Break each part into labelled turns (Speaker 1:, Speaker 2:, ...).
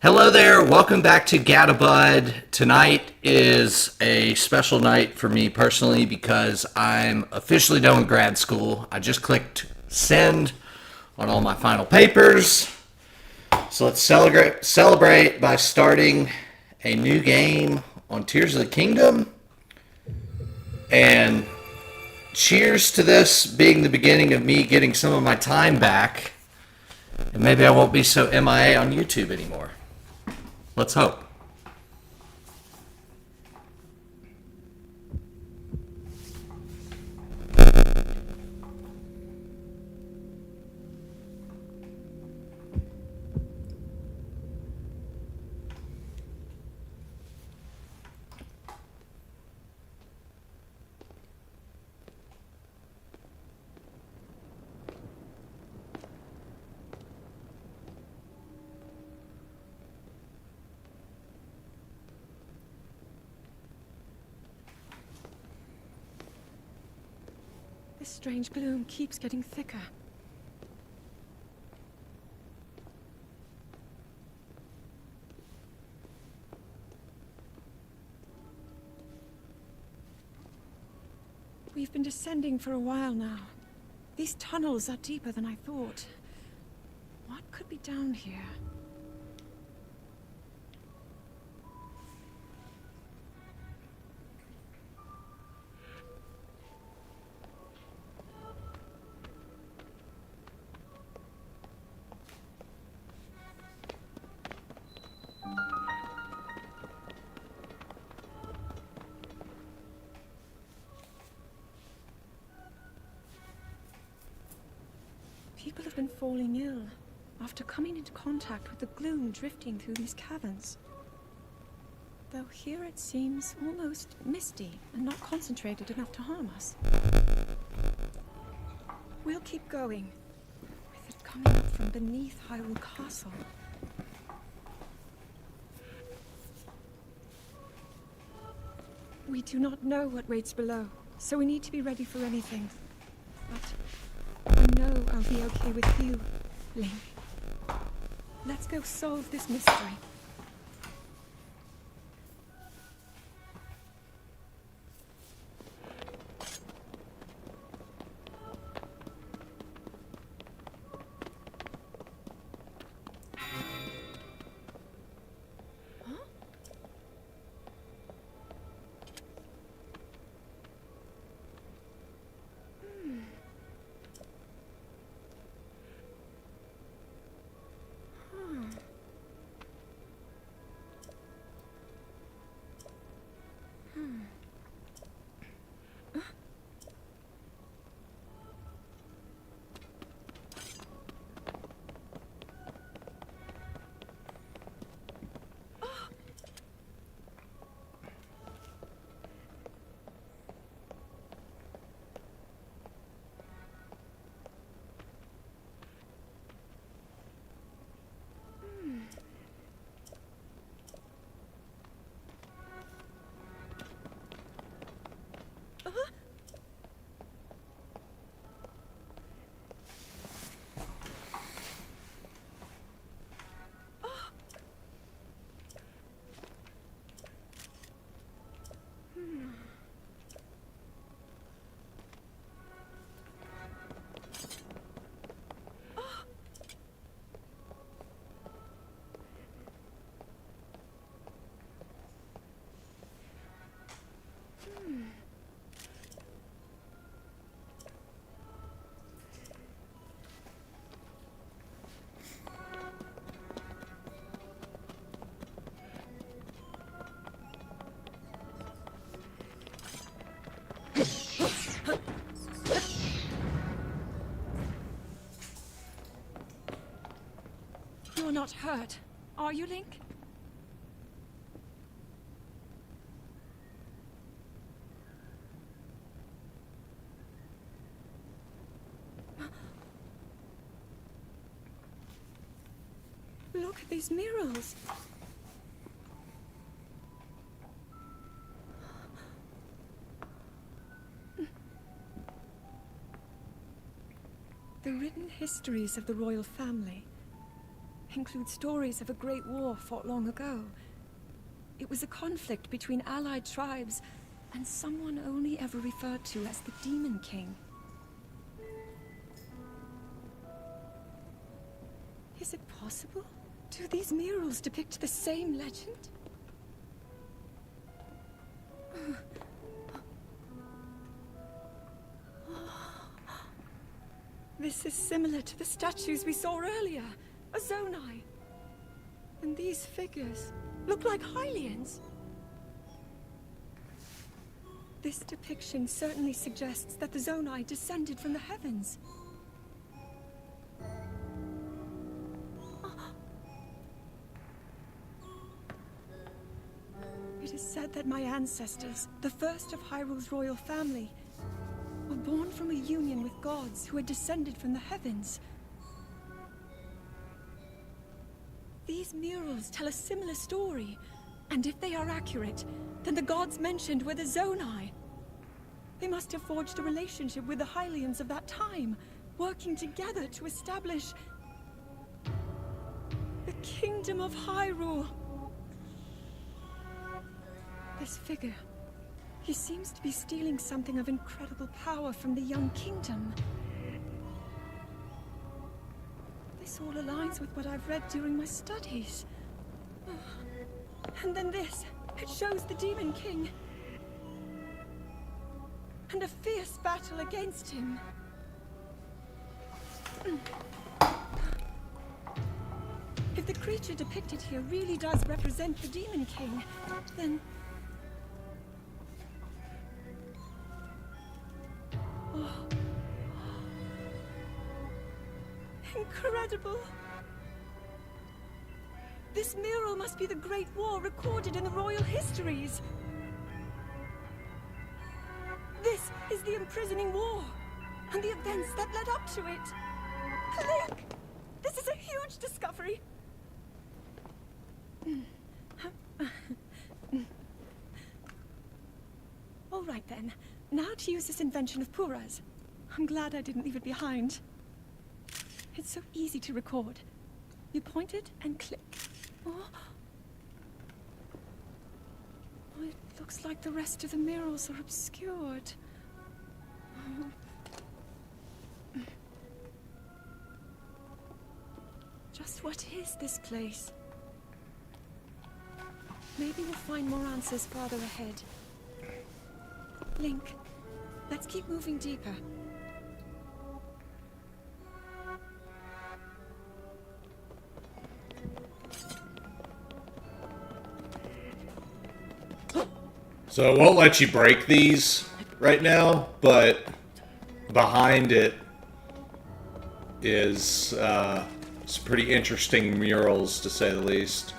Speaker 1: Hello there, welcome back to Gadabud. Tonight is a special night for me personally because I'm officially done with grad school. I just clicked send on all my final papers. So let's celebrate by starting a new game on Tears of the Kingdom. And cheers to this being the beginning of me getting some of my time back. And maybe I won't be so MIA on YouTube anymore. Let's hope.
Speaker 2: This strange gloom keeps getting thicker. We've been descending for a while now. These tunnels are deeper than I thought. What could be down here? People have been falling ill after coming into contact with the gloom drifting through these caverns. Though here it seems almost misty and not concentrated enough to harm us. We'll keep going, with it coming up from beneath Hyrule Castle. We do not know what waits below, so we need to be ready for anything. But I know I'll be okay with you, Link. Let's go solve this mystery. You're not hurt, are you, Link? Look at these murals. The written histories of the royal family, include stories of a great war fought long ago. It was a conflict between allied tribes and someone only ever referred to as the Demon King. Is it possible? Do these murals depict the same legend? This is similar to the statues we saw earlier, a Zonai. And these figures look like Hylians. This depiction certainly suggests that the Zonai descended from the heavens. It is said that my ancestors, the first of Hyrule's royal family, were born from a union with gods who had descended from the heavens. These murals tell a similar story, and if they are accurate, then the gods mentioned were the Zonai. They must have forged a relationship with the Hylians of that time, working together to establish the Kingdom of Hyrule. This figure, he seems to be stealing something of incredible power from the young kingdom. This all aligns with what I've read during my studies. And then this, it shows the Demon King. And a fierce battle against him. If the creature depicted here really does represent the Demon King, then... Incredible! This mural must be the Great War recorded in the royal histories. This is the imprisoning war, and the events that led up to it. Link! This is a huge discovery! All right then, now to use this invention of Pura's. I'm glad I didn't leave it behind. It's so easy to record. You point it and click. Oh. It looks like the rest of the murals are obscured. Just what is this place? Maybe we'll find more answers farther ahead. Link, let's keep moving deeper.
Speaker 1: So it won't let you break these right now, but behind it is some pretty interesting murals, to say the least.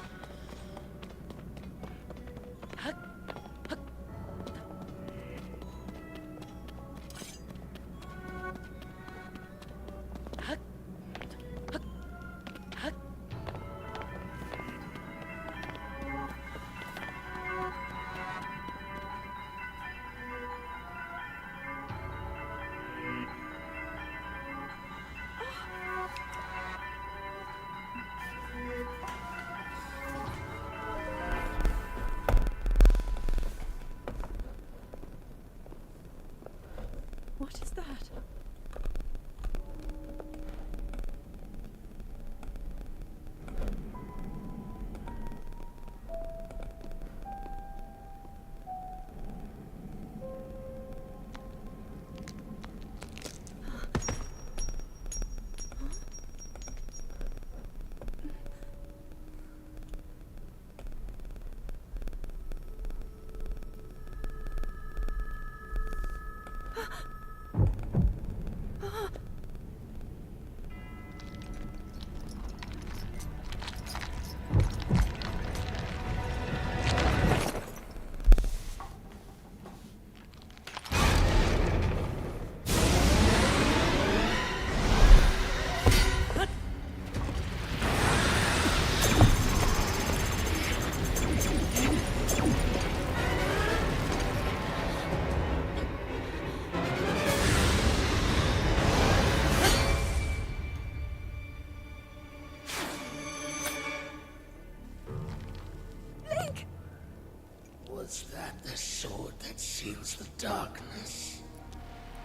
Speaker 3: Was that the sword that seals the darkness?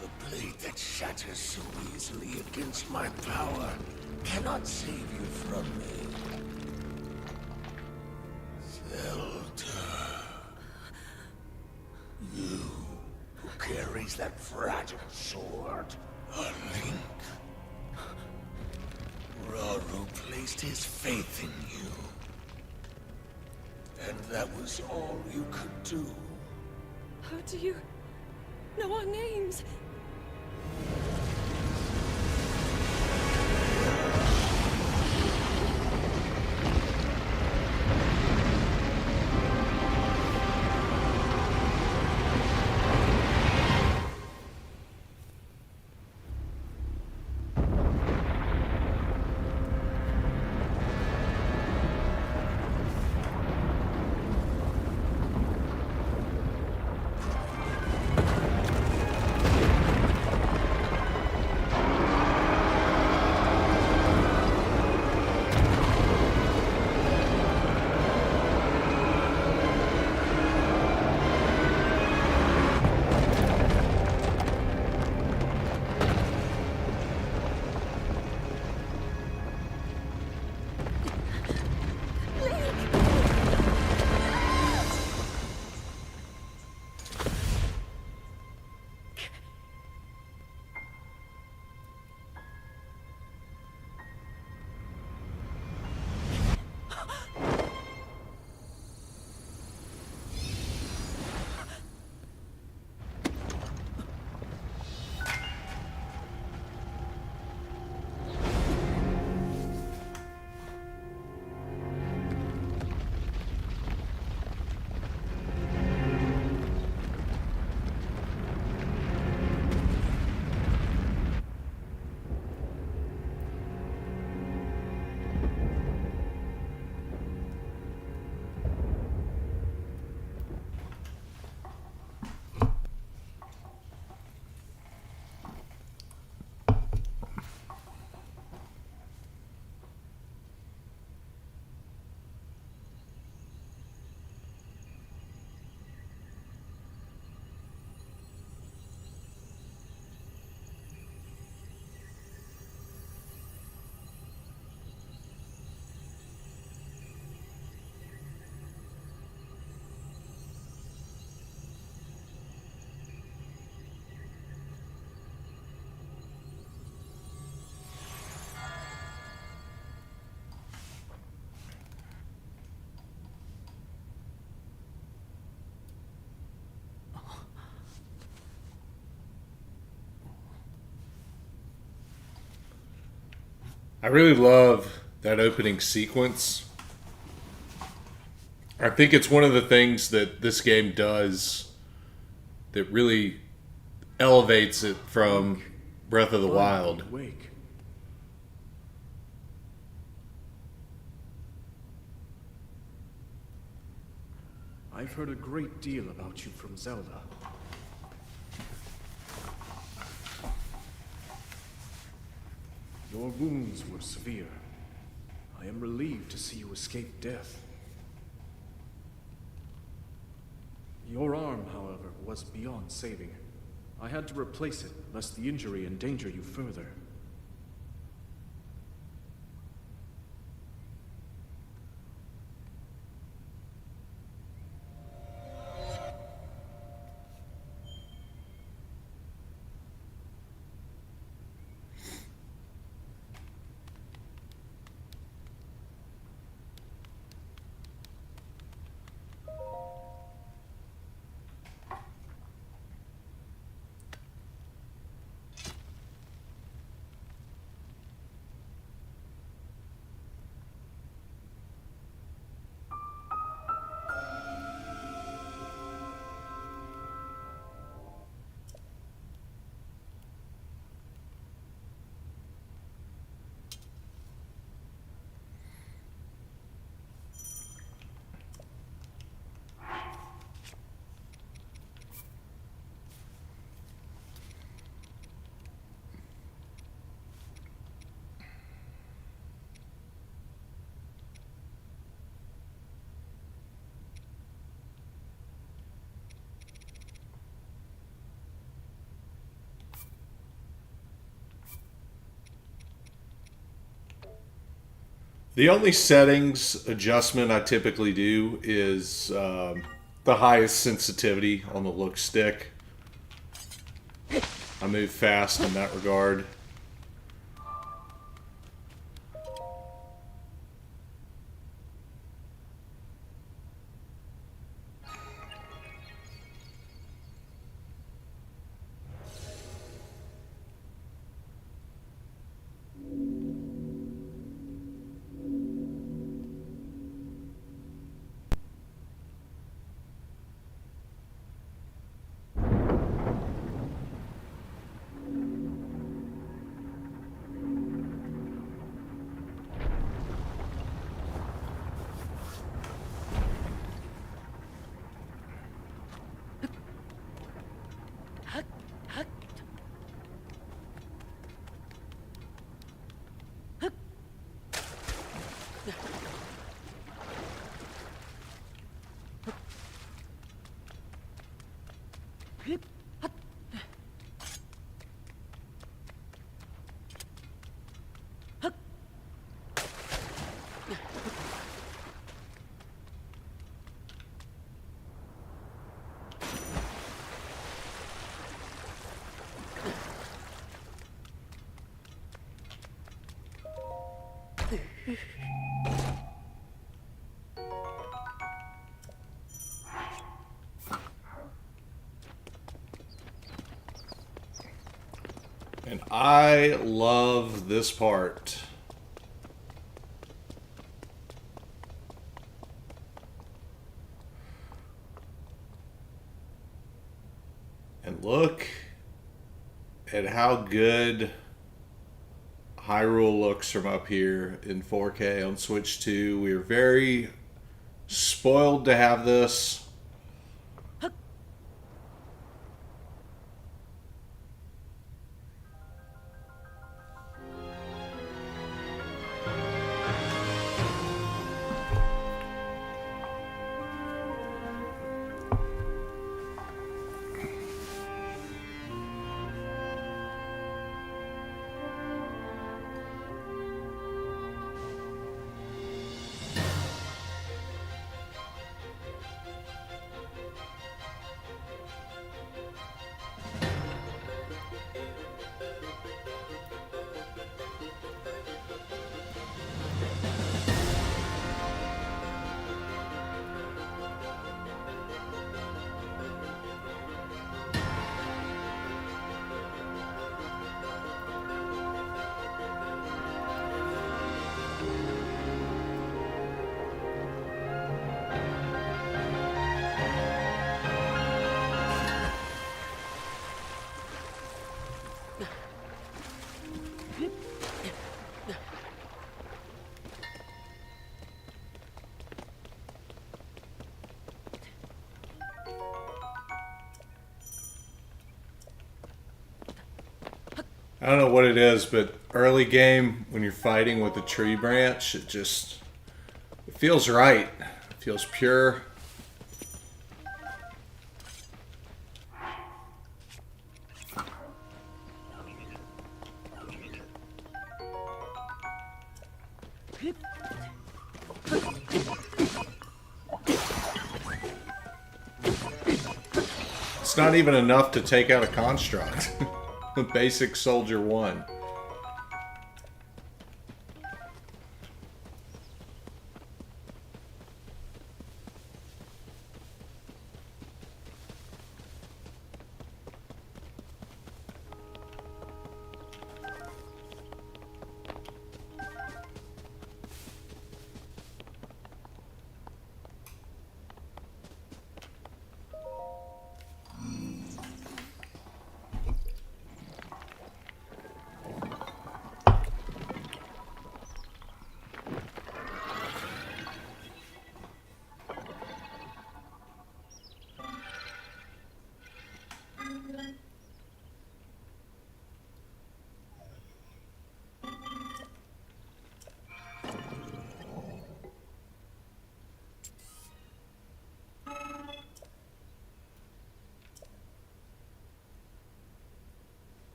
Speaker 3: The blade that shatters so easily against my power cannot save you from me. Zelda. You who carries that fragile sword. A link. Raru placed his faith in you. And that was all you could do.
Speaker 2: How do you know our names?
Speaker 4: I really love that opening sequence. I think it's one of the things that this game does that really elevates it from Breath of the Wild.
Speaker 5: Wake. I've heard a great deal about you from Zelda. Your wounds were severe. I am relieved to see you escape death. Your arm, however, was beyond saving. I had to replace it, lest the injury endanger you further.
Speaker 4: The only settings adjustment I typically do is the highest sensitivity on the look stick. I move fast in that regard. And I love this part. And look at how good Hyrule looks from up here in 4K on Switch 2. We are very spoiled to have this. I don't know what it is, but early game, when you're fighting with a tree branch, it feels right. It feels pure. It's not even enough to take out a construct. Basic Soldier 1.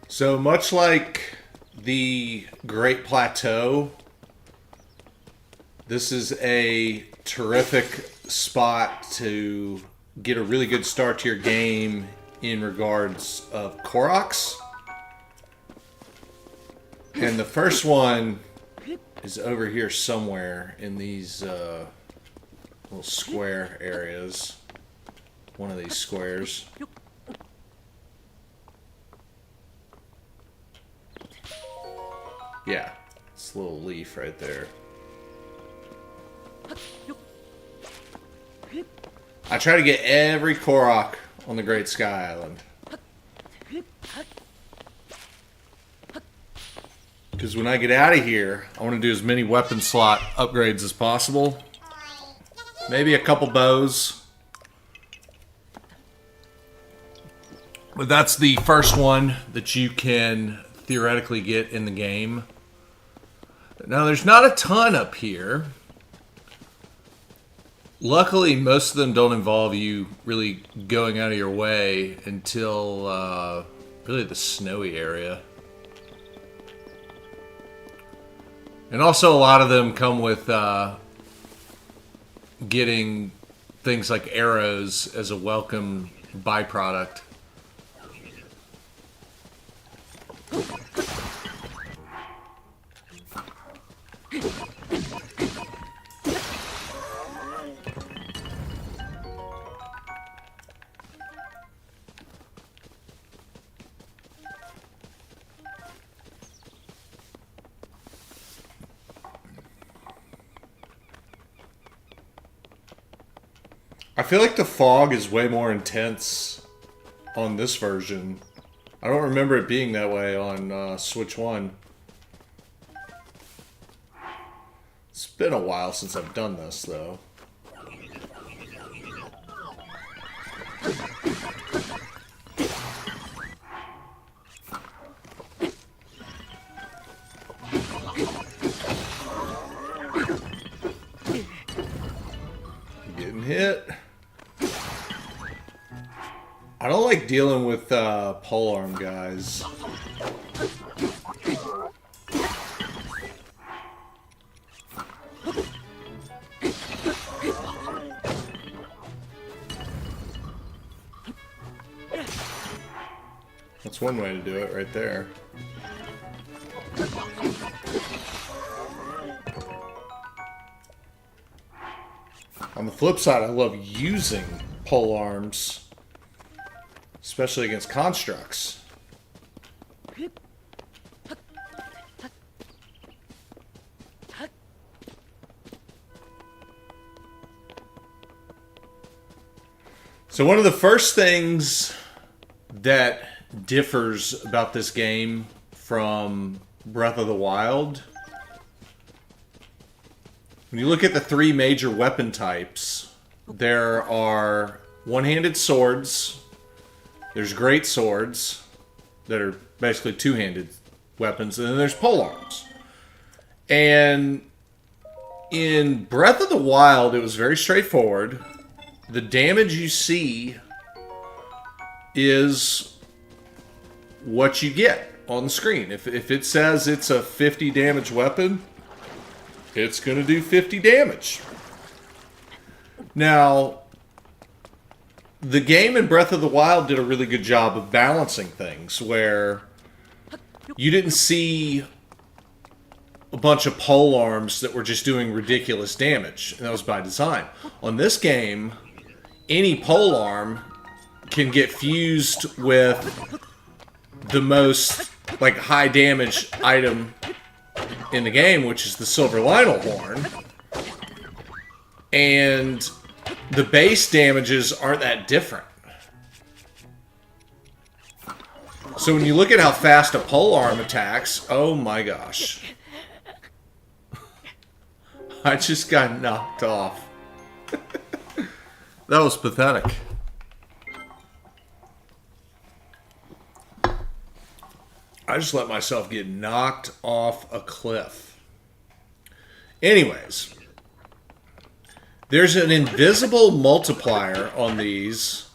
Speaker 4: So much like the Great Plateau, this is a terrific spot to get a really good start to your game in regards of Koroks. And the first one is over here somewhere in these little square areas. One of these squares. Yeah, it's a little leaf right there. I try to get every Korok on the Great Sky Island. Because when I get out of here, I want to do as many weapon slot upgrades as possible. Maybe a couple bows. But that's the first one that you can theoretically get in the game. Now, there's not a ton up here. Luckily, most of them don't involve you really going out of your way until really the snowy area. And also, a lot of them come with getting things like arrows as a welcome byproduct. I feel like the fog is way more intense on this version. I don't remember it being that way on Switch 1. It's been a while since I've done this, though. Getting hit. I don't like dealing with polearm guys. That's one way to do it right there. On the flip side, I love using polearms, especially against constructs. So one of the first things that differs about this game from Breath of the Wild, when you look at the three major weapon types, there are one-handed swords, there's great swords that are basically two-handed weapons, and then there's polearms. And in Breath of the Wild, it was very straightforward. The damage you see is what you get on the screen. If it says it's a 50 damage weapon, it's going to do 50 damage. Now, the game in Breath of the Wild did a really good job of balancing things, where you didn't see a bunch of polearms that were just doing ridiculous damage, and that was by design. On this game, any polearm can get fused with the most high damage item in the game, which is the Silver Lionel Horn. And the base damages aren't that different. So when you look at how fast a polearm attacks, oh my gosh. I just got knocked off. That was pathetic. I just let myself get knocked off a cliff. Anyways, there's an invisible multiplier on these.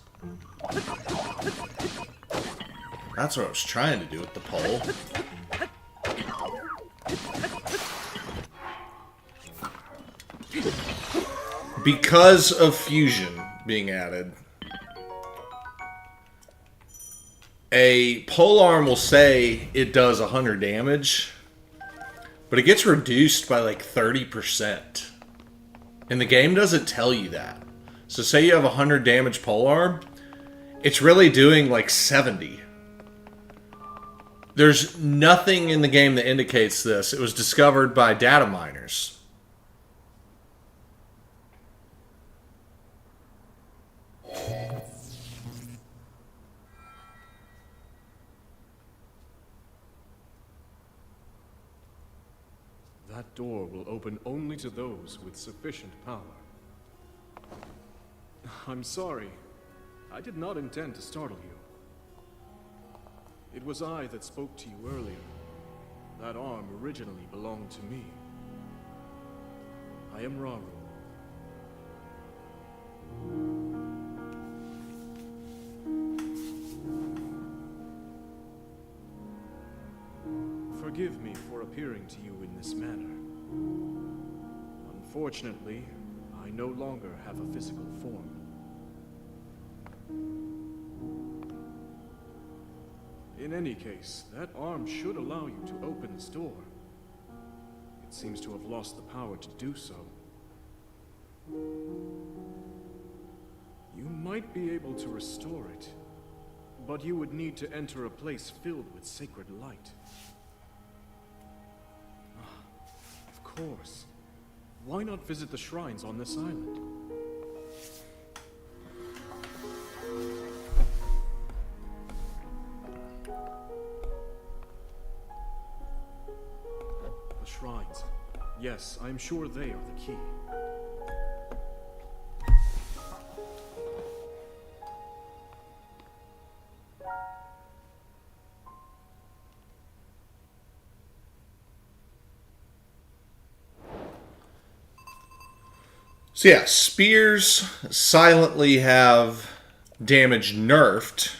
Speaker 4: That's what I was trying to do with the pole. Because of fusion being added, a polearm will say it does 100 damage, but it gets reduced by like 30%. And the game doesn't tell you that. So say you have a 100 damage polearm, it's really doing like 70. There's nothing in the game that indicates this. It was discovered by data miners.
Speaker 5: That door will open only to those with sufficient power. I'm sorry. I did not intend to startle you. It was I that spoke to you earlier. That arm originally belonged to me. I am Raru. Forgive me for appearing to you in this manner. Unfortunately, I no longer have a physical form. In any case, that arm should allow you to open this door. It seems to have lost the power to do so. You might be able to restore it, but you would need to enter a place filled with sacred light. Of course. Why not visit the shrines on this island? The shrines. Yes, I am sure they are the key.
Speaker 4: So yeah, spears silently have damage nerfed.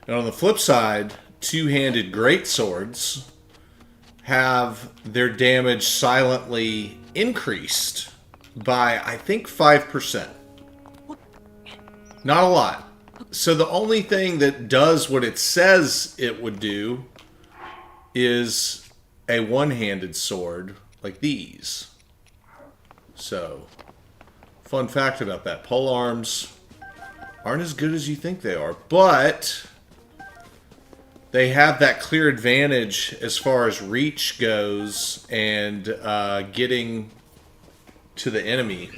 Speaker 4: And on the flip side, two-handed greatswords have their damage silently increased by, I think, 5%. Not a lot. So the only thing that does what it says it would do is a one-handed sword like these. So, fun fact about that. Polearms aren't as good as you think they are, but they have that clear advantage as far as reach goes and getting to the enemy.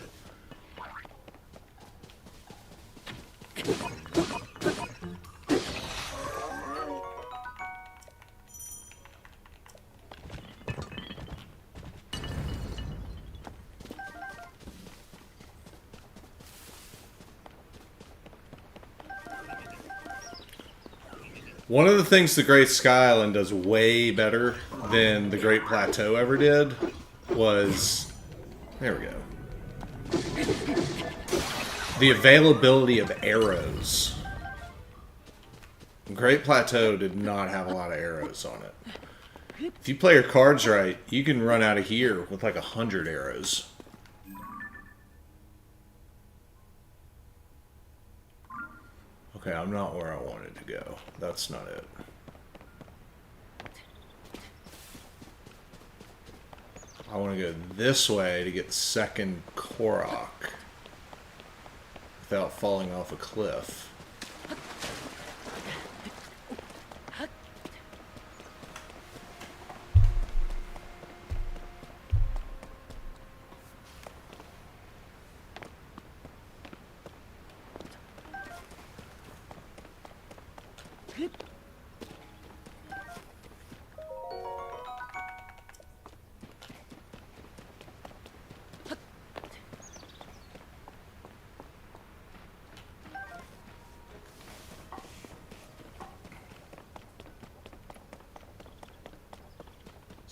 Speaker 4: One of the things the Great Sky Island does way better than the Great Plateau ever did was... There we go. The availability of arrows. Great Plateau did not have a lot of arrows on it. If you play your cards right, you can run out of here with like 100 arrows. Okay, I'm not where I wanted to go. That's not it. I want to go this way to get second Korok without falling off a cliff.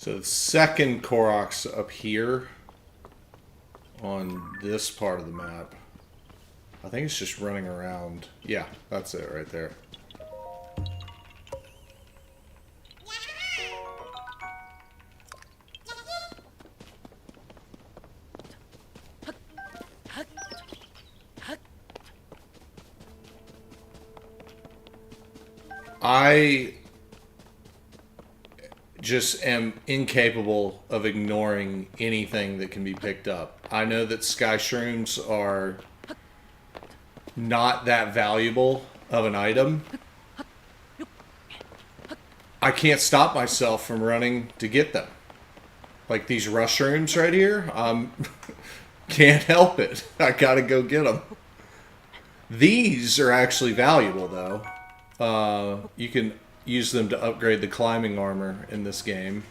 Speaker 4: So the second Korok's up here on this part of the map. I think it's just running around. Yeah, that's it right there. I just am incapable of ignoring anything that can be picked up. I know that sky shrooms are not that valuable of an item. I can't stop myself from running to get them. Like these rush shrooms right here, can't help it. I gotta go get them. These are actually valuable though. You can use them to upgrade the climbing armor in this game.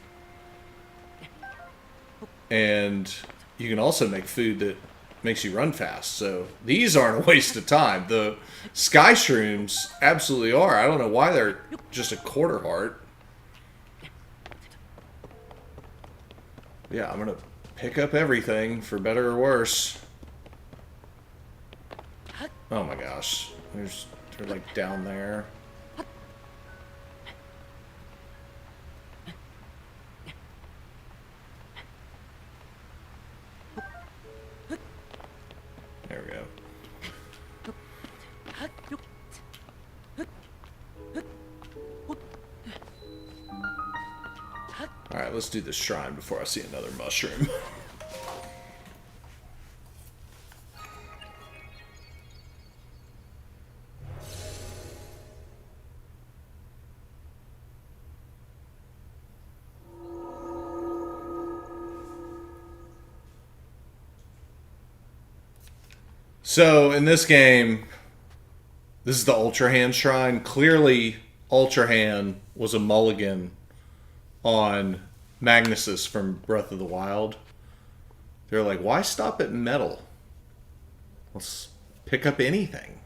Speaker 4: And you can also make food that makes you run fast. So these aren't a waste of time. The sky shrooms absolutely are. I don't know why they're just a quarter heart. Yeah, I'm gonna pick up everything for better or worse. Oh my gosh. They're like down there. There we go. Alright, let's do this shrine before I see another mushroom. So, in this game, this is the Ultra Hand Shrine. Clearly, Ultra Hand was a mulligan on Magnus's from Breath of the Wild. They're like, why stop at metal? Let's pick up anything.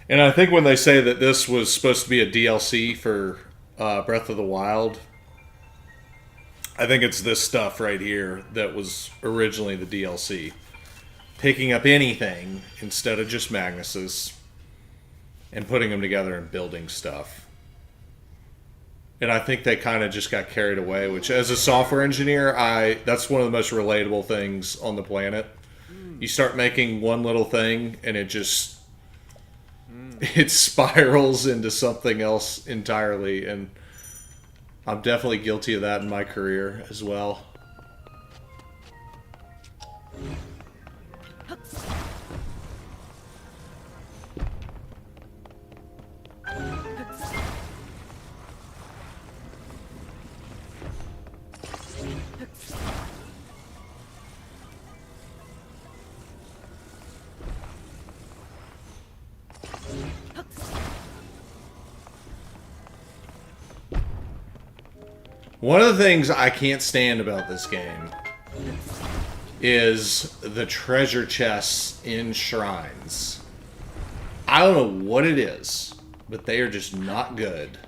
Speaker 4: And I think when they say that this was supposed to be a DLC for Breath of the Wild, I think it's this stuff right here that was originally the DLC. Picking up anything instead of just Magnus's and putting them together and building stuff. And I think they kind of just got carried away, which as a software engineer, that's one of the most relatable things on the planet. You start making one little thing and it just it spirals into something else entirely, and I'm definitely guilty of that in my career as well. One of the things I can't stand about this game is the treasure chests in shrines. I don't know what it is, but they are just not good.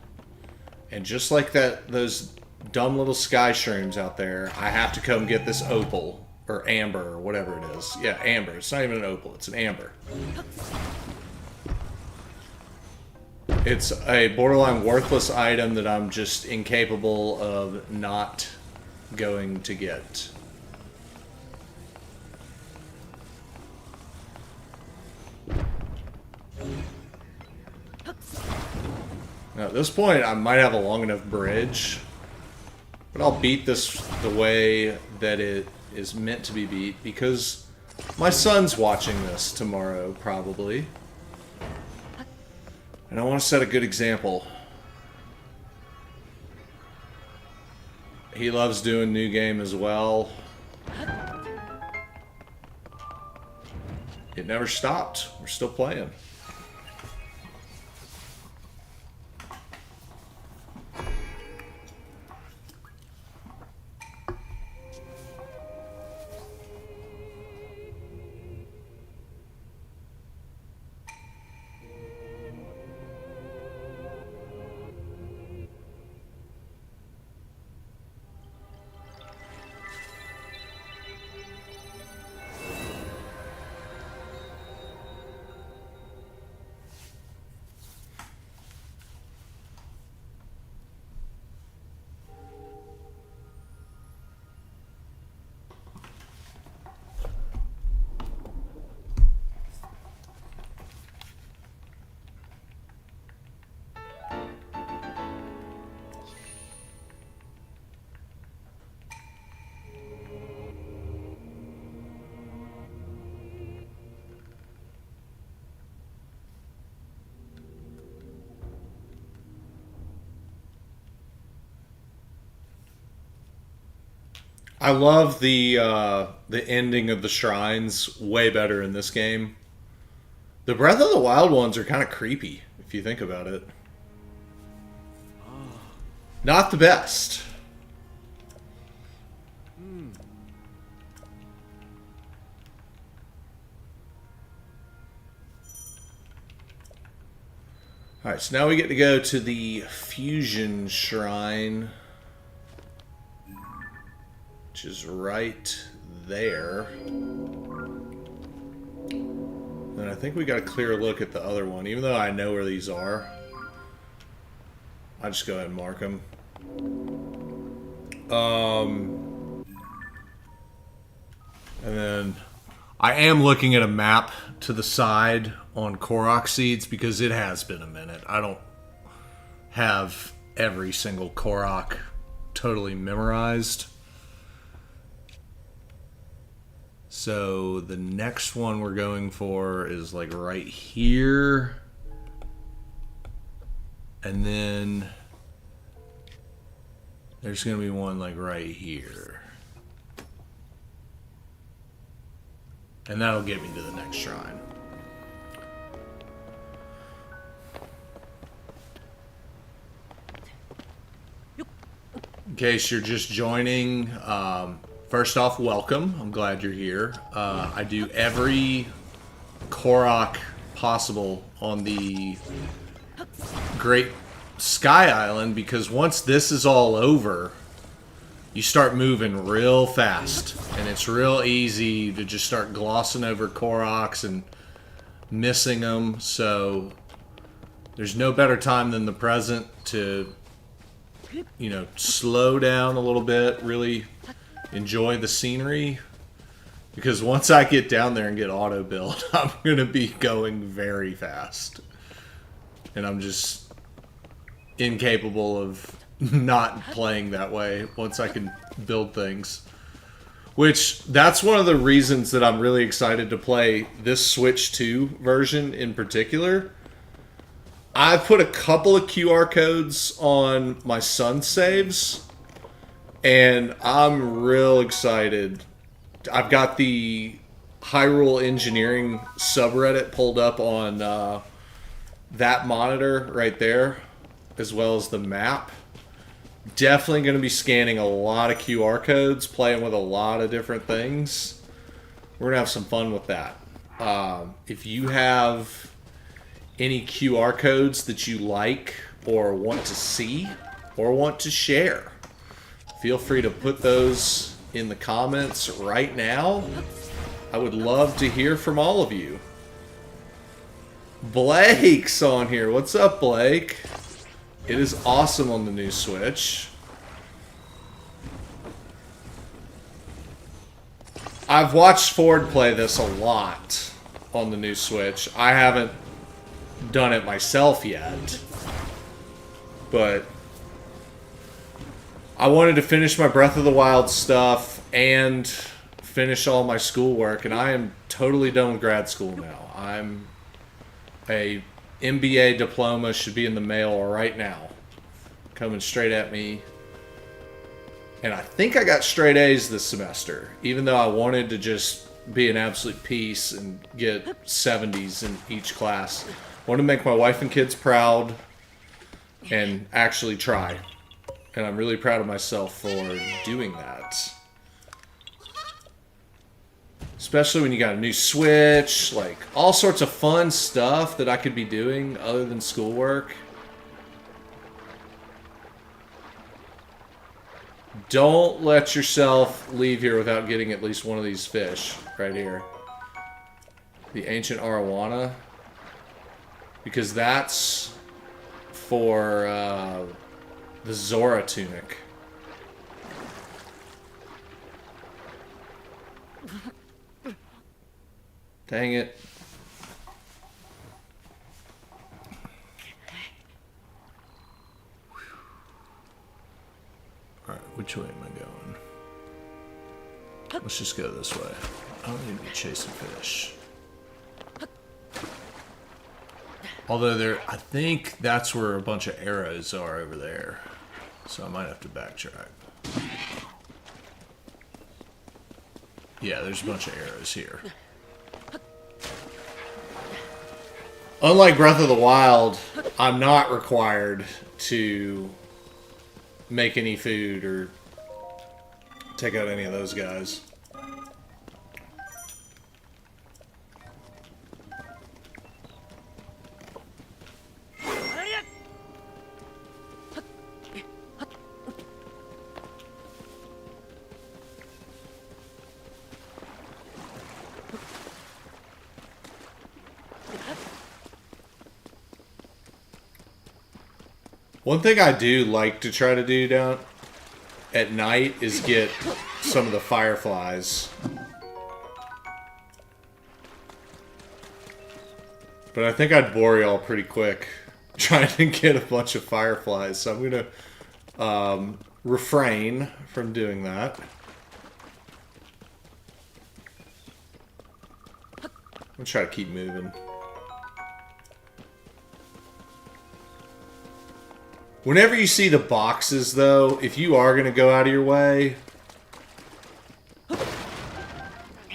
Speaker 4: And just like those dumb little sky shrooms out there, I have to come get this opal or amber or whatever it is. Yeah, amber. It's not even an opal, it's an amber. It's a borderline worthless item that I'm just incapable of not going to get. Now at this point I might have a long enough bridge, but I'll beat this the way that it is meant to be beat because my son's watching this tomorrow probably. And I want to set a good example. He loves doing new game as well. It never stopped. We're still playing. I love the ending of the shrines way better in this game. The Breath of the Wild ones are kind of creepy, if you think about it. Not the best. Alright, so now we get to go to the Fusion Shrine, which is right there. And I think we got a clear look at the other one, even though I know where these are. I'll just go ahead and mark them. And then I am looking at a map to the side on Korok seeds because it has been a minute. I don't have every single Korok totally memorized. So the next one we're going for is like right here. And then there's going to be one like right here. And that'll get me to the next shrine. In case you're just joining, first off, welcome. I'm glad you're here. I do every Korok possible on the Great Sky Island because once this is all over, you start moving real fast. And it's real easy to just start glossing over Koroks and missing them. So there's no better time than the present to, you know, slow down a little bit, really enjoy the scenery. Because once I get down there and get auto build, I'm going to be going very fast. And I'm just incapable of not playing that way once I can build things. Which, that's one of the reasons that I'm really excited to play this Switch 2 version in particular. I've put a couple of QR codes on my son's saves, and I'm real excited. I've got the Hyrule Engineering subreddit pulled up on that monitor right there, as well as the map. Definitely going to be scanning a lot of QR codes, playing with a lot of different things. We're going to have some fun with that. If you have any QR codes that you like or want to see or want to share, feel free to put those in the comments right now. I would love to hear from all of you. Blake's on here. What's up, Blake? It is awesome on the new Switch. I've watched Ford play this a lot on the new Switch. I haven't done it myself yet, but I wanted to finish my Breath of the Wild stuff and finish all my schoolwork, and I am totally done with grad school now. I'm a MBA diploma should be in the mail right now, coming straight at me. And I think I got straight A's this semester, even though I wanted to just be an absolute piece and get 70s in each class. I want to make my wife and kids proud and actually try. And I'm really proud of myself for doing that. Especially when you got a new Switch, like all sorts of fun stuff that I could be doing other than schoolwork. Don't let yourself leave here without getting at least one of these fish right here. The ancient arowana. Because that's for the Zora tunic. Dang it. Alright, which way am I going? Let's just go this way. I don't need to be chasing fish. Although there, I think that's where a bunch of arrows are over there. So I might have to backtrack. Yeah, there's a bunch of arrows here. Unlike Breath of the Wild, I'm not required to make any food or take out any of those guys. One thing I do like to try to do down at night is get some of the fireflies. But I think I'd bore y'all pretty quick trying to get a bunch of fireflies, so I'm gonna refrain from doing that. I'm gonna try to keep moving. Whenever you see the boxes, though, if you are going to go out of your way,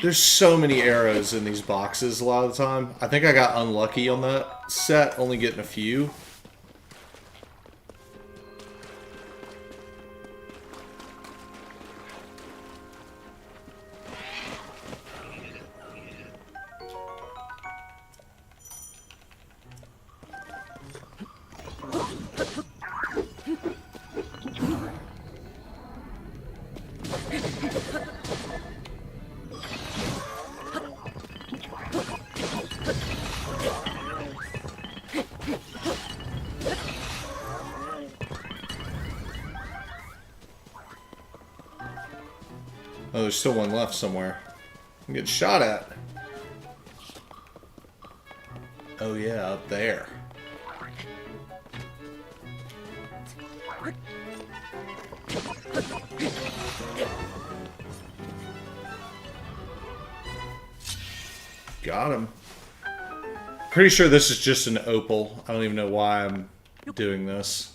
Speaker 4: there's so many arrows in these boxes a lot of the time. I think I got unlucky on that set, only getting a few. Oh, there's still one left somewhere. I'm getting shot at. Oh yeah, up there. Got him. Pretty sure this is just an opal. I don't even know why I'm doing this.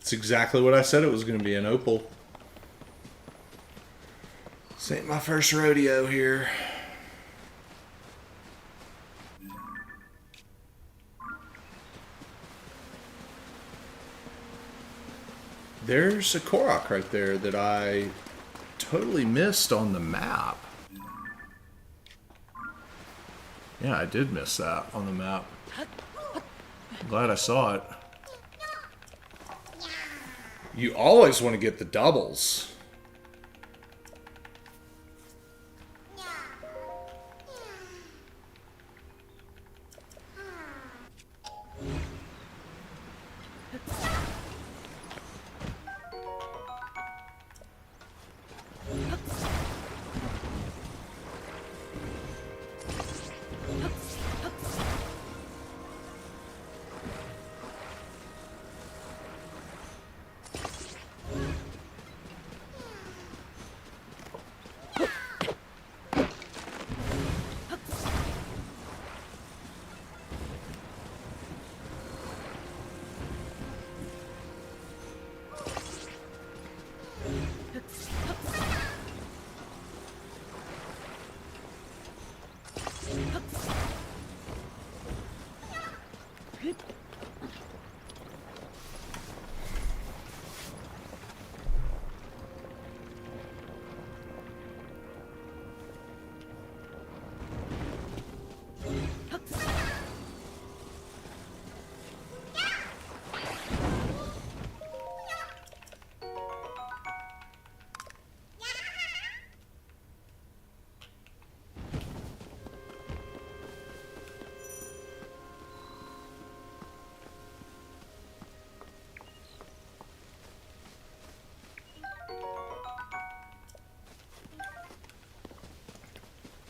Speaker 4: It's exactly what I said it was going to be, an opal. This ain't my first rodeo here. There's a Korok right there that I totally missed on the map. Yeah, I did miss that on the map. I'm glad I saw it. You always want to get the doubles.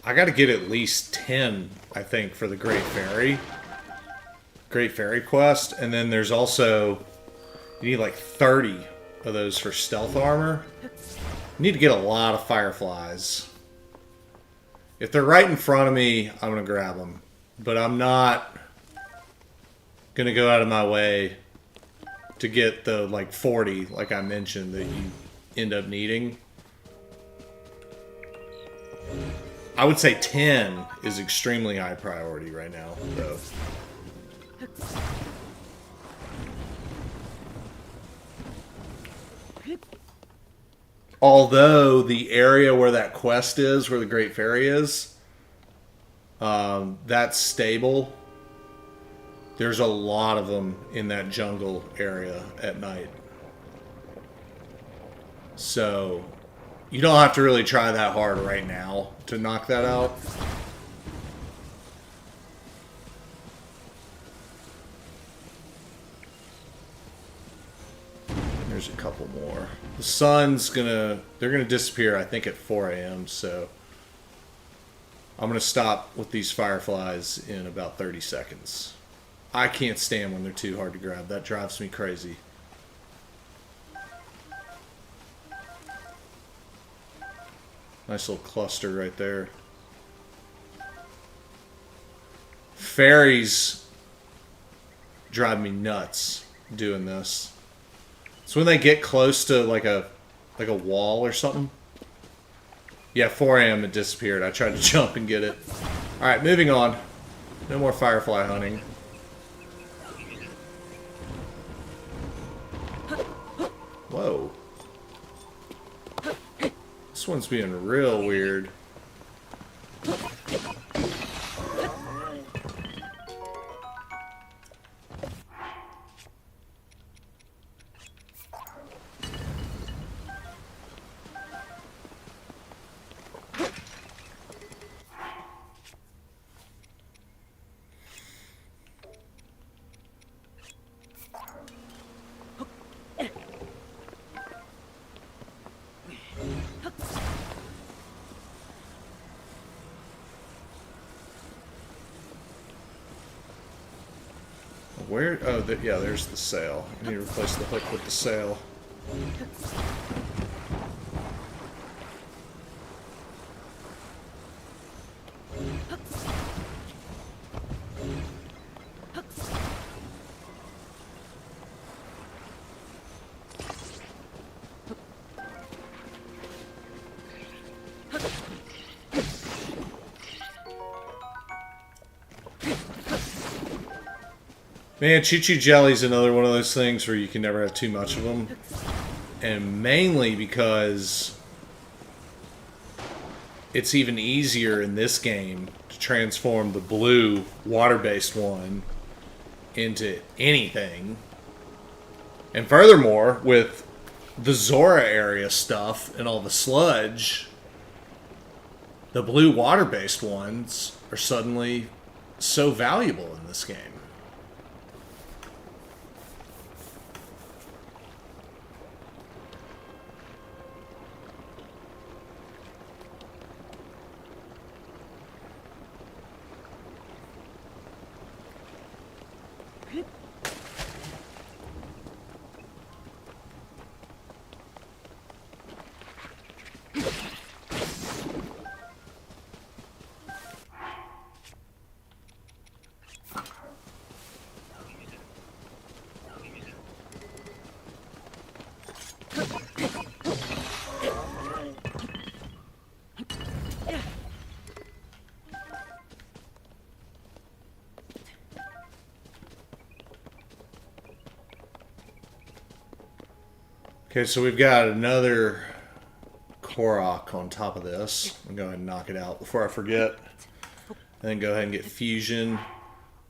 Speaker 4: I gotta get at least 10, I think, for the Great Fairy. Great Fairy quest. And then there's also... You need like 30 of those for stealth armor. You need to get a lot of fireflies. If they're right in front of me, I'm going to grab them. But I'm not going to go out of my way to get the, like, 40, like I mentioned, that you end up needing. I would say 10 is extremely high priority right now, though. Although the area where that quest is, where the Great Fairy is, that's stable. There's a lot of them in that jungle area at night. So you don't have to really try that hard right now to knock that out. There's a couple more. The sun's they're gonna disappear, I think, at 4 a.m. So I'm gonna stop with these fireflies in about 30 seconds. I can't stand when they're too hard to grab. That drives me crazy. Nice little cluster right there. Fairies drive me nuts doing this. So when they get close to like a wall or something. Yeah, 4 a.m. it disappeared. I tried to jump and get it. Alright, moving on. No more firefly hunting. Whoa. This one's being real weird. Where? Oh, yeah, there's the sail. I need to replace the hook with the sail. Man, choo-choo jelly's another one of those things where you can never have too much of them. And mainly because it's even easier in this game to transform the blue water-based one into anything. And furthermore, with the Zora area stuff and all the sludge, the blue water-based ones are suddenly so valuable in this game. Okay, so we've got another Korok on top of this. I'm going to knock it out before I forget. And then go ahead and get Fusion.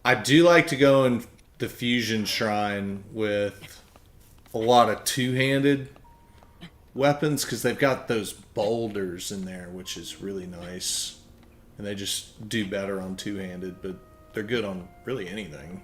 Speaker 4: I do like to go in the Fusion Shrine with a lot of two-handed weapons because they've got those boulders in there, which is really nice. And they just do better on two-handed, but they're good on really anything.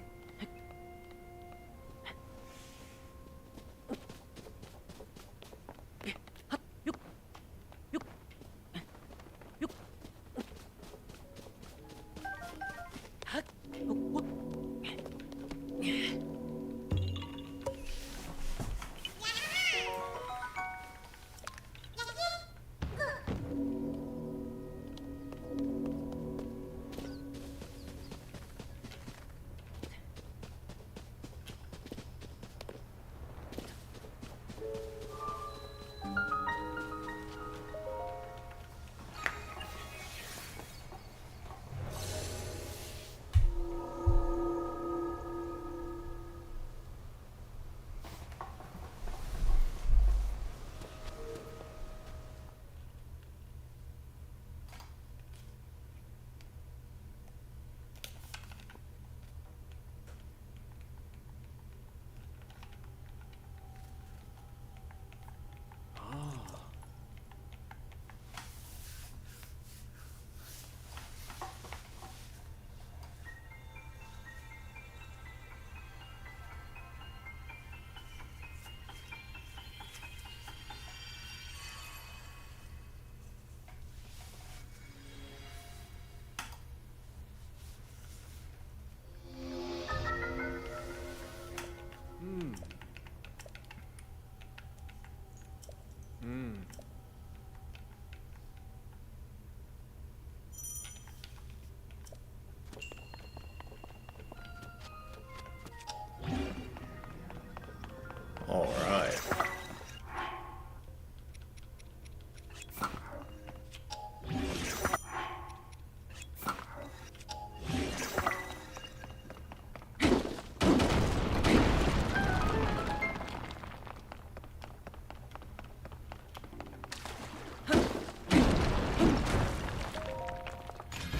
Speaker 4: All right.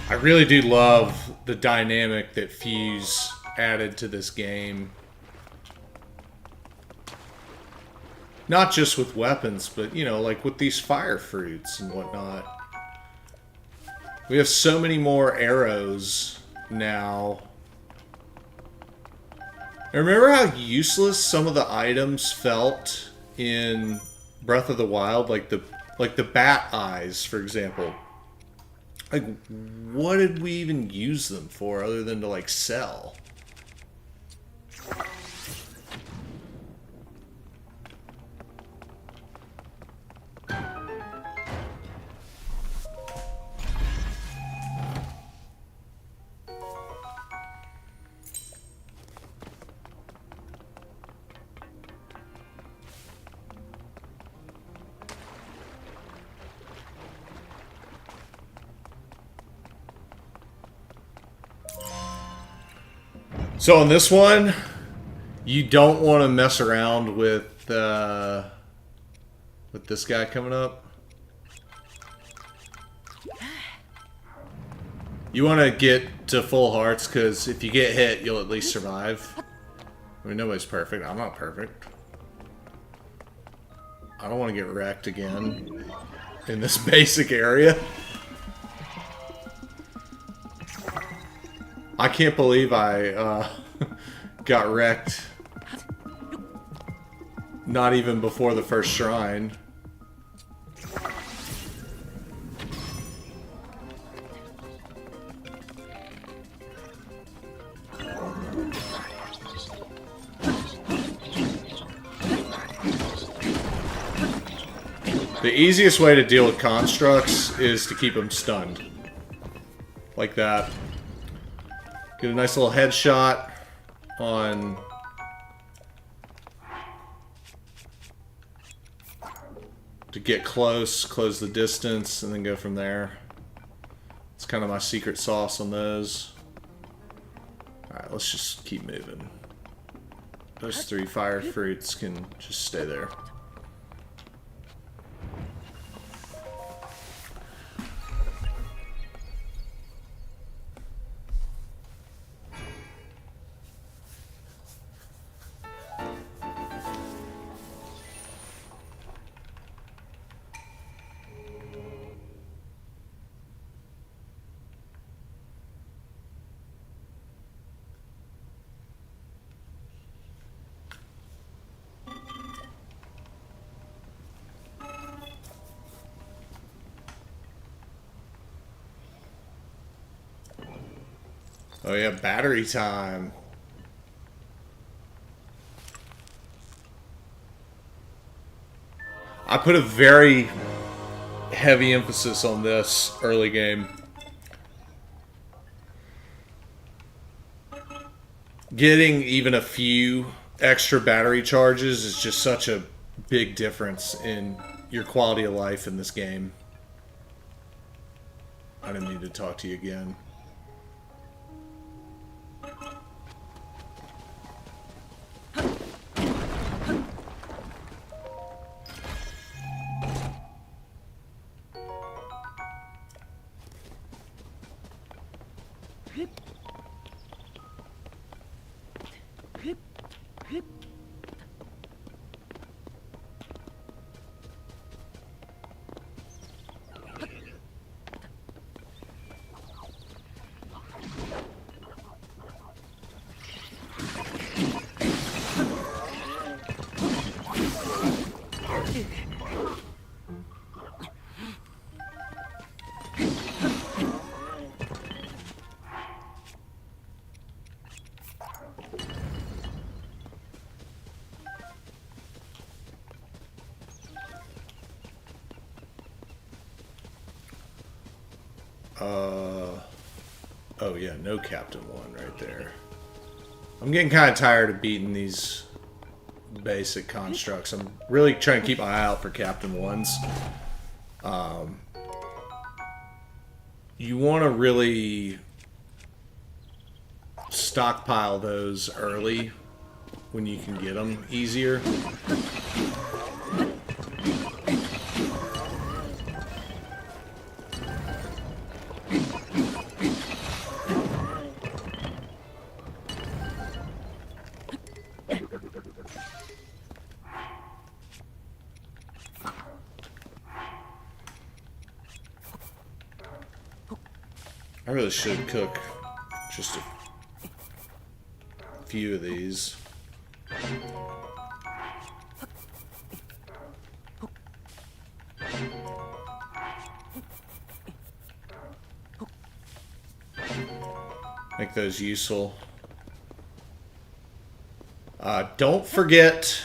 Speaker 4: I really do love the dynamic that Fuse added to this game. Not just with weapons, but, you know, like with these fire fruits and whatnot. We have so many more arrows now. I remember how useless some of the items felt in Breath of the Wild, like the bat eyes, for example. Like, what did we even use them for other than to, like, sell? So on this one, you don't want to mess around with this guy coming up. You want to get to full hearts, because if you get hit, you'll at least survive. I mean, nobody's perfect. I'm not perfect. I don't want to get wrecked again in this basic area. I can't believe I got wrecked. Not even before the first shrine. The easiest way to deal with constructs is to keep them stunned. Like that. Get a nice little headshot on... to get close, close the distance, and then go from there. It's kind of my secret sauce on those. Alright, let's just keep moving. Those 3 fire fruits can just stay there. Oh yeah, battery time. I put a very heavy emphasis on this early game. Getting even a few extra battery charges is just such a big difference in your quality of life in this game. I didn't need to talk to you again. Oh yeah, no Captain 1 right there. I'm getting kind of tired of beating these basic constructs. I'm really trying to keep my eye out for Captain 1s. You want to really stockpile those early when you can get them easier. I really should cook just a few of these. Make those useful. Don't forget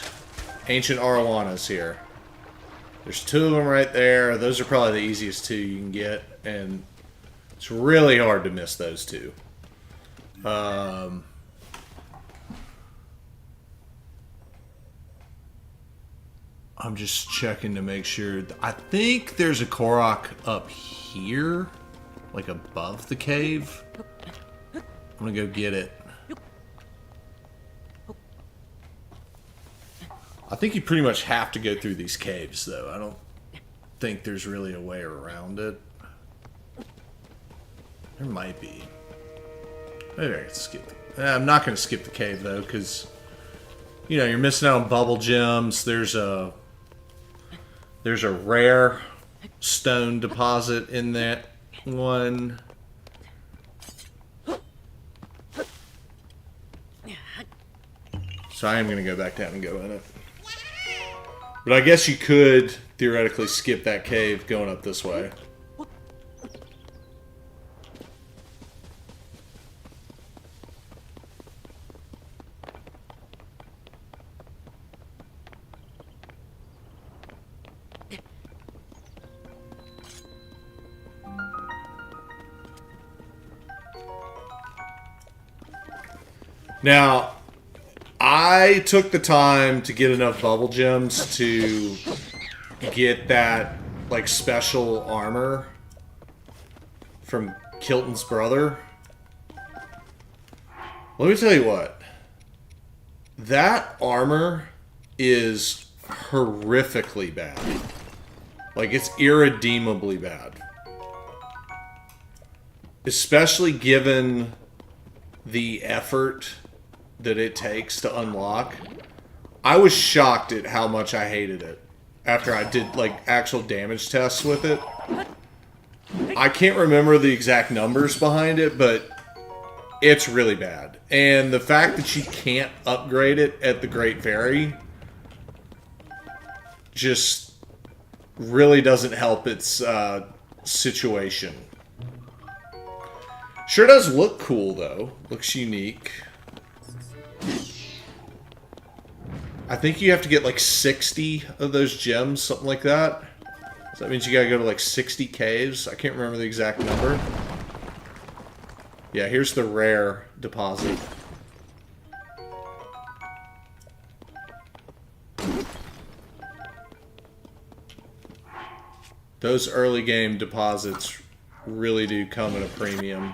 Speaker 4: Ancient Arowanas here. There's 2 of them right there. Those are probably the easiest 2 you can get, and it's really hard to miss those 2. I'm just checking to make sure. I think there's a Korok up here, like above the cave. I'm gonna go get it. I think you pretty much have to go through these caves, though. I don't think there's really a way around it. There might be. Maybe I can skip it. I'm not going to skip the cave, though, because, you know, you're missing out on bubble gems. There's a rare stone deposit in that one. So I am going to go back down and go in it. But I guess you could theoretically skip that cave going up this way. Now, I took the time to get enough bubble gems to get that, like, special armor from Kilton's brother. Let me tell you what. That armor is horrifically bad. Like, it's irredeemably bad. Especially given the effort that it takes to unlock. I was shocked at how much I hated it after I did, like, actual damage tests with it. I can't remember the exact numbers behind it, but it's really bad. And the fact that you can't upgrade it at the Great Fairy just really doesn't help its situation. Sure does look cool, though. Looks unique. I think you have to get like 60 of those gems, something like that. So that means you gotta go to like 60 caves. I can't remember the exact number. Yeah, here's the rare deposit. Those early game deposits really do come at a premium.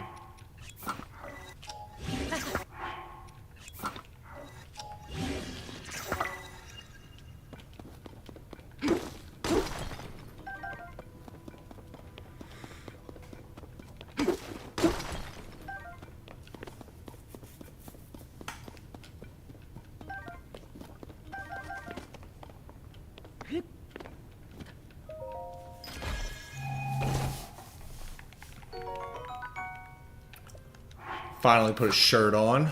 Speaker 4: Finally put a shirt on.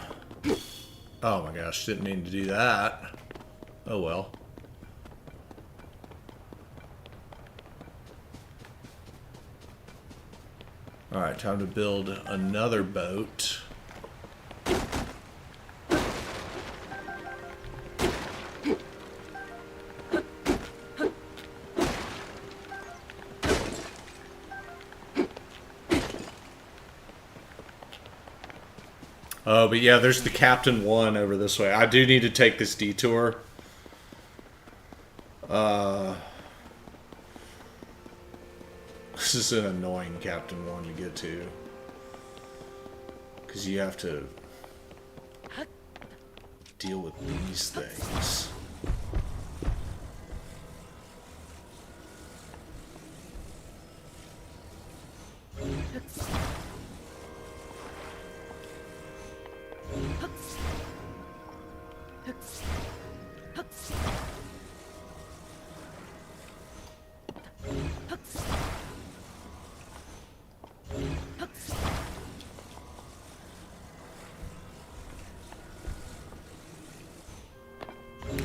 Speaker 4: Oh my gosh, didn't mean to do that. Oh well. Alright, time to build another boat. Oh, but yeah, there's the Captain 1 over this way. I do need to take this detour This is an annoying Captain 1 to get to. Because you have to deal with these things.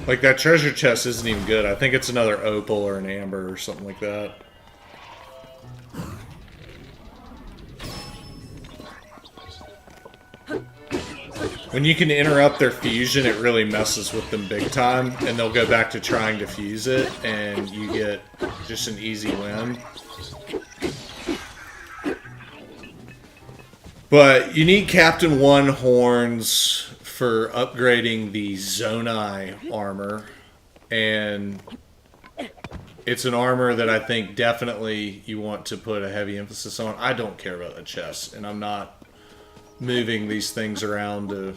Speaker 4: Like, that treasure chest isn't even good. I think it's another opal or an amber or something like that. When you can interrupt their fusion, it really messes with them big time, and they'll go back to trying to fuse it, and you get just an easy win. But you need Captain 1 horns for upgrading the Zonai armor, and it's an armor that I think definitely you want to put a heavy emphasis on. I don't care about the chest, and I'm not moving these things around to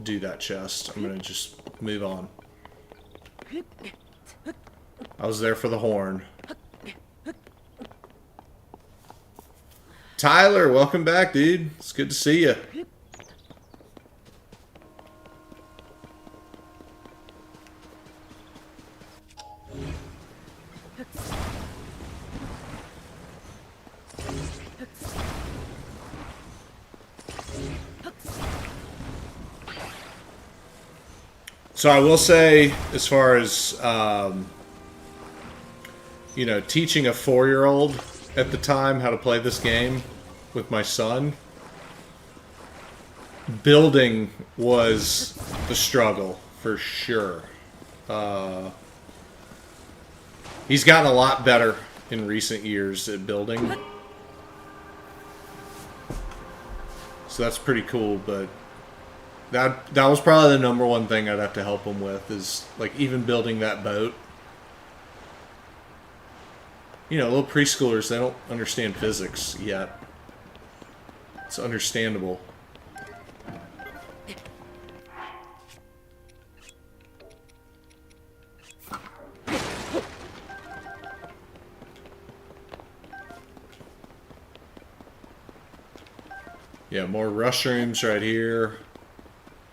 Speaker 4: do that chest. I'm gonna just move on. I was there for the horn. Tyler, welcome back, dude. It's good to see you. So I will say, as far as, you know, teaching a 4-year-old at the time how to play this game with my son, building was the struggle, for sure. He's gotten a lot better in recent years at building. So that's pretty cool, but that was probably the number one thing I'd have to help him with, is like even building that boat. You know, little preschoolers, they don't understand physics yet. It's understandable. Yeah, more rush rooms right here.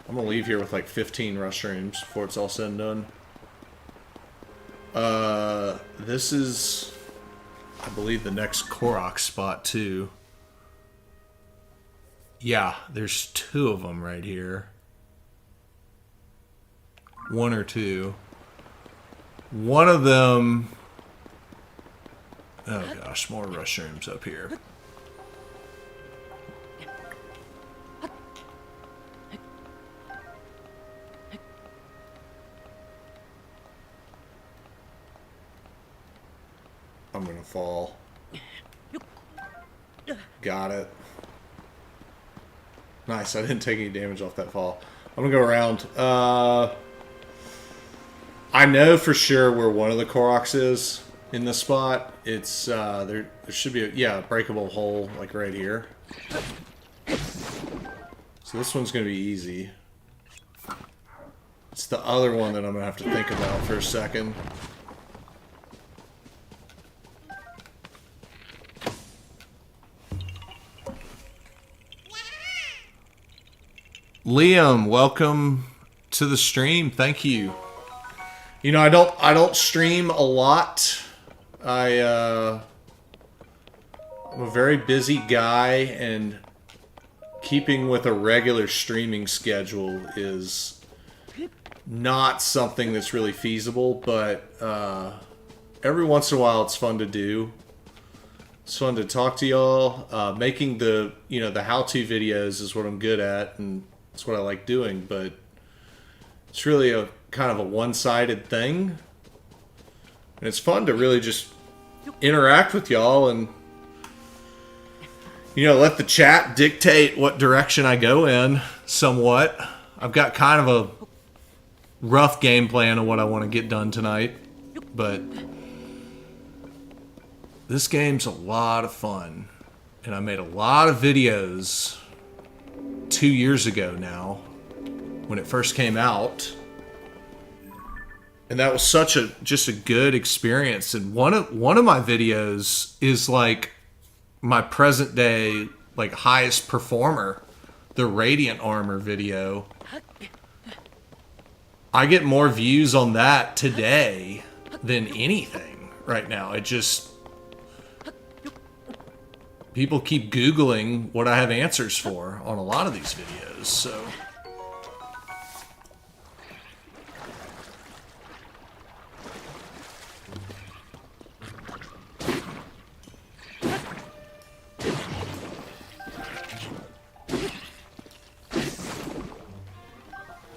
Speaker 4: I'm gonna leave here with like 15 rush rooms before it's all said and done. This is, I believe, the next Korok spot too. Yeah, there's 2 of them right here. 1 or 2. One of them... Oh gosh, more rush rooms up here. I'm gonna fall. Got it. Nice, I didn't take any damage off that fall. I'm gonna go around. I know for sure where one of the Koroks is in this spot. It's, there should be a breakable hole, like right here. So this one's gonna be easy. It's the other one that I'm gonna have to think about for a second. Liam, welcome to the stream. Thank you. You know, I don't stream a lot. I'm a very busy guy, and keeping with a regular streaming schedule is not something that's really feasible, but every once in a while it's fun to do. It's fun to talk to y'all. Making the how-to videos is what I'm good at, and that's what I like doing, but it's really a kind of a one-sided thing. And it's fun to really just interact with y'all and, let the chat dictate what direction I go in somewhat. I've got kind of a rough game plan of what I want to get done tonight. But this game's a lot of fun. And I made a lot of videos 2 years ago now when it first came out. And that was such a just a good experience. And one of my videos is like my present day like highest performer, the Radiant Armor video. I get more views on that today than anything right now. It just people keep Googling what I have answers for on a lot of these videos, so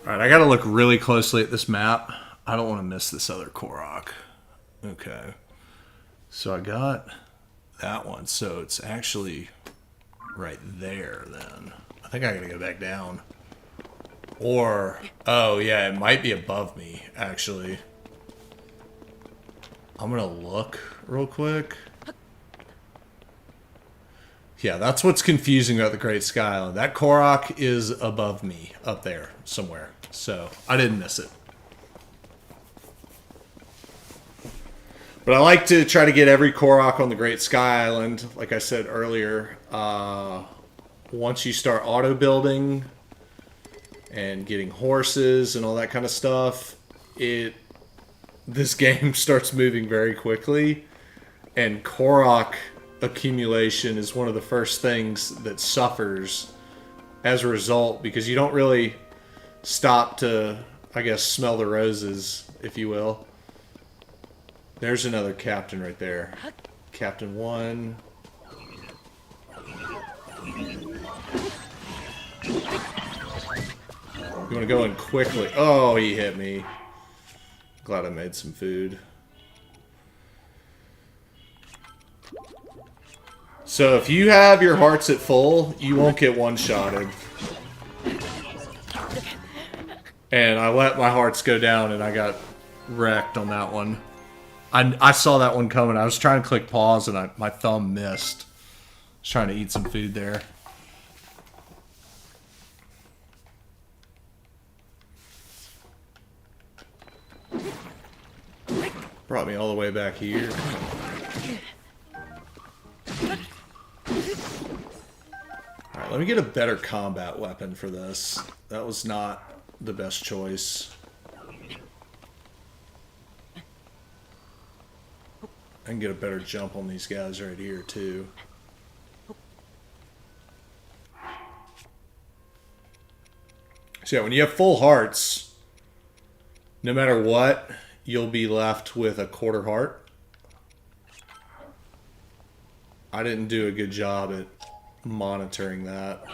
Speaker 4: Alright, I gotta look really closely at this map. I don't want to miss this other Korok. Okay. So I got that one. So it's actually right there then. I think I gotta go back down. Or, oh yeah, it might be above me, actually. I'm gonna look real quick. Yeah, that's what's confusing about the Great Sky Island. That Korok is above me, up there, somewhere. So, I didn't miss it. But I like to try to get every Korok on the Great Sky Island, like I said earlier. Once you start auto-building and getting horses and all that kind of stuff, this game starts moving very quickly. And Korok accumulation is one of the first things that suffers as a result, because you don't really stop to, I guess, smell the roses, if you will. There's another captain right there. Captain 1. You want to go in quickly. Oh, he hit me. Glad I made some food. So if you have your hearts at full, you won't get one-shotted. And I let my hearts go down and I got wrecked on that one. I saw that one coming. I was trying to click pause and my thumb missed. I was trying to eat some food there. Brought me all the way back here. Alright, let me get a better combat weapon for this. That was not the best choice. I can get a better jump on these guys right here, too. So yeah, when you have full hearts, no matter what, you'll be left with a quarter heart. I didn't do a good job at monitoring that.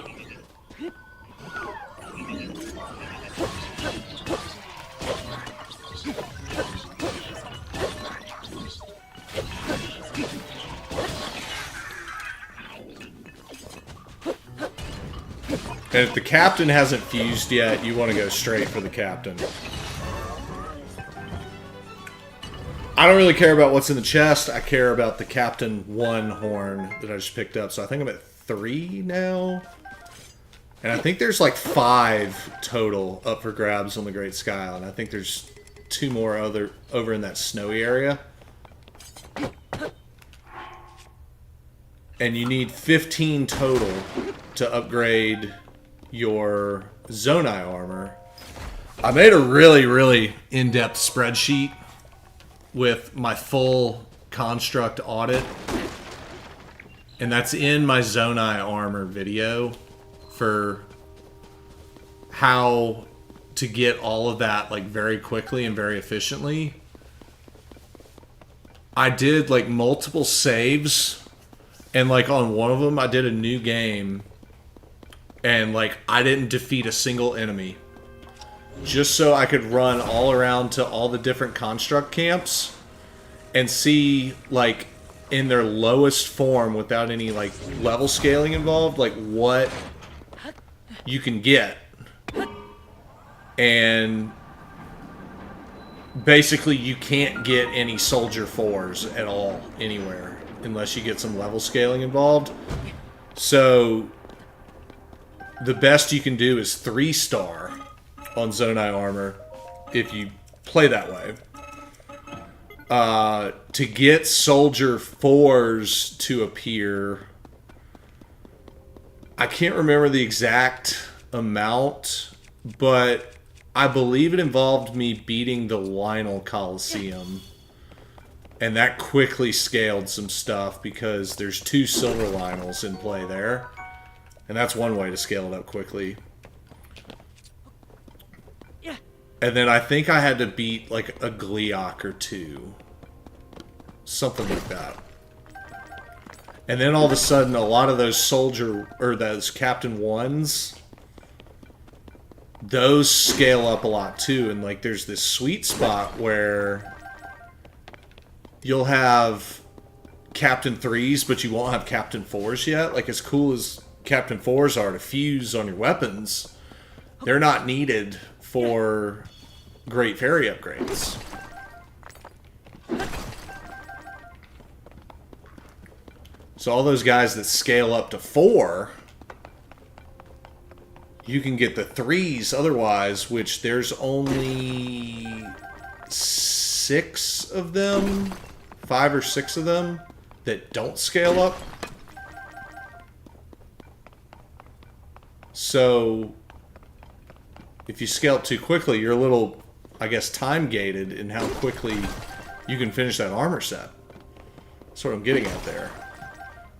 Speaker 4: And if the captain hasn't fused yet, you want to go straight for the captain. I don't really care about what's in the chest. I care about the Captain 1 horn that I just picked up. So I think I'm at 3 now. And I think there's like 5 total up for grabs on the Great Sky Island. I think there's 2 more over in that snowy area. And you need 15 total to upgrade your Zonai armor. I made a really, really in-depth spreadsheet with my full construct audit. And that's in my Zonai armor video for how to get all of that like very quickly and very efficiently. I did like multiple saves, and like on one of them I did a new game and like I didn't defeat a single enemy, just so I could run all around to all the different construct camps and see like in their lowest form without any like level scaling involved, like what you can get. And basically you can't get any soldier 4s at all anywhere unless you get some level scaling involved. So the best you can do is 3-star on Zonai armor if you play that way. To get soldier 4s to appear, I can't remember the exact amount, but I believe it involved me beating the Lionel Coliseum. And that quickly scaled some stuff because there's 2 silver Lionels in play there. And that's one way to scale it up quickly. And then I think I had to beat like a Gleeok or 2. Something like that. And then all of a sudden a lot of those soldier, or those Captain 1s, those scale up a lot too. And like there's this sweet spot where you'll have Captain 3s, but you won't have Captain 4s yet. Like as cool as Captain 4s are to fuse on your weapons, they're not needed for Great Fairy upgrades. So all those guys that scale up to 4, you can get the 3s otherwise, which there's only 6 of them, 5 or 6 of them that don't scale up. So if you scale up too quickly, you're a little, I guess, time gated in how quickly you can finish that armor set. That's what I'm getting at there.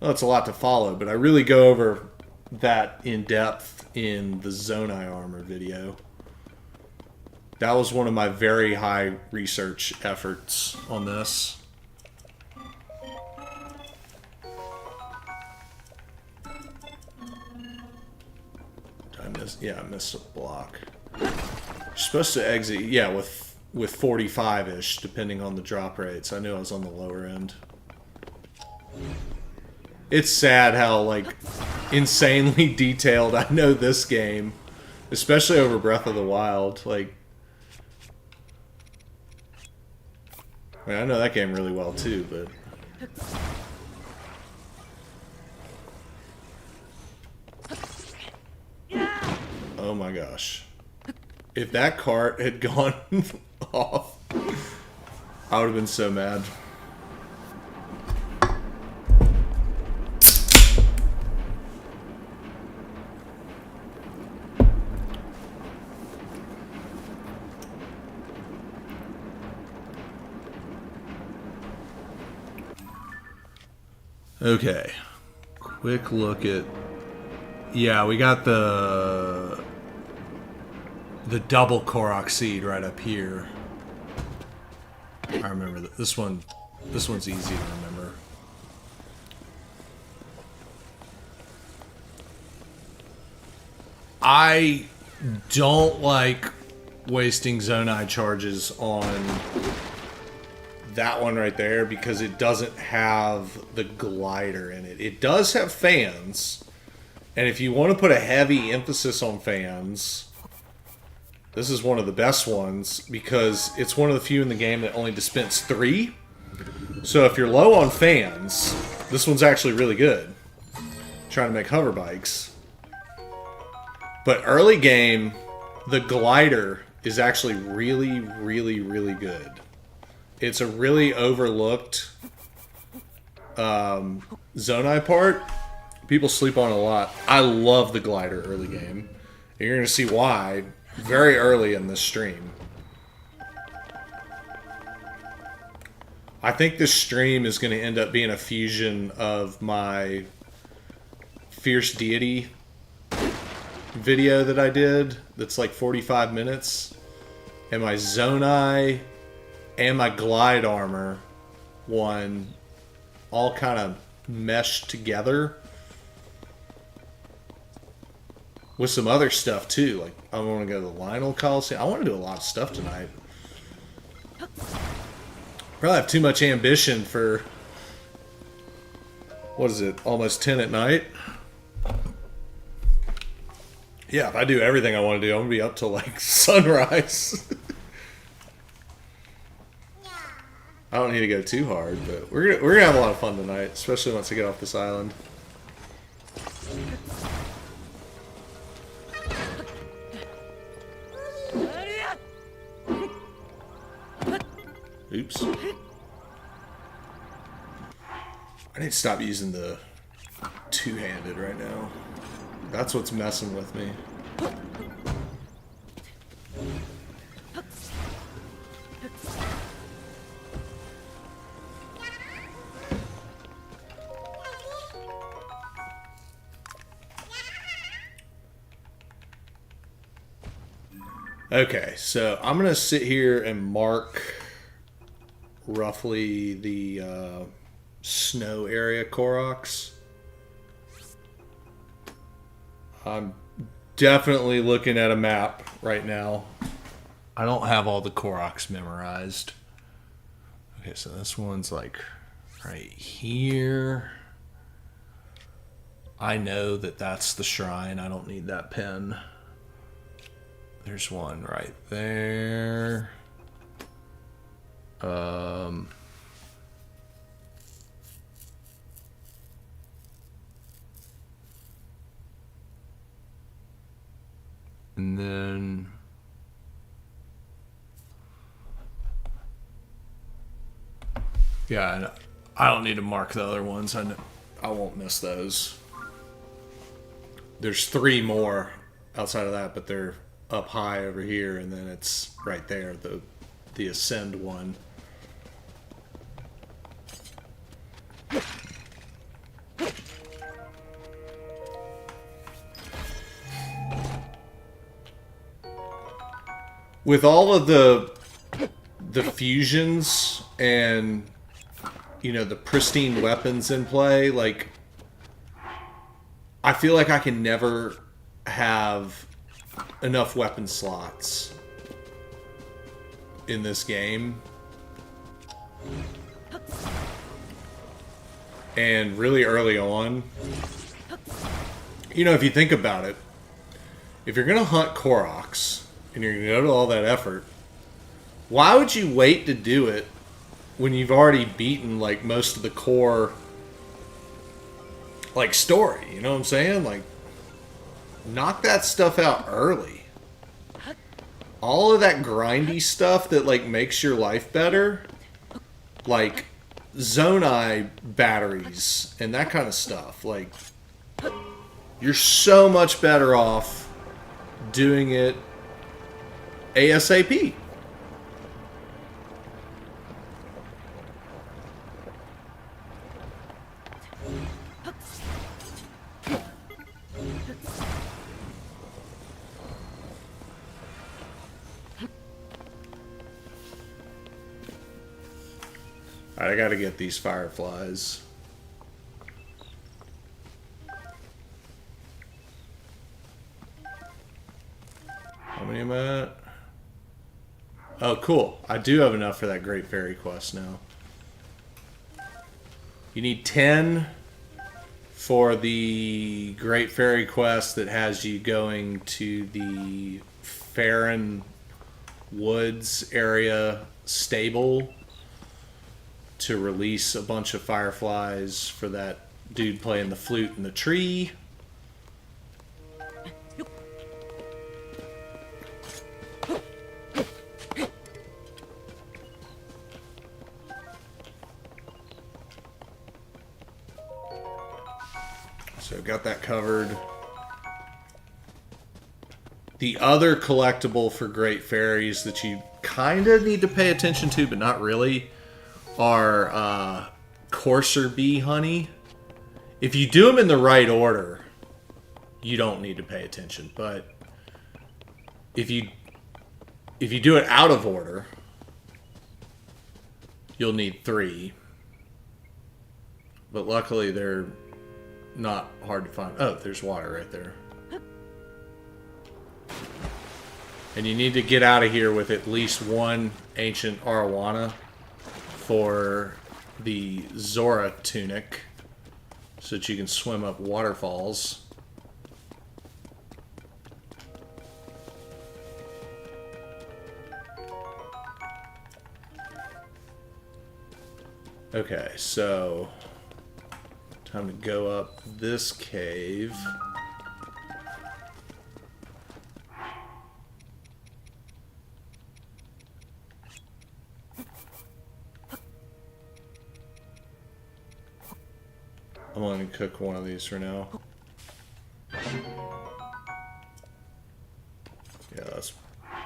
Speaker 4: Well, it's a lot to follow, but I really go over that in depth in the Zonai armor video. That was one of my very high research efforts on this. Did I miss? Yeah, I missed a block. You're supposed to exit, yeah, with 45-ish, depending on the drop rates. I knew I was on the lower end. It's sad how, like, insanely detailed I know this game, especially over Breath of the Wild. Like, I mean, I know that game really well too, but oh my gosh. If that cart had gone off, I would have been so mad. Okay, quick look at, yeah, we got the double Korok seed right up here. I remember that this one's easy to remember. I don't like wasting Zonai charges on that one right there because it doesn't have the glider in it. It does have fans, and if you want to put a heavy emphasis on fans, this is one of the best ones because it's one of the few in the game that only dispense 3. So if you're low on fans, this one's actually really good. Trying to make hover bikes. But early game, the glider is actually really, really, really good. It's a really overlooked Zonai part. People sleep on it a lot. I love the glider early game. And you're going to see why very early in this stream. I think this stream is going to end up being a fusion of my Fierce Deity video that I did that's like 45 minutes and my Zonai and my glide armor one all kind of meshed together with some other stuff too. Like I want to go to the Lionel Coliseum. I want to do a lot of stuff tonight. Probably have too much ambition for, what is it, almost 10 at night? Yeah, if I do everything I want to do, I'm going to be up till like sunrise. I don't need to go too hard, but we're gonna have a lot of fun tonight, especially once I get off this island. Oops. I need to stop using the two-handed right now. That's what's messing with me. Okay, so I'm gonna sit here and mark roughly the snow area Koroks. I'm definitely looking at a map right now. I don't have all the Koroks memorized. Okay, so this one's like right here. I know that that's the shrine. I don't need that pin. There's one right there. And then yeah, I don't need to mark the other ones. I won't miss those. There's 3 more outside of that, but they're up high over here, and then it's right there, the ascend one. With all of the fusions and, you know, the pristine weapons in play, like, I feel like I can never have enough weapon slots in this game. And really early on, you know, if you think about it, if you're gonna hunt Koroks and you're gonna go to all that effort, why would you wait to do it when you've already beaten like most of the core like story? You know what I'm saying? Like, knock that stuff out early. All of that grindy stuff that like makes your life better, like Zonai batteries and that kind of stuff, like, you're so much better off doing it ASAP. Alright, I gotta get these fireflies. How many am I at? Oh, cool. I do have enough for that Great Fairy quest now. You need 10 for the Great Fairy quest that has you going to the Farron Woods area stable to release a bunch of fireflies for that dude playing the flute in the tree. So got that covered. The other collectible for Great Fairies that you kind of need to pay attention to, but not really, are courser bee honey. If you do them in the right order, you don't need to pay attention. But if you do it out of order, you'll need 3. But luckily they're not hard to find. Oh, there's water right there. And you need to get out of here with at least 1 ancient arowana for the Zora tunic, so that you can swim up waterfalls. Okay, so time to go up this cave. I'm going to cook one of these for now. Yeah, that's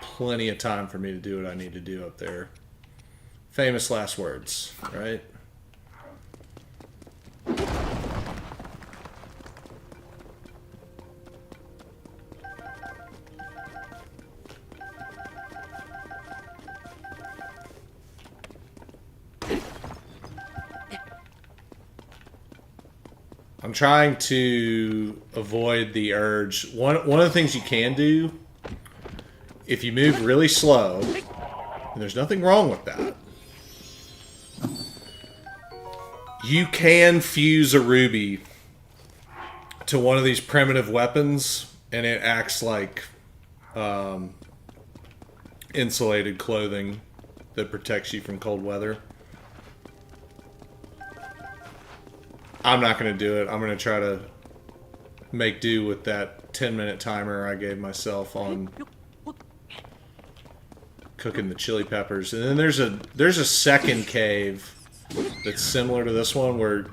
Speaker 4: plenty of time for me to do what I need to do up there. Famous last words, right? I'm trying to avoid the urge. One of the things you can do, if you move really slow, and there's nothing wrong with that, you can fuse a ruby to one of these primitive weapons, and it acts like insulated clothing that protects you from cold weather. I'm not going to do it. I'm going to try to make do with that 10-minute timer I gave myself on cooking the chili peppers. And then there's a second cave that's similar to this one where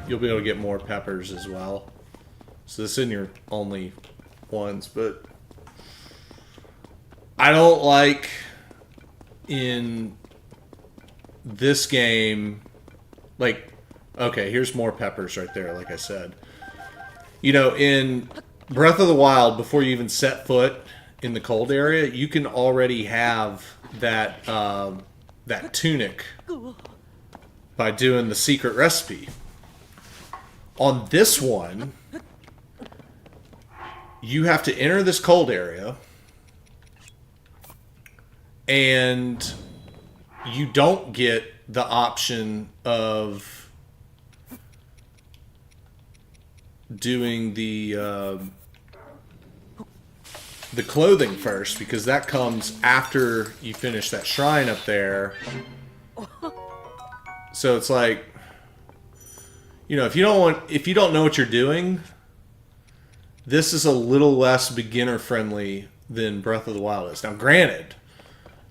Speaker 4: you'll be able to get more peppers as well. So this isn't your only ones, but I don't like in this game, like, okay, here's more peppers right there, like I said. You know, in Breath of the Wild, before you even set foot in the cold area, you can already have that that tunic by doing the secret recipe. On this one, you have to enter this cold area, and you don't get the option of doing the clothing first, because that comes after you finish that shrine up there. So it's like, you know, if you don't know what you're doing, this is a little less beginner friendly than Breath of the Wild is. Now, granted,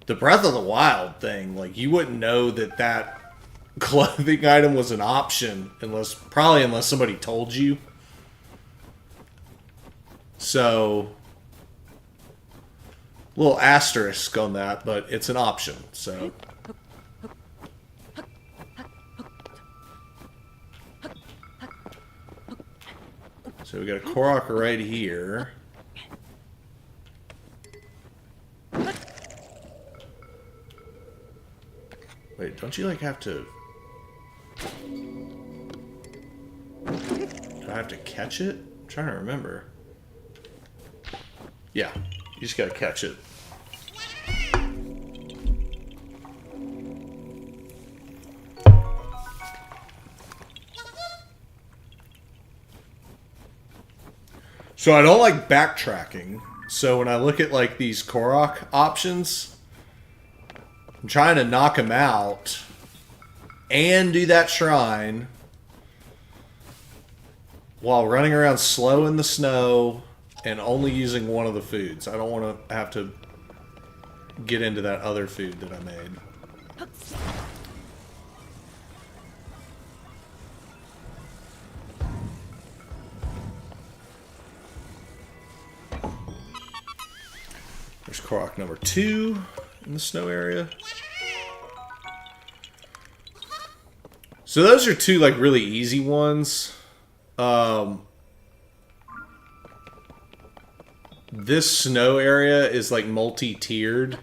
Speaker 4: the Breath of the Wild thing, like, you wouldn't know that clothing item was an option unless somebody told you. So, little asterisk on that, but it's an option, so. So we got a Korok right here. Wait, don't you like have to... Do I have to catch it? I'm trying to remember. Yeah, you just gotta catch it. So I don't like backtracking. So when I look at like these Korok options, I'm trying to knock them out and do that shrine while running around slow in the snow and only using one of the foods. I don't want to have to get into that other food that I made. There's Korok number 2 in the snow area. So those are two like really easy ones. This snow area is like multi-tiered.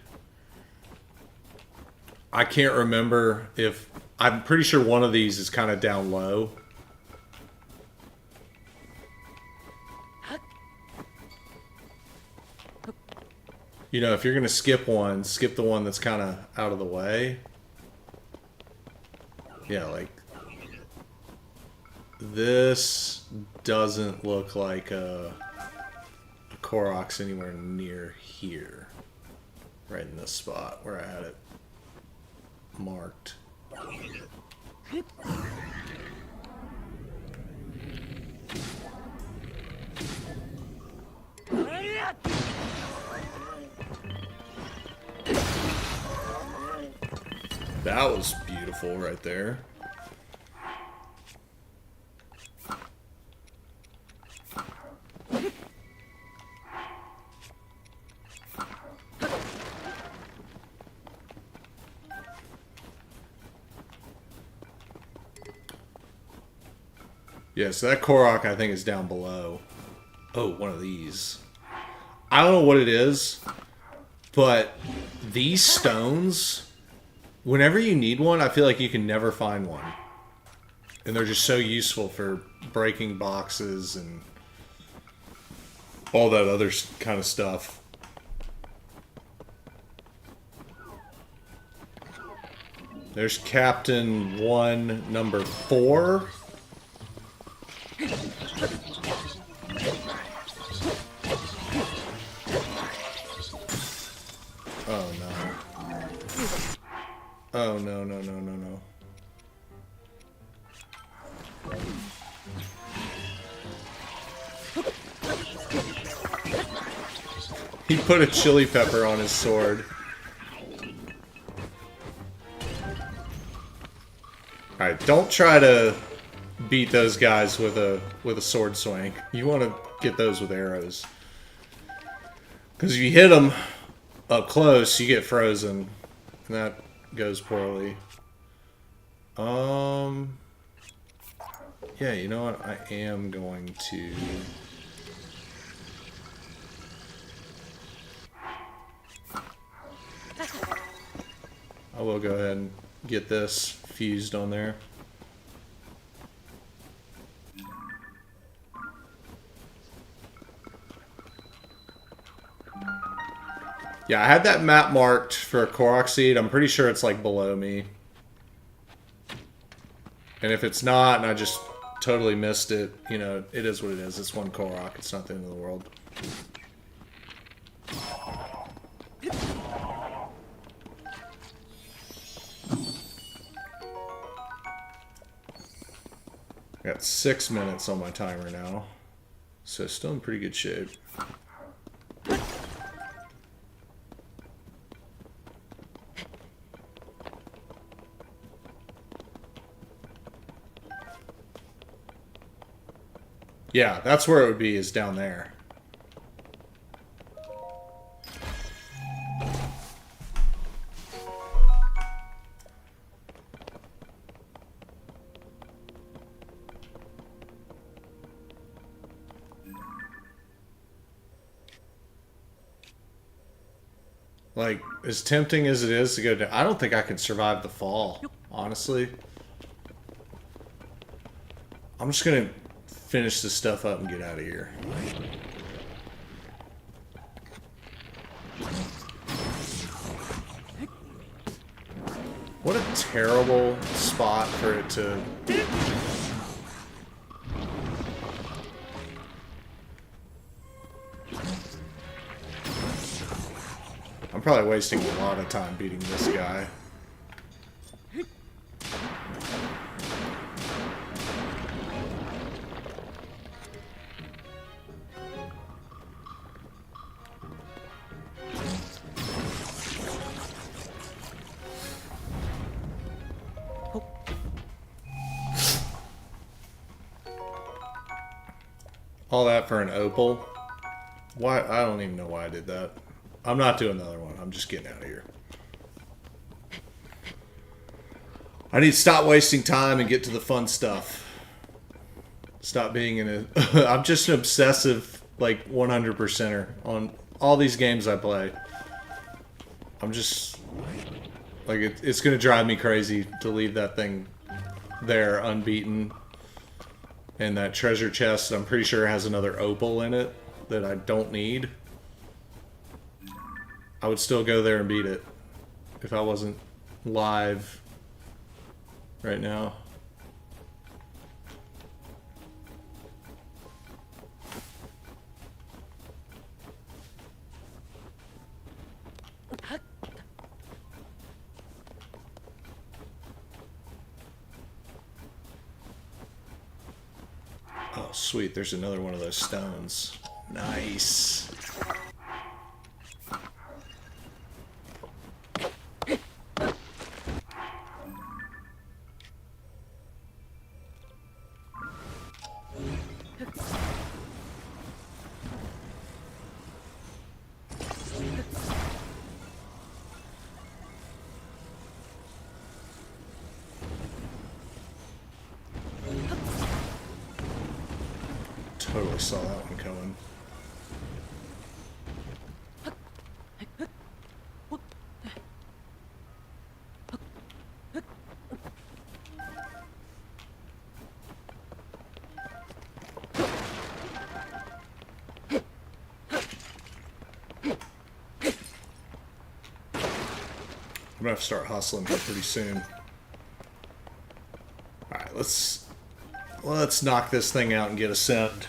Speaker 4: I can't remember if... I'm pretty sure one of these is kind of down low. You know, if you're going to skip one, skip the one that's kind of out of the way. Yeah, like... This doesn't look like a Korok's anywhere near here. Right in this spot where I had it marked. That was beautiful right there. Yeah, so that Korok, I think, is down below. Oh, one of these. I don't know what it is, but these stones, whenever you need one, I feel like you can never find one. And they're just so useful for breaking boxes and all that other kind of stuff. There's Captain 1, number 4. Oh no. Oh no, no, no, no, no. He put a chili pepper on his sword. Alright, don't try to beat those guys with a sword swing. You want to get those with arrows. Because if you hit them up close, you get frozen. And that goes poorly. Yeah, you know what? I am going to... I will go ahead and get this fused on there. Yeah, I had that map marked for a Korok seed. I'm pretty sure it's like below me. And if it's not, and I just totally missed it, you know, it is what it is. It's one Korok. It's not the end of the world. I got 6 minutes on my timer now. So still in pretty good shape. Yeah, that's where it would be, is down there. Like, as tempting as it is to go down, I don't think I can survive the fall, honestly. I'm just gonna finish this stuff up and get out of here. What a terrible spot for it to... I'm probably wasting a lot of time beating this guy. All that for an opal? Why? I don't even know why I did that. I'm not doing another one. I'm just getting out of here. I need to stop wasting time and get to the fun stuff. Stop being in a... I'm just an obsessive, like, 100%er on all these games I play. I'm just... Like, it's going to drive me crazy to leave that thing there unbeaten. And that treasure chest, I'm pretty sure, has another opal in it that I don't need. I would still go there and beat it if I wasn't live right now. Oh, sweet. There's another one of those stones. Nice. Totally saw that one coming. I'm gonna have to start hustling here pretty soon. Alright, let's knock this thing out and get a send.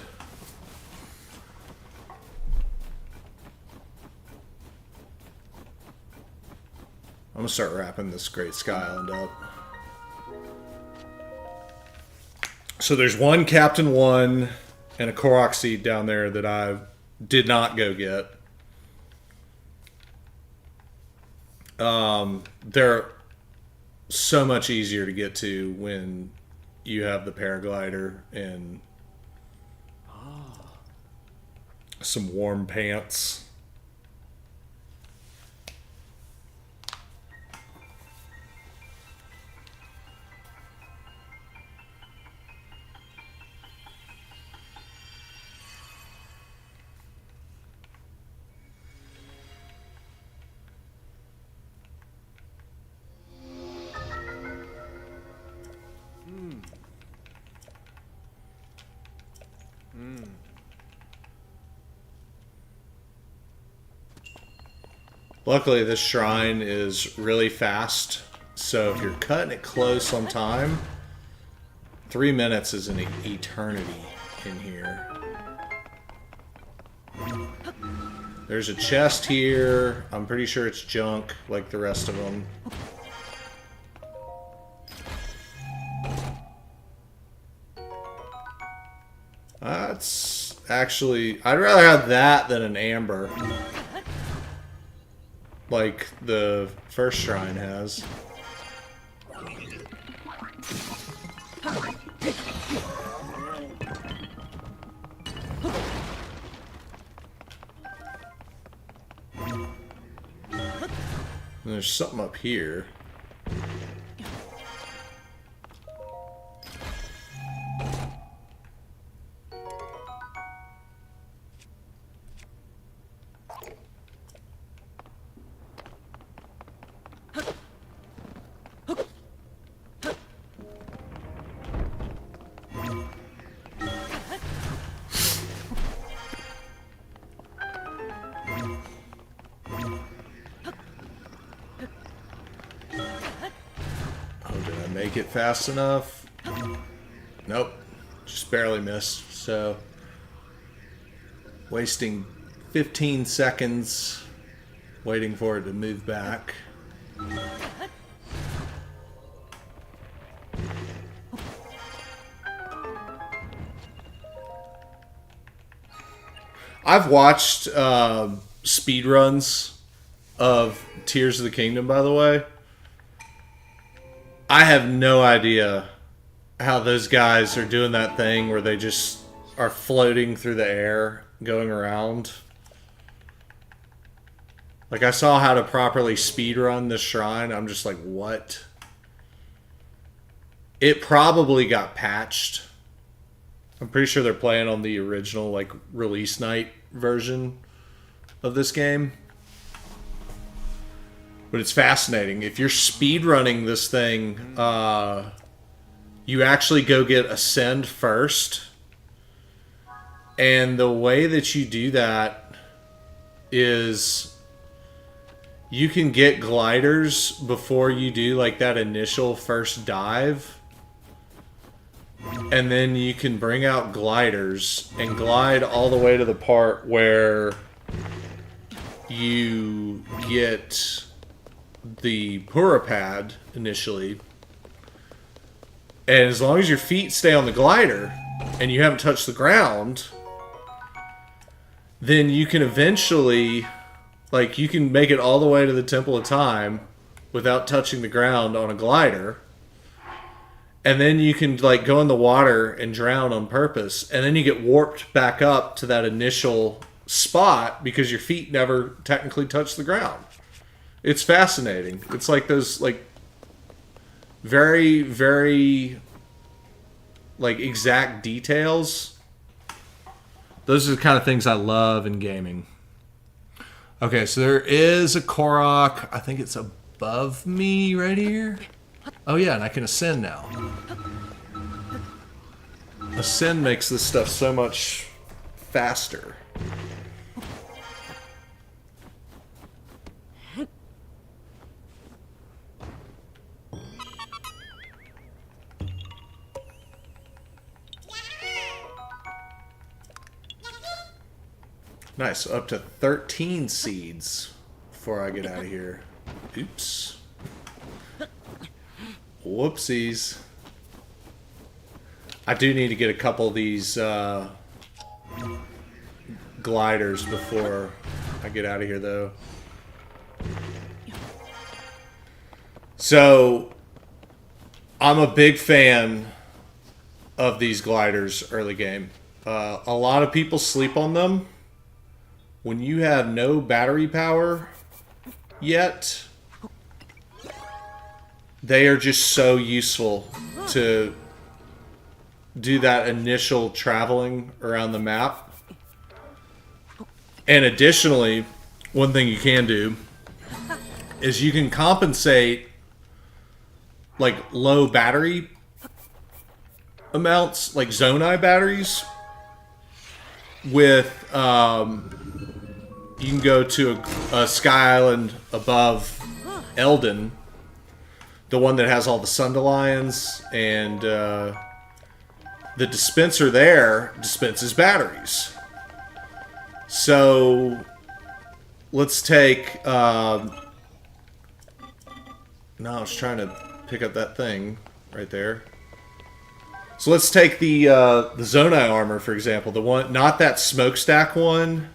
Speaker 4: I'm gonna start wrapping this Great Sky Island up. So there's one Captain 1 and a Korok seed down there that I did not go get. They're so much easier to get to when you have the paraglider and some warm pants. Luckily, this shrine is really fast, so if you're cutting it close on time, 3 minutes is an eternity in here. There's a chest here. I'm pretty sure it's junk, like the rest of them. That's actually... I'd rather have that than an amber. Like the first shrine has. And there's something up here. Make it fast enough? Nope. Just barely missed. So, wasting 15 seconds waiting for it to move back. I've watched speedruns of Tears of the Kingdom, by the way. I have no idea how those guys are doing that thing where they just are floating through the air, going around. Like, I saw how to properly speedrun this shrine. I'm just like, what? It probably got patched. I'm pretty sure they're playing on the original, like, release night version of this game. But it's fascinating. If you're speedrunning this thing, you actually go get Ascend first. And the way that you do that is you can get gliders before you do like that initial first dive. And then you can bring out gliders and glide all the way to the part where you get the Purapad initially, and as long as your feet stay on the glider, and you haven't touched the ground, then you can eventually, like, you can make it all the way to the Temple of Time without touching the ground on a glider. And then you can, like, go in the water and drown on purpose. And then you get warped back up to that initial spot because your feet never technically touch the ground. It's fascinating. It's like those, like, very, very, like, exact details. Those are the kind of things I love in gaming. Okay, so there is a Korok. I think it's above me right here. Oh yeah, and I can ascend now. Ascend makes this stuff so much faster. Nice, up to 13 seeds before I get out of here. Oops. Whoopsies. I do need to get a couple of these gliders before I get out of here, though. So, I'm a big fan of these gliders early game. A lot of people sleep on them. When you have no battery power yet, they are just so useful to do that initial traveling around the map. And additionally, one thing you can do is you can compensate, like, low battery amounts, like Zonai batteries, with you can go to a Sky Island above Eldon, the one that has all the Sundelions, and the dispenser there dispenses batteries. So let's take no, I was trying to pick up that thing right there. So let's take the Zonai armor, for example. The one, not that smokestack one,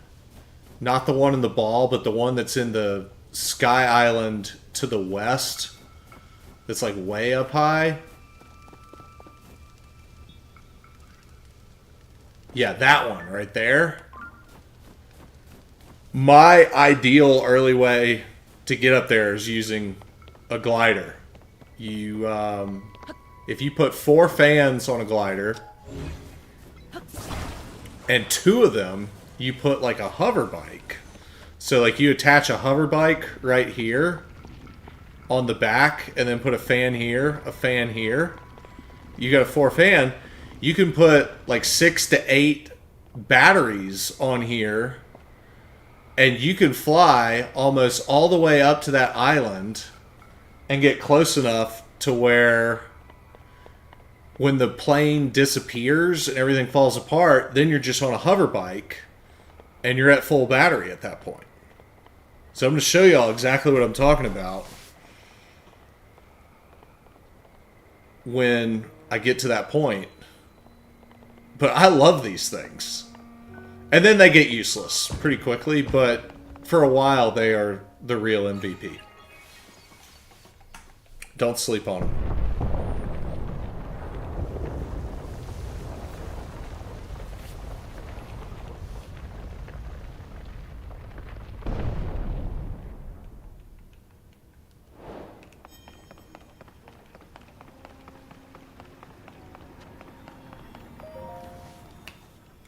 Speaker 4: not the one in the ball, but the one that's in the Sky Island to the west. It's like way up high. Yeah, that one right there. My ideal early way to get up there is using a glider. You, if you put 4 fans on a glider, and 2 of them, you put like a hover bike. So like you attach a hover bike right here on the back, and then put a fan here, a fan here. You got a 4 fan. You can put like 6 to 8 batteries on here, and you can fly almost all the way up to that island and get close enough to where when the plane disappears and everything falls apart, then you're just on a hover bike and you're at full battery at that point. So I'm going to show y'all exactly what I'm talking about when I get to that point. But I love these things. And then they get useless pretty quickly, but for a while they are the real MVP. Don't sleep on them.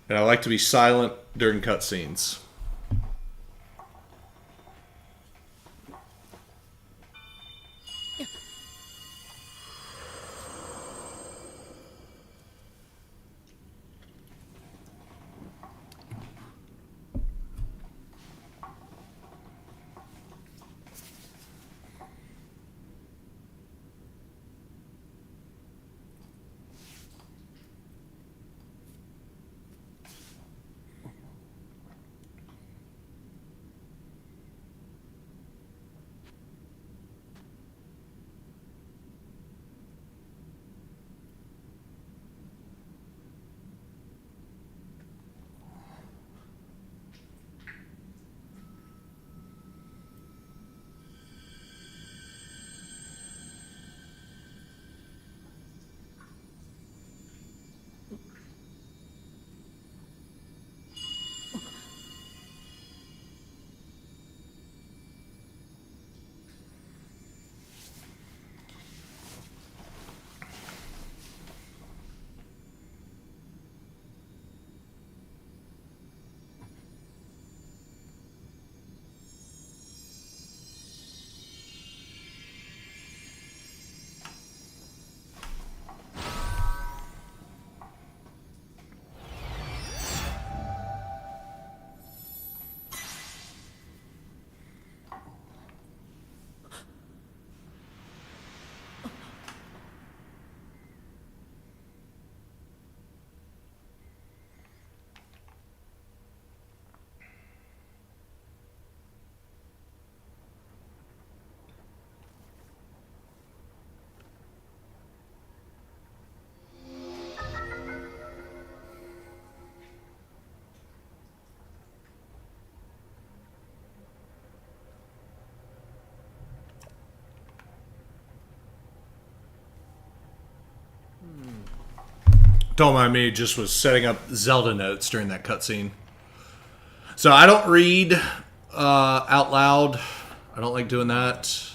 Speaker 4: And I like to be silent during cutscenes. Don't mind me, just was setting up Zelda notes during that cutscene. So I don't read out loud. I don't like doing that.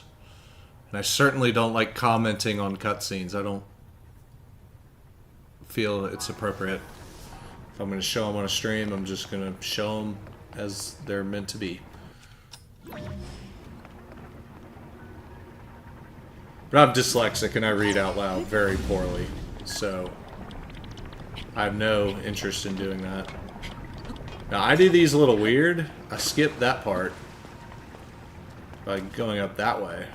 Speaker 4: And I certainly don't like commenting on cutscenes. I don't feel it's appropriate. If I'm going to show them on a stream, I'm just going to show them as they're meant to be. But I'm dyslexic and I read out loud very poorly. So I have no interest in doing that. Now, I do these a little weird. I skip that part by going up that way.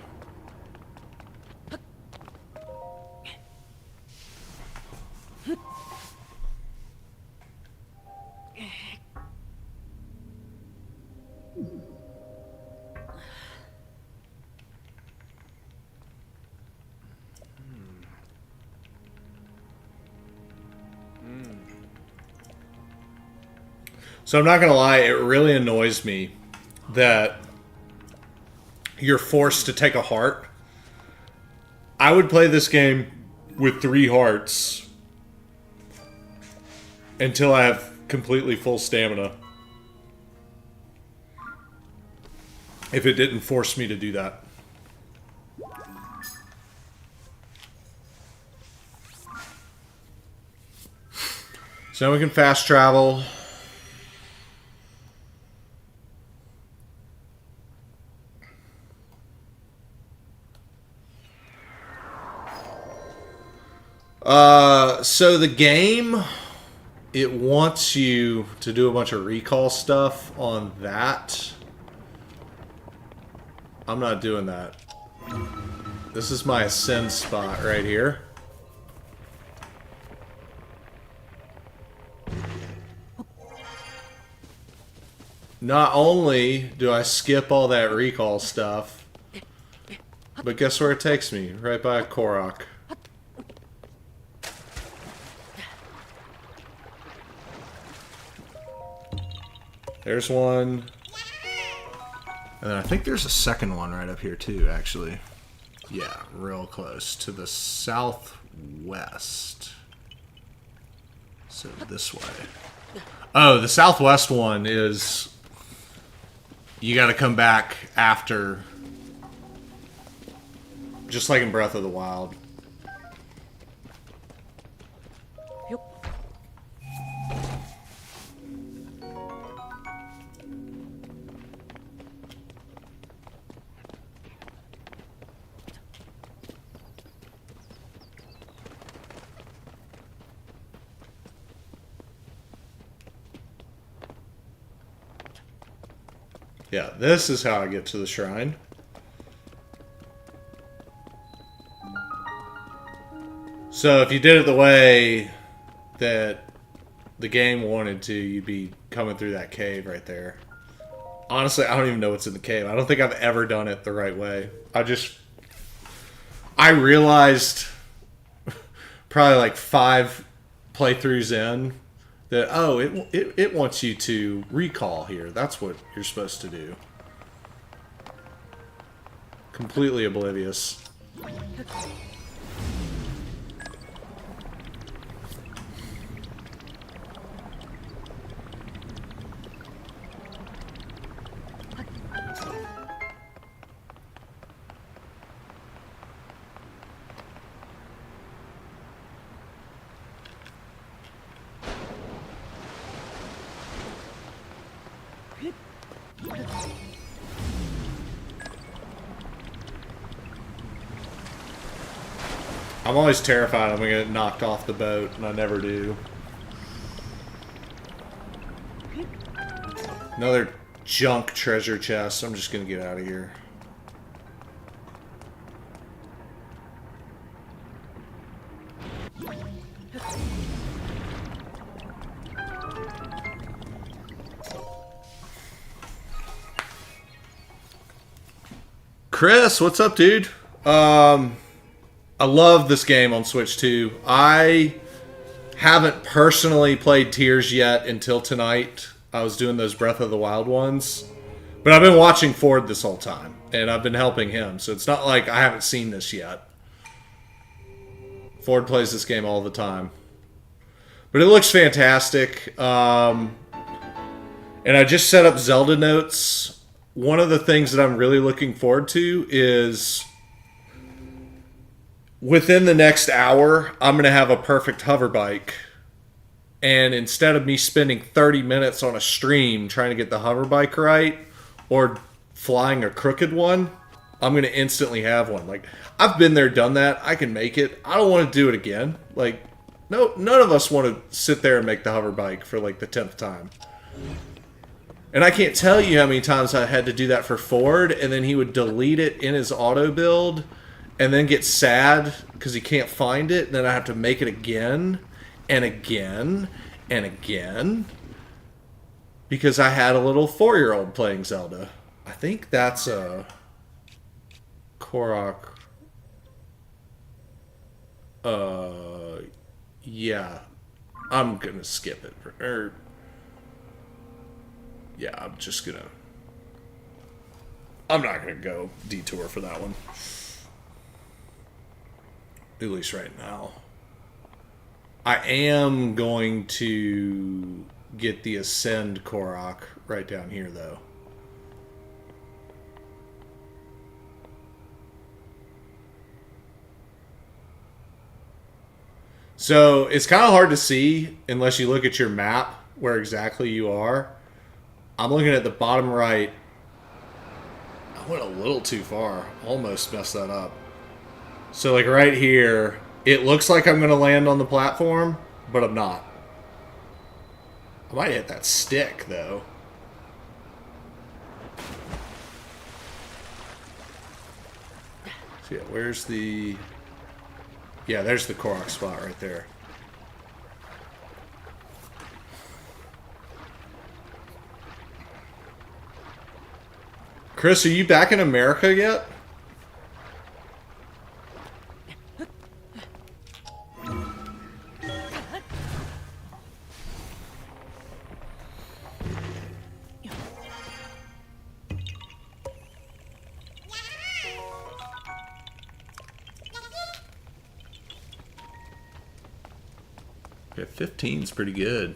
Speaker 4: So I'm not going to lie, it really annoys me that you're forced to take a heart. I would play this game with 3 hearts until I have completely full stamina. If it didn't force me to do that. So now we can fast travel. So the game, it wants you to do a bunch of recall stuff on that. I'm not doing that. This is my ascend spot right here. Not only do I skip all that recall stuff, but guess where it takes me? Right by a Korok. There's one. And then I think there's a second one right up here too, actually. Yeah, real close. To the southwest. So this way. Oh, the southwest one is... You gotta come back after... Just like in Breath of the Wild. Yeah, this is how I get to the shrine. So if you did it the way that the game wanted to, you'd be coming through that cave right there. Honestly, I don't even know what's in the cave. I don't think I've ever done it the right way. I realized probably like 5 playthroughs in that, oh, it wants you to recall here. That's what you're supposed to do. Completely oblivious. I'm always terrified I'm going to get knocked off the boat, and I never do. Another junk treasure chest. I'm just going to get out of here. Chris, what's up, dude? I love this game on Switch 2. I haven't personally played Tears yet until tonight. I was doing those Breath of the Wild ones. But I've been watching Ford this whole time, and I've been helping him, so it's not like I haven't seen this yet. Ford plays this game all the time. But it looks fantastic. And I just set up Zelda notes. One of the things that I'm really looking forward to is within the next hour, I'm going to have a perfect hover bike. And instead of me spending 30 minutes on a stream trying to get the hover bike right or flying a crooked one, I'm going to instantly have one. Like, I've been there, done that. I can make it. I don't want to do it again. Like, no, none of us want to sit there and make the hover bike for like the 10th time. And I can't tell you how many times I had to do that for Ford, and then he would delete it in his auto build and then get sad because he can't find it, and then I have to make it again and again and again because I had a little 4-year-old playing Zelda. I think that's a Korok. Yeah. I'm gonna skip it. Yeah, I'm not gonna go detour for that one. At least right now. I am going to get the Ascend Korok right down here, though. So it's kind of hard to see unless you look at your map where exactly you are. I'm looking at the bottom right. I went a little too far. Almost messed that up. So like right here, it looks like I'm going to land on the platform, but I'm not. I might hit that stick, though. So yeah, where's the... Yeah, there's the Korok spot right there. Chris, are you back in America yet? Yeah, 15's pretty good.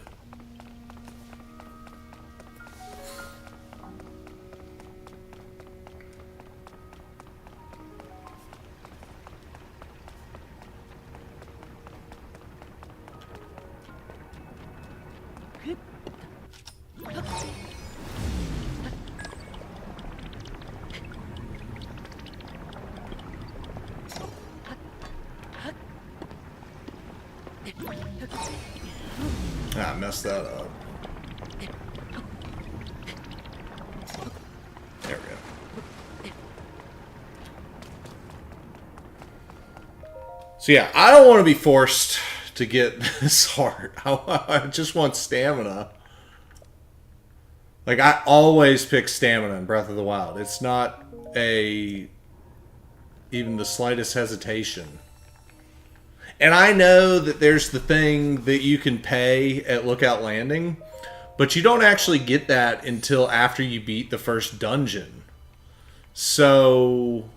Speaker 4: Ah, I messed that up. There we go. So yeah, I don't want to be forced to get this hard. I just want stamina. Like, I always pick stamina in Breath of the Wild. It's not even the slightest hesitation. And I know that there's the thing that you can pay at Lookout Landing, but you don't actually get that until after you beat the first dungeon. So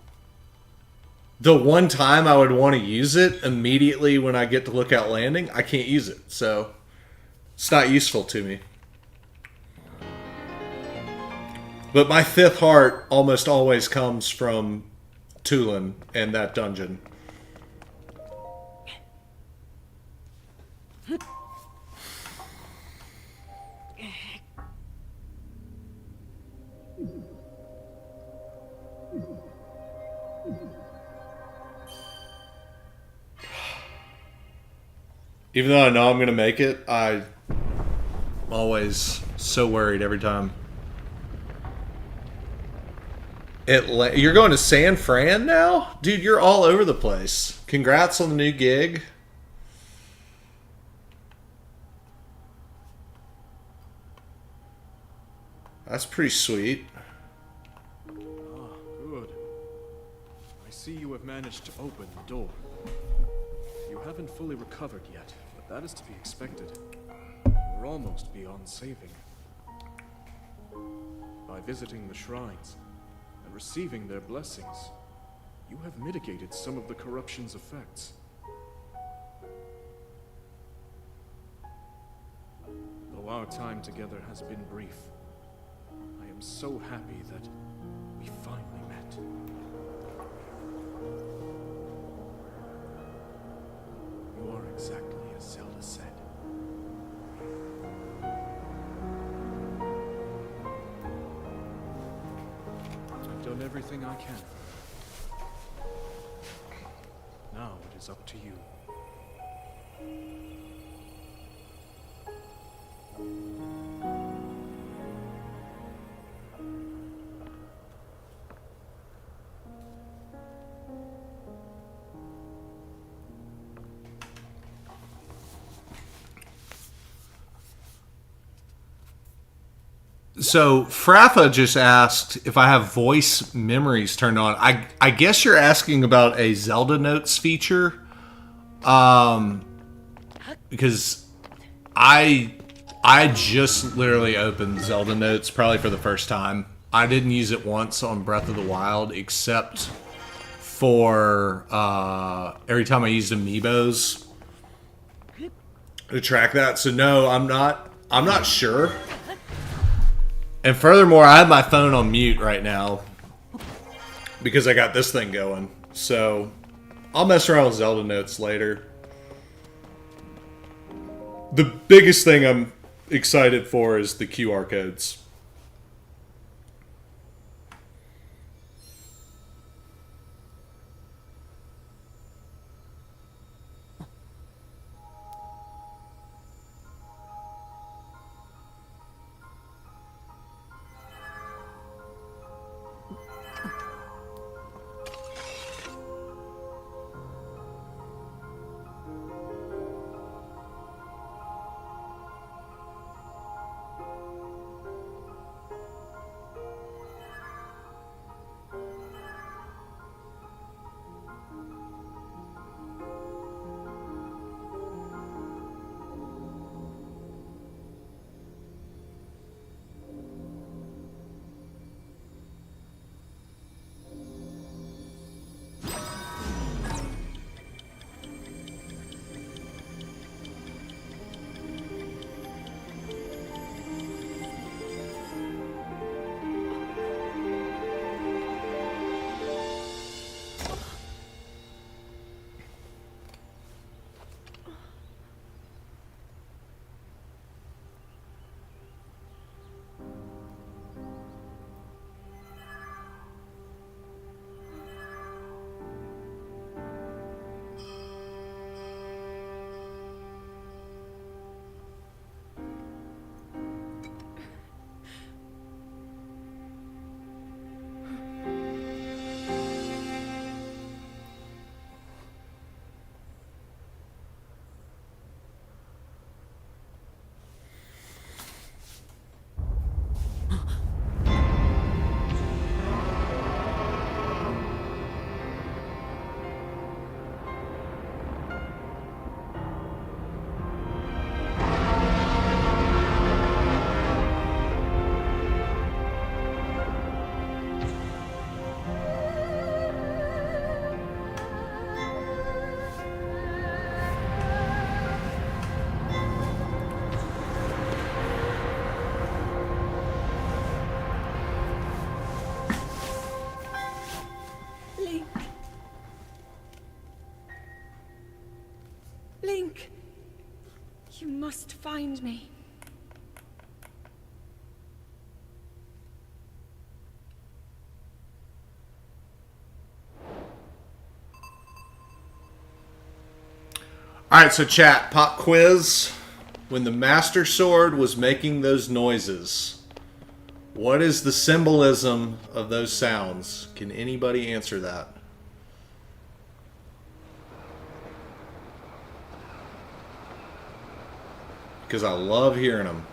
Speaker 4: the one time I would want to use it immediately when I get to Lookout Landing, I can't use it. So it's not useful to me. But my fifth heart almost always comes from Tulin and that dungeon. Even though I know I'm going to make it, I'm always so worried every time. You're going to San Fran now? Dude, you're all over the place. Congrats on the new gig. That's pretty sweet.
Speaker 5: Ah, good. I see you have managed to open the door. You haven't fully recovered yet, but that is to be expected. We're almost beyond saving. By visiting the shrines and receiving their blessings, you have mitigated some of the corruption's effects. though our time together has been brief, I am so happy that we finally met. You are exactly as Zelda said. I've done everything I can for her. Now it is up to you.
Speaker 4: So Fraffa just asked if I have voice memories turned on. I guess you're asking about a Zelda Notes feature, because I just literally opened Zelda Notes probably for the first time. I didn't use it once on Breath of the Wild, except for every time I used amiibos to track that. So no, I'm not sure. And furthermore, I have my phone on mute right now because I got this thing going. So I'll mess around with Zelda Notes later. The biggest thing I'm excited for is the QR codes.
Speaker 2: Link! You must find me.
Speaker 4: Alright, so chat, pop quiz. When the Master Sword was making those noises, what is the symbolism of those sounds? Can anybody answer that? Because I love hearing them.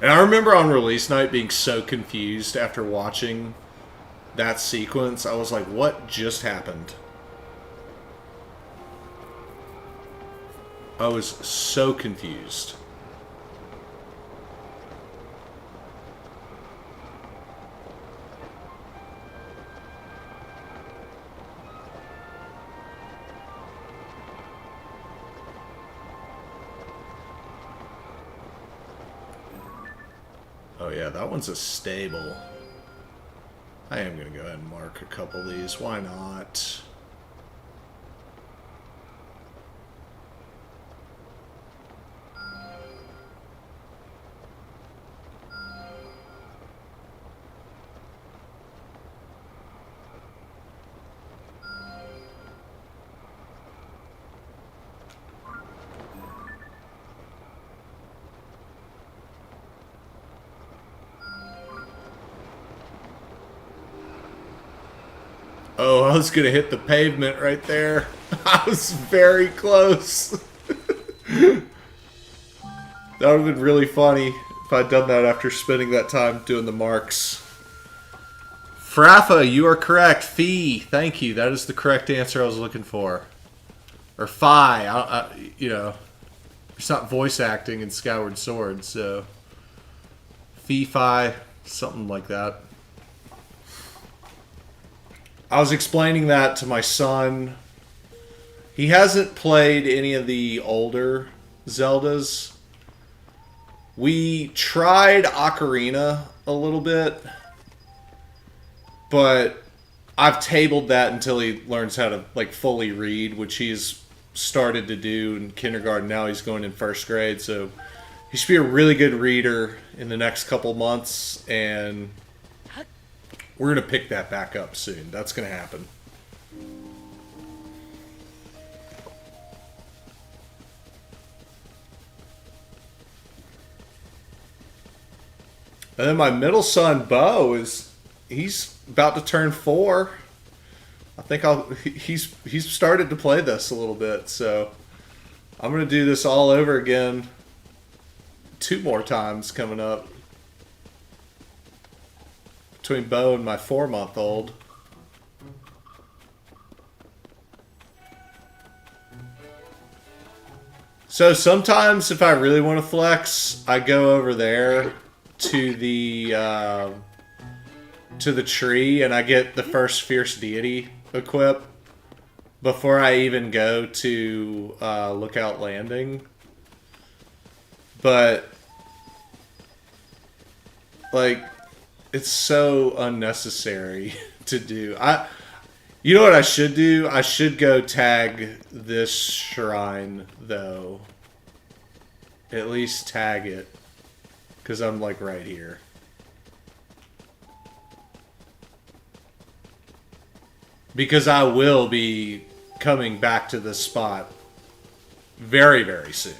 Speaker 4: And I remember on release night being so confused after watching that sequence. I was like, what just happened? I was so confused. Oh yeah, that one's a stable. I am going to go ahead and mark a couple of these. Why not? Oh, I was going to hit the pavement right there. I was very close. That would have been really funny if I'd done that after spending that time doing the marks. Fraffa, you are correct. Fee, thank you. That is the correct answer I was looking for. Or Fi, you know. It's not voice acting in Skyward Sword, so... Fee, Fi, something like that. I was explaining that to my son. He hasn't played any of the older Zeldas. We tried Ocarina a little bit, but I've tabled that until he learns how to like fully read, which he's started to do in kindergarten. Now he's going in first grade, so he should be a really good reader in the next couple months, and we're going to pick that back up soon. That's going to happen. And then my middle son, Bo, he's about to turn 4. I think he's started to play this a little bit, so I'm going to do this all over again 2 more times coming up. Between Bo and my 4-month-old. So sometimes if I really want to flex, I go over there to the tree and I get the first Fierce Deity equip before I even go to Lookout Landing. But like, it's so unnecessary to do. You know what I should do? I should go tag this shrine, though. At least tag it. Because I'm, like, right here. Because I will be coming back to this spot very, very soon.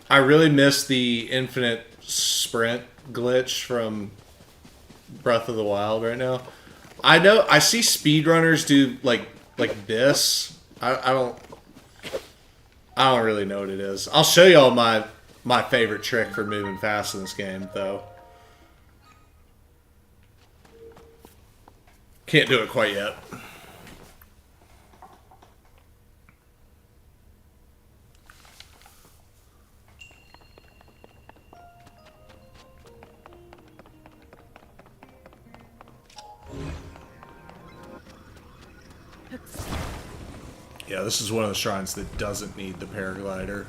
Speaker 4: I really miss the infinite sprint glitch from Breath of the Wild right now. I know I see speedrunners do like this. I don't really know what it is. I'll show y'all my favorite trick for moving fast in this game, though. Can't do it quite yet. Yeah, this is one of the shrines that doesn't need the paraglider.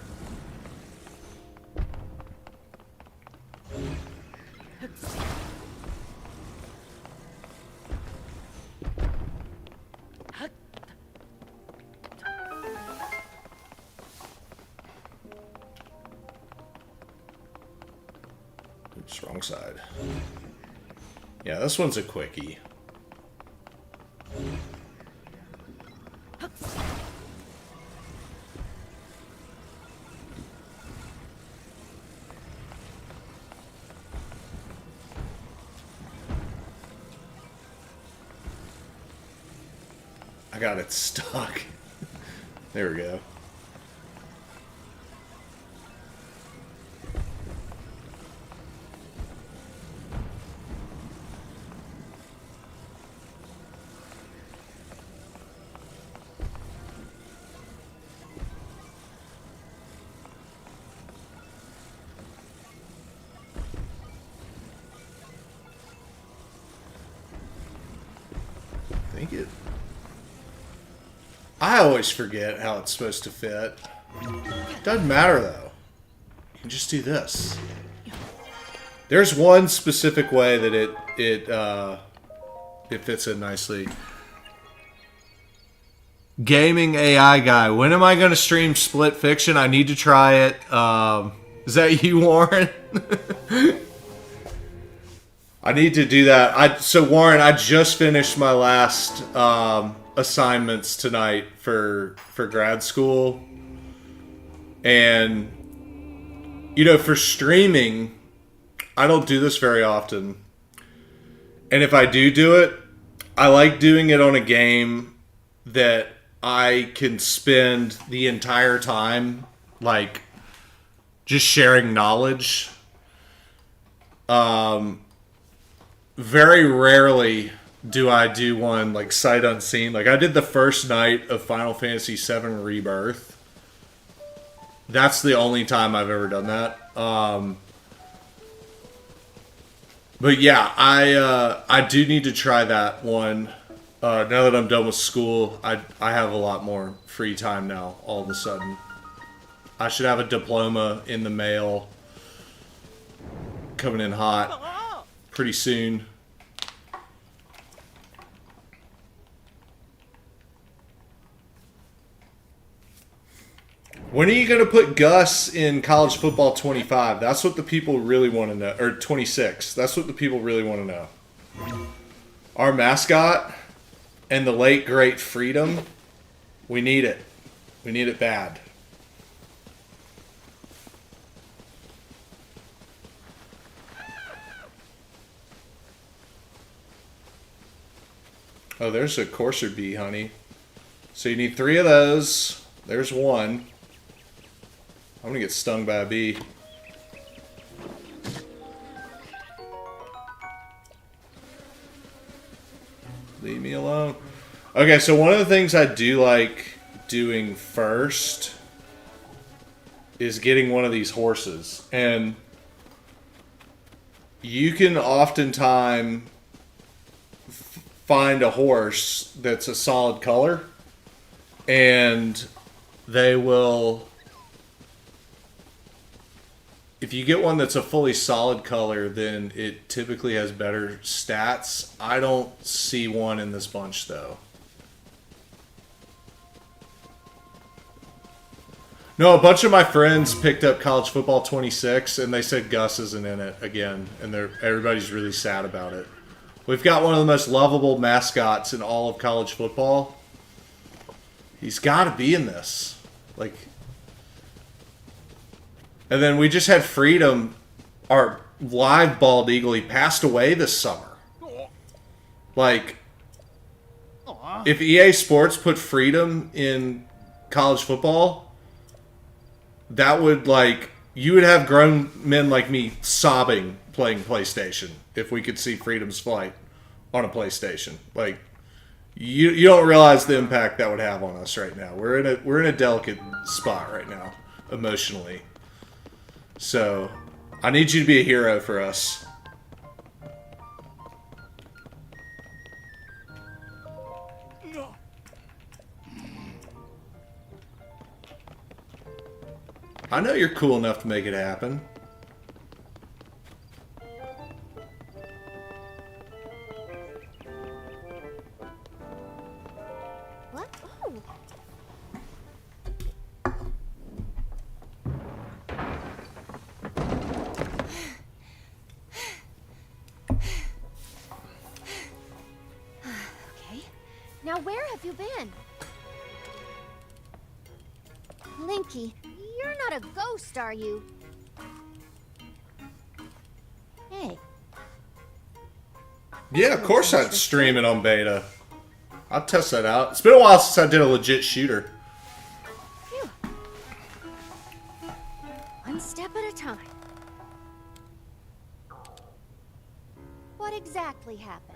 Speaker 4: Oops, wrong side. Yeah, this one's a quickie. I got it stuck. There we go. think it... I always forget how it's supposed to fit. Doesn't matter, though. You can just do this. There's one specific way that it fits in nicely. Gaming AI guy. When am I going to stream Split Fiction? I need to try it. Is that you, Warren? I need to do that. So Warren, I just finished my last assignments tonight for grad school. And, you know, for streaming, I don't do this very often. And if I do it, I like doing it on a game that I can spend the entire time, like, just sharing knowledge. Very rarely do I do one, like, sight unseen. Like, I did the first night of Final Fantasy VII Rebirth. That's the only time I've ever done that. But yeah, I do need to try that one. Now that I'm done with school, I have a lot more free time now, all of a sudden. I should have a diploma in the mail coming in hot pretty soon. When are you going to put Gus in College Football 25? That's what the people really want to know. Or 26. That's what the people really want to know. Our mascot and the late, great Freedom, we need it. We need it bad. Oh, there's a courser bee, honey. So you need 3 of those. There's one. I'm gonna get stung by a bee. Leave me alone. Okay, so one of the things I do like doing first is getting one of these horses. And you can oftentimes find a horse that's a solid color, and they will... If you get one that's a fully solid color, then it typically has better stats. I don't see one in this bunch, though. No, a bunch of my friends picked up College Football 26, and they said Gus isn't in it again, and everybody's really sad about it. We've got one of the most lovable mascots in all of college football. He's got to be in this. Like... And then we just had Freedom, our live bald eagle. He passed away this summer. Like, if EA Sports put Freedom in college football, that would, like, you would have grown men like me sobbing playing PlayStation if we could see Freedom's flight on a PlayStation. Like, you don't realize the impact that would have on us right now. We're in a delicate spot right now, emotionally. So, I need you to be a hero for us. I know you're cool enough to make it happen.
Speaker 6: What? Oh. Okay. Now where have you been? Linky, you're not a ghost, are you? Hey.
Speaker 4: Yeah, of course I'd stream it on beta. I'll test that out. It's been a while since I did a legit shooter.
Speaker 6: Phew. One step at a time. What exactly happened?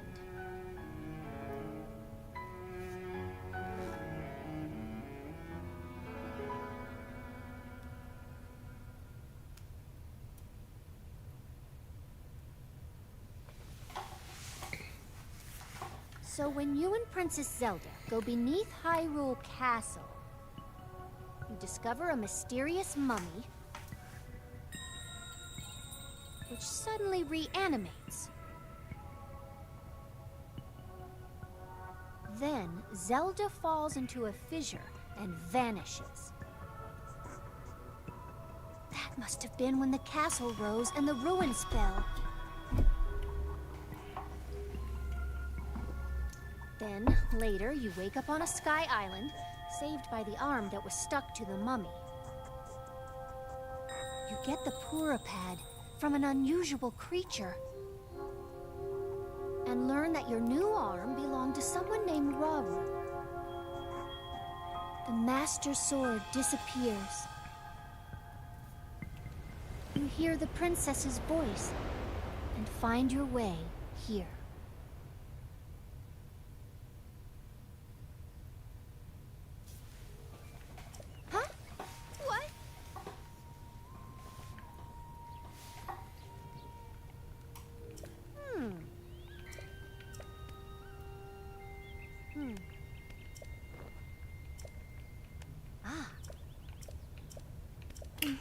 Speaker 6: So when you and Princess Zelda go beneath Hyrule Castle, you discover a mysterious mummy which suddenly reanimates. Then Zelda falls into a fissure and vanishes. That must have been when the castle rose and the ruins fell. Then, later, you wake up on a sky island, saved by the arm that was stuck to the mummy. You get the Purapad from an unusual creature, and learn that your new arm belonged to someone named Rauru. The Master Sword disappears. You hear the princess's voice, and find your way here. Huh? What?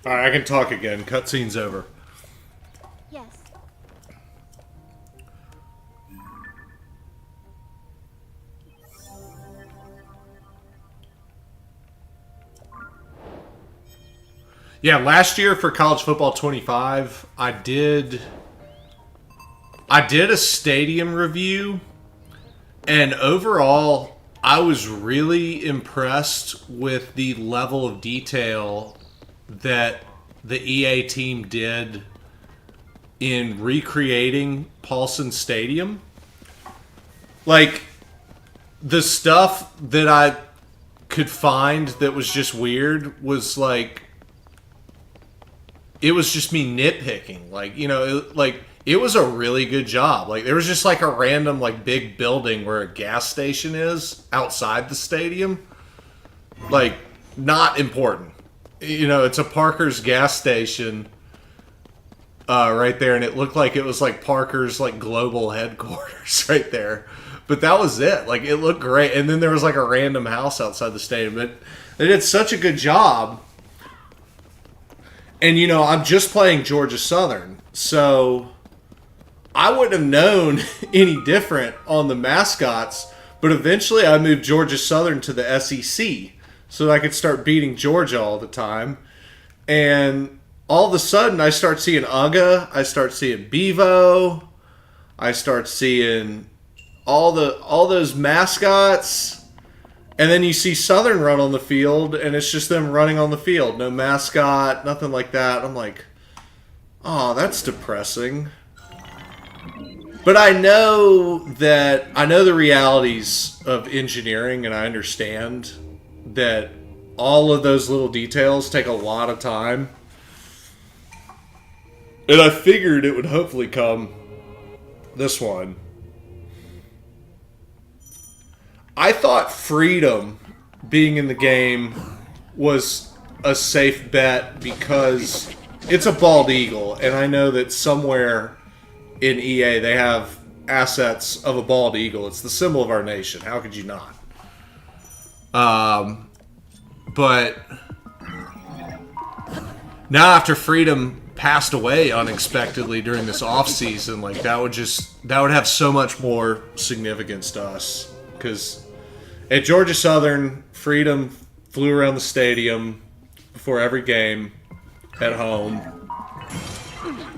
Speaker 4: Alright, I can talk again. Cutscene's over.
Speaker 6: Yes.
Speaker 4: Yeah, last year for College Football 25, I did a stadium review, and overall, I was really impressed with the level of detail that the EA team did in recreating Paulson Stadium. Like, the stuff that I could find that was just weird was like, it was just me nitpicking. Like, you know, it was a really good job. Like, there was just like a random like big building where a gas station is outside the stadium. Like, not important. You know, it's a Parker's gas station right there, and it looked like it was like Parker's like global headquarters right there. But that was it. Like, it looked great. And then there was like a random house outside the stadium. But they did such a good job. And, you know, I'm just playing Georgia Southern, so I wouldn't have known any different on the mascots, but eventually I moved Georgia Southern to the SEC so that I could start beating Georgia all the time. And all of a sudden I start seeing Uga, I start seeing Bevo, I start seeing all those mascots. And then you see Southern run on the field, and it's just them running on the field. No mascot, nothing like that. I'm like, oh, that's depressing. But I know the realities of engineering, and I understand that all of those little details take a lot of time. And I figured it would hopefully come this one. I thought freedom being in the game was a safe bet because it's a bald eagle, and I know that somewhere in EA they have assets of a bald eagle. It's the symbol of our nation. How could you not? But now after freedom passed away unexpectedly during this off season, like that would have so much more significance to us, because at Georgia Southern, freedom flew around the stadium before every game at home,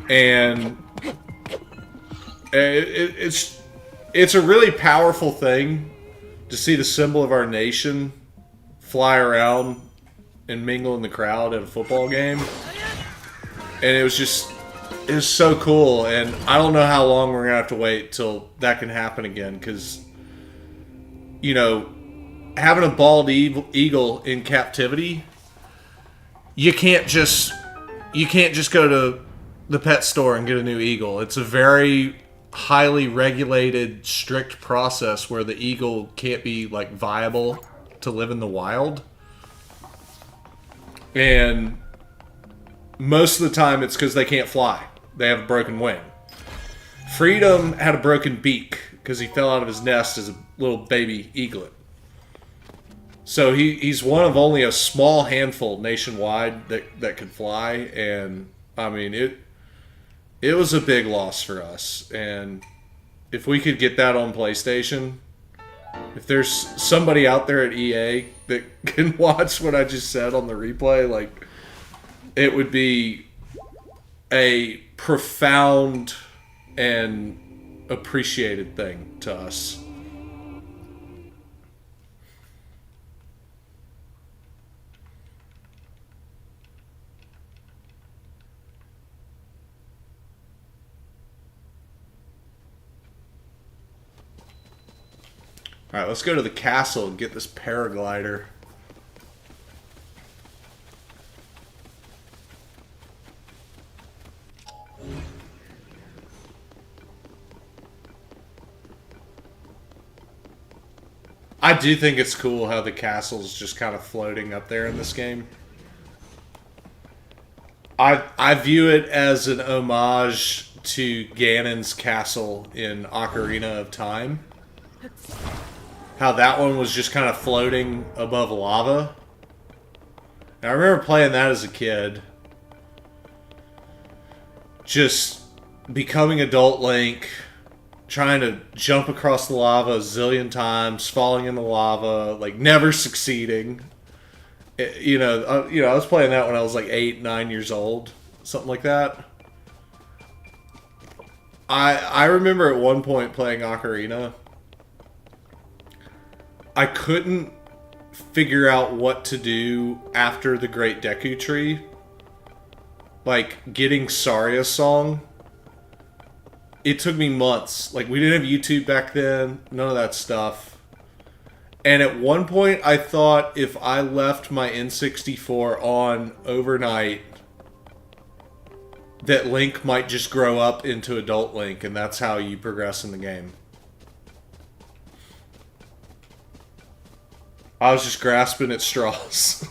Speaker 4: and it's a really powerful thing to see the symbol of our nation fly around and mingle in the crowd at a football game. And it was so cool, and I don't know how long we're gonna have to wait till that can happen again, because, you know, having a bald eagle in captivity, you can't just go to the pet store and get a new eagle. It's a very highly regulated, strict process where the eagle can't be like viable to live in the wild. And most of the time it's because they can't fly. They have a broken wing. Freedom had a broken beak, because he fell out of his nest as a little baby eaglet. So he's one of only a small handful nationwide that could fly, and I mean it was a big loss for us. And if we could get that on PlayStation, if there's somebody out there at EA that can watch what I just said on the replay, like, it would be a profound and appreciated thing to us. Alright, let's go to the castle and get this paraglider. I do think it's cool how the castle's just kind of floating up there in this game. I view it as an homage to Ganon's castle in Ocarina of Time. How that one was just kind of floating above lava. And I remember playing that as a kid. Just becoming adult Link, trying to jump across the lava a zillion times, falling in the lava, like never succeeding. I was playing that when I was like 8, 9 years old, something like that. I remember at one point playing Ocarina, I couldn't figure out what to do after the Great Deku Tree. Like, getting Saria's song. It took me months. Like, we didn't have YouTube back then. None of that stuff. And at one point, I thought if I left my N64 on overnight, that Link might just grow up into adult Link, and that's how you progress in the game. I was just grasping at straws.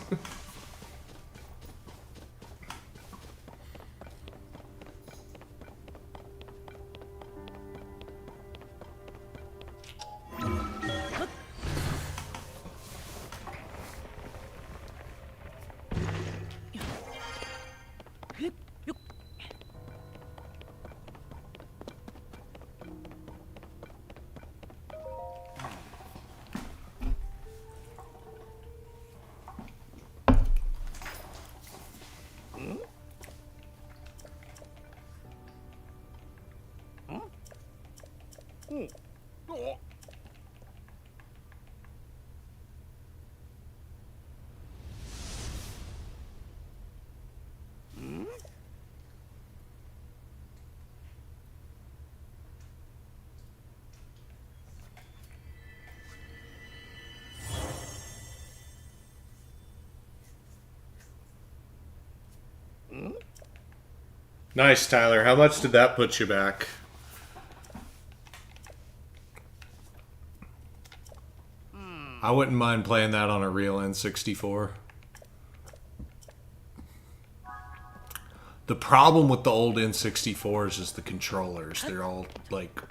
Speaker 4: Nice, Tyler. How much did that put you back? I wouldn't mind playing that on a real N64. The problem with the old N64s is the controllers. They're all, like,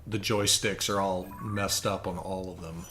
Speaker 4: the joysticks are all messed up on all of them.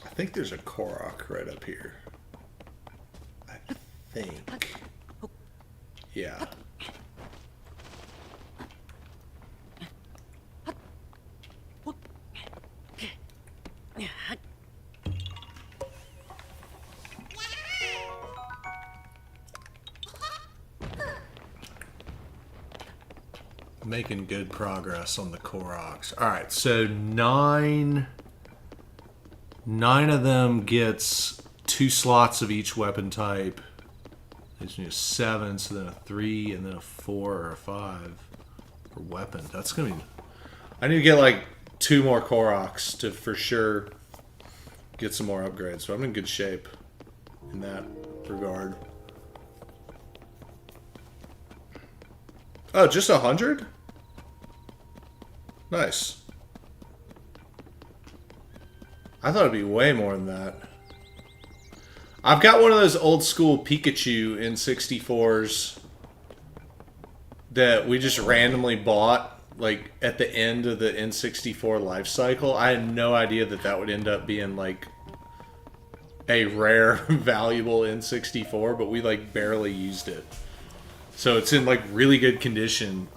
Speaker 4: I think there's a Korok right up here. I think. Yeah. Making good progress on the Koroks. Alright, so nine of them gets 2 slots of each weapon type, I just need a 7, so then a 3, and then a 4 or a 5 for weapon. That's gonna be... I need to get like 2 more Koroks to for sure get some more upgrades, so I'm in good shape in that regard. Oh, just 100? Nice. I thought it'd be way more than that. I've got one of those old school Pikachu N64s that we just randomly bought like at the end of the N64 life cycle. I had no idea that that would end up being like a rare, valuable N64, but we like barely used it. So it's in like really good condition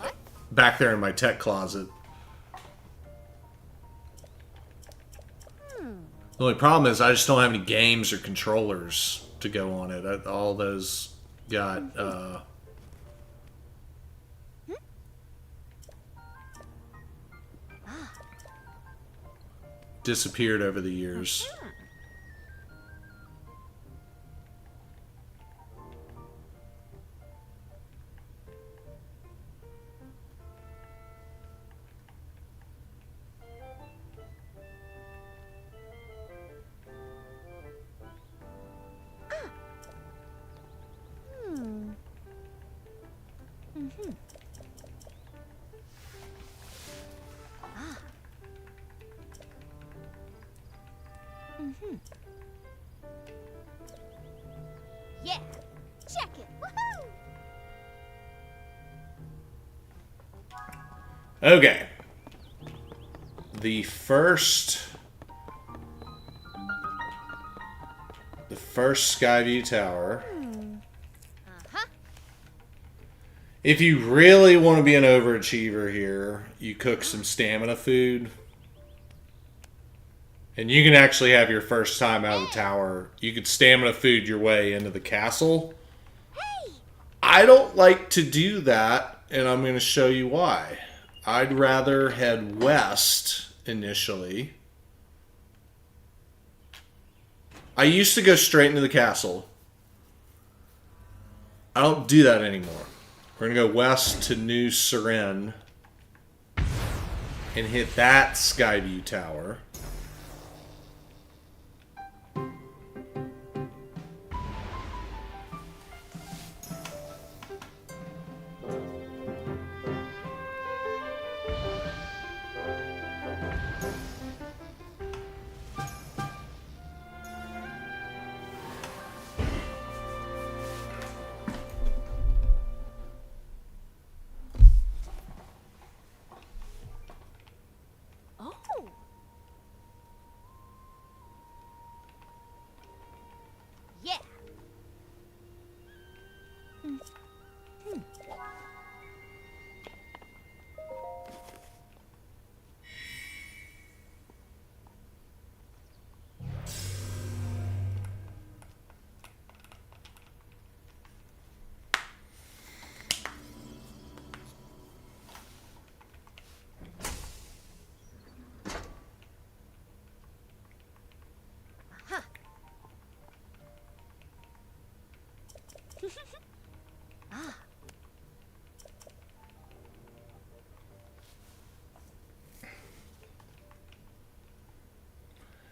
Speaker 4: back there in my tech closet. The only problem is I just don't have any games or controllers to go on it. All those got disappeared over the years.
Speaker 6: Yeah, check it. Woohoo!
Speaker 4: Okay. The first Skyview Tower. If you really want to be an overachiever here, you cook some stamina food. And you can actually have your first time out of the tower. You could stamina food your way into the castle. I don't like to do that, and I'm going to show you why. I'd rather head west initially. I used to go straight into the castle. I don't do that anymore. We're going to go west to New Seren and hit that Skyview Tower.
Speaker 6: Oh. Yeah.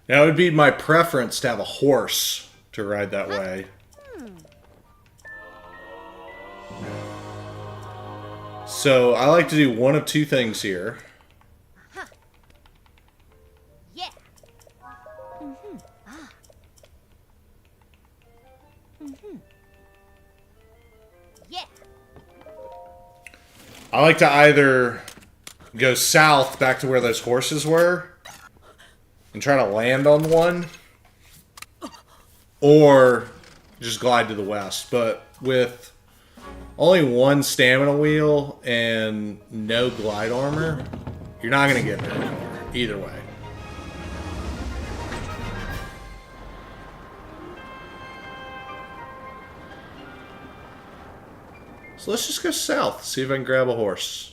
Speaker 4: Now, it would be my preference to have a horse to ride that way. So, I like to do one of two things here.
Speaker 6: Yeah. Yeah.
Speaker 4: I like to either go south back to where those horses were and try to land on one, or just glide to the west. But with only one stamina wheel and no glide armor, you're not going to get very far either way. So let's just go south, see if I can grab a horse.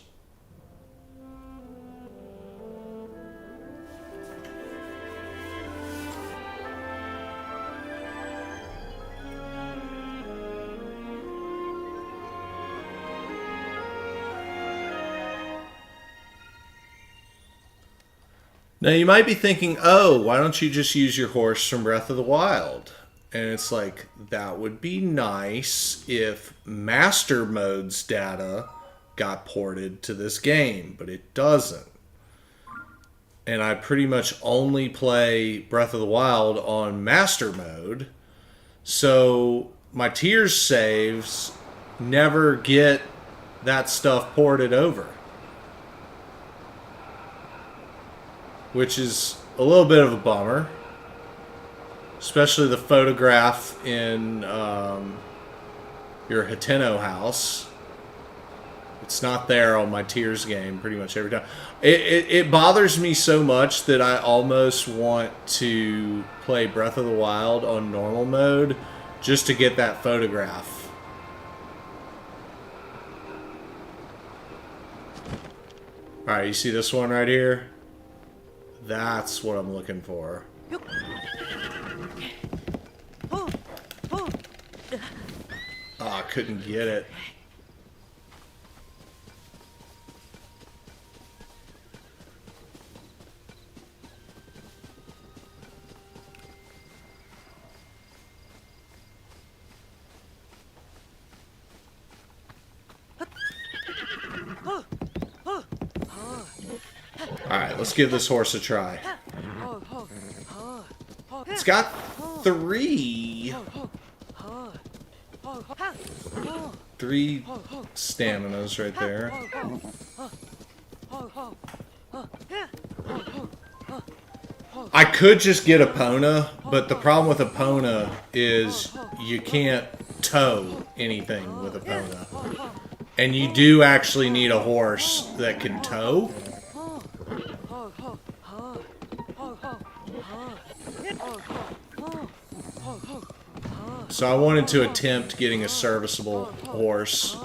Speaker 4: Now you might be thinking, oh, why don't you just use your horse from Breath of the Wild? And it's like, that would be nice if Master Mode's data got ported to this game, but it doesn't. And I pretty much only play Breath of the Wild on Master Mode, so my Tears saves never get that stuff ported over. Which is a little bit of a bummer. Especially the photograph in your Hateno house. It's not there on my Tears game pretty much every time. It bothers me so much that I almost want to play Breath of the Wild on normal mode just to get that photograph. Alright, you see this one right here? That's what I'm looking for. Oh, I couldn't get it. Alright, let's give this horse a try. It's got 3 staminas right there. I could just get Epona, but the problem with Epona is you can't tow anything with Epona. And you do actually need a horse that can tow. So I wanted to attempt getting a serviceable horse.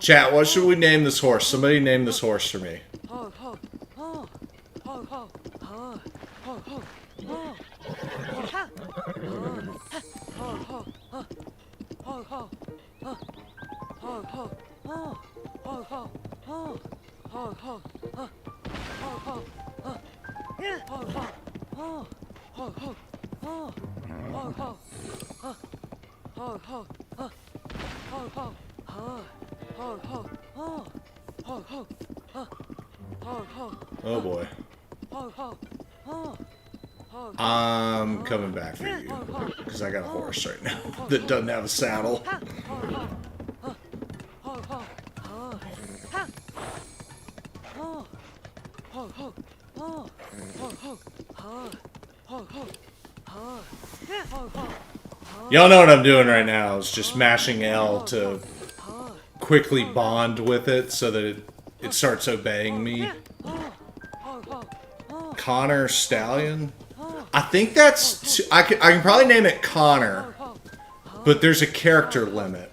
Speaker 4: Chat, what should we name this horse? Somebody name this horse for me. Oh boy. I'm coming back for you, because I got a horse right now that doesn't have a saddle. Y'all know what I'm doing right now is just mashing L to quickly bond with it so that it starts obeying me. Connor Stallion? I think that's... I can probably name it Connor, but there's a character limit.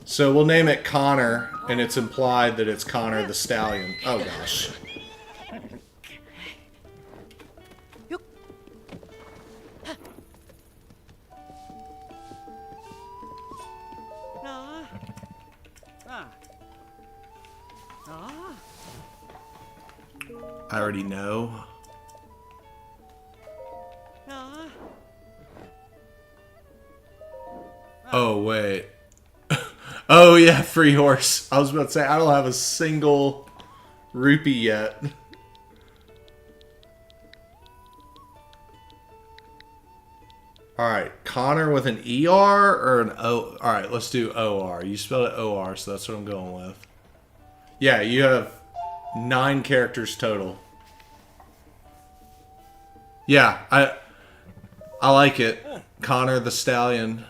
Speaker 4: So we'll name it Connor, and it's implied that it's Connor the Stallion. Oh gosh. I already know. Oh, wait. Oh, yeah, free horse. I was about to say, I don't have a single rupee yet. Alright, Connor with an ER or an O? Alright, let's do OR. You spelled it OR, so that's what I'm going with. Yeah, you have 9 characters total. Yeah, I like it. Connor the Stallion.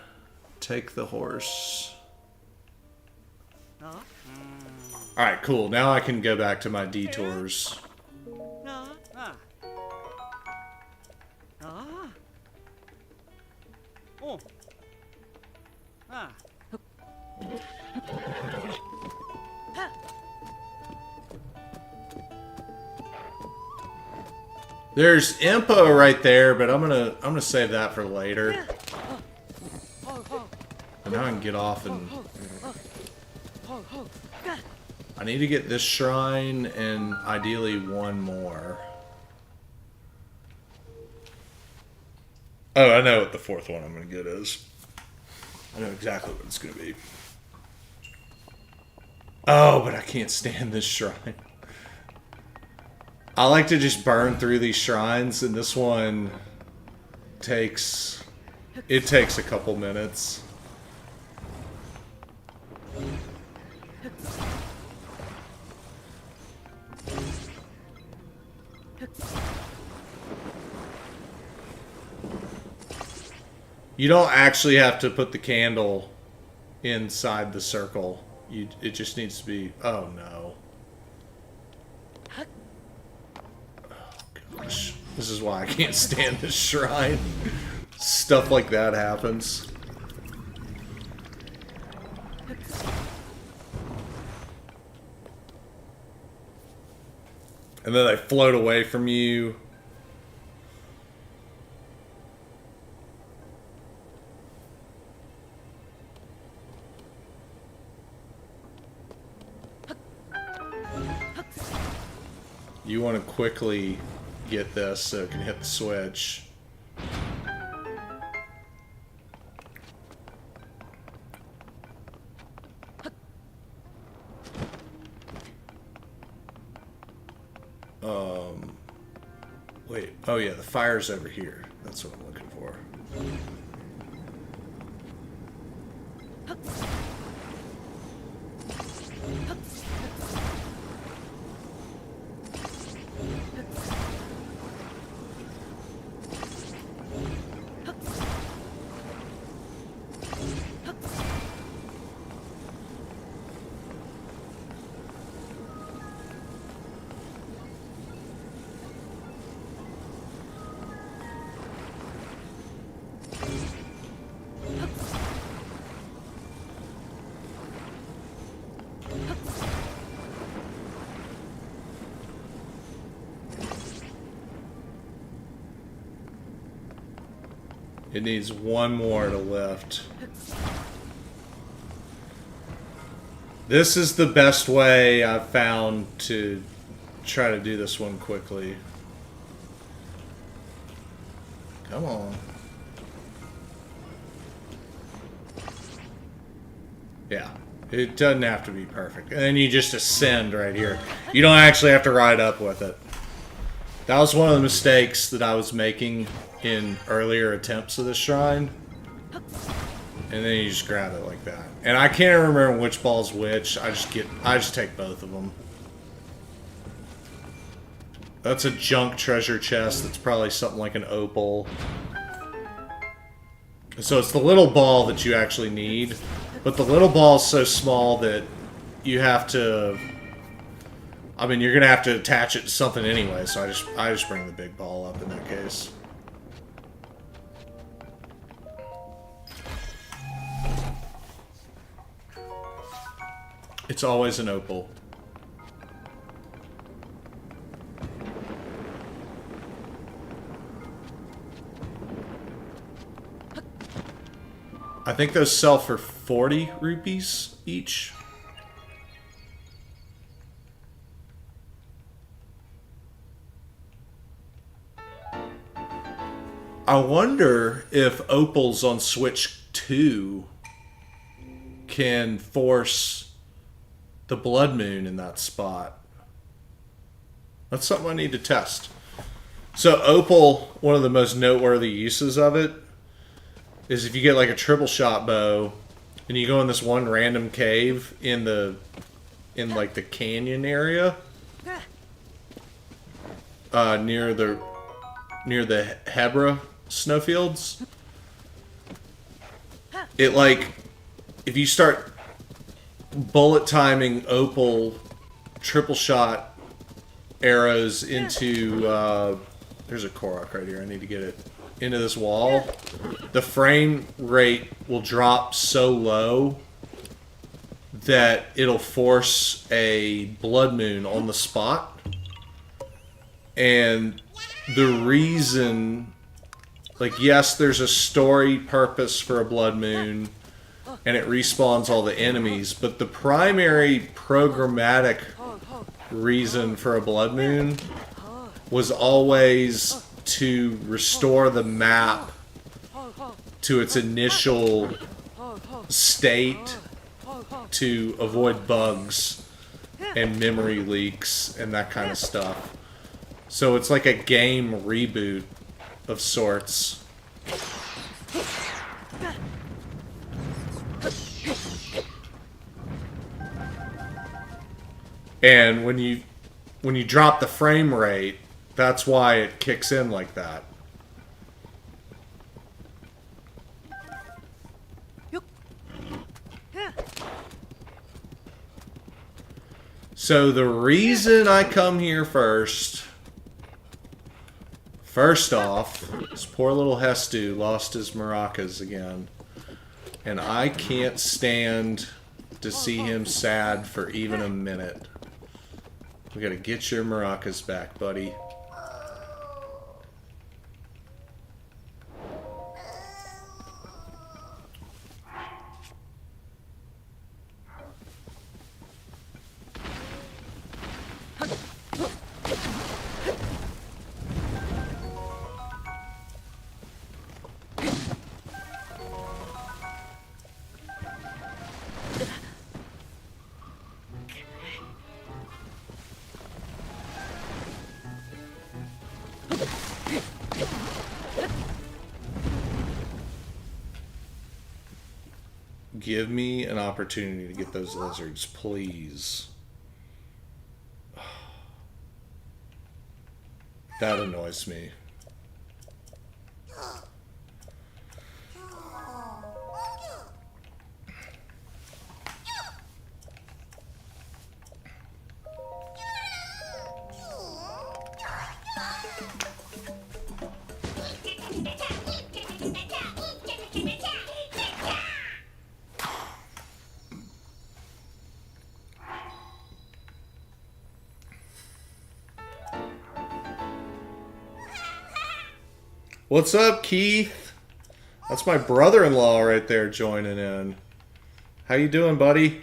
Speaker 4: Take the horse. Alright, cool. Now I can go back to my detours. There's Impa right there, but I'm gonna save that for later. And now I can get off and I need to get this shrine and ideally one more. Oh, I know what the fourth one I'm going to get is. I know exactly what it's going to be. Oh, but I can't stand this shrine. I like to just burn through these shrines, and this one takes a couple minutes. You don't actually have to put the candle inside the circle. It just needs to be... Oh, no. Oh, gosh. This is why I can't stand this shrine. Stuff like that happens. And then they float away from you. You want to quickly get this so it can hit the switch. Wait. Oh yeah, the fire's over here. That's what I'm looking for. It needs one more to lift. This is the best way I've found to try to do this one quickly. Come on. Yeah, it doesn't have to be perfect. And then you just ascend right here. You don't actually have to ride up with it. That was one of the mistakes that I was making in earlier attempts of this shrine. And then you just grab it like that. And I can't remember which ball's which. I just take both of them. That's a junk treasure chest. That's probably something like an opal. So it's the little ball that you actually need. But the little ball is so small that you have to... I mean, you're going to have to attach it to something anyway. So I just bring the big ball up in that case. It's always an opal. I think those sell for 40 rupees each. I wonder if opals on Switch 2 can force the blood moon in that spot. That's something I need to test. So opal, one of the most noteworthy uses of it is if you get like a triple shot bow and you go in this one random cave in like the canyon area near the Hebra snowfields. It like if you start bullet timing opal triple shot arrows into there's a Korok right here. I need to get it into this wall. The frame rate will drop so low that it'll force a blood moon on the spot. And the reason, like, yes, there's a story purpose for a blood moon, and it respawns all the enemies. But the primary programmatic reason for a blood moon was always to restore the map to its initial state to avoid bugs and memory leaks and that kind of stuff. So it's like a game reboot of sorts. And when you drop the frame rate, that's why it kicks in like that. So the reason I come here first off, this poor little Hestu lost his maracas again. And I can't stand to see him sad for even a minute. We gotta get your maracas back, buddy. Give me an opportunity to get those lizards, please. That annoys me. What's up, Keith? That's my brother-in-law right there joining in. How you doing, buddy?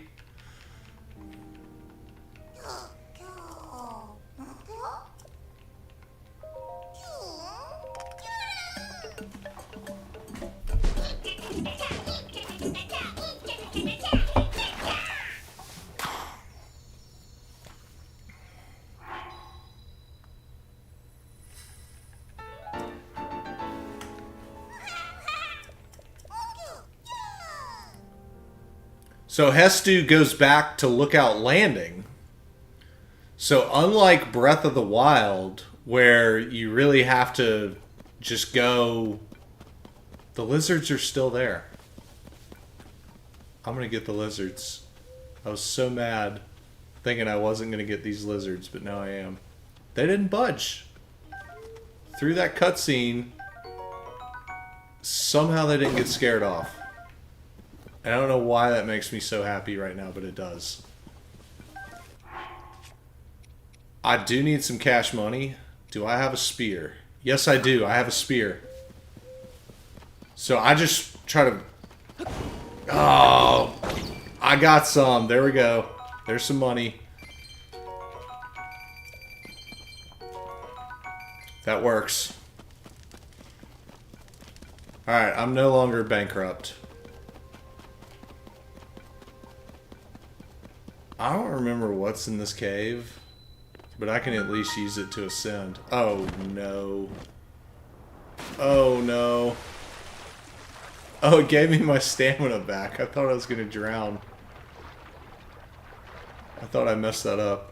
Speaker 4: So Hestu goes back to Lookout Landing. So unlike Breath of the Wild, where you really have to just go... The lizards are still there. I'm going to get the lizards. I was so mad thinking I wasn't going to get these lizards, but now I am. They didn't budge. Through that cutscene, somehow they didn't get scared off. I don't know why that makes me so happy right now, but it does. I do need some cash money. Do I have a spear? Yes, I do. I have a spear. So I just try to... Oh! I got some. There we go. There's some money. That works. Alright, I'm no longer bankrupt. I don't remember what's in this cave, but I can at least use it to ascend. Oh no. Oh no. Oh, it gave me my stamina back. I thought I was gonna drown. I thought I messed that up.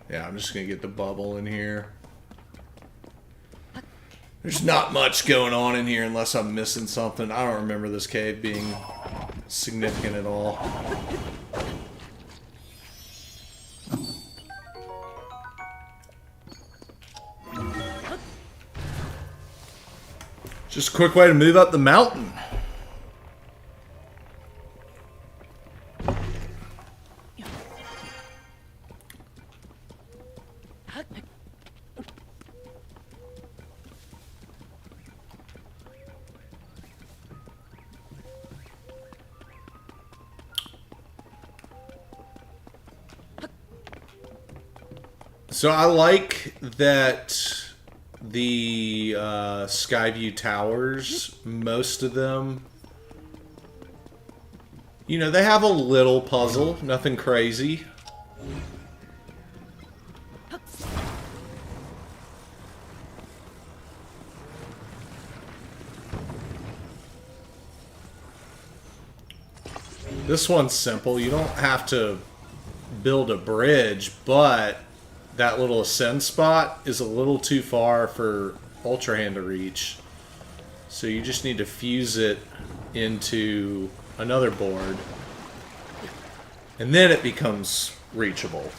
Speaker 4: Yeah, I'm just gonna get the bubble in here. There's not much going on in here unless I'm missing something. I don't remember this cave being significant at all. Just a quick way to move up the mountain. So I like that the Skyview Towers, most of them, you know, they have a little puzzle, nothing crazy. This one's simple. You don't have to build a bridge, but that little ascend spot is a little too far for Ultra Hand to reach. So you just need to fuse it into another board. And then it becomes reachable.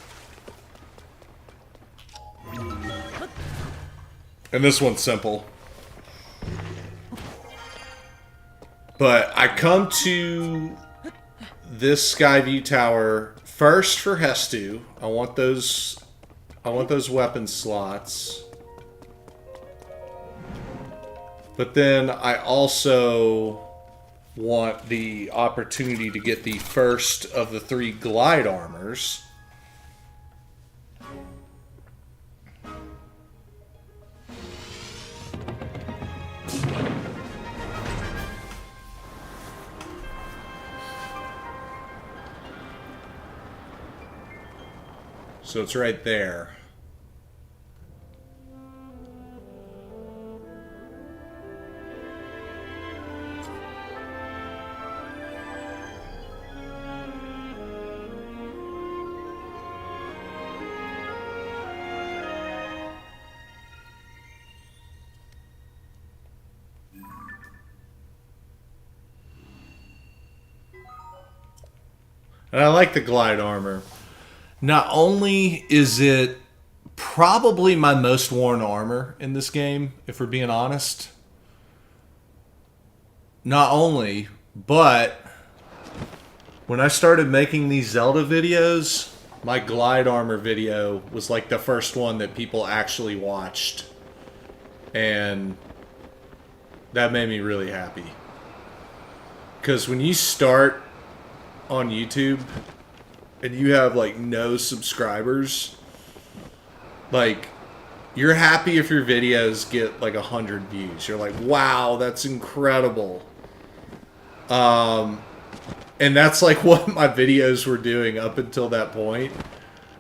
Speaker 4: And this one's simple. But I come to this Skyview Tower first for Hestu. I want those weapon slots. But then I also want the opportunity to get the first of the 3 glide armors. So it's right there. And I like the glide armor. Not only is it probably my most worn armor in this game, if we're being honest. Not only, but when I started making these Zelda videos, my glide armor video was like the first one that people actually watched. And that made me really happy. Because when you start on YouTube and you have like no subscribers, like you're happy if your videos get like 100 views. You're like, wow, that's incredible. And that's like what my videos were doing up until that point.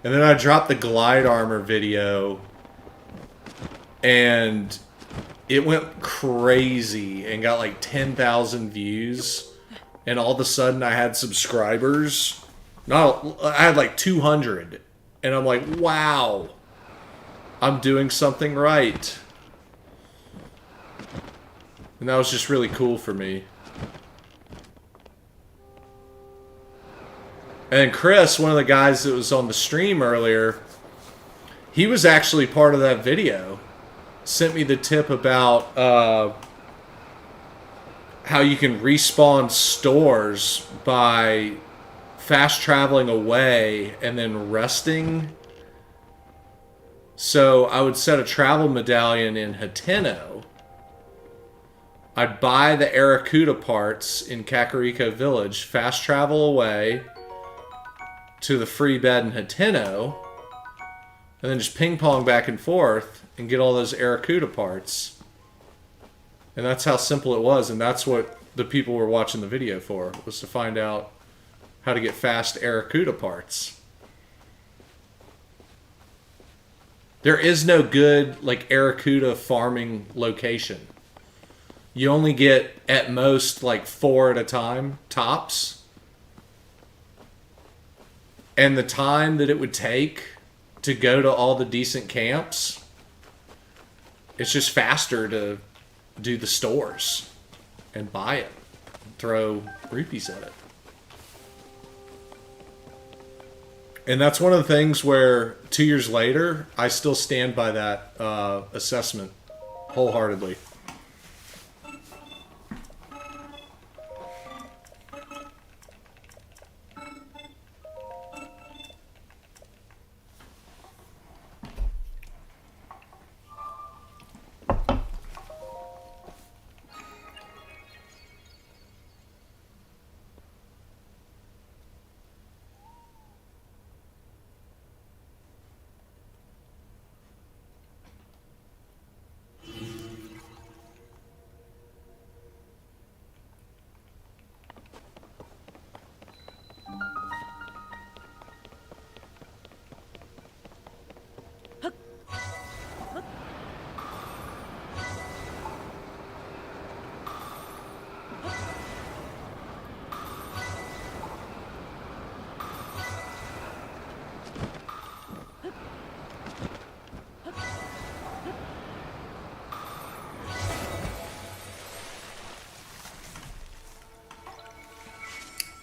Speaker 4: And then I dropped the glide armor video and it went crazy and got like 10,000 views. And all of a sudden I had subscribers. I had like 200. And I'm like, wow, I'm doing something right. And that was just really cool for me. And Chris, one of the guys that was on the stream earlier, he was actually part of that video. Sent me the tip about how you can respawn stores by fast traveling away and then resting. So I would set a travel medallion in Hateno. I'd buy the Arakuda parts in Kakariko Village, fast travel away to the free bed in Hateno, and then just ping pong back and forth and get all those Arakuda parts. And that's how simple it was, and that's what the people were watching the video for, was to find out how to get fast Arakuda parts. There is no good like Arakuda farming location. You only get at most like 4 at a time, tops. And the time that it would take to go to all the decent camps it's just faster to do the stores and buy it, throw rupees at it. And that's one of the things where 2 years later, I still stand by that assessment wholeheartedly.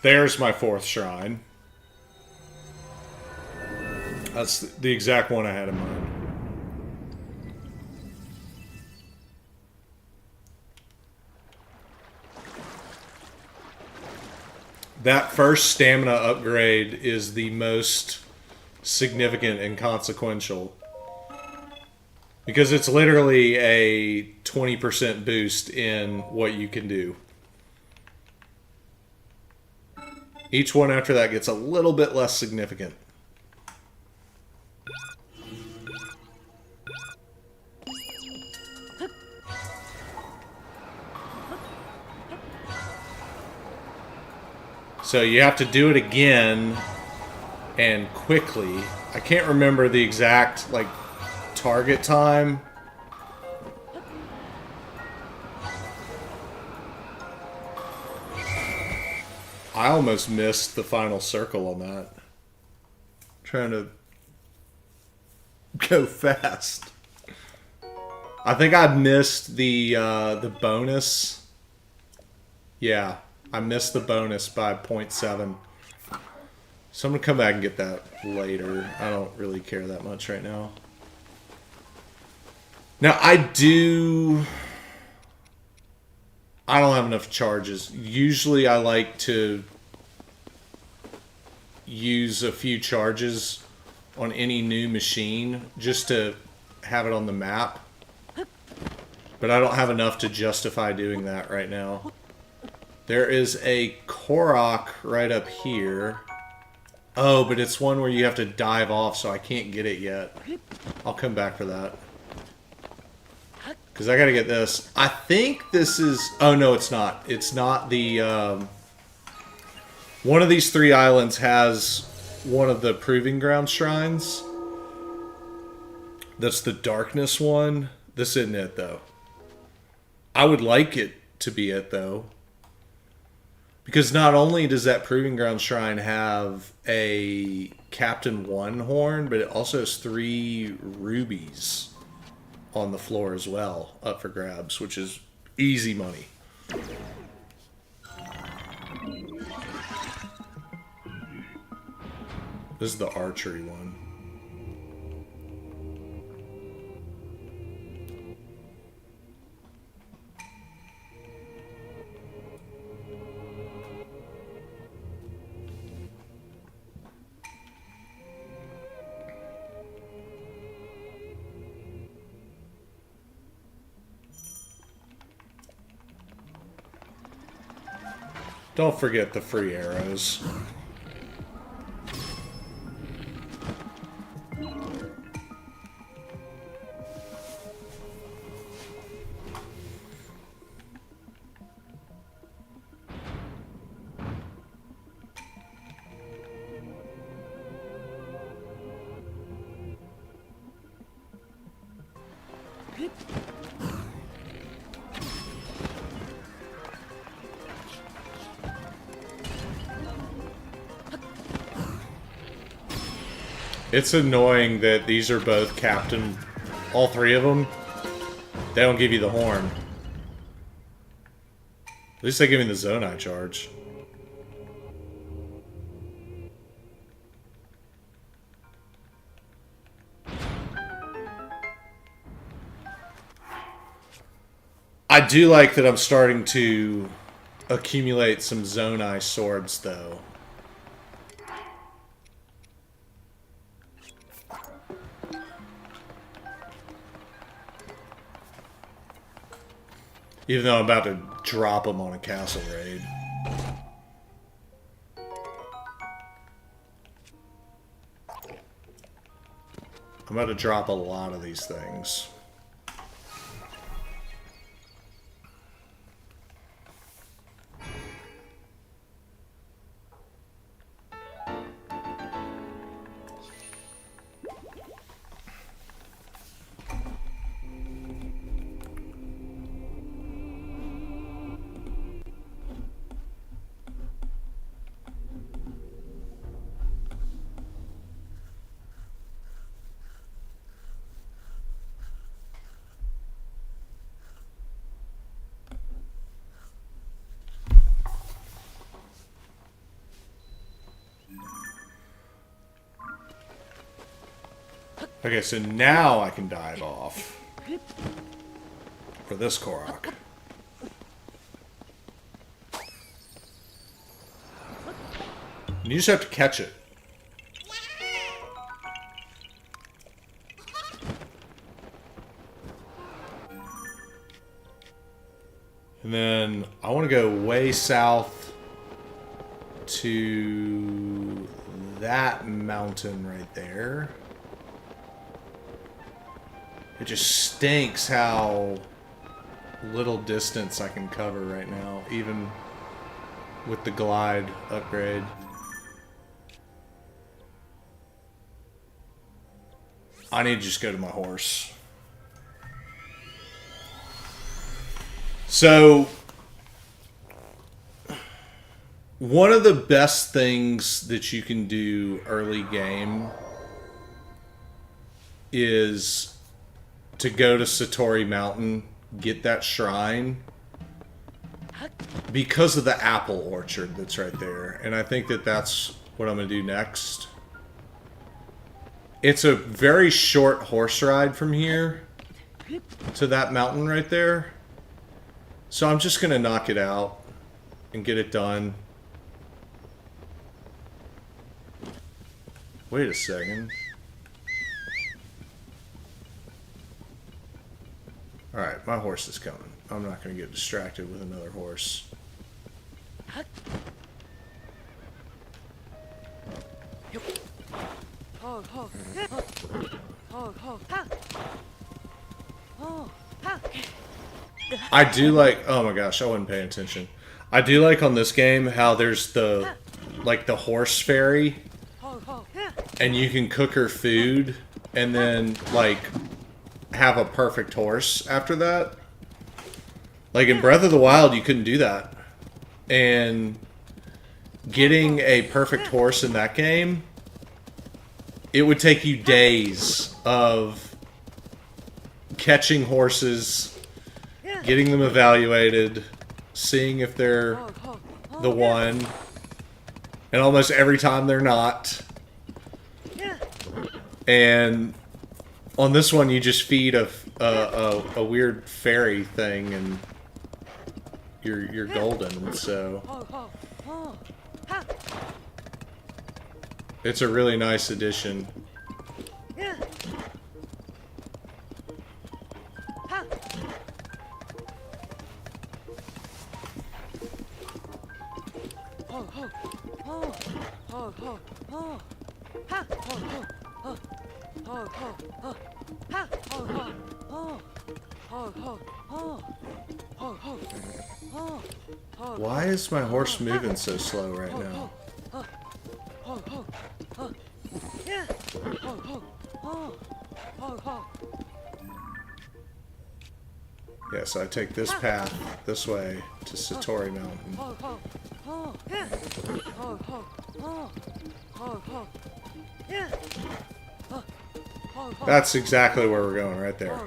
Speaker 4: There's my 4th shrine. That's the exact one I had in mind. That first stamina upgrade is the most significant and consequential. Because it's literally a 20% boost in what you can do. Each one after that gets a little bit less significant. So you have to do it again and quickly. I can't remember the exact like target time. I almost missed the final circle on that. Trying to go fast. I think I missed the bonus. Yeah, I missed the bonus by 0.7. So I'm gonna come back and get that later. I don't really care that much right now. Now I don't have enough charges. Usually I like to use a few charges on any new machine just to have it on the map. But I don't have enough to justify doing that right now. There is a Korok right up here. Oh, but it's one where you have to dive off, so I can't get it yet. I'll come back for that. Because I gotta get this. I think this is... Oh, no, it's not. It's not the... One of these 3 islands has one of the Proving Ground shrines. That's the Darkness one. This isn't it, though. I would like it to be it, though. Because not only does that Proving Ground shrine have a Captain 1 horn, but it also has 3 rubies on the floor as well, up for grabs, which is easy money. This is the archery one. Don't forget the free arrows. It's annoying that these are both Captain, all 3 of them They don't give you the horn. At least they give me the Zonai charge. I do like that I'm starting to accumulate some Zonai swords, though. Even though I'm about to drop them on a castle raid. I'm about to drop a lot of these things. Okay, so now I can dive off for this Korok. And you just have to catch it. And then I want to go way south to that mountain right there. It just stinks how little distance I can cover right now, even with the glide upgrade. I need to just go to my horse. So, one of the best things that you can do early game is to go to Satori Mountain, get that shrine, because of the apple orchard that's right there. And I think that that's what I'm going to do next. It's a very short horse ride from here to that mountain right there. So I'm just going to knock it out and get it done. Wait a second. Alright, my horse is coming. I'm not going to get distracted with another horse. I do like... Oh my gosh, I wasn't paying attention. I do like on this game how there's the... like the horse fairy. And you can cook her food. And then, like... have a perfect horse after that. Like in Breath of the Wild, you couldn't do that. And getting a perfect horse in that game, it would take you days of catching horses, getting them evaluated, seeing if they're the one, and almost every time they're not. And on this one, you just feed a weird fairy thing, and you're golden. So it's a really nice addition. Why is my horse moving so slow right now? Yeah, so I take this path this way to Satori Mountain. That's exactly where we're going, right there.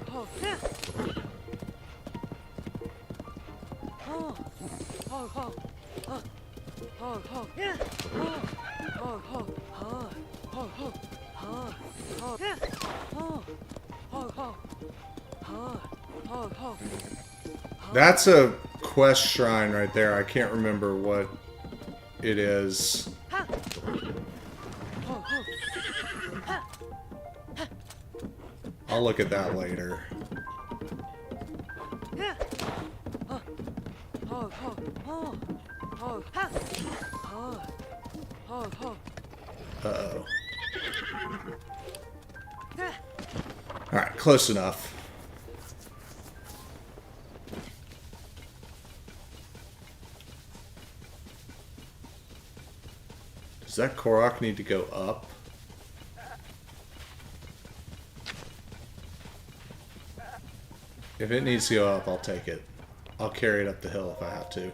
Speaker 4: That's a quest shrine right there. I can't remember what it is. I'll look at that later. Uh-oh. Alright, close enough. Does that Korok need to go up? If it needs to go up, I'll take it. I'll carry it up the hill if I have to.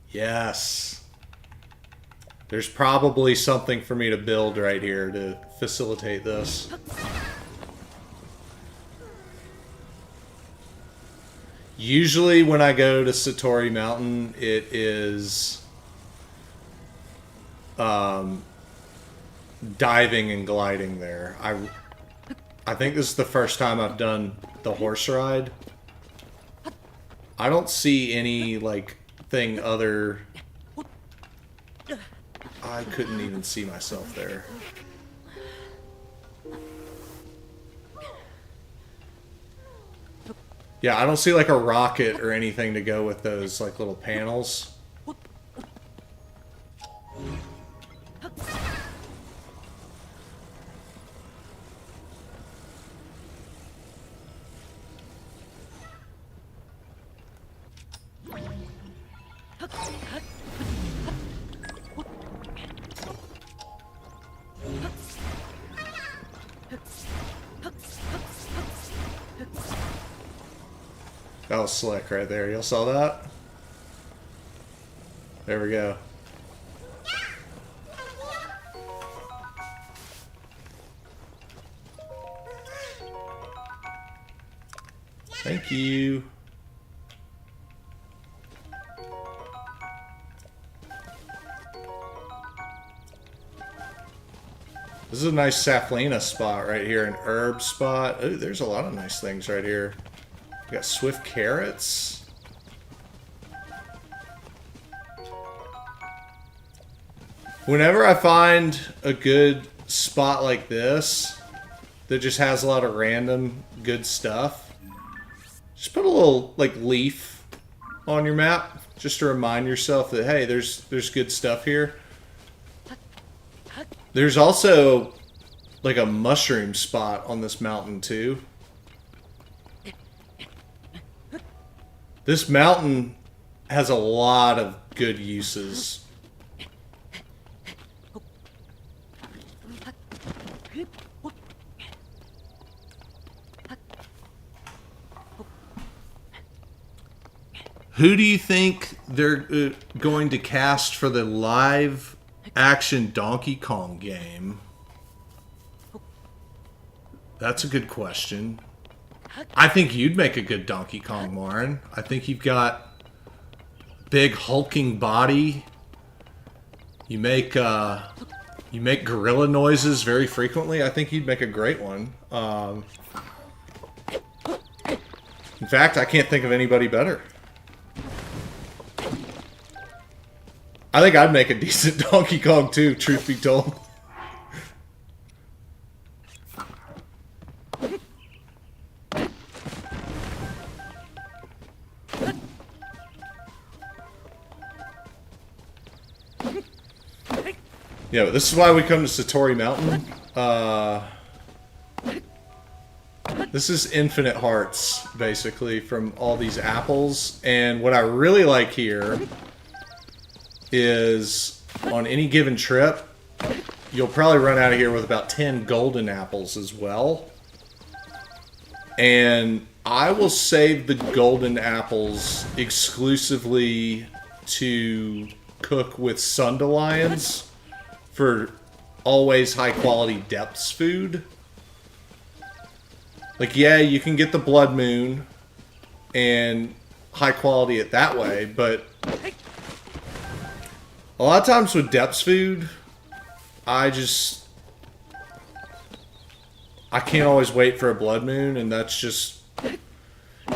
Speaker 4: Yes! There's probably something for me to build right here to facilitate this. Usually when I go to Satori Mountain, it is diving and gliding there. I think this is the first time I've done the horse ride. I don't see any, like, thing other... I couldn't even see myself there. Yeah, I don't see, like, a rocket or anything to go with those, like, little panels. That was slick right there. Y'all saw that? There we go. Thank you. This is a nice Saflina spot right here, an herb spot. Ooh, there's a lot of nice things right here. We got swift carrots. Whenever I find a good spot like this that just has a lot of random good stuff, just put a little like leaf on your map just to remind yourself that hey, there's good stuff here. There's also like a mushroom spot on this mountain too. This mountain has a lot of good uses. Who do you think they're going to cast for the live action Donkey Kong game? That's a good question. I think you'd make a good Donkey Kong, Lauren. I think you've got big hulking body. You make gorilla noises very frequently. I think you'd make a great one. In fact, I can't think of anybody better. I think I'd make a decent Donkey Kong too, truth be told. Yeah, but this is why we come to Satori Mountain. This is infinite hearts, basically, from all these apples. And what I really like here is, on any given trip, you'll probably run out of here with about 10 golden apples as well. And I will save the golden apples exclusively to cook with Sundelions for always high quality depths food. Like, yeah, you can get the Blood Moon and high quality it that way, but a lot of times with depths food, I can't always wait for a blood moon, and that's just,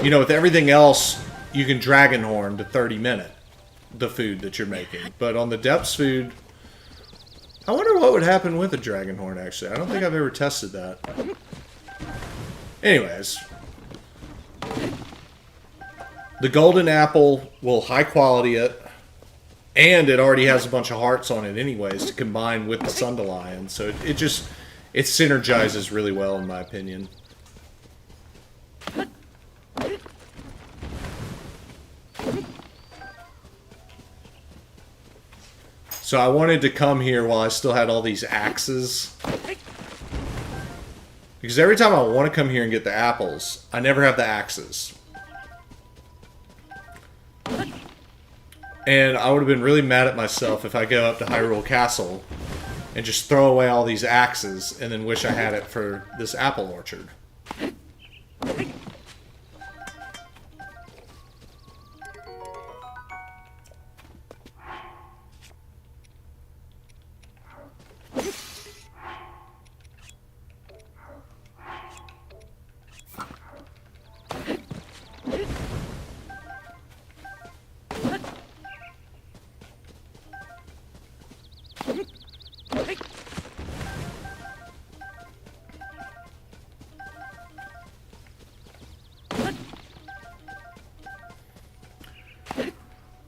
Speaker 4: you know, with everything else, you can dragon horn to 30-minute the food that you're making. But on the depths food, I wonder what would happen with a dragon horn, actually. I don't think I've ever tested that. Anyways. The golden apple will high quality it, and it already has a bunch of hearts on it anyways to combine with the Sundelion. So it synergizes really well, in my opinion. So I wanted to come here while I still had all these axes. Because every time I want to come here and get the apples, I never have the axes. And I would have been really mad at myself if I go up to Hyrule Castle and just throw away all these axes and then wish I had it for this apple orchard.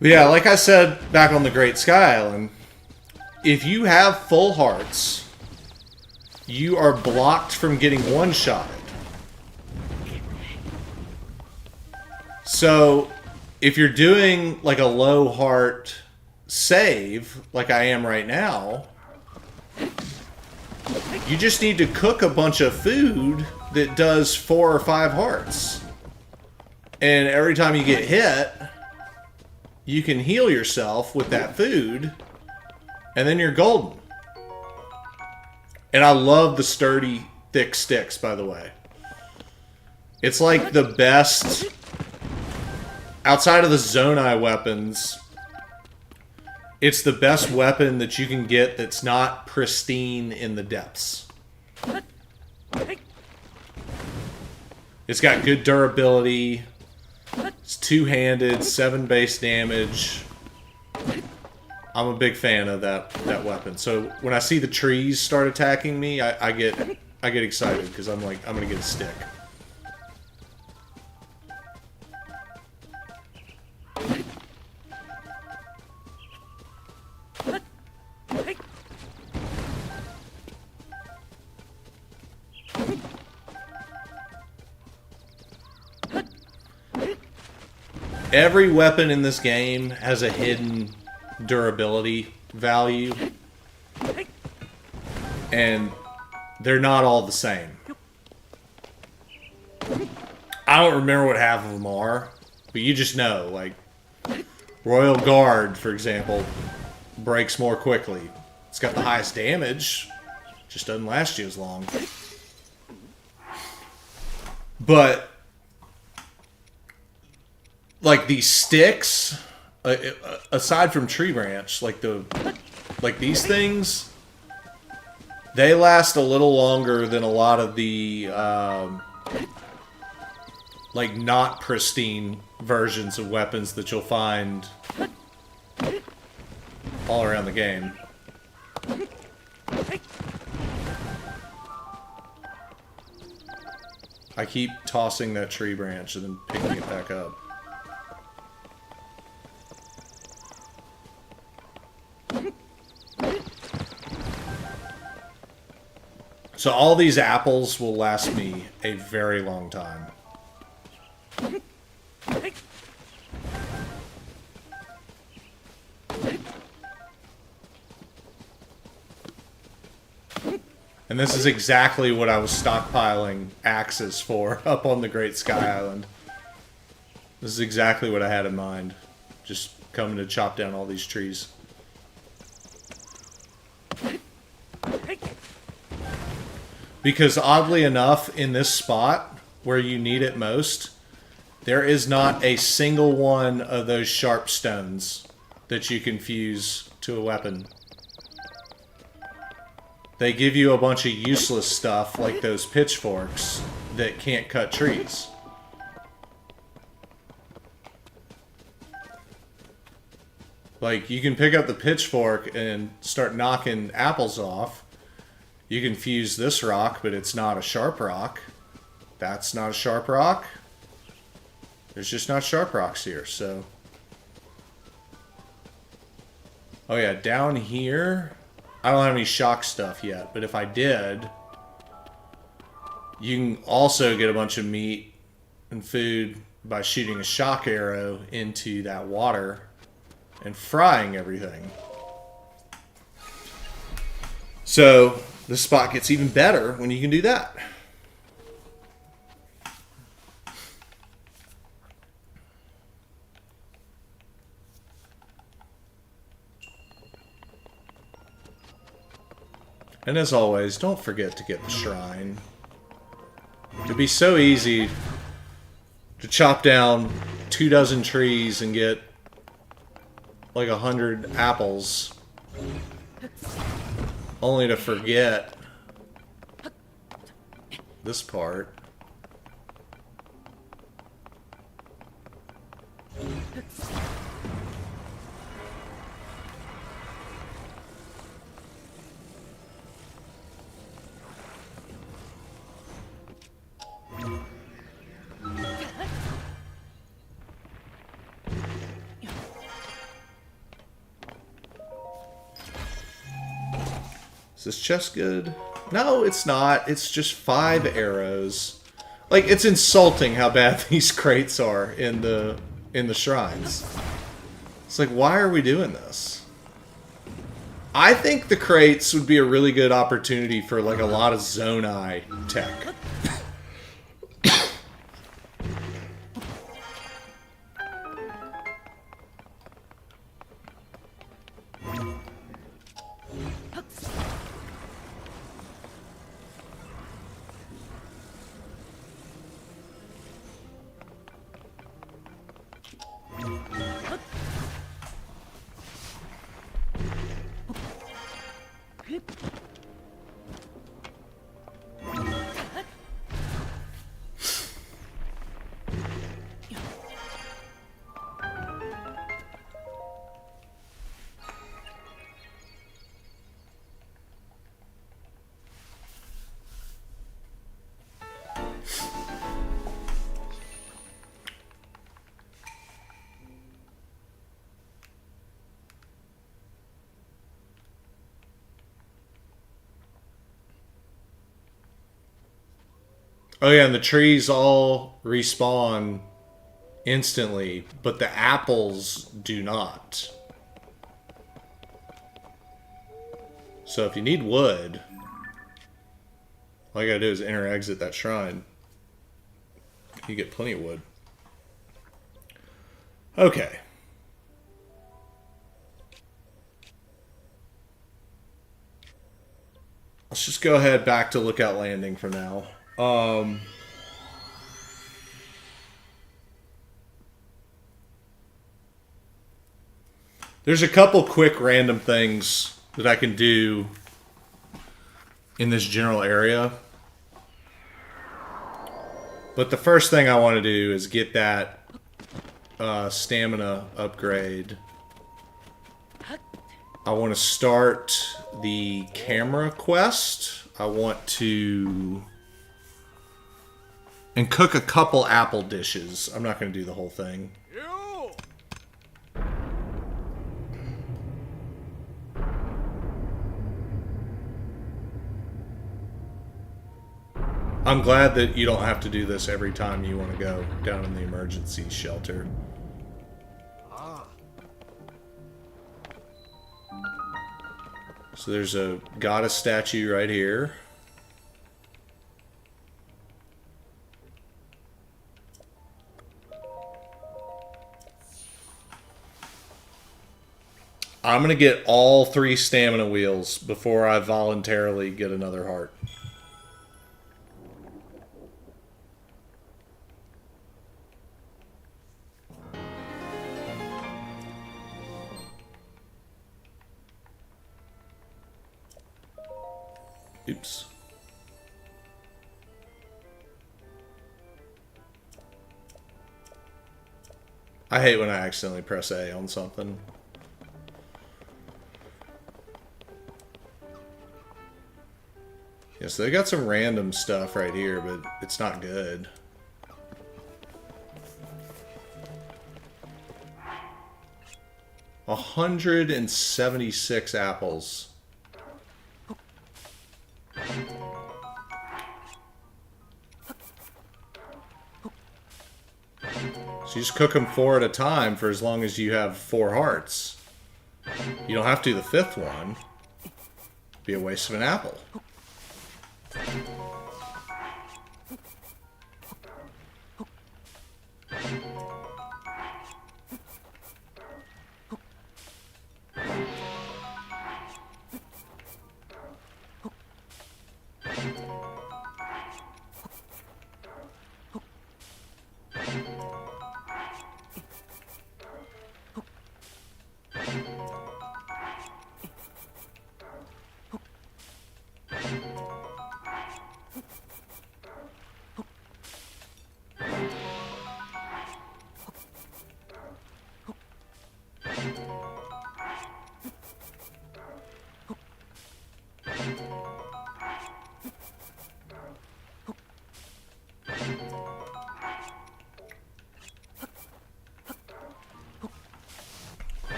Speaker 4: But yeah, like I said back on the Great Sky Island, if you have full hearts, you are blocked from getting one-shotted. So, if you're doing like a low heart save, like I am right now, you just need to cook a bunch of food that does 4 or 5 hearts. And every time you get hit, you can heal yourself with that food, and then you're golden. And I love the sturdy, thick sticks, by the way. It's like the best, outside of the Zonai weapons, it's the best weapon that you can get that's not pristine in the depths. It's got good durability. It's two-handed, 7 base damage. I'm a big fan of that weapon. So when I see the trees start attacking me, I get excited because I'm like, I'm gonna get a stick. Every weapon in this game has a hidden durability value, and they're not all the same. I don't remember what half of them are, but you just know, like, Royal Guard, for example, breaks more quickly. It's got the highest damage, just doesn't last you as long. But like these sticks, aside from Tree Branch, like these things, they last a little longer than a lot of the like not pristine versions of weapons that you'll find all around the game. I keep tossing that Tree Branch and then picking it back up. So all these apples will last me a very long time. And this is exactly what I was stockpiling axes for up on the Great Sky Island. This is exactly what I had in mind. Just coming to chop down all these trees. Because oddly enough, in this spot, where you need it most, There is not a single one of those sharp stones that you can fuse to a weapon. They give you a bunch of useless stuff like those pitchforks that can't cut trees. Like, you can pick up the pitchfork and start knocking apples off. You can fuse this rock, but it's not a sharp rock. That's not a sharp rock. There's just not sharp rocks here, so... Oh yeah, down here... I don't have any shock stuff yet, but if I did... You can also get a bunch of meat and food by shooting a shock arrow into that water and frying everything. So, this spot gets even better when you can do that. And as always, don't forget to get the shrine. It'd be so easy to chop down 24 trees and get like 100 apples, only to forget this part. Is this chest good? No, it's not. It's just 5 arrows. Like, it's insulting how bad these crates are in the shrines. It's like, why are we doing this? I think the crates would be a really good opportunity for like a lot of Zonai tech. Oh yeah, and the trees all respawn instantly, but the apples do not. So if you need wood, all you gotta do is enter exit that shrine. You get plenty of wood. Okay. Let's just go ahead back to Lookout Landing for now. There's a couple quick random things that I can do in this general area. But the first thing I want to do is get that stamina upgrade. I want to start the camera quest. I want to... and cook a couple apple dishes. I'm not going to do the whole thing. I'm glad that you don't have to do this every time you want to go down in the emergency shelter. So there's a goddess statue right here. I'm going to get all 3 stamina wheels before I voluntarily get another heart. Oops. I hate when I accidentally press A on something. Yeah, so they got some random stuff right here, but it's not good. $176 apples. So you just cook them 4 at a time for as long as you have 4 hearts. You don't have to do the 5th one. Be a waste of an apple.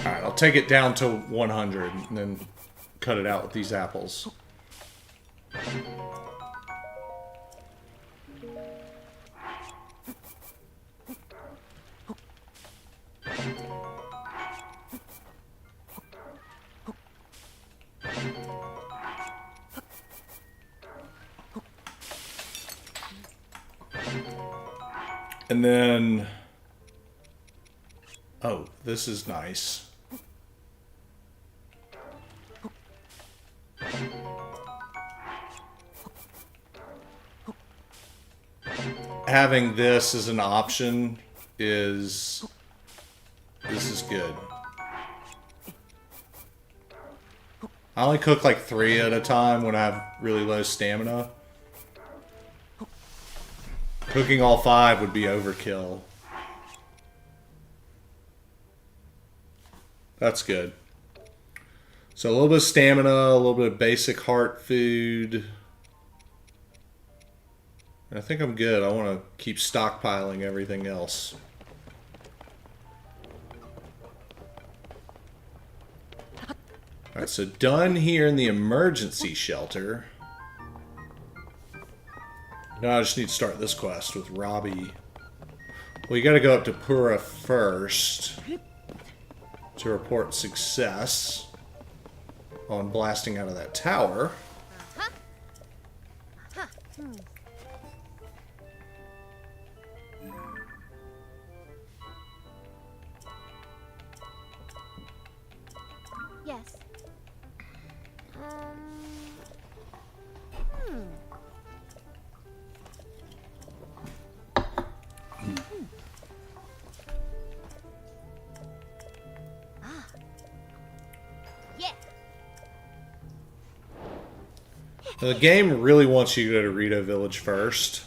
Speaker 4: Alright, I'll take it down to 100 and then cut it out with these apples. And then... Oh, this is nice. Having this as an option is... This is good. I only cook like 3 at a time when I have really low stamina. Cooking all 5 would be overkill. That's good. So a little bit of stamina, a little bit of basic heart food. I think I'm good. I want to keep stockpiling everything else. Alright, so done here in the emergency shelter. Now I just need to start this quest with Robbie. Well, you gotta go up to Pura first to report success on blasting out of that tower.
Speaker 6: Yes. Yeah.
Speaker 4: Now, the game really wants you to go to Rito Village first.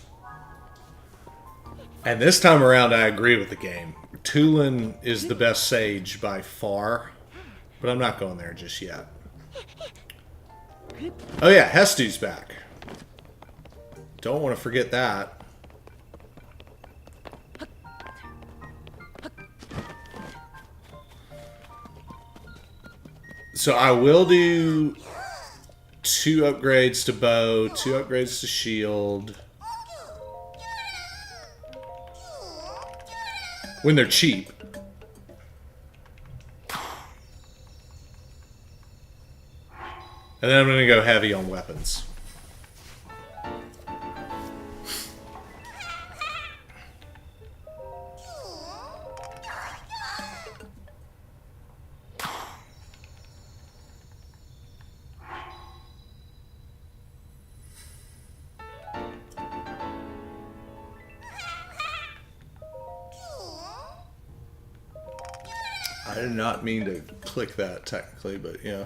Speaker 4: And this time around, I agree with the game. Tulin is the best sage by far. But I'm not going there just yet. Oh yeah, Hestu's back. Don't want to forget that. So I will do 2 upgrades to bow, 2 upgrades to shield. When they're cheap. And then I'm going to go heavy on weapons. I did not mean to click that technically, but yeah.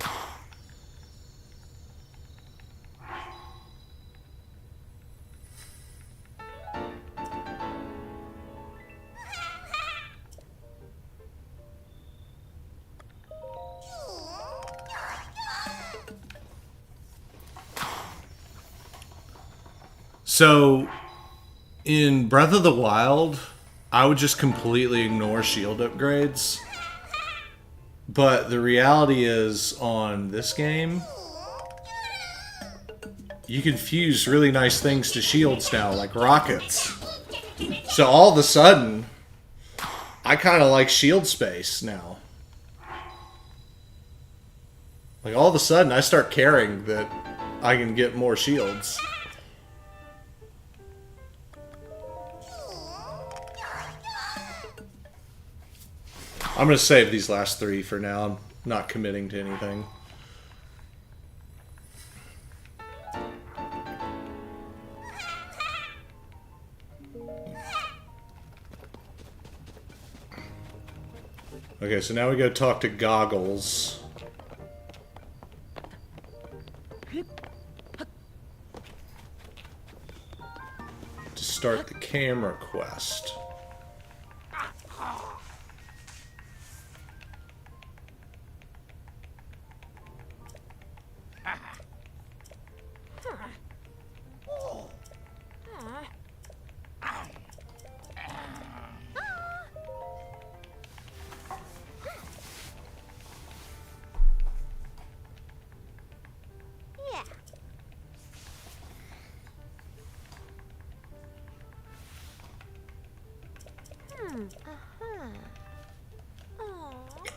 Speaker 4: So, in Breath of the Wild, I would just completely ignore shield upgrades. But the reality is, on this game, you can fuse really nice things to shields now, like rockets. So all of a sudden, I kind of like shield space now. Like all of a sudden, I start caring that I can get more shields. I'm going to save these last 3 for now. I'm not committing to anything. Okay, so now we go talk to Goggles. To start the camera quest.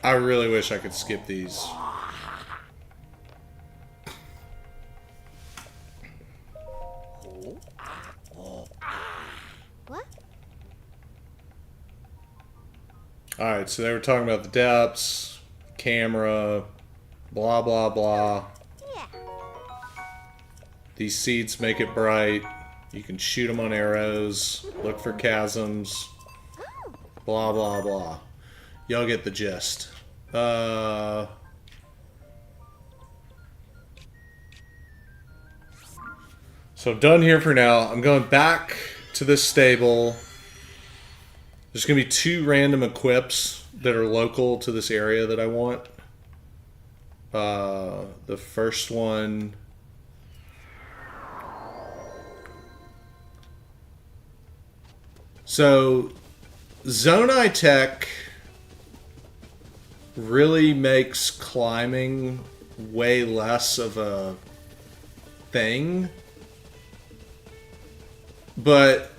Speaker 4: I really wish I could skip these.
Speaker 6: What?
Speaker 4: Alright, so they were talking about the depths, camera, blah blah blah.
Speaker 6: Yeah.
Speaker 4: These seeds make it bright. You can shoot them on arrows, look for chasms, blah blah blah. Y'all get the gist. So I'm done here for now. I'm going back to this stable. There's going to be 2 random equips that are local to this area that I want. The first one... So, Zonai Tech really makes climbing way less of a thing. But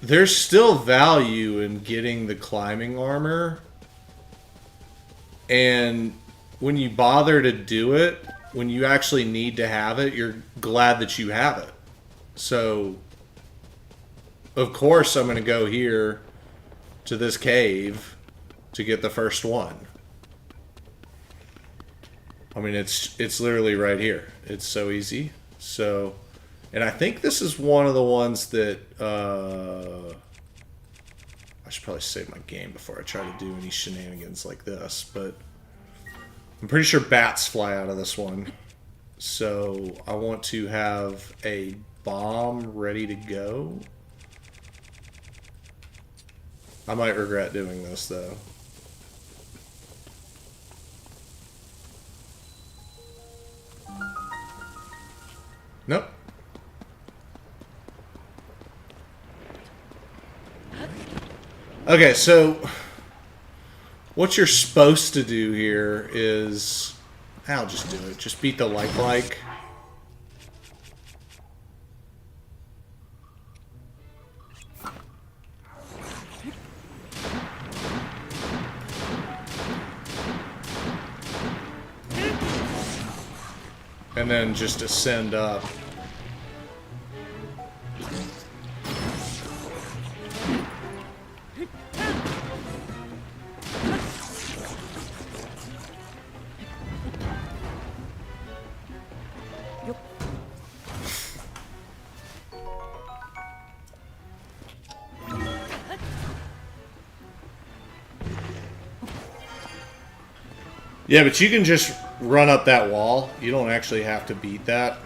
Speaker 4: there's still value in getting the climbing armor. And when you bother to do it, when you actually need to have it, you're glad that you have it. So, of course I'm going to go here to this cave to get the first one. I mean, it's literally right here. It's so easy. So, and I think this is one of the ones that I should probably save my game before I try to do any shenanigans like this, but I'm pretty sure bats fly out of this one. So I want to have a bomb ready to go. I might regret doing this though. Nope. Okay, so what you're supposed to do here is... I'll just do it. Just beat the like. And then just ascend up. Yeah, but you can just run up that wall. You don't actually have to beat that.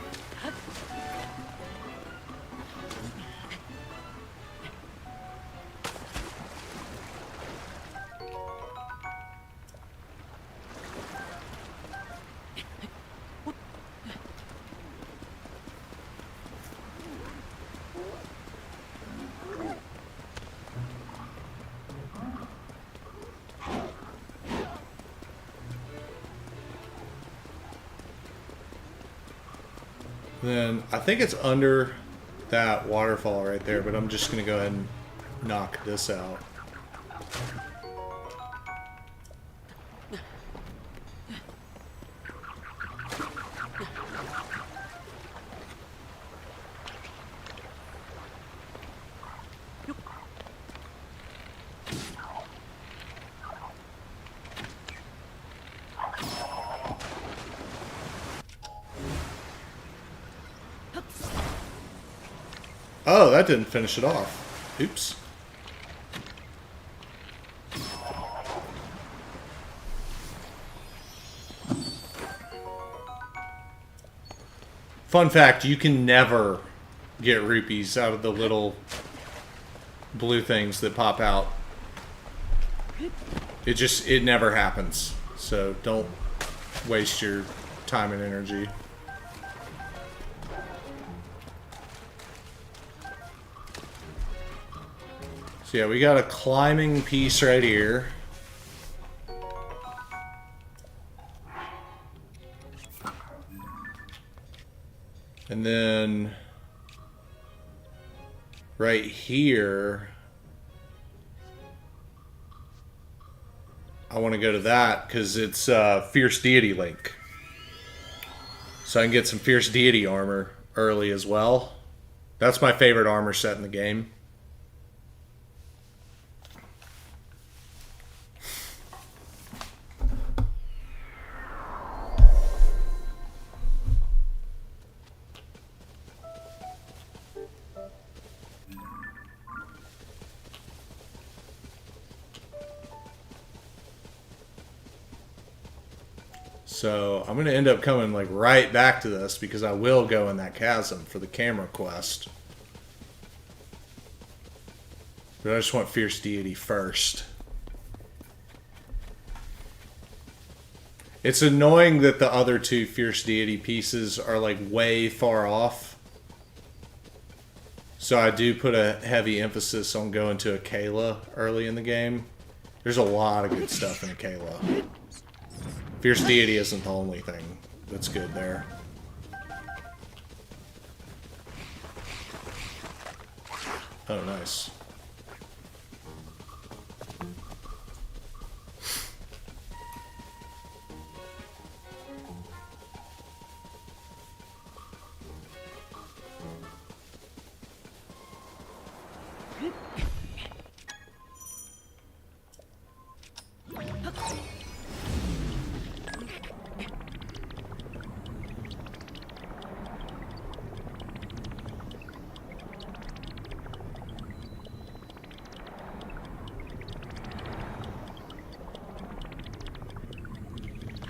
Speaker 4: Then I think it's under that waterfall right there, but I'm just going to go ahead and knock this out. Oh, that didn't finish it off. Oops. Fun fact, you can never get rupees out of the little blue things that pop out. It never happens. So don't waste your time and energy. So yeah, we got a climbing piece right here. And then right here, I want to go to that because it's Fierce Deity Link. So I can get some Fierce Deity armor early as well. That's my favorite armor set in the game. So I'm going to end up coming like right back to this because I will go in that chasm for the camera quest. But I just want Fierce Deity first. It's annoying that the other two Fierce Deity pieces are like way far off. So I do put a heavy emphasis on going to Akela early in the game. There's a lot of good stuff in Akela. Fierce Deity isn't the only thing that's good there. Oh, nice.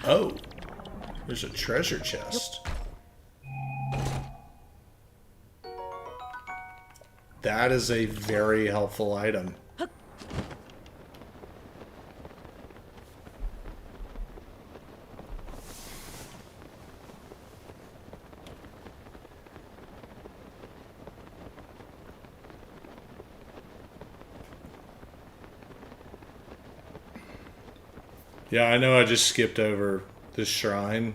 Speaker 4: Oh, there's a treasure chest. That is a very helpful item. Yeah, I know I just skipped over this shrine.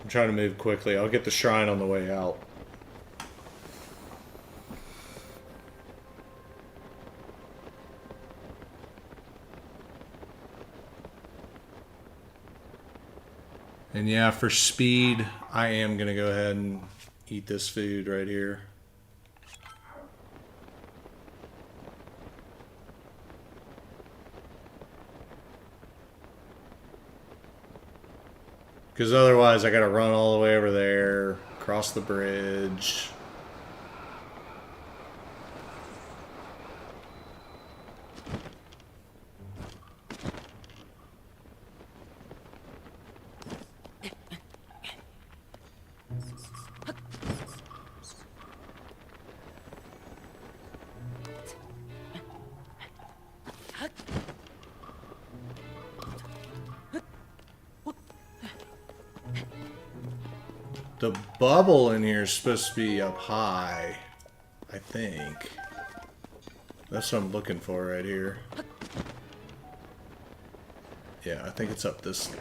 Speaker 4: I'm trying to move quickly. I'll get the shrine on the way out. And yeah, for speed, I am going to go ahead and eat this food right here. Because otherwise I gotta run all the way over there, cross the bridge. The bubble in here is supposed to be up high, I think. That's what I'm looking for right here. Yeah, I think it's up this.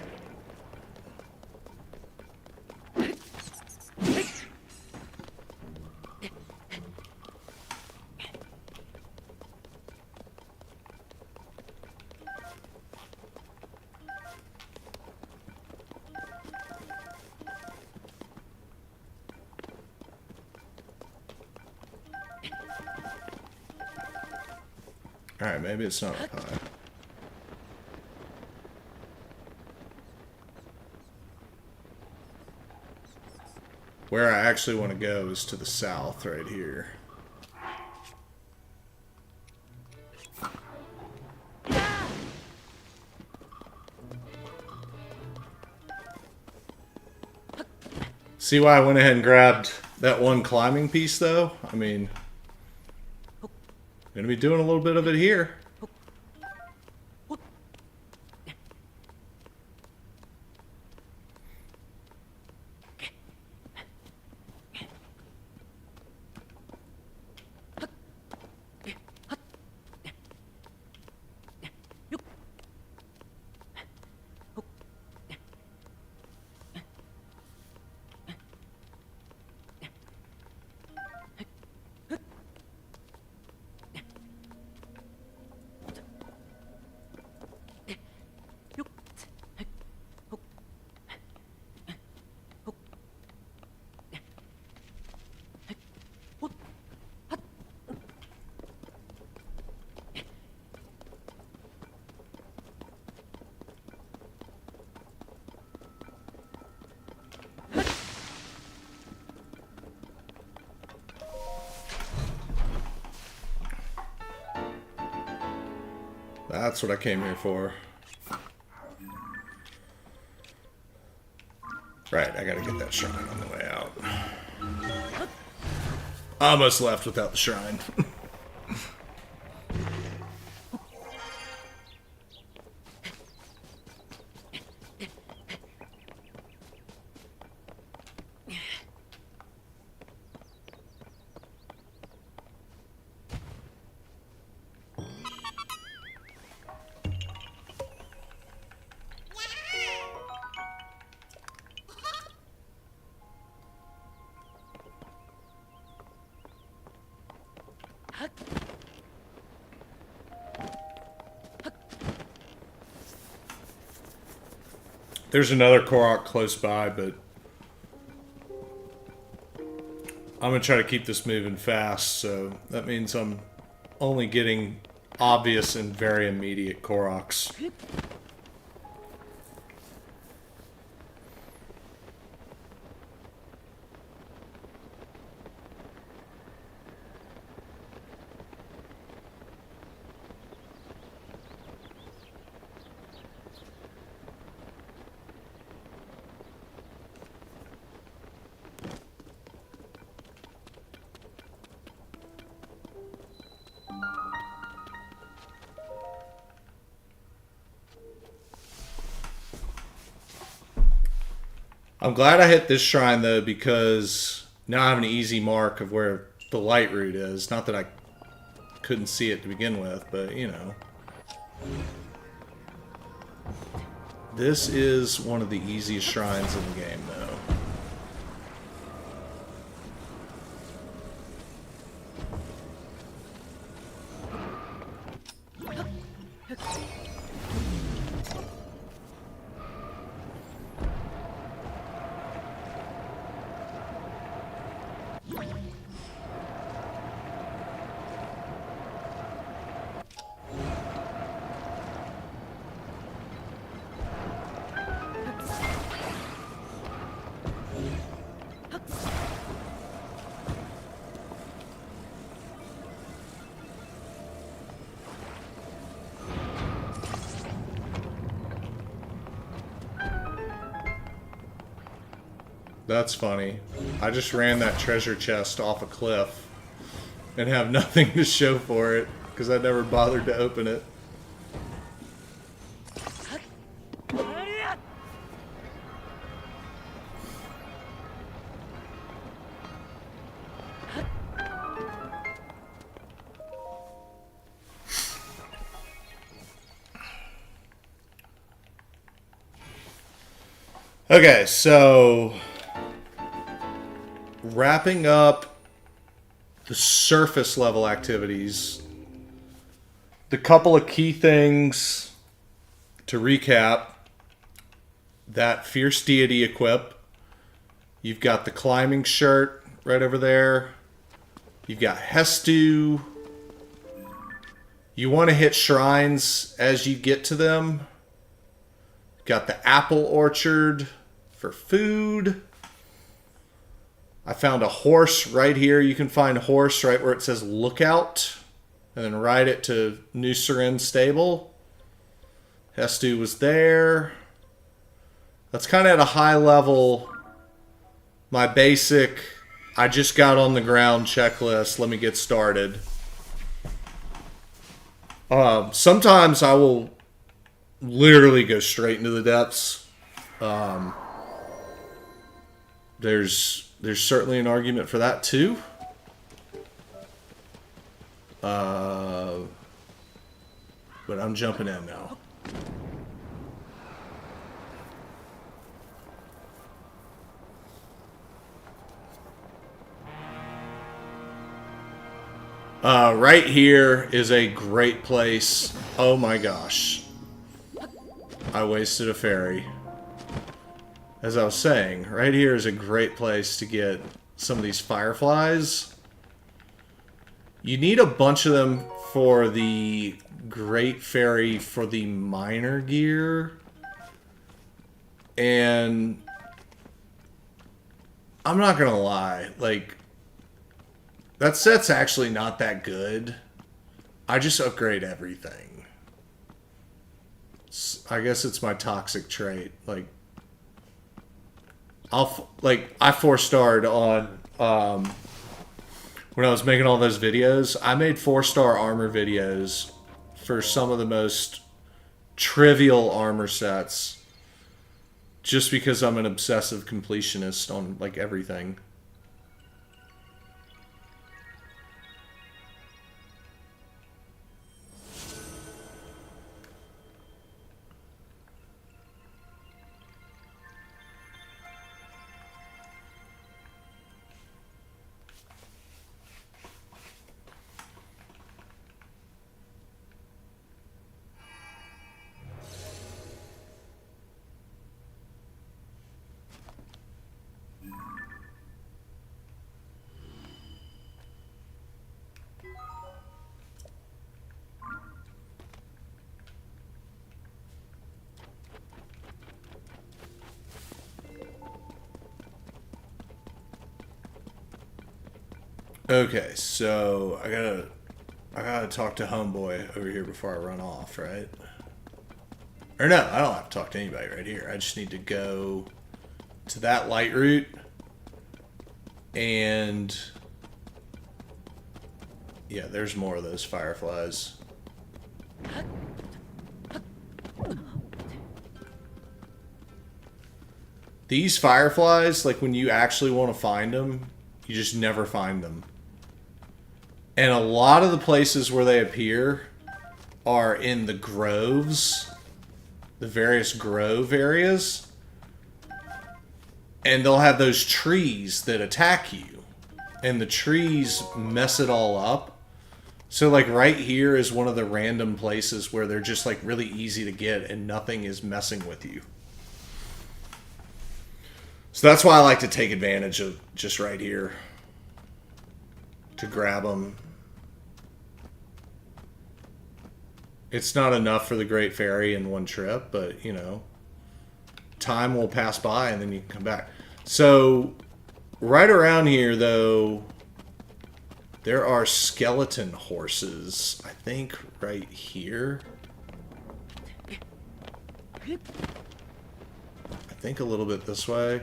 Speaker 4: Alright, maybe it's not up high. Where I actually want to go is to the south, right here. See why I went ahead and grabbed that one climbing piece, though? I mean, I'm going to be doing a little bit of it here. That's what I came here for. Right, I gotta get that shrine on the way out. Almost left without the shrine. There's another Korok close by, but I'm going to try to keep this moving fast, so that means I'm only getting obvious and very immediate Koroks. I'm glad I hit this shrine, though, because now I have an easy mark of where the light root is. Not that I couldn't see it to begin with, but, you know. This is one of the easiest shrines in the game, though. That's funny. I just ran that treasure chest off a cliff and have nothing to show for it because I never bothered to open it. Okay, so wrapping up the surface level activities, the couple of key things to recap: that Fierce Deity equip, you've got the climbing shirt right over there, you've got Hestu, You want to hit shrines as you get to them. Got the apple orchard for food. I found a horse right here. You can find horse right where it says lookout. And then ride it to New Seren Stable. Hestu was there. That's kind of at a high level. My basic, I just got on the ground checklist. Let me get started. Sometimes I will literally go straight into the depths. There's certainly an argument for that too. But I'm jumping in now. Right here is a great place. Oh my gosh. I wasted a fairy. As I was saying, right here is a great place to get some of these fireflies. You need a bunch of them for the Great Fairy for the minor gear. And I'm not gonna lie, like, that set's actually not that good. I just upgrade everything. I guess it's my toxic trait. Like, I 4-starred on when I was making all those videos. I made 4-star armor videos for some of the most trivial armor sets, just because I'm an obsessive completionist on like everything. Okay, so I gotta talk to homeboy over here before I run off, right? Or no, I don't have to talk to anybody right here. I just need to go to that light route and yeah, there's more of those fireflies. These fireflies, like when you actually want to find them, you just never find them. And a lot of the places where they appear are in the groves, the various grove areas. And they'll have those trees that attack you. And the trees mess it all up. So like right here is one of the random places where they're just like really easy to get and nothing is messing with you. So that's why I like to take advantage of just right here to grab them. It's not enough for the Great Fairy in one trip, but, you know, time will pass by and then you can come back. So, right around here, though, there are skeleton horses, I think, right here. I think a little bit this way.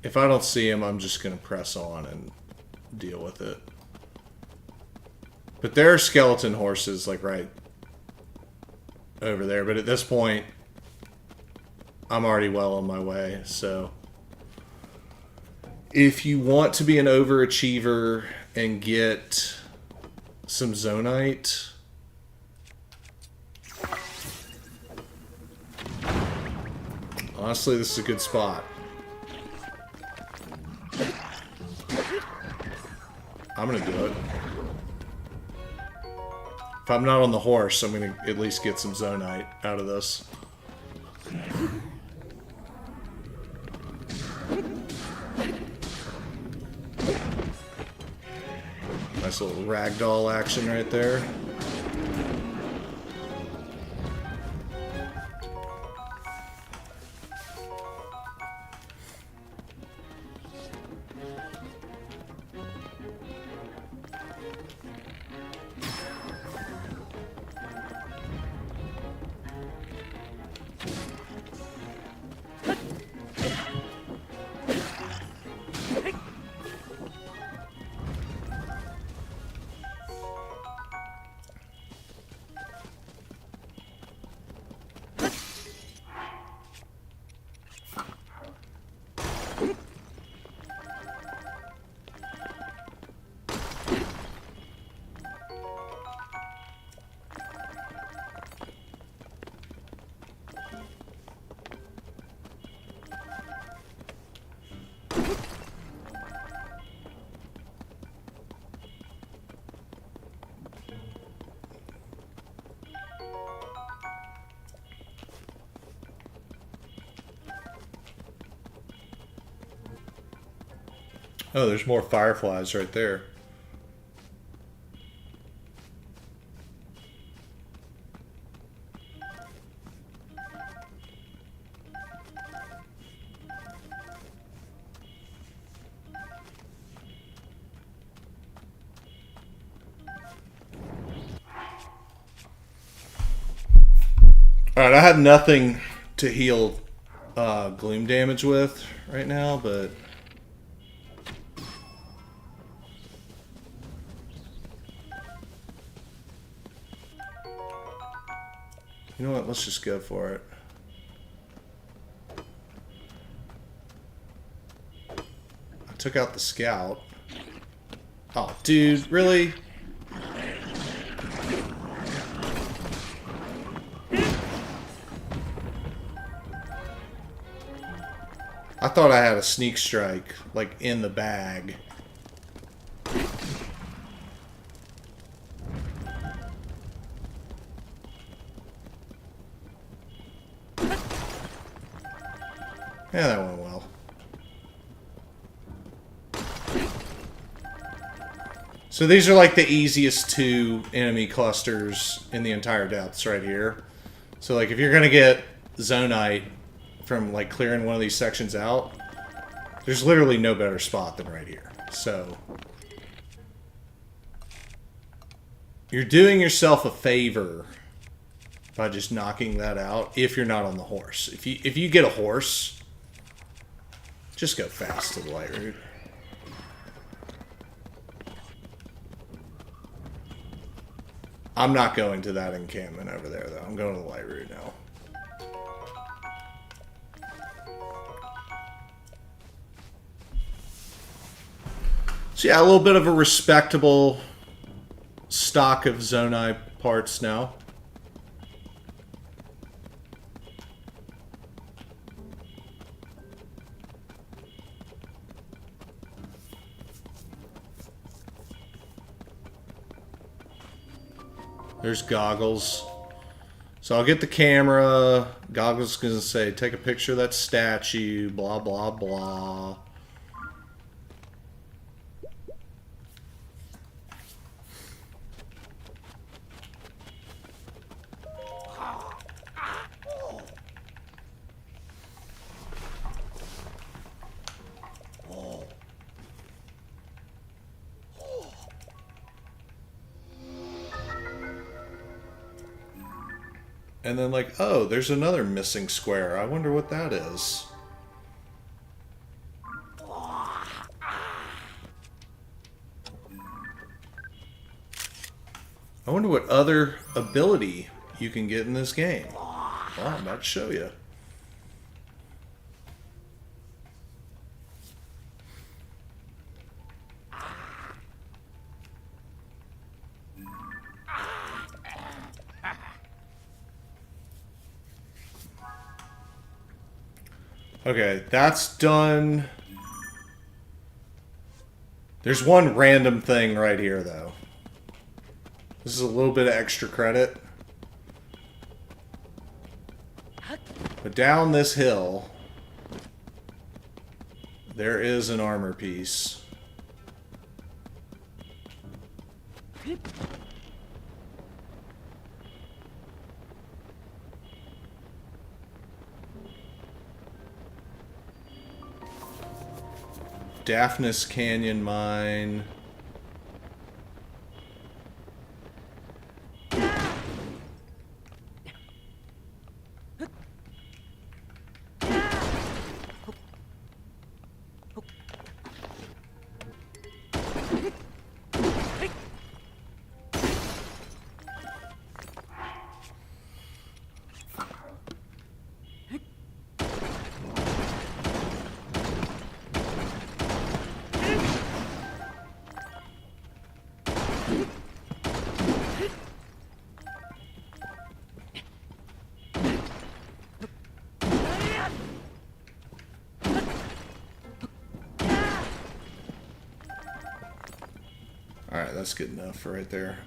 Speaker 4: If I don't see him, I'm just going to press on and deal with it. But there are skeleton horses, like, right over there. But at this point, I'm already well on my way, so... If you want to be an overachiever and get some Zonite... Honestly, this is a good spot. I'm gonna do it. If I'm not on the horse, I'm gonna at least get some Zonite out of this. Nice little ragdoll action right there. Oh, there's more fireflies right there. Alright, I have nothing to heal gloom damage with right now, but... You know what? Let's just go for it. I took out the scout. Oh, dude, really? I thought I had a sneak strike, like, in the bag. Yeah, that went well. So these are like the easiest two enemy clusters in the entire depths right here. So like if you're gonna get Zonite from like clearing one of these sections out, there's literally no better spot than right here. So you're doing yourself a favor by just knocking that out if you're not on the horse. If you get a horse, just go fast to the light route. I'm not going to that encampment over there, though. I'm going to the light route now. So yeah, a little bit of a respectable stock of Zonai parts now. There's Goggles. So I'll get the camera. Goggles is going to say, take a picture of that statue, blah, blah, blah. And then like, oh, there's another missing square. I wonder what that is. I wonder what other ability you can get in this game. Well, I'm about to show you. Okay, that's done. There's one random thing right here, though. This is a little bit of extra credit. But down this hill, there is an armor piece. Daphnis Canyon Mine. Alright, that's good enough for right there.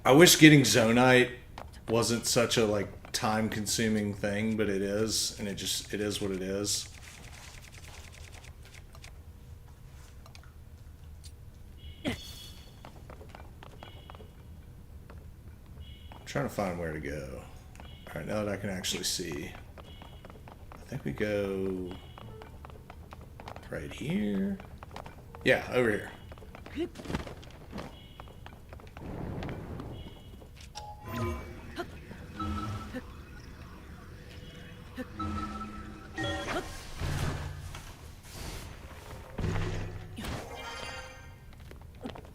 Speaker 4: I wish getting Zonite wasn't such a like time-consuming thing, but it is, and it is what it is. I'm trying to find where to go. Alright, now that I can actually see, I think we go right here. Yeah, over here.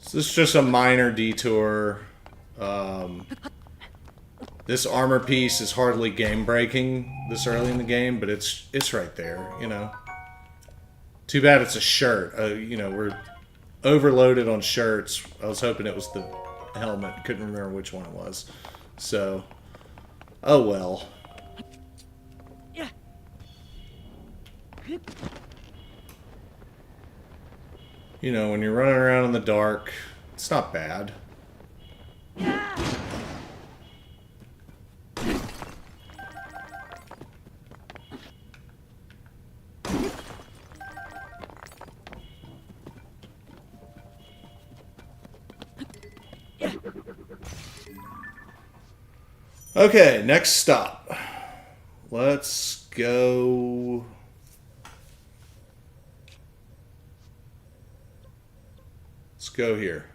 Speaker 4: So this is just a minor detour. This armor piece is hardly game-breaking this early in the game, but it's right there, you know. Too bad it's a shirt. You know, we're overloaded on shirts. I was hoping it was the helmet. Couldn't remember which one it was. So, oh well. You know, when you're running around in the dark, it's not bad. Okay, next stop. Let's go. Let's go here.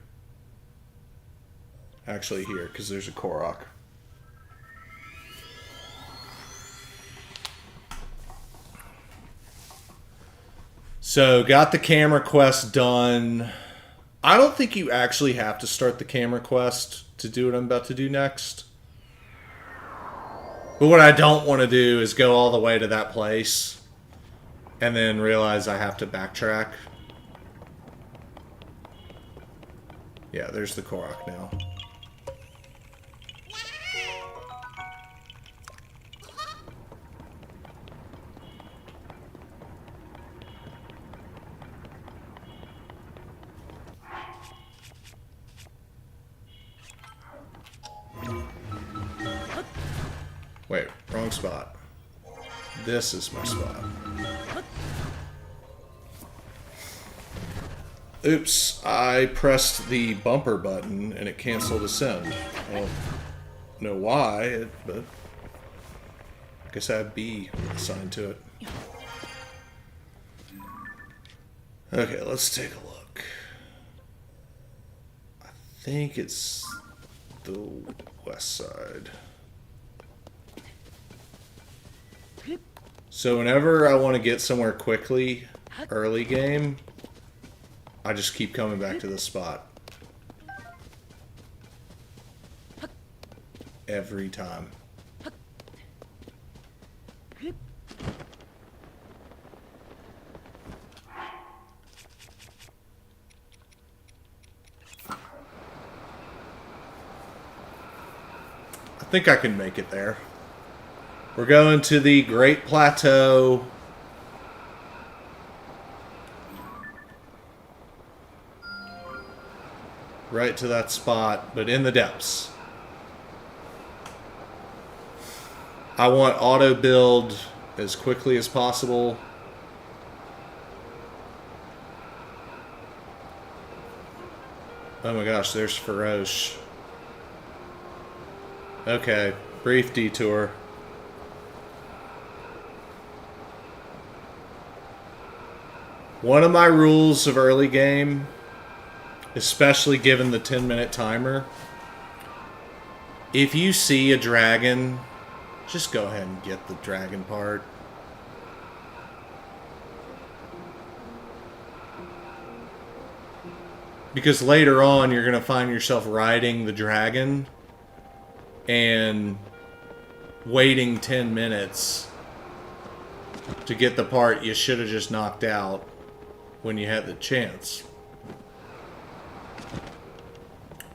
Speaker 4: Actually here, because there's a Korok. So, got the camera quest done. I don't think you actually have to start the camera quest to do what I'm about to do next. But what I don't want to do is go all the way to that place and then realize I have to backtrack. Yeah, there's the Korok now. Wait, wrong spot. This is my spot. Oops, I pressed the bumper button and it canceled ascend. I don't know why, but I guess I have B assigned to it. Okay, let's take a look. I think it's the west side. So whenever I want to get somewhere quickly, early game, I just keep coming back to this spot. Every time. I think I can make it there. We're going to the Great Plateau. Right to that spot, but in the depths. I want auto build as quickly as possible. Oh my gosh, there's Feroce. Okay, brief detour. One of my rules of early game, especially given the 10-minute timer, if you see a dragon, just go ahead and get the dragon part. Because later on, you're going to find yourself riding the dragon and waiting 10 minutes to get the part you should have just knocked out when you had the chance.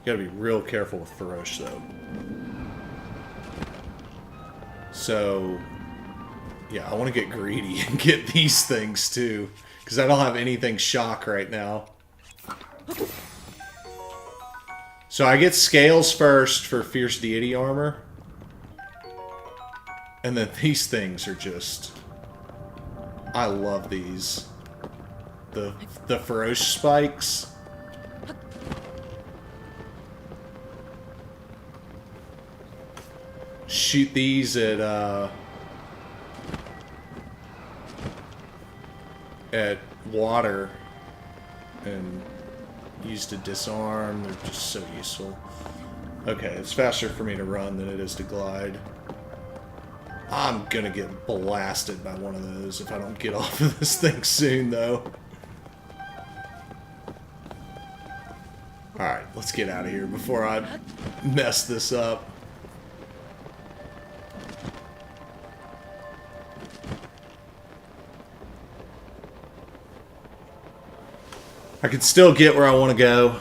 Speaker 4: You gotta be real careful with Feroce, though. So, yeah, I want to get greedy and get these things, too. Because I don't have anything shock right now. So I get scales first for Fierce Deity armor. And then these things are just... I love these. The Feroce spikes. Shoot these at water and use to disarm. They're just so useful. Okay, it's faster for me to run than it is to glide. I'm gonna get blasted by one of those if I don't get off of this thing soon, though. Alright, let's get out of here before I mess this up. I can still get where I want to go.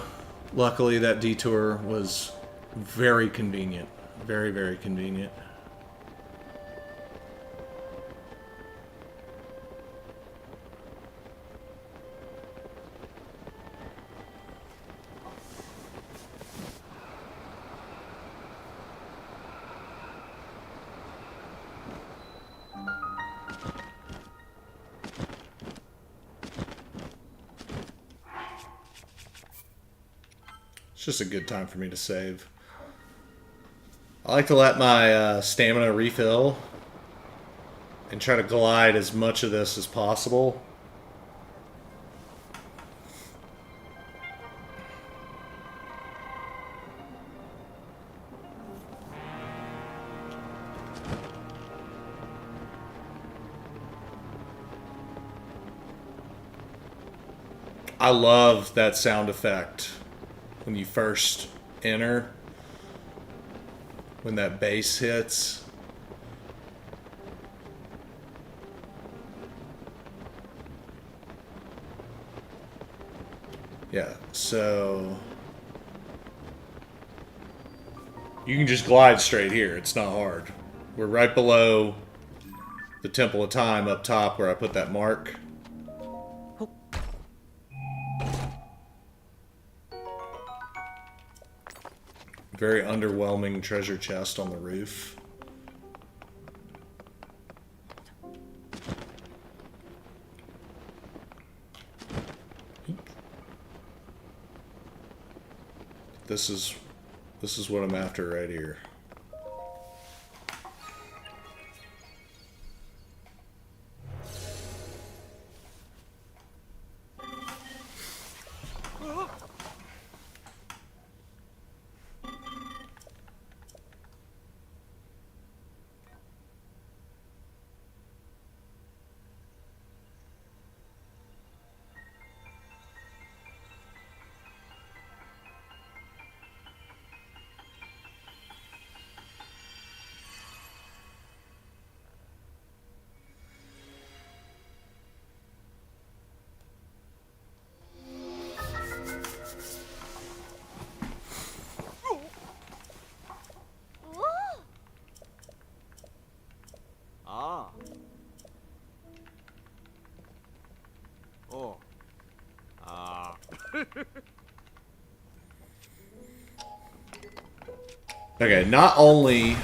Speaker 4: Luckily, that detour was very convenient. Very, very convenient. Just a good time for me to save. I like to let my stamina refill and try to glide as much of this as possible. I love that sound effect. When you first enter, when that bass hits. Yeah, so you can just glide straight here. It's not hard. We're right below the Temple of Time up top where I put that mark. Very underwhelming treasure chest on the roof. This is what I'm after right here. Okay, not only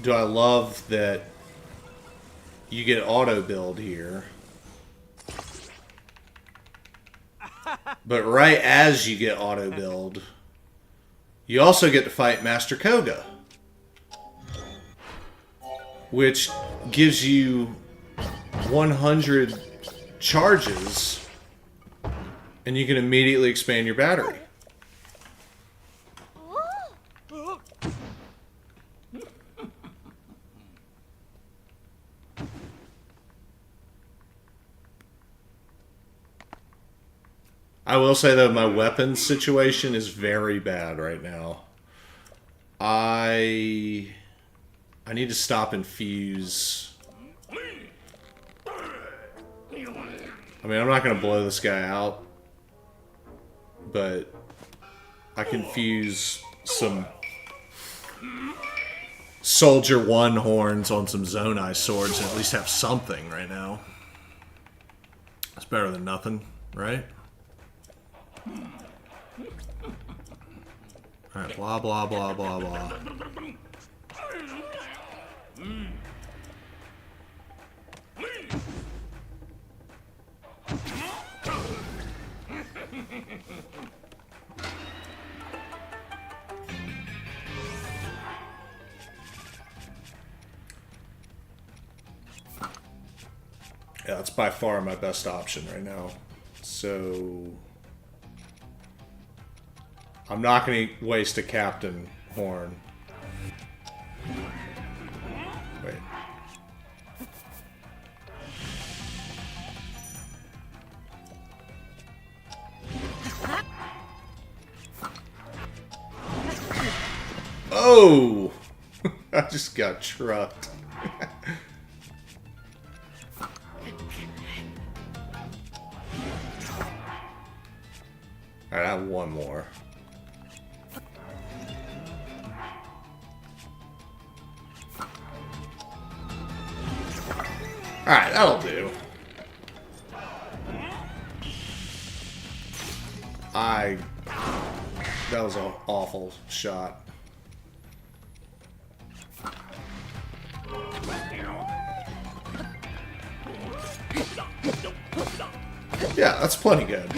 Speaker 4: do I love that you get auto build here. But right as you get auto build, you also get to fight Master Koga, which gives you 100 charges, and you can immediately expand your battery. I will say though, my weapons situation is very bad right now. I need to stop and fuse. I mean, I'm not going to blow this guy out, but I can fuse some Soldier 1 horns on some Zonai swords and at least have something right now. That's better than nothing, right? Alright, blah, blah, blah, blah, blah. Yeah, that's by far my best option right now. So I'm not going to waste a captain horn. Wait. Oh! I just got trucked. Alright, I have one more. Alright, that'll do. That was an awful shot. Yeah, that's plenty good.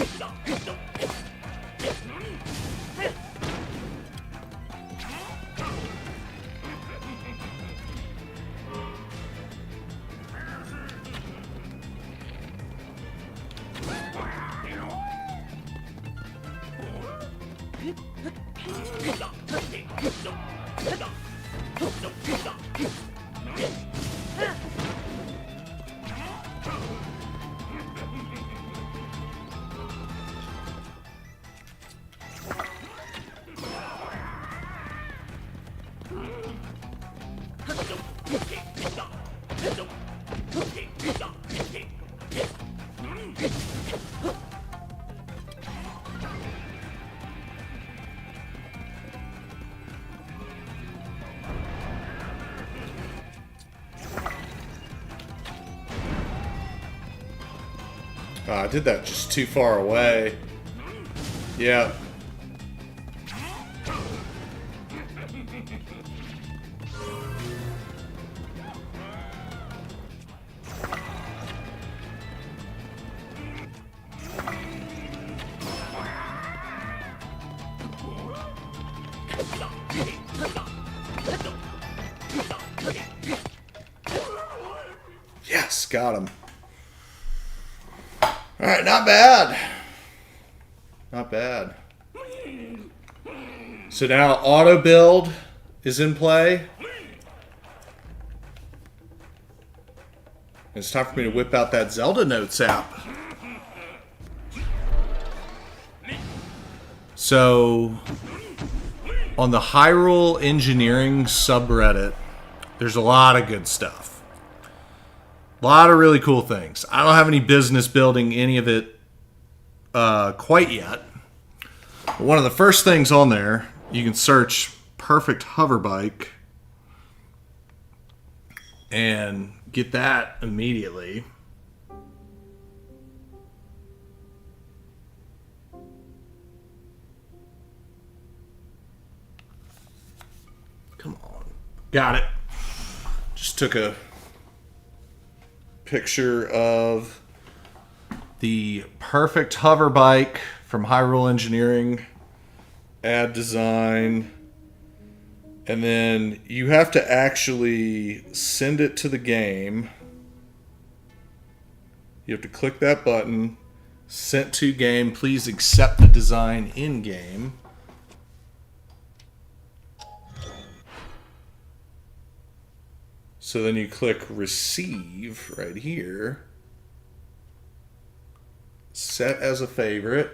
Speaker 4: I did that just too far away. Yeah. Yes, got him. Alright, not bad. Not bad. So now auto build is in play. It's time for me to whip out that Zelda Notes app. So on the Hyrule Engineering subreddit, there's a lot of good stuff. A lot of really cool things. I don't have any business building any of it quite yet. But one of the first things on there, you can search perfect hover bike and get that immediately. Come on. Got it. Just took a picture of the perfect hover bike from Hyrule Engineering. Add design. And then you have to actually send it to the game. You have to click that button. Sent to game. Please accept the design in game. So then you click receive right here. Set as a favorite.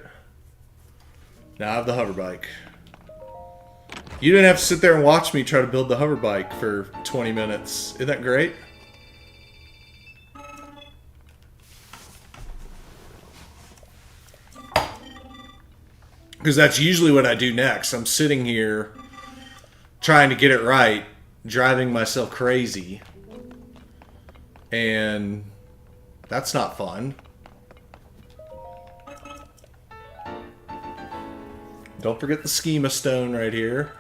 Speaker 4: Now I have the hover bike. You didn't have to sit there and watch me try to build the hover bike for 20 minutes. Isn't that great? Because that's usually what I do next. I'm sitting here trying to get it right, driving myself crazy. And that's not fun. Don't forget the schema stone right here.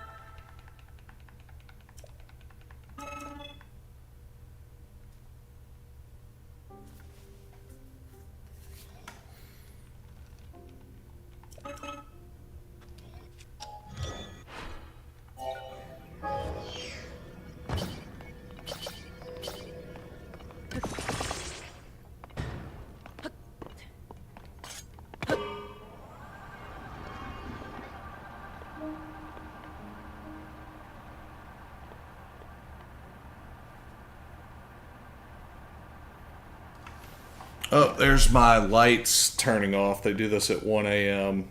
Speaker 4: Oh, there's my lights turning off. They do this at 1 a.m.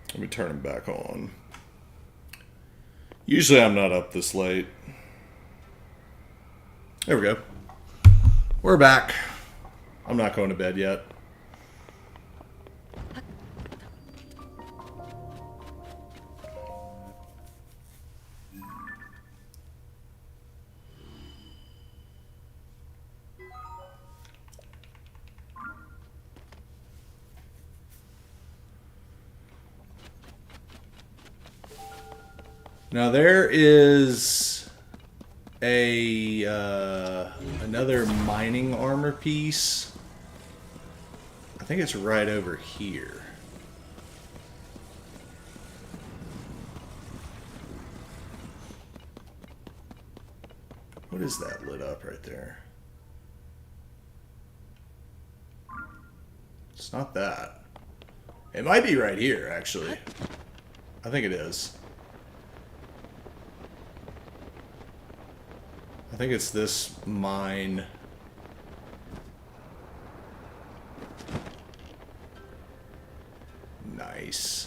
Speaker 4: Let me turn them back on. Usually I'm not up this late. There we go. We're back. I'm not going to bed yet. Now there is a another mining armor piece. I think it's right over here. What is that lit up right there? It's not that. It might be right here, actually. I think it is. I think it's this mine. Nice.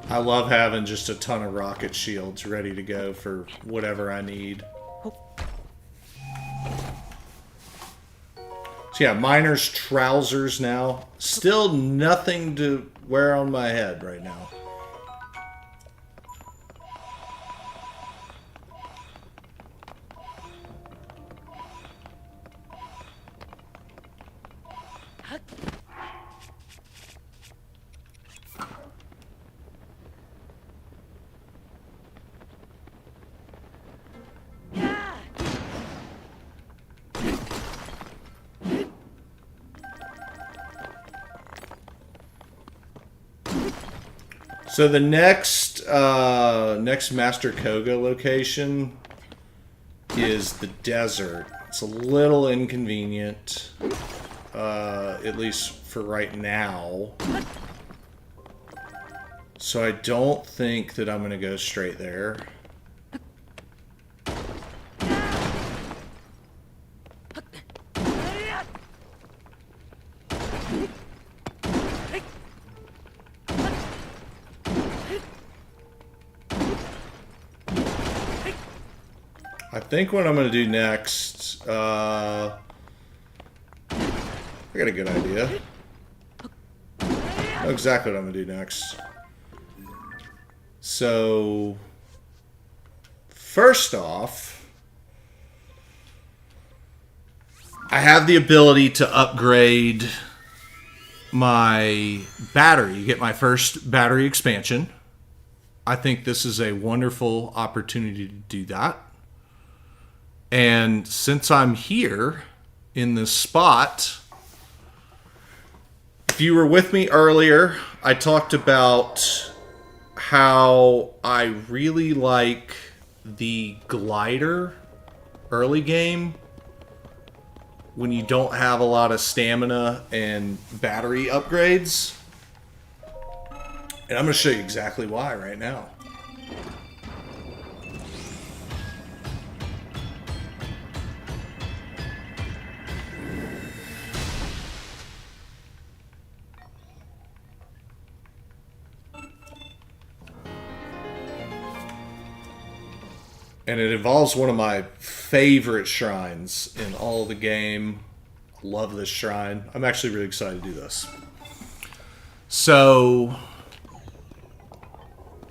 Speaker 4: I love having just a ton of rocket shields ready to go for whatever I need. So yeah, miner's trousers now. Still nothing to wear on my head right now. So the next Master Koga location is the desert. It's a little inconvenient, at least for right now. So I don't think that I'm going to go straight there. I think what I'm going to do next, I got a good idea. I know exactly what I'm going to do next. So, first off, I have the ability to upgrade my battery. You get my first battery expansion. I think this is a wonderful opportunity to do that. And since I'm here in this spot, if you were with me earlier, I talked about how I really like the glider early game when you don't have a lot of stamina and battery upgrades. And I'm going to show you exactly why right now. And it involves one of my favorite shrines in all of the game. I love this shrine. I'm actually really excited to do this. So,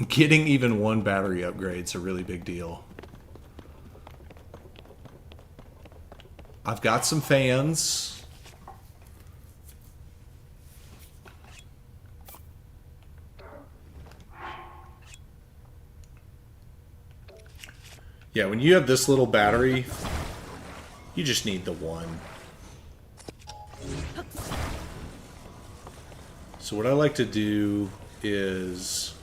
Speaker 4: getting even one battery upgrade is a really big deal. I've got some fans. Yeah, when you have this little battery, you just need the one. So what I like to do is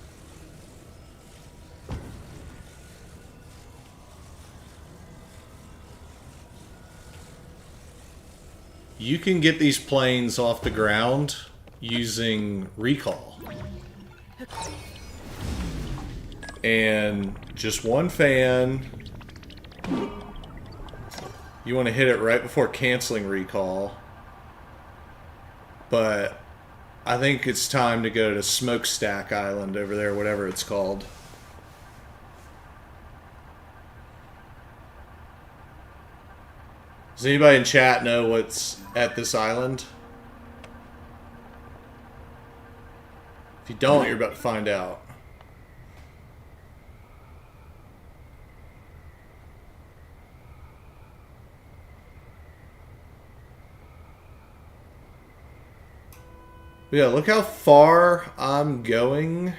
Speaker 4: you can get these planes off the ground using recall. And just one fan. You want to hit it right before canceling recall. But I think it's time to go to Smokestack Island over there, whatever it's called. Does anybody in chat know what's at this island? If you don't, you're about to find out. Yeah, look how far I'm going.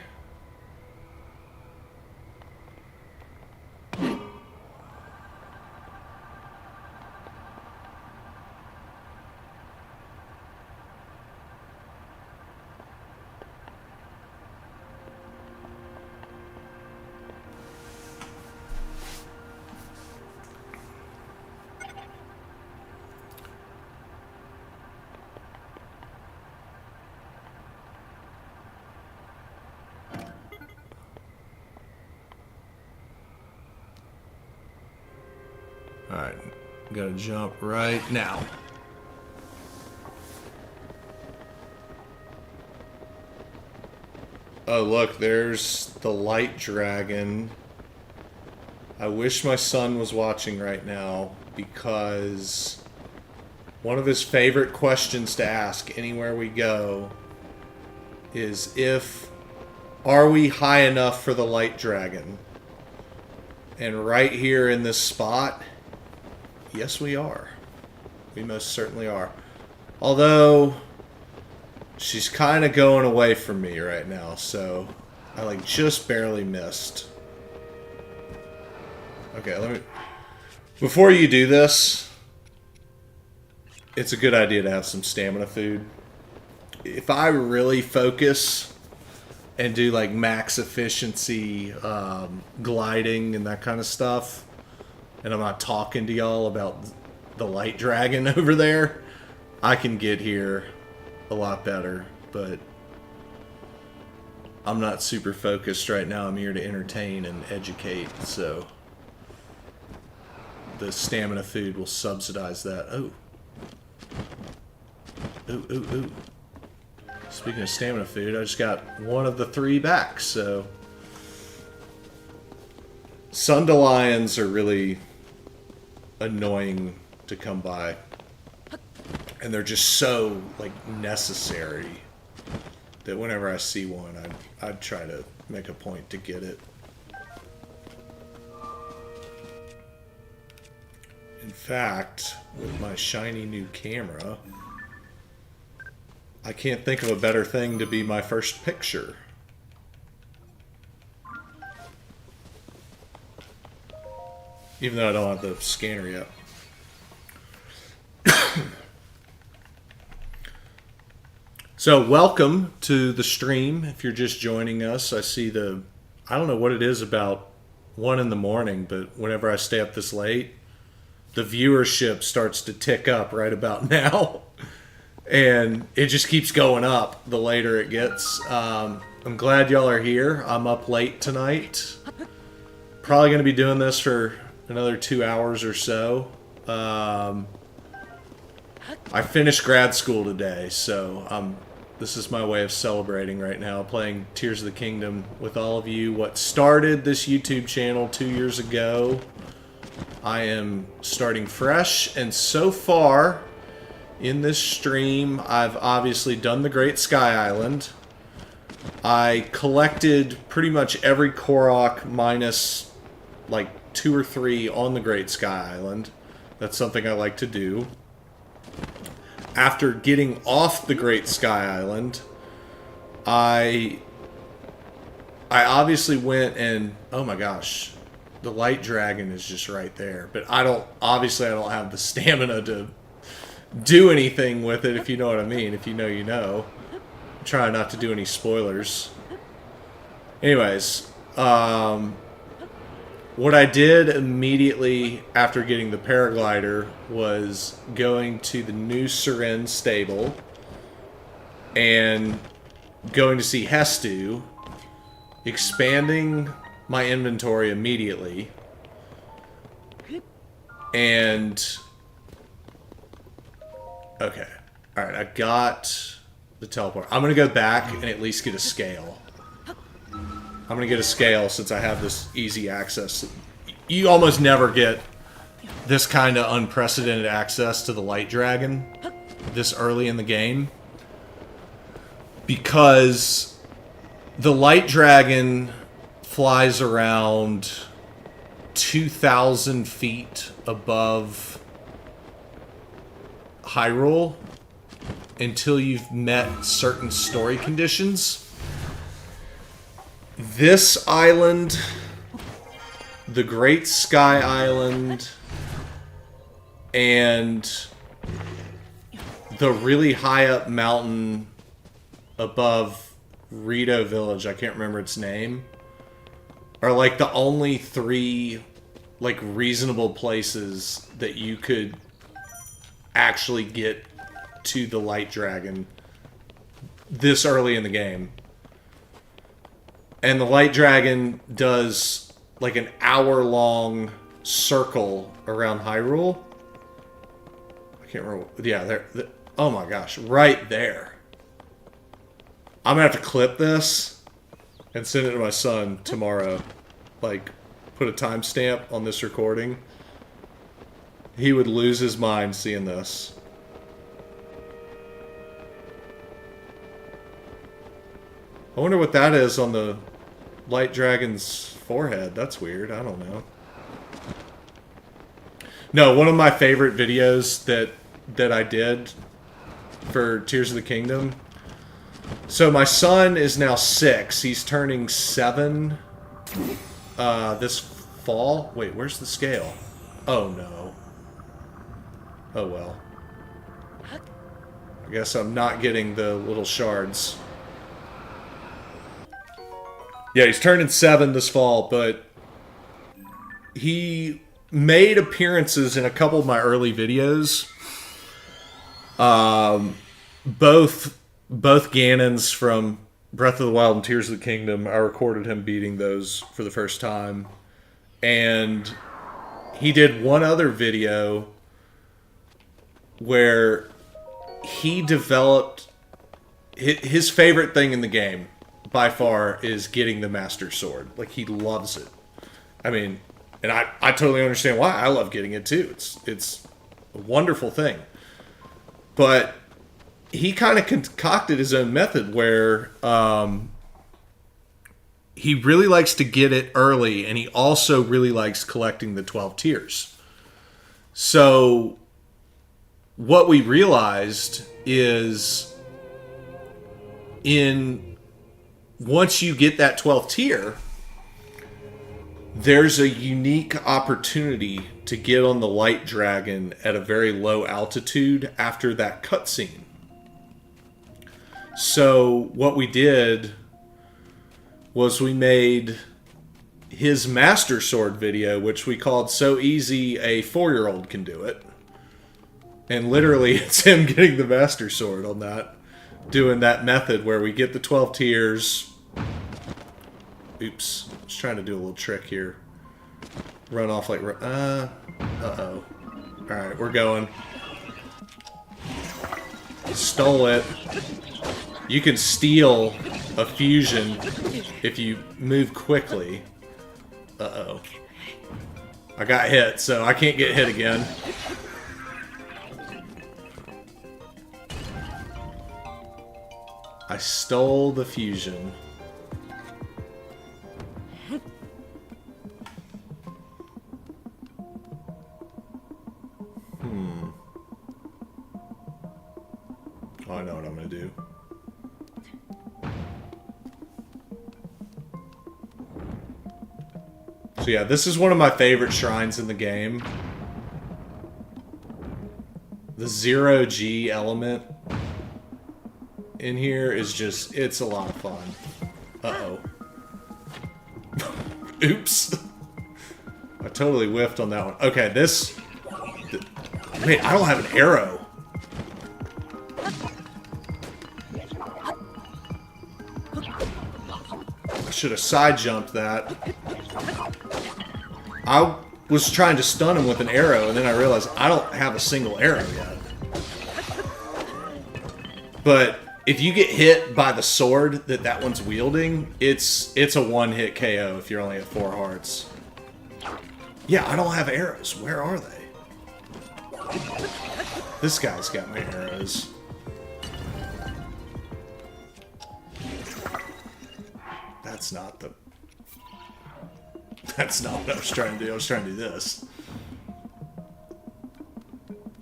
Speaker 4: Alright, gotta jump right now. Oh look, there's the light dragon. I wish my son was watching right now, because one of his favorite questions to ask anywhere we go is are we high enough for the light dragon? And right here in this spot, yes, we are. We most certainly are. Although, she's kind of going away from me right now, so I like just barely missed. Okay, let me... Before you do this, it's a good idea to have some stamina food. If I really focus and do like max efficiency gliding and that kind of stuff, and I'm not talking to y'all about the light dragon over there, I can get here a lot better, but I'm not super focused right now. I'm here to entertain and educate, so the stamina food will subsidize that. Oh. Ooh, ooh, ooh. Speaking of stamina food, I just got one of the 3 back, so Sundelions are really annoying to come by, and they're just so like necessary that whenever I see one, I'd try to make a point to get it. In fact, with my shiny new camera, I can't think of a better thing to be my first picture. Even though I don't have the scanner yet. So, welcome to the stream. If you're just joining us, I see I don't know what it is about 1 in the morning, but whenever I stay up this late, the viewership starts to tick up right about now. And it just keeps going up the later it gets. I'm glad y'all are here. I'm up late tonight. Probably going to be doing this for another 2 hours or so. I finished grad school today, so this is my way of celebrating right now, playing Tears of the Kingdom with all of you. What started this YouTube channel 2 years ago, I am starting fresh, and so far in this stream, I've obviously done the Great Sky Island. I collected pretty much every Korok minus like 2 or 3 on the Great Sky Island. That's something I like to do. After getting off the Great Sky Island, I obviously went and, oh my gosh, the Light Dragon is just right there. But I don't have the stamina to do anything with it, if you know what I mean. If you know, you know. I'm trying not to do any spoilers. Anyways, what I did immediately after getting the paraglider was going to the new Seren stable and going to see Hestu, expanding my inventory immediately, and okay, alright, I got the teleport. I'm gonna go back and at least get a scale. I'm going to get a scale since I have this easy access. You almost never get this kind of unprecedented access to the Light Dragon this early in the game, because the Light Dragon flies around 2,000 feet above Hyrule until you've met certain story conditions. This island, the Great Sky Island, and the really high up mountain above Rito Village, I can't remember its name, are like the only 3 like reasonable places that you could actually get to the Light Dragon this early in the game. And the Light Dragon does like an hour-long circle around Hyrule. I can't remember. Yeah, there. Oh my gosh, right there. I'm gonna have to clip this and send it to my son tomorrow. Like, put a timestamp on this recording. He would lose his mind seeing this. I wonder what that is on the Light Dragon's forehead. That's weird. I don't know. No, one of my favorite videos that I did for Tears of the Kingdom. So my son is now 6. He's turning 7 this fall. Wait, where's the scale? Oh no. Oh well. I guess I'm not getting the little shards. Yeah, he's turning 7 this fall, but he made appearances in a couple of my early videos. Both Ganons from Breath of the Wild and Tears of the Kingdom, I recorded him beating those for the first time. And he did one other video where he developed his favorite thing in the game by far is getting the Master Sword. Like, he loves it. I mean, and I totally understand why. I love getting it too. It's a wonderful thing. But he kind of concocted his own method where he really likes to get it early, and he also really likes collecting the 12 tiers. So what we realized is once you get that 12th tier, there's a unique opportunity to get on the light dragon at a very low altitude after that cutscene. So what we did was we made his Master Sword video, which we called So Easy a 4-year-old Can Do It. And literally it's him getting the Master Sword on that, doing that method where we get the 12 tiers. Oops, I was trying to do a little trick here. Run off like, uh-oh. Alright, we're going. Stole it. You can steal a fusion if you move quickly. Uh-oh. I got hit, so I can't get hit again. I stole the fusion. Oh, I know what I'm gonna do. So yeah, this is one of my favorite shrines in the game. The 0G element in here is just, it's a lot of fun. Uh-oh. Oops. I totally whiffed on that one. Okay, wait, I don't have an arrow. I should have side jumped that. I was trying to stun him with an arrow, and then I realized I don't have a single arrow yet. But if you get hit by the sword that one's wielding, it's a one-hit KO if you're only at 4 hearts. Yeah, I don't have arrows. Where are they? This guy's got my arrows. That's not what I was trying to do. I was trying to do this.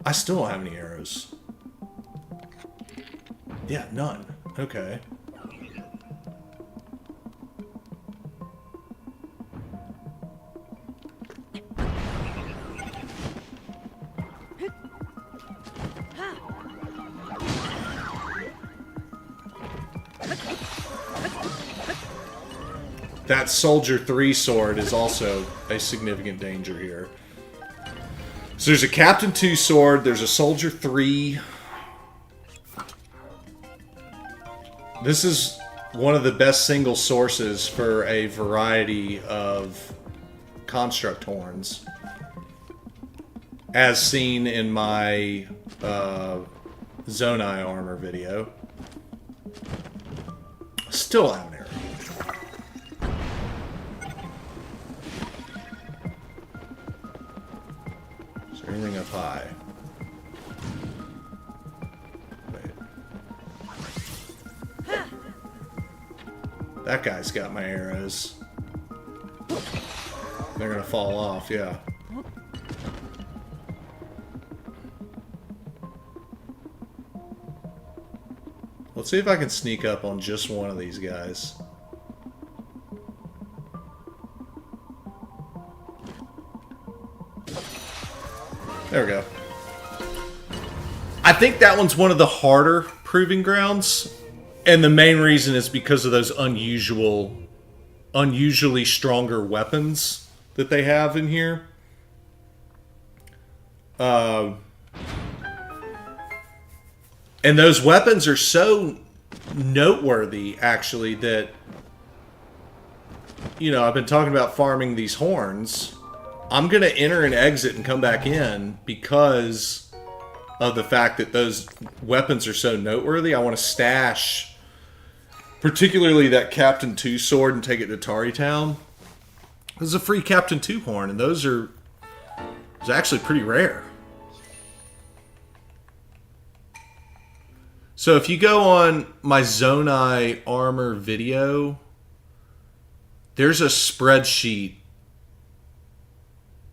Speaker 4: I still don't have any arrows. Yeah, none. Okay. That Soldier 3 sword is also a significant danger here. So there's a Captain 2 sword, there's a Soldier 3. This is one of the best single sources for a variety of construct horns, as seen in my Zonai armor video. Still have an arrow. Is there anything up high? That guy's got my arrows. They're gonna fall off, yeah. Let's see if I can sneak up on just one of these guys. There we go. I think that one's one of the harder proving grounds. And the main reason is because of those unusually stronger weapons that they have in here. And those weapons are so noteworthy, actually, that, you know, I've been talking about farming these horns. I'm going to enter and exit and come back in because of the fact that those weapons are so noteworthy. I want to stash particularly that Captain 2 sword and take it to Tari Town. This is a free Captain 2 horn, and those are actually pretty rare. So if you go on my Zonai armor video, there's a spreadsheet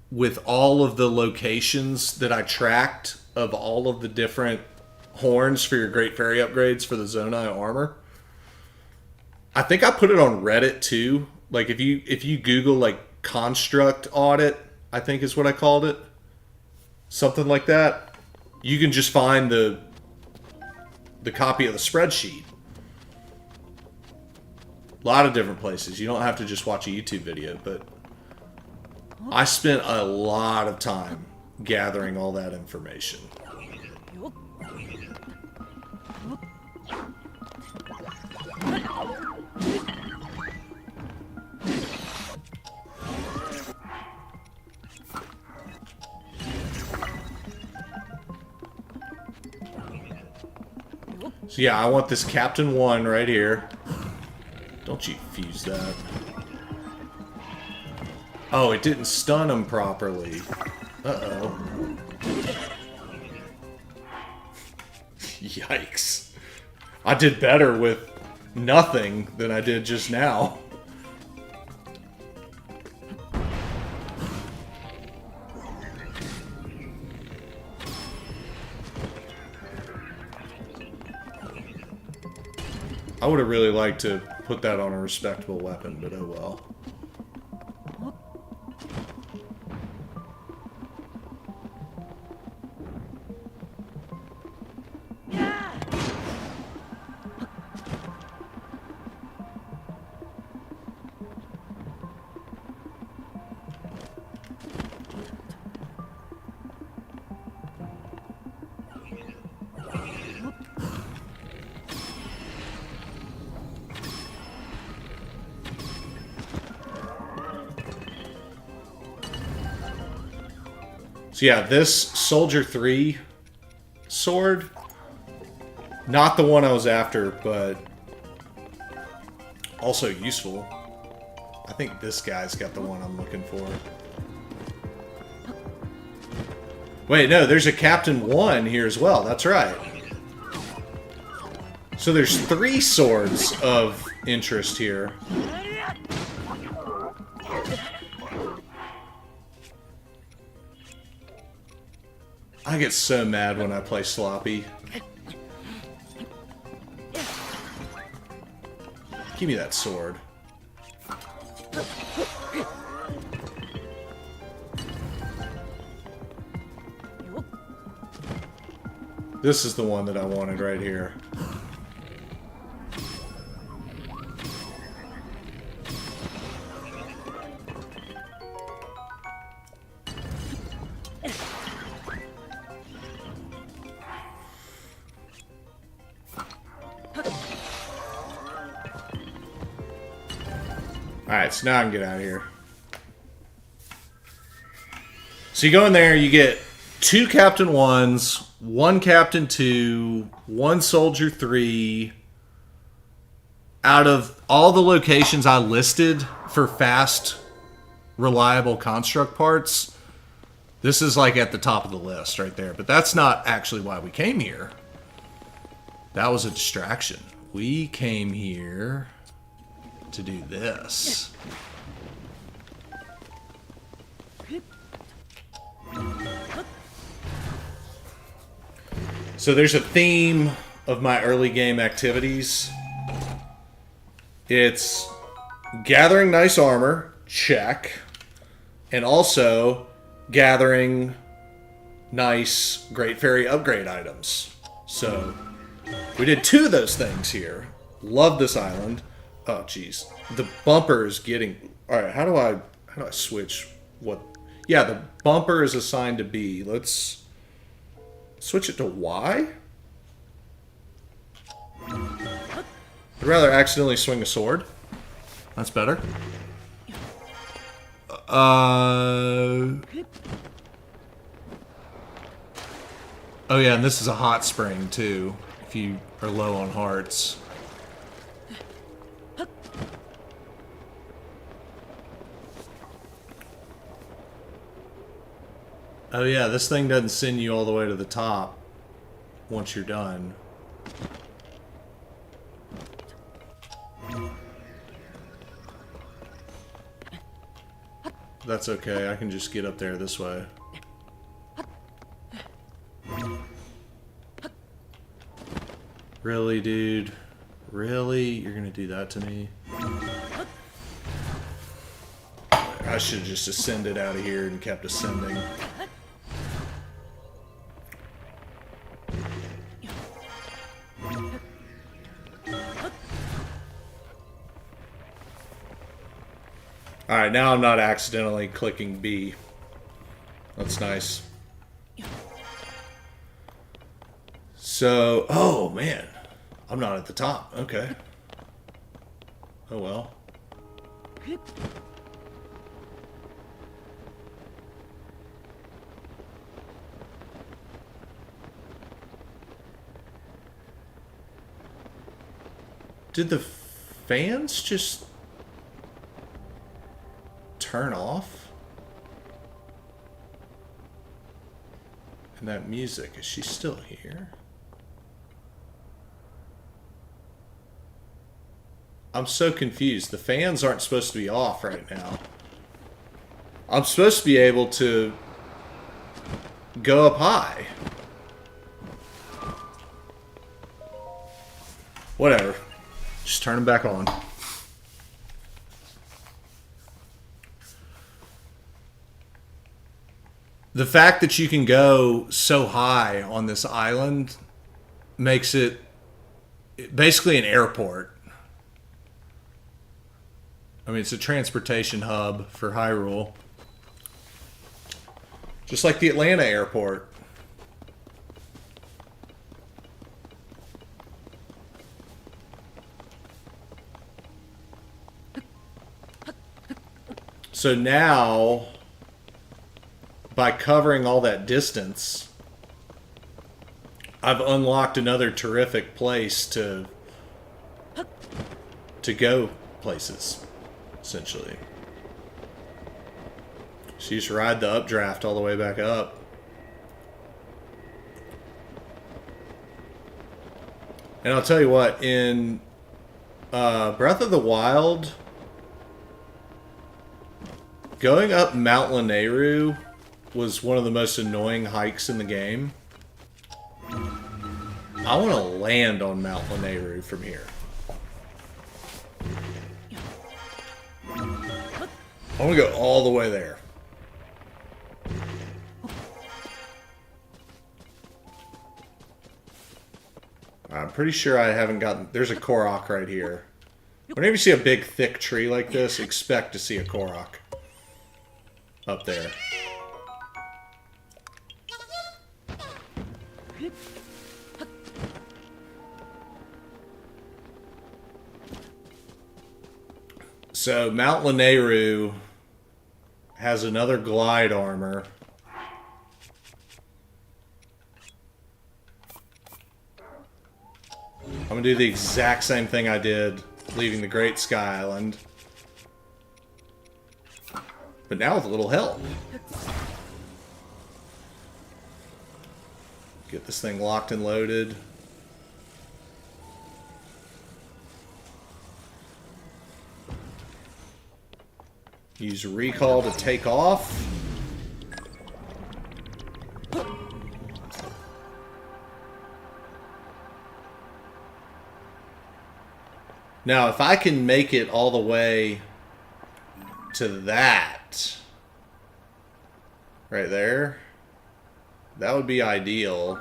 Speaker 4: with all of the locations that I tracked of all of the different horns for your Great Fairy upgrades for the Zonai armor. I think I put it on Reddit too. Like if you Google like construct audit, I think is what I called it. Something like that. You can just find the copy of the spreadsheet. A lot of different places. You don't have to just watch a YouTube video, but I spent a lot of time gathering all that information. So yeah, I want this Captain 1 right here. Don't you fuse that. Oh, it didn't stun him properly. Uh-oh. Yikes. I did better with nothing than I did just now. I would have really liked to put that on a respectable weapon, but oh well. So yeah, this Soldier 3 sword, not the one I was after, but also useful. I think this guy's got the one I'm looking for. Wait, no, there's a Captain 1 here as well. That's right. So there's 3 swords of interest here. I get so mad when I play sloppy. Give me that sword. This is the one that I wanted right here. Alright, so now I can get out of here. So you go in there, you get 2 Captain 1s, 1 Captain 2, 1 Soldier 3. Out of all the locations I listed for fast, reliable construct parts, this is like at the top of the list right there. But that's not actually why we came here. That was a distraction. We came here to do this. So there's a theme of my early game activities. It's gathering nice armor, check, and also gathering nice Great Fairy upgrade items. So we did 2 of those things here. Love this island. Oh, jeez. The bumper is getting... Alright, how do I switch what... Yeah, the bumper is assigned to B. Let's switch it to Y? I'd rather accidentally swing a sword. That's better. Oh yeah, and this is a hot spring, too. If you are low on hearts. Oh yeah, this thing doesn't send you all the way to the top once you're done. That's okay. I can just get up there this way. Really, dude? Really? You're gonna do that to me? I should have just ascended out of here and kept ascending. Alright, now I'm not accidentally clicking B. That's nice. So, oh man. I'm not at the top. Okay. Oh well. Did the fans just turn off? And that music, is she still here? I'm so confused. The fans aren't supposed to be off right now. I'm supposed to be able to go up high. Whatever. Just turn them back on. The fact that you can go so high on this island makes it basically an airport. I mean, it's a transportation hub for Hyrule. Just like the Atlanta airport. So now, by covering all that distance, I've unlocked another terrific place to go places, essentially. So you just ride the updraft all the way back up. And I'll tell you what, in Breath of the Wild, going up Mount Lanayru was one of the most annoying hikes in the game. I want to land on Mount Lanayru from here. I want to go all the way there. I'm pretty sure I haven't gotten... There's a Korok right here. Whenever you see a big, thick tree like this, expect to see a Korok up there. So, Mount Lanayru has another glide armor. I'm gonna do the exact same thing I did leaving the Great Sky Island. But now with a little help. Get this thing locked and loaded. Use recall to take off. Now, if I can make it all the way to that right there, that would be ideal.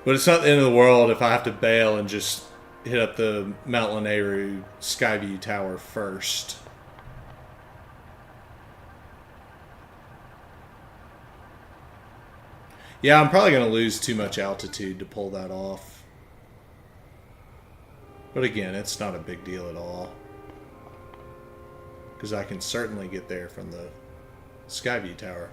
Speaker 4: But it's not the end of the world if I have to bail and just hit up the Mount Lanayru Skyview Tower first. Yeah, I'm probably going to lose too much altitude to pull that off. But again, it's not a big deal at all. Because I can certainly get there from the Skyview Tower.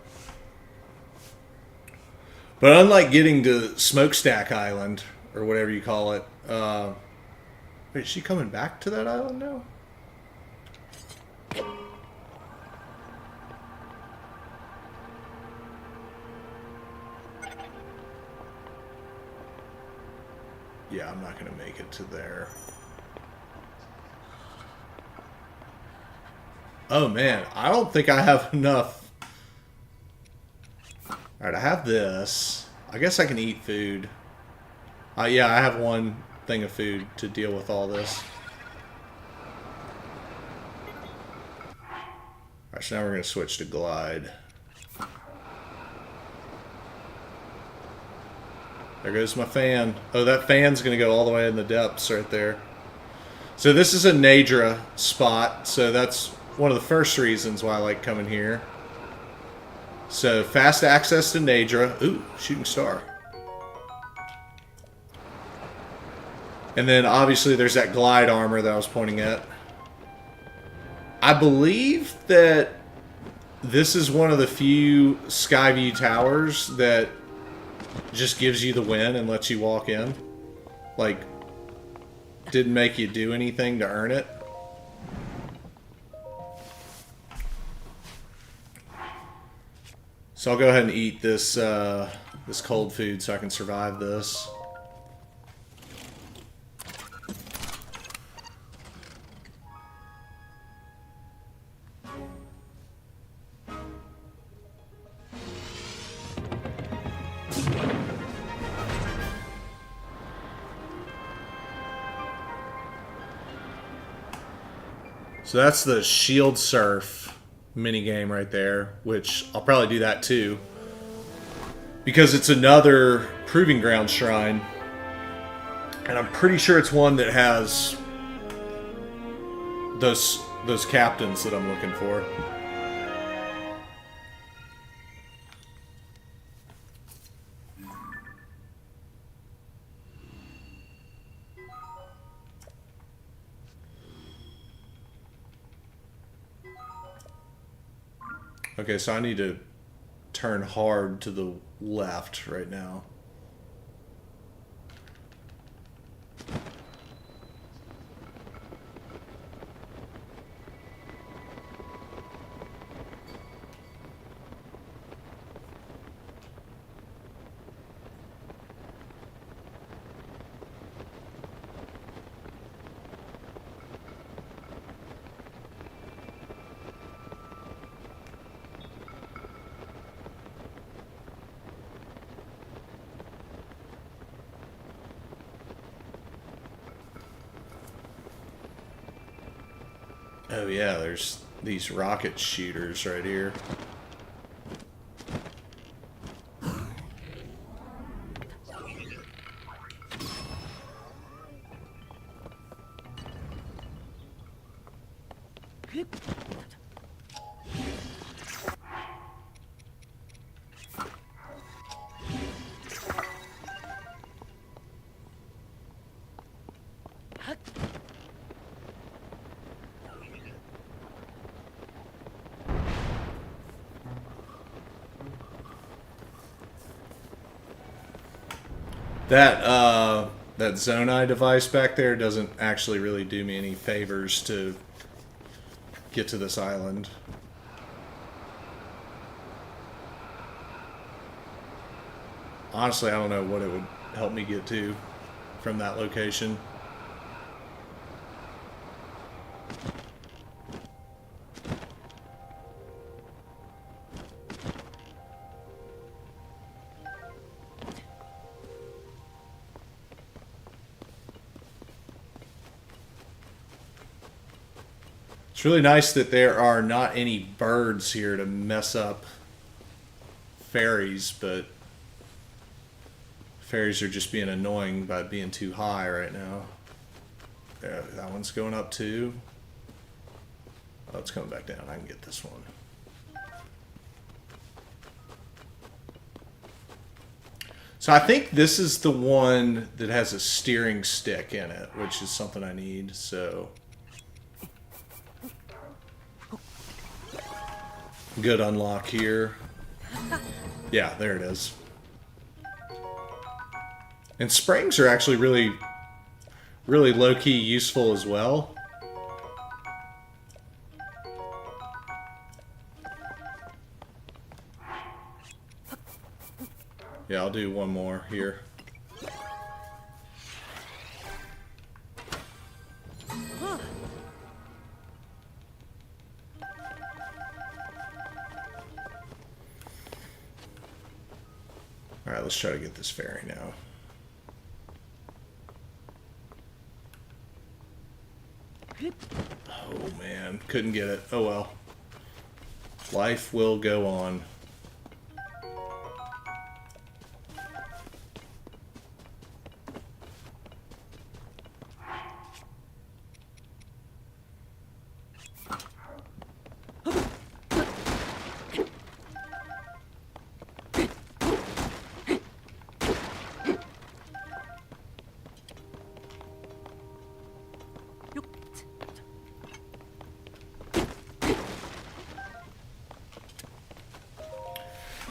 Speaker 4: But unlike getting to Smokestack Island, or whatever you call it... wait, is she coming back to that island now? Yeah, I'm not going to make it to there. Oh man, I don't think I have enough. Alright, I have this. I guess I can eat food. Yeah, I have one thing of food to deal with all this. Alright, so now we're going to switch to glide. There goes my fan. Oh, that fan's going to go all the way in the depths right there. So this is a Nadra spot, so that's one of the first reasons why I like coming here. So fast access to Nadra. Ooh, shooting star. And then obviously there's that glide armor that I was pointing at. I believe that this is one of the few Skyview towers that just gives you the win and lets you walk in. Like, didn't make you do anything to earn it. So I'll go ahead and eat this this cold food so I can survive this. So that's the Shield Surf minigame right there, which I'll probably do that too. Because it's another Proving Ground shrine. And I'm pretty sure it's one that has those captains that I'm looking for. Okay, so I need to turn hard to the left right now. Oh yeah, there's these rocket shooters right here. That Zonai device back there doesn't actually really do me any favors to get to this island. Honestly, I don't know what it would help me get to from that location. It's really nice that there are not any birds here to mess up ferries, but ferries are just being annoying by being too high right now. Yeah, that one's going up too. Oh, it's coming back down. I can get this one. So I think this is the one that has a steering stick in it, which is something I need, so... Good unlock here. Yeah, there it is. And springs are actually really low-key useful as well. Yeah, I'll do one more here. Alright, let's try to get this ferry now. Oh man, couldn't get it. Oh well. Life will go on.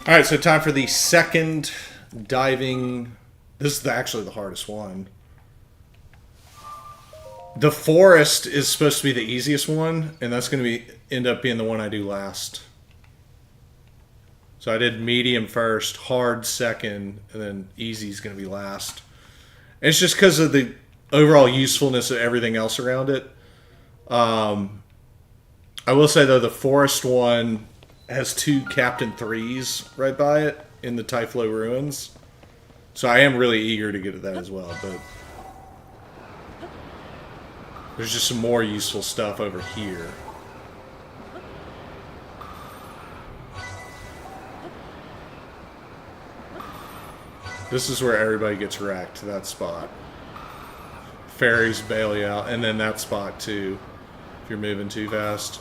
Speaker 4: Alright, so time for the second diving. This is actually the hardest one. The forest is supposed to be the easiest one, and that's going to end up being the one I do last. So I did medium first, hard second, and then easy is going to be last. And it's just because of the overall usefulness of everything else around it. I will say, though, the forest one has 2 Captain 3s right by it in the Typhlo Ruins. So I am really eager to get at that as well, but there's just some more useful stuff over here. This is where everybody gets wrecked, that spot. Ferries bail you out, and then that spot too, if you're moving too fast.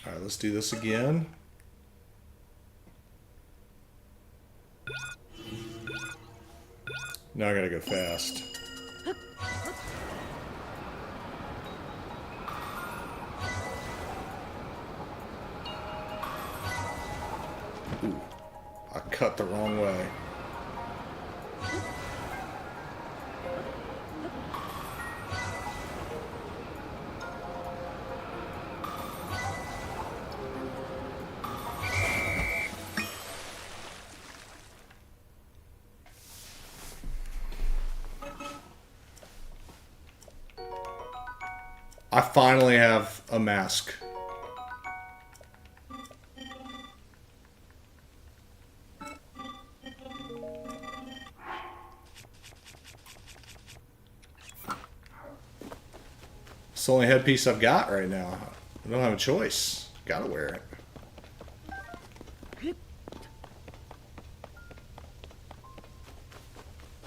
Speaker 4: Alright, let's do this again. Now I gotta go fast. Ooh, I cut the wrong way. I finally have a mask. It's the only headpiece I've got right now. I don't have a choice. Gotta wear it.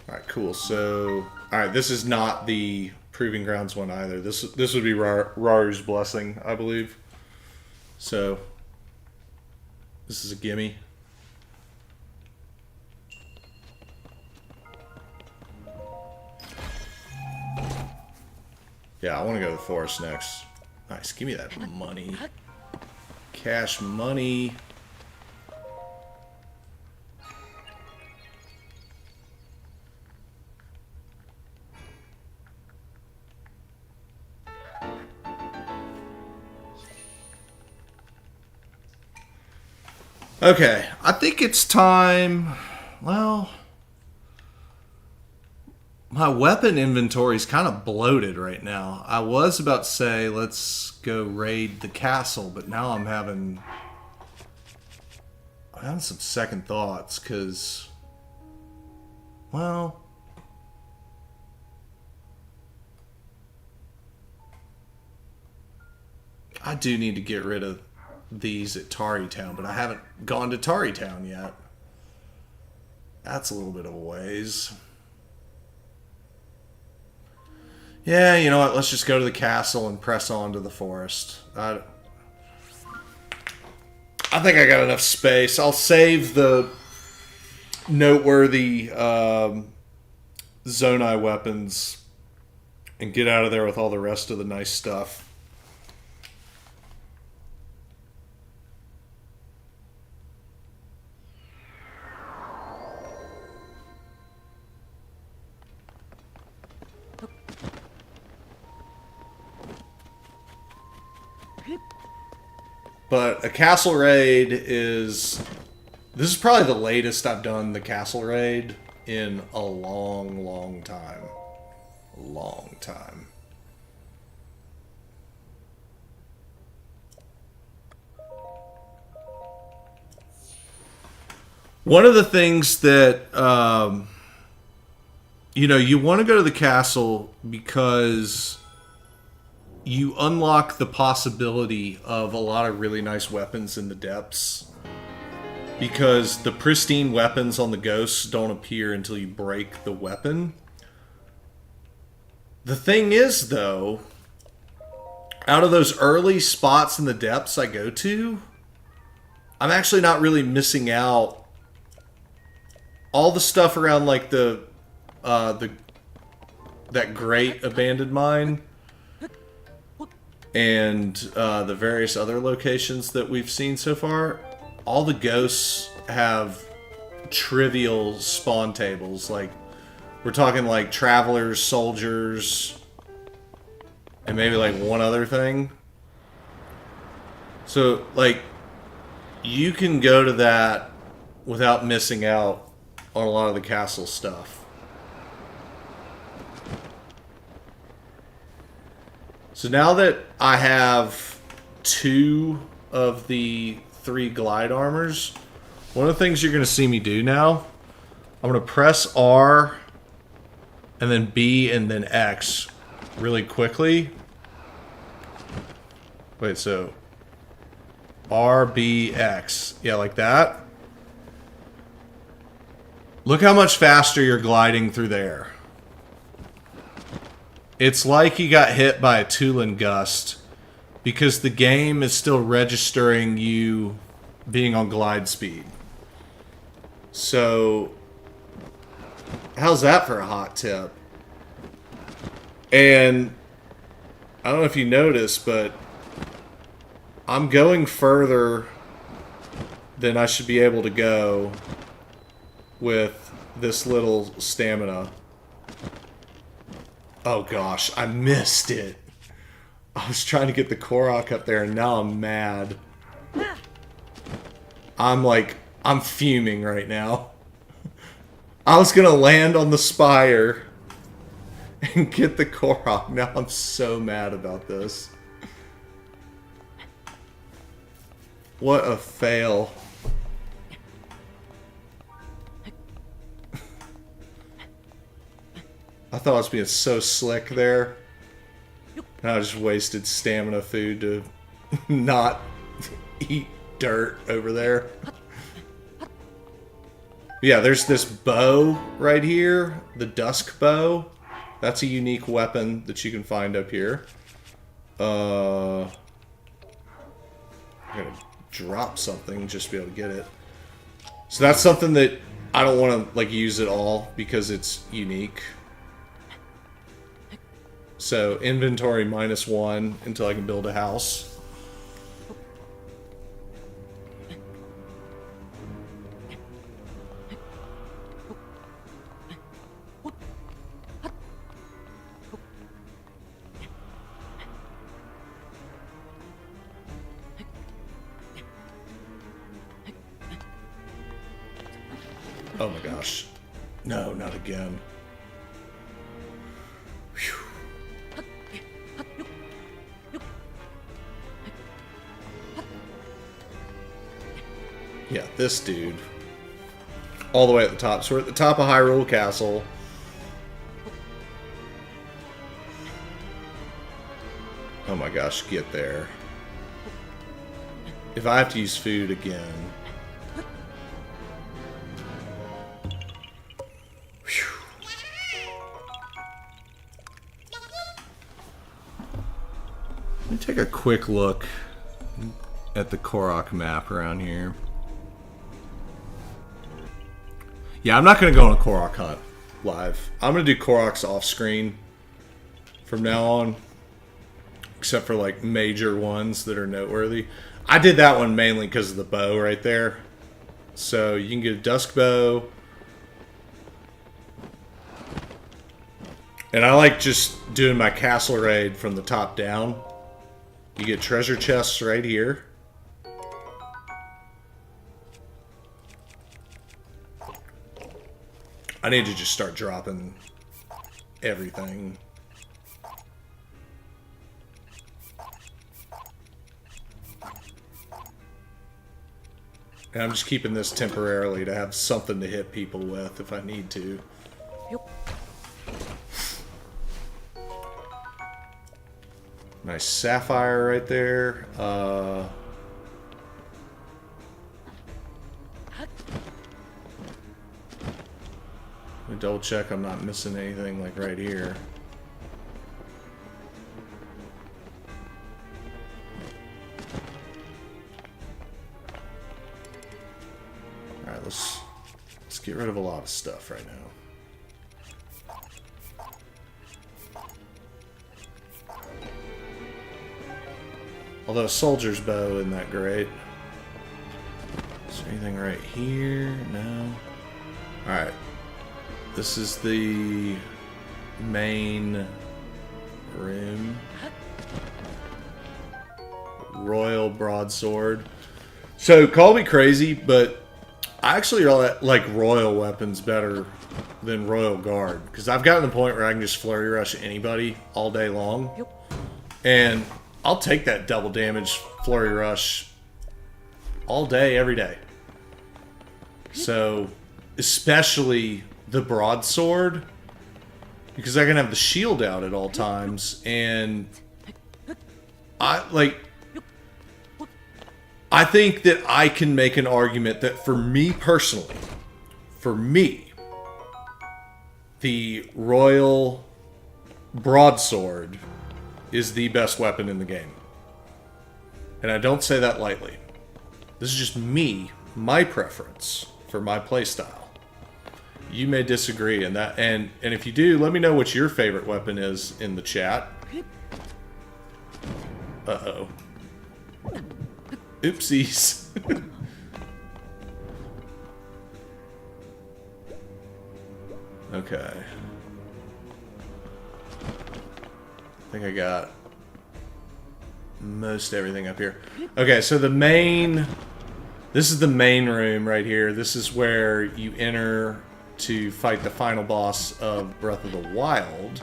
Speaker 4: Alright, cool. So, alright, this is not the Proving Grounds one either. This would be Raru's Blessing, I believe. So, this is a gimme. Yeah, I want to go to the forest next. Nice, give me that money. Cash money. Okay, I think it's time. Well, my weapon inventory is kind of bloated right now. I was about to say let's go raid the castle, but now I'm having some second thoughts because, well, I do need to get rid of these at Tarry Town, but I haven't gone to Tarry Town yet. That's a little bit of a ways. Yeah, you know what? Let's just go to the castle and press on to the forest. I think I got enough space. I'll save the noteworthy Zonai weapons and get out of there with all the rest of the nice stuff. But a castle raid is... This is probably the latest I've done the castle raid in a long, long time. A long time. One of the things that, you know, you want to go to the castle because you unlock the possibility of a lot of really nice weapons in the depths. Because the pristine weapons on the ghosts don't appear until you break the weapon. The thing is, though, out of those early spots in the depths I go to, I'm actually not really missing out. All the stuff around, like, that great abandoned mine and the various other locations that we've seen so far, all the ghosts have trivial spawn tables. Like, we're talking like travelers, soldiers, and maybe like one other thing. So, like, you can go to that without missing out on a lot of the castle stuff. So now that I have 2 of the 3 glide armors, one of the things you're going to see me do now, I'm going to press R and then B and then X really quickly. Wait, so R, B, X. Yeah, like that. Look how much faster you're gliding through there. It's like you got hit by a Tulin gust, because the game is still registering you being on glide speed. So, how's that for a hot tip? And I don't know if you noticed, but I'm going further than I should be able to go with this little stamina. Oh gosh, I missed it. I was trying to get the Korok up there, and now I'm mad. I'm fuming right now. I was gonna land on the spire and get the Korok. Now I'm so mad about this. What a fail. I thought I was being so slick there. And I just wasted stamina food to not eat dirt over there. Yeah, there's this bow right here. The dusk bow. That's a unique weapon that you can find up here. I'm gonna drop something just to be able to get it. So that's something that I don't want to like use at all because it's unique. So inventory -1 until I can build a house. Oh my gosh. No, not again. Whew. Yeah, this dude. All the way at the top. So we're at the top of Hyrule Castle. Oh my gosh, get there. If I have to use food again... Let me take a quick look at the Korok map around here. Yeah, I'm not going to go on a Korok hunt live. I'm going to do Koroks off screen from now on. Except for like major ones that are noteworthy. I did that one mainly because of the bow right there. So you can get a dusk bow. And I like just doing my castle raid from the top down. You get treasure chests right here. I need to just start dropping everything. And I'm just keeping this temporarily to have something to hit people with if I need to. Nice sapphire right there. Let me double check I'm not missing anything like right here. Alright, let's get rid of a lot of stuff right now. Although soldier's bow isn't that great. Is there anything right here? No. Alright. This is the main room. Royal broadsword. So, call me crazy, but I actually like royal weapons better than royal guard. Because I've gotten to the point where I can just flurry rush anybody all day long. And I'll take that double damage flurry rush all day, every day. So, especially the broadsword, because I can have the shield out at all times, and I think that I can make an argument that for me personally, the royal broadsword is the best weapon in the game. And I don't say that lightly. This is just me, my preference for my playstyle. You may disagree, and if you do, let me know what your favorite weapon is in the chat. Uh-oh. Oopsies. Okay. I think I got most everything up here. Okay, so this is the main room right here. This is where you enter to fight the final boss of Breath of the Wild.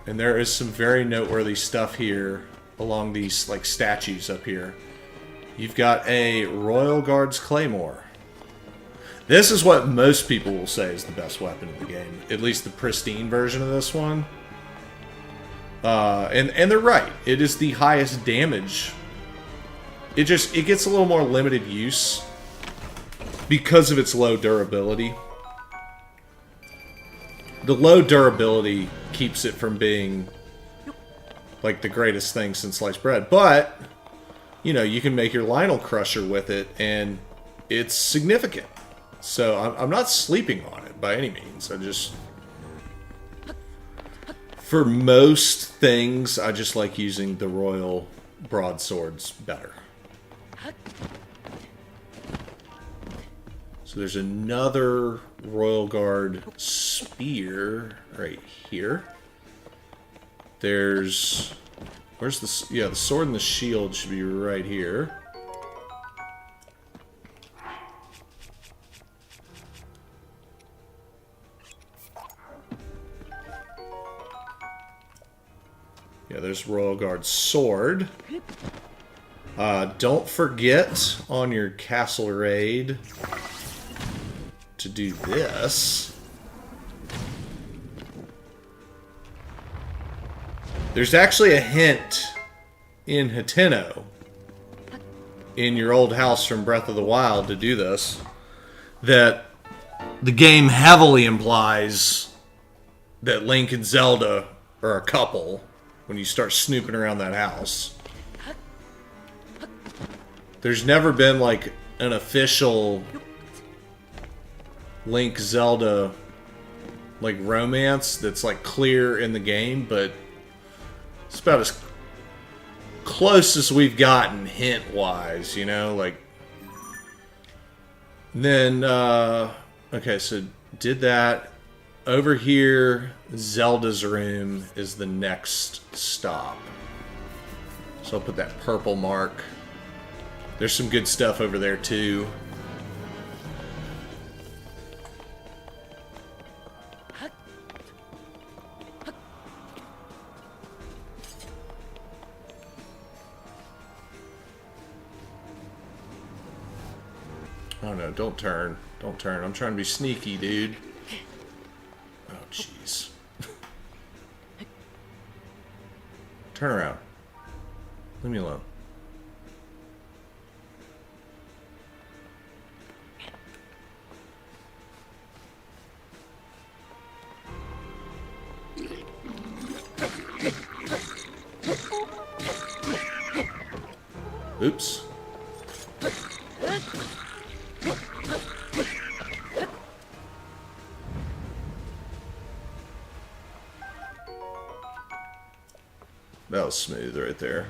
Speaker 4: And there is some very noteworthy stuff here along these like statues up here. You've got a Royal Guard's Claymore. This is what most people will say is the best weapon in the game. At least the pristine version of this one. And they're right. It is the highest damage. It gets a little more limited use because of its low durability. The low durability keeps it from being like the greatest thing since sliced bread. But, you know, you can make your Lionel Crusher with it, and it's significant. So I'm not sleeping on it by any means. For most things, I just like using the Royal Broadswords better. So there's another Royal Guard spear right here. Where's the, yeah, the sword and the shield should be right here. Yeah, there's Royal Guard sword. Don't forget on your castle raid to do this. There's actually a hint in Hateno, in your old house from Breath of the Wild, to do this, that the game heavily implies that Link and Zelda are a couple when you start snooping around that house. There's never been like an official Link Zelda like romance that's like clear in the game, but it's about as close as we've gotten hint wise, you know, like. Then okay, so did that. Over here, Zelda's room is the next stop. So I'll put that purple mark. There's some good stuff over there too. Oh no, don't turn. Don't turn. I'm trying to be sneaky, dude. Oh, jeez. Turn around. Leave me alone. Oops. That was smooth right there.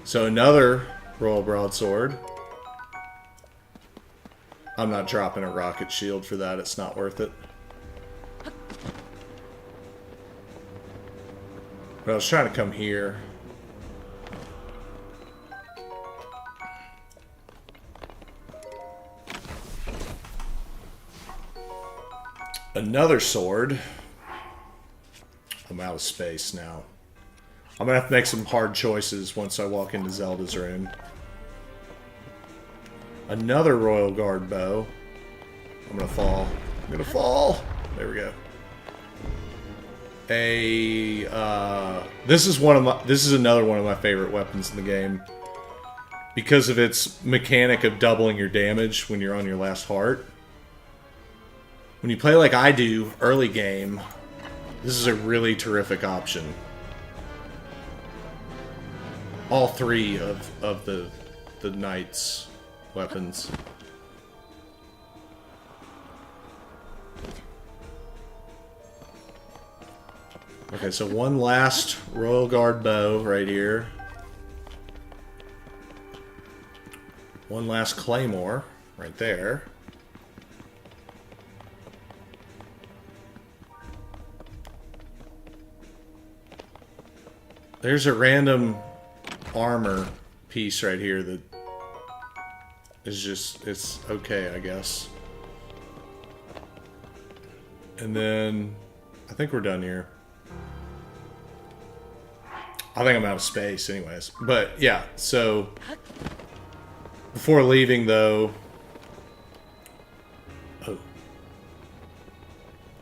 Speaker 4: So another Royal Broadsword. I'm not dropping a rocket shield for that. It's not worth it. But I was trying to come here. Another sword. I'm out of space now. I'm gonna have to make some hard choices once I walk into Zelda's room. Another Royal Guard bow. I'm gonna fall. I'm gonna fall. There we go. This is another one of my favorite weapons in the game because of its mechanic of doubling your damage when you're on your last heart. When you play like I do, early game, this is a really terrific option. All three of the knight's weapons. Okay, so one last Royal Guard bow right here. One last claymore right there. There's a random armor piece right here that is just, it's okay, I guess. And then I think we're done here. I think I'm out of space anyways. But yeah, so before leaving though...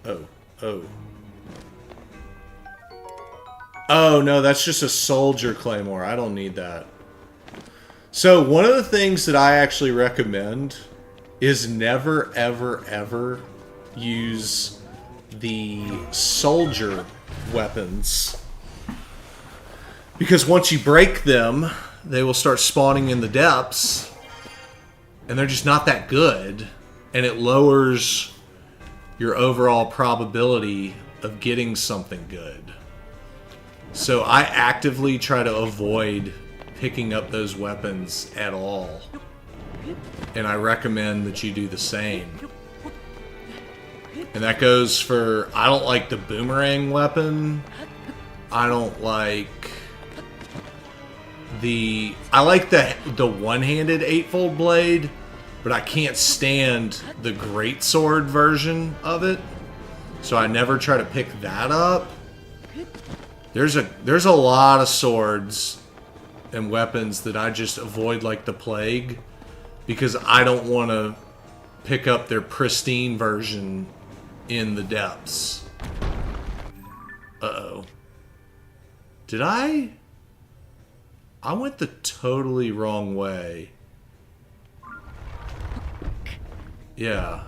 Speaker 4: Oh. Oh, no, that's just a soldier claymore. I don't need that. So, one of the things that I actually recommend is never, ever, ever use the soldier weapons. Because once you break them, they will start spawning in the depths. And they're just not that good. And it lowers your overall probability of getting something good. So I actively try to avoid picking up those weapons at all. And I recommend that you do the same. And that goes for, I don't like the boomerang weapon. I don't like I like the one-handed eightfold blade, but I can't stand the greatsword version of it. So I never try to pick that up. There's a lot of swords and weapons that I just avoid like the plague because I don't want to pick up their pristine version in the depths. Uh-oh. Did I went the totally wrong way. Yeah.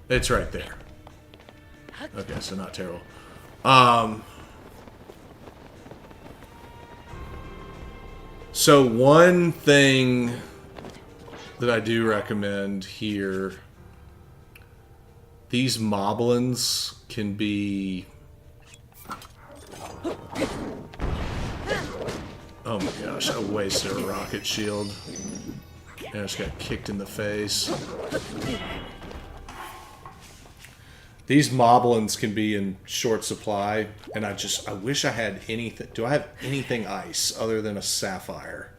Speaker 4: It's right there. Okay, so not terrible. So one thing that I do recommend here, these moblins can be... Oh my gosh, I wasted a rocket shield. And I just got kicked in the face. These moblins can be in short supply, and I wish I had anything. Do I have anything ice other than a sapphire?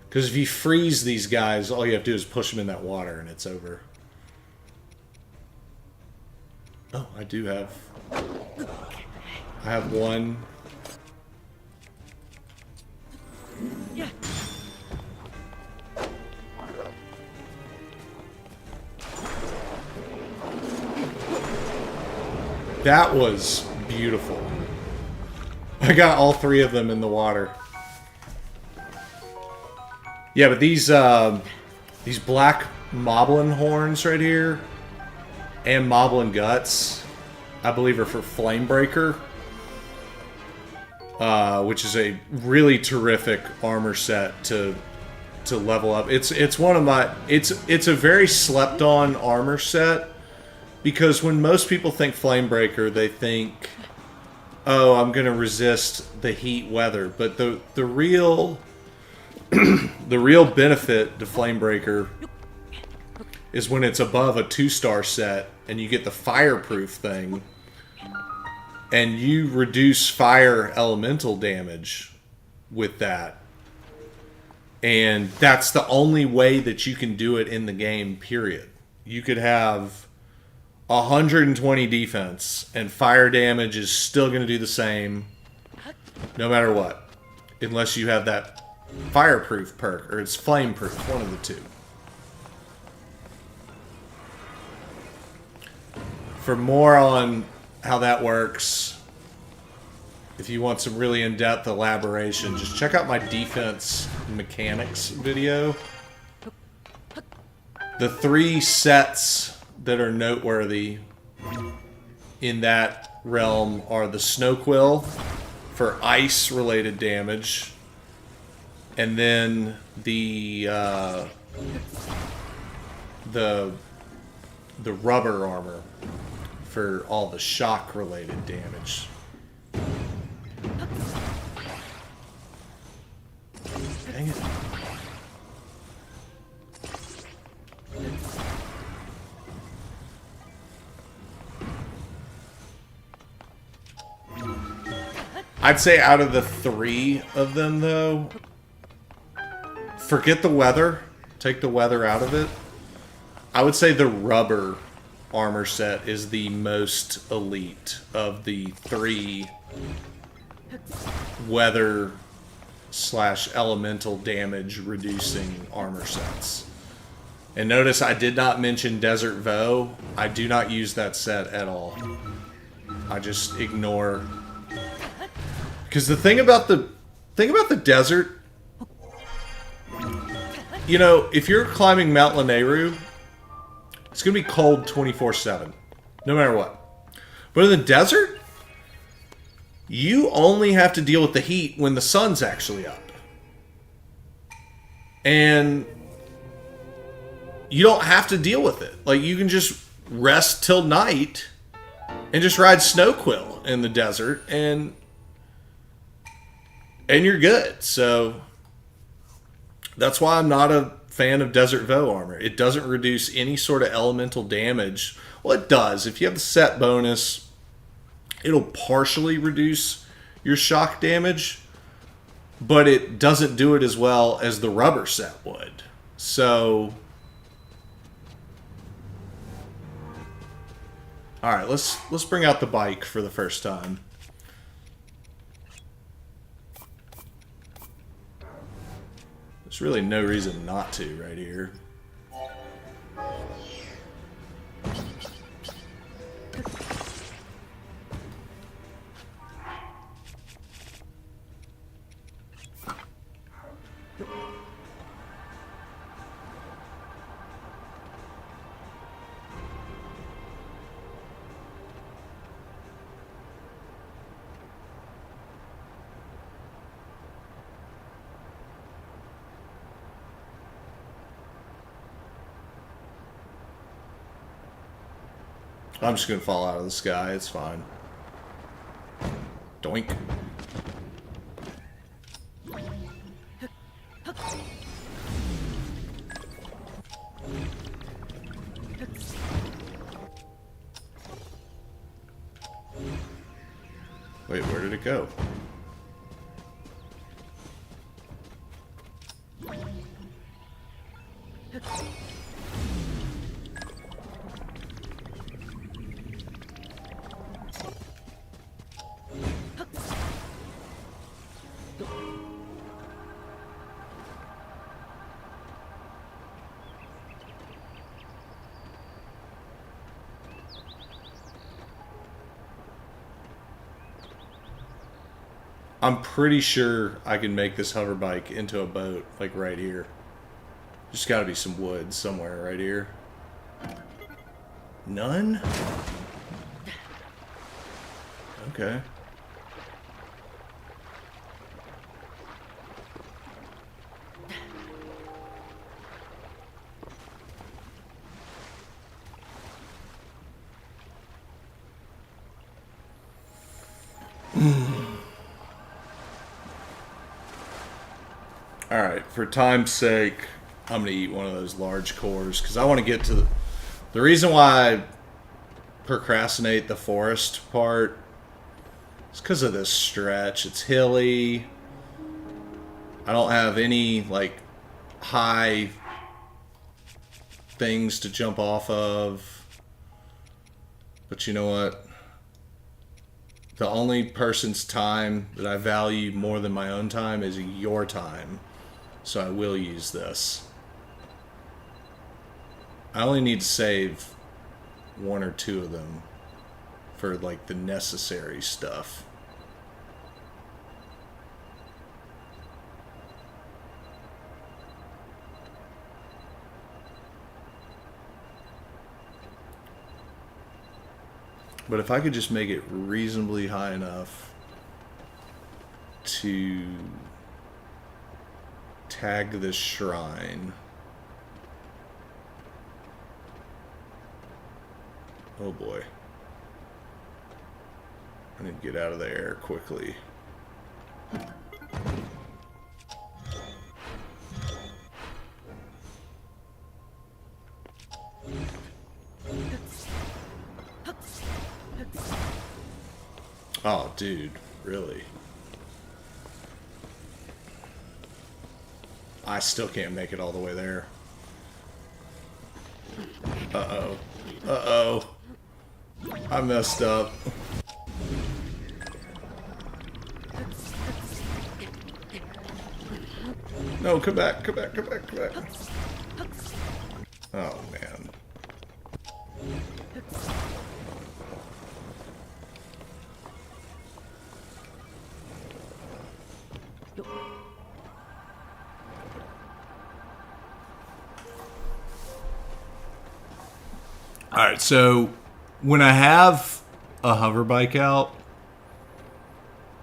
Speaker 4: Because if you freeze these guys, all you have to do is push them in that water, and it's over. Oh, I do have... I have one. That was beautiful. I got all 3 of them in the water. Yeah, but these black moblin horns right here and moblin guts, I believe, are for Flamebreaker, which is a really terrific armor set to level up. It's one of my it's a very slept on armor set, because when most people think Flamebreaker, they think, oh, I'm gonna resist the heat weather, but the real the real benefit to Flamebreaker is when it's above a 2-star set and you get the fireproof thing and you reduce fire elemental damage with that. And that's the only way that you can do it in the game, period. You could have 120 defense and fire damage is still going to do the same no matter what. Unless you have that fireproof perk, or it's flameproof, one of the two. For more on how that works, if you want some really in-depth elaboration, just check out my defense mechanics video. The 3 sets that are noteworthy in that realm are the Snow Quill for ice-related damage, and then the rubber armor for all the shock-related damage. Dang it. I'd say out of the 3 of them, though, forget the weather. Take the weather out of it. I would say the rubber armor set is the most elite of the 3 weather / elemental damage reducing armor sets. And notice I did not mention Desert Voe. I do not use that set at all. I just ignore. Because the thing about the desert, you know, if you're climbing Mount Lanayru, it's going to be cold 24/7, no matter what. But in the desert, you only have to deal with the heat when the sun's actually up. And you don't have to deal with it. Like, you can just rest till night and just ride Snow Quill in the desert, and you're good. So that's why I'm not a fan of Desert Voe armor. It doesn't reduce any sort of elemental damage. Well, it does. If you have the set bonus, it'll partially reduce your shock damage, but it doesn't do it as well as the rubber set would. So, all right, let's bring out the bike for the first time. There's really no reason not to right here. I'm just gonna fall out of the sky, it's fine. Doink. Wait, where did it go? I'm pretty sure I can make this hover bike into a boat, like right here. There's got to be some wood somewhere right here. None? Okay. Alright, for time's sake, I'm going to eat one of those large cores, because I want to get to the reason why I procrastinate the forest part is because of this stretch. It's hilly. I don't have any, like, high things to jump off of. But you know what? The only person's time that I value more than my own time is your time. So I will use this. I only need to save one or two of them for like the necessary stuff. But if I could just make it reasonably high enough to tag this shrine. Oh boy. I need to get out of the air quickly. Oh, dude, really? I still can't make it all the way there. Uh-oh. Uh-oh. I messed up. No, come back, come back, come back, come back. Oh, man. Alright, so when I have a hover bike out,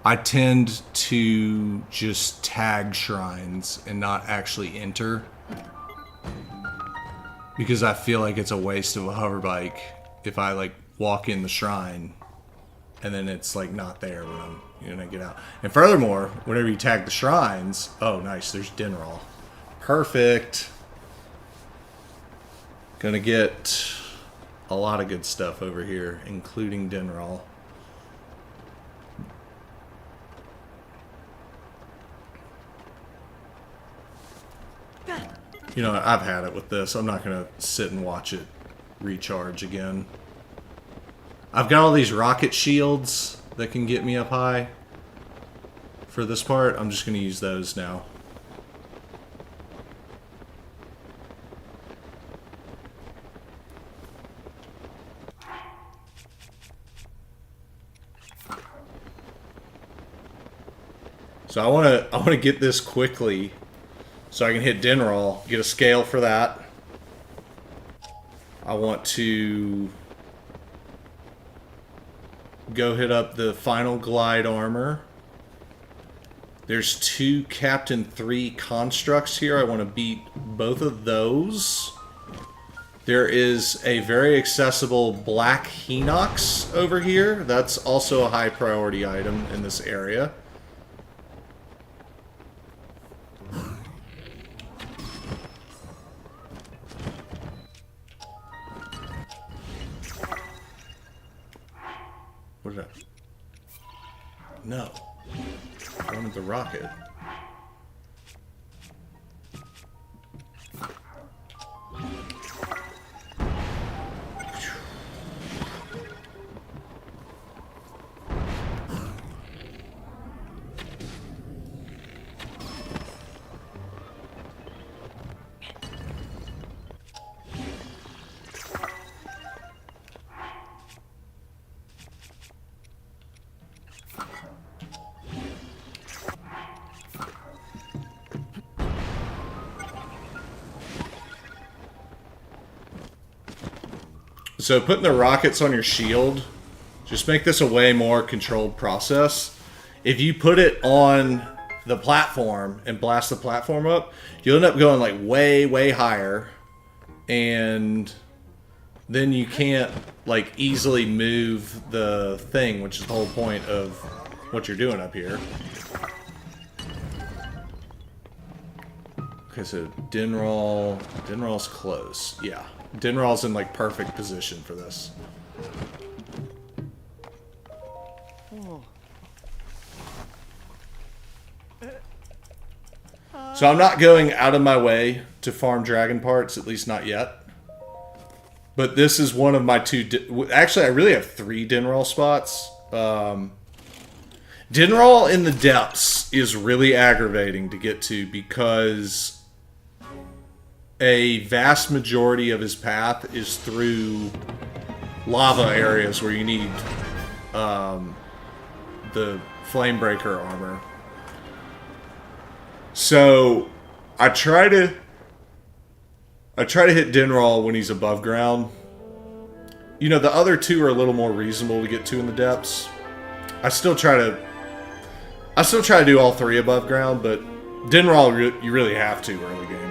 Speaker 4: I tend to just tag shrines and not actually enter. Because I feel like it's a waste of a hover bike if I like walk in the shrine and then it's like not there when I get out. And furthermore, whenever you tag the shrines, oh nice, there's Dinral. Perfect. Gonna get a lot of good stuff over here, including Dinral. You know, I've had it with this. I'm not going to sit and watch it recharge again. I've got all these rocket shields that can get me up high for this part. I'm just going to use those now. So I want to get this quickly so I can hit Dinral, get a scale for that. I want to go hit up the final glide armor. There's 2 Captain 3 constructs here. I want to beat both of those. There is a very accessible black Hinox over here. That's also a high priority item in this area. What is that? No. I wanted the rocket. So putting the rockets on your shield, just make this a way more controlled process. If you put it on the platform and blast the platform up, you'll end up going like way, way higher. And then you can't like easily move the thing, which is the whole point of what you're doing up here. Okay, so Dinral's close. Yeah, Dinral's in like perfect position for this. So I'm not going out of my way to farm dragon parts, at least not yet. But this is one of my two... Actually, I really have 3 Dinral spots. Dinral in the depths is really aggravating to get to because a vast majority of his path is through lava areas where you need the Flamebreaker armor. So I try to hit Dinral when he's above ground. You know, the other 2 are a little more reasonable to get to in the depths. I still try to do all 3 above ground, but Dinral you really have to early game.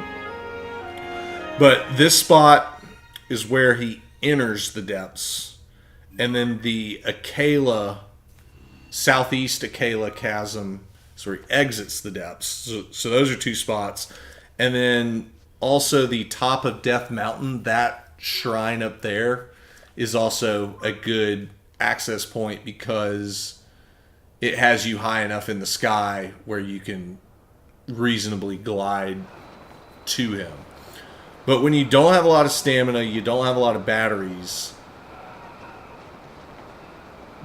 Speaker 4: But this spot is where he enters the depths, and then the Akela, southeast Akela chasm is where he exits the depths. So those are 2 spots, and then also the top of Death Mountain, that shrine up there, is also a good access point because it has you high enough in the sky where you can reasonably glide to him. But when you don't have a lot of stamina, you don't have a lot of batteries,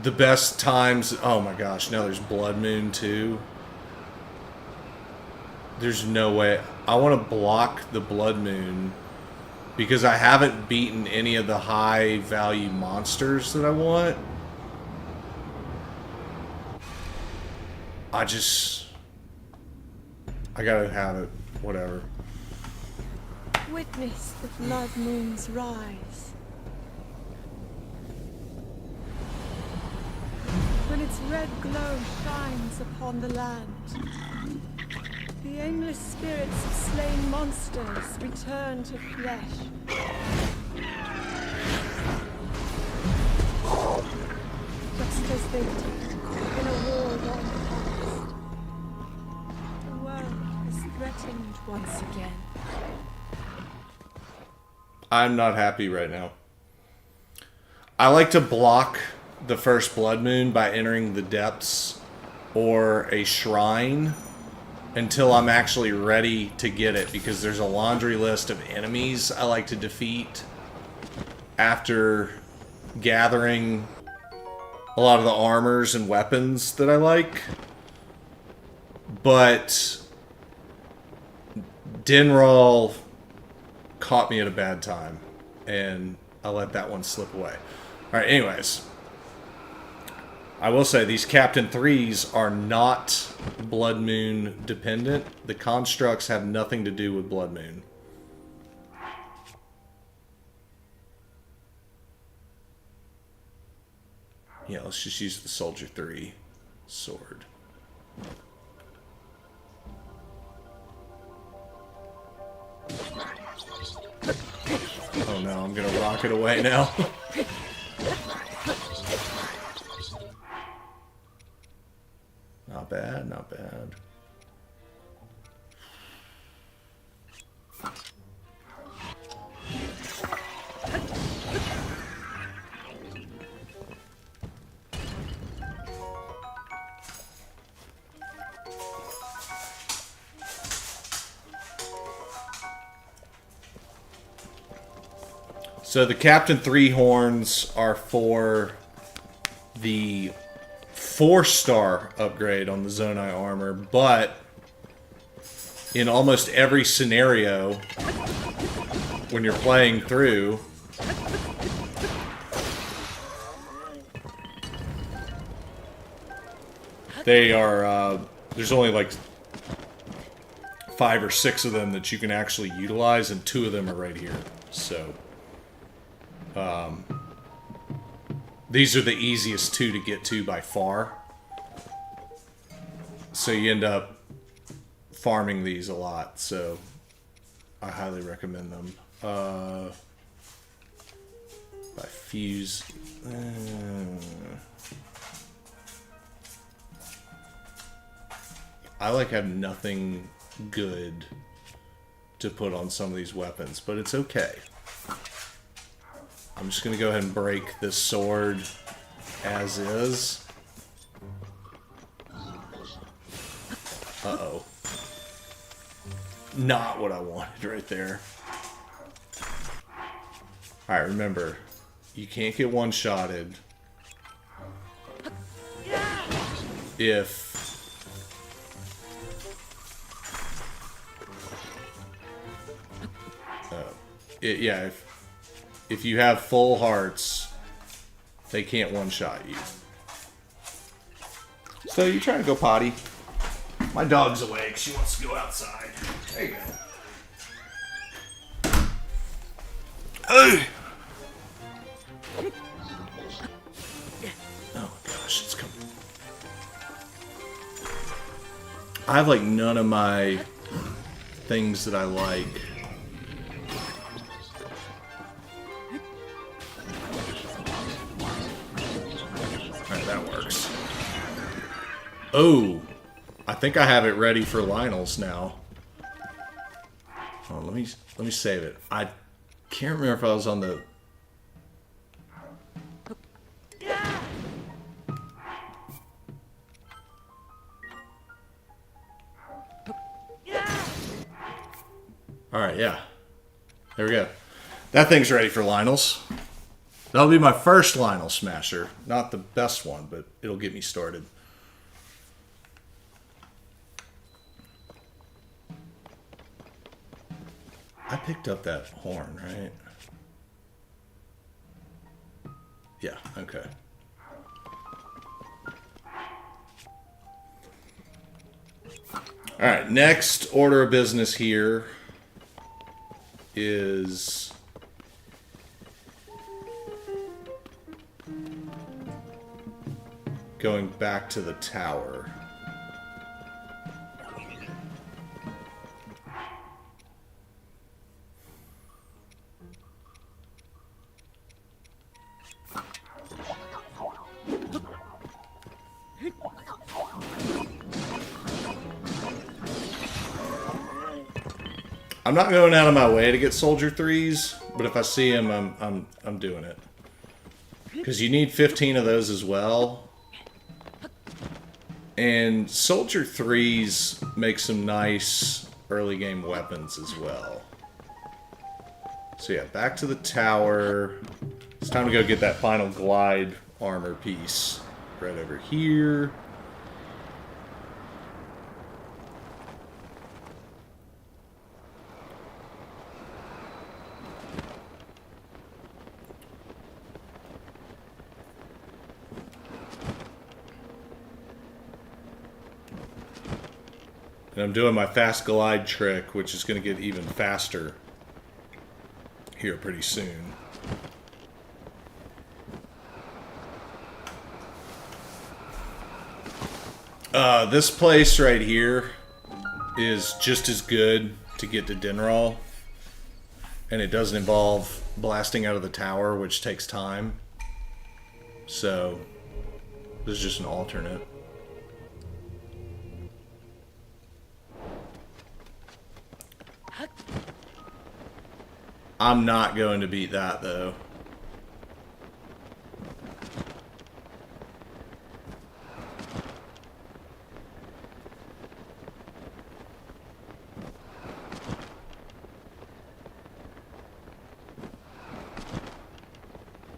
Speaker 4: the best times... Oh my gosh, now there's Blood Moon too. There's no way. I want to block the Blood Moon because I haven't beaten any of the high value monsters that I want. I gotta have it. Whatever.
Speaker 2: Witness the blood moon's rise. When its red glow shines upon the land, the aimless spirits of slain monsters return to flesh. Just as they did in a war long past. The world is threatened once again.
Speaker 4: I'm not happy right now. I like to block the first Blood Moon by entering the depths or a shrine until I'm actually ready to get it, because there's a laundry list of enemies I like to defeat after gathering a lot of the armors and weapons that I like. But Dinral caught me at a bad time, and I let that one slip away. Alright, anyways. I will say, these Captain 3s are not Blood Moon dependent. The constructs have nothing to do with Blood Moon. Yeah, let's just use the Soldier 3 sword. Oh no, I'm gonna rocket away now. Not bad, not bad. So the Captain 3 horns are for the 4-star upgrade on the Zonai armor, but in almost every scenario when you're playing through, they are there's only like 5 or 6 of them that you can actually utilize, and 2 of them are right here. So These are the easiest two to get to by far. So you end up farming these a lot, so I highly recommend them. By fuse. I like have nothing good to put on some of these weapons, but it's okay. I'm just gonna go ahead and break this sword as is. Uh-oh. Not what I wanted right there. Alright, remember, you can't get one-shotted if if you have full hearts, they can't one-shot you. So you trying to go potty? My dog's awake. She wants to go outside. There you go. Hey! Oh my gosh, it's coming. I have like none of my things that I like. Alright, that works. Oh! I think I have it ready for Lionel's now. Oh, let me save it. I can't remember if I was on the... Alright, yeah. There we go. That thing's ready for Lionel's. That'll be my first Lionel Smasher. Not the best one, but it'll get me started. I picked up that horn, right? Yeah, okay. Alright, next order of business here is going back to the tower. I'm not going out of my way to get Soldier 3s, but if I see them, I'm doing it. Because you need 15 of those as well. And Soldier 3s make some nice early game weapons as well. So yeah, back to the tower. It's time to go get that final glide armor piece right over here. And I'm doing my fast glide trick, which is going to get even faster here pretty soon. This place right here is just as good to get to Dinral. And it doesn't involve blasting out of the tower, which takes time. So, this is just an alternate. I'm not going to beat that, though.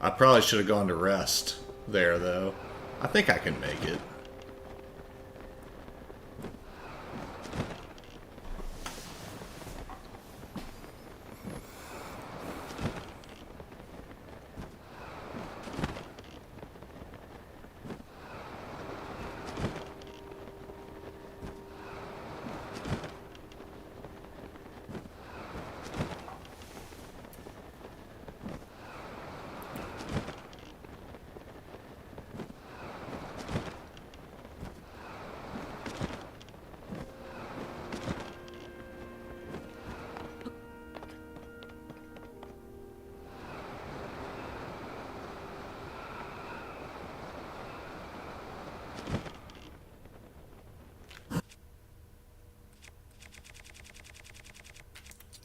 Speaker 4: I probably should have gone to rest there, though. I think I can make it.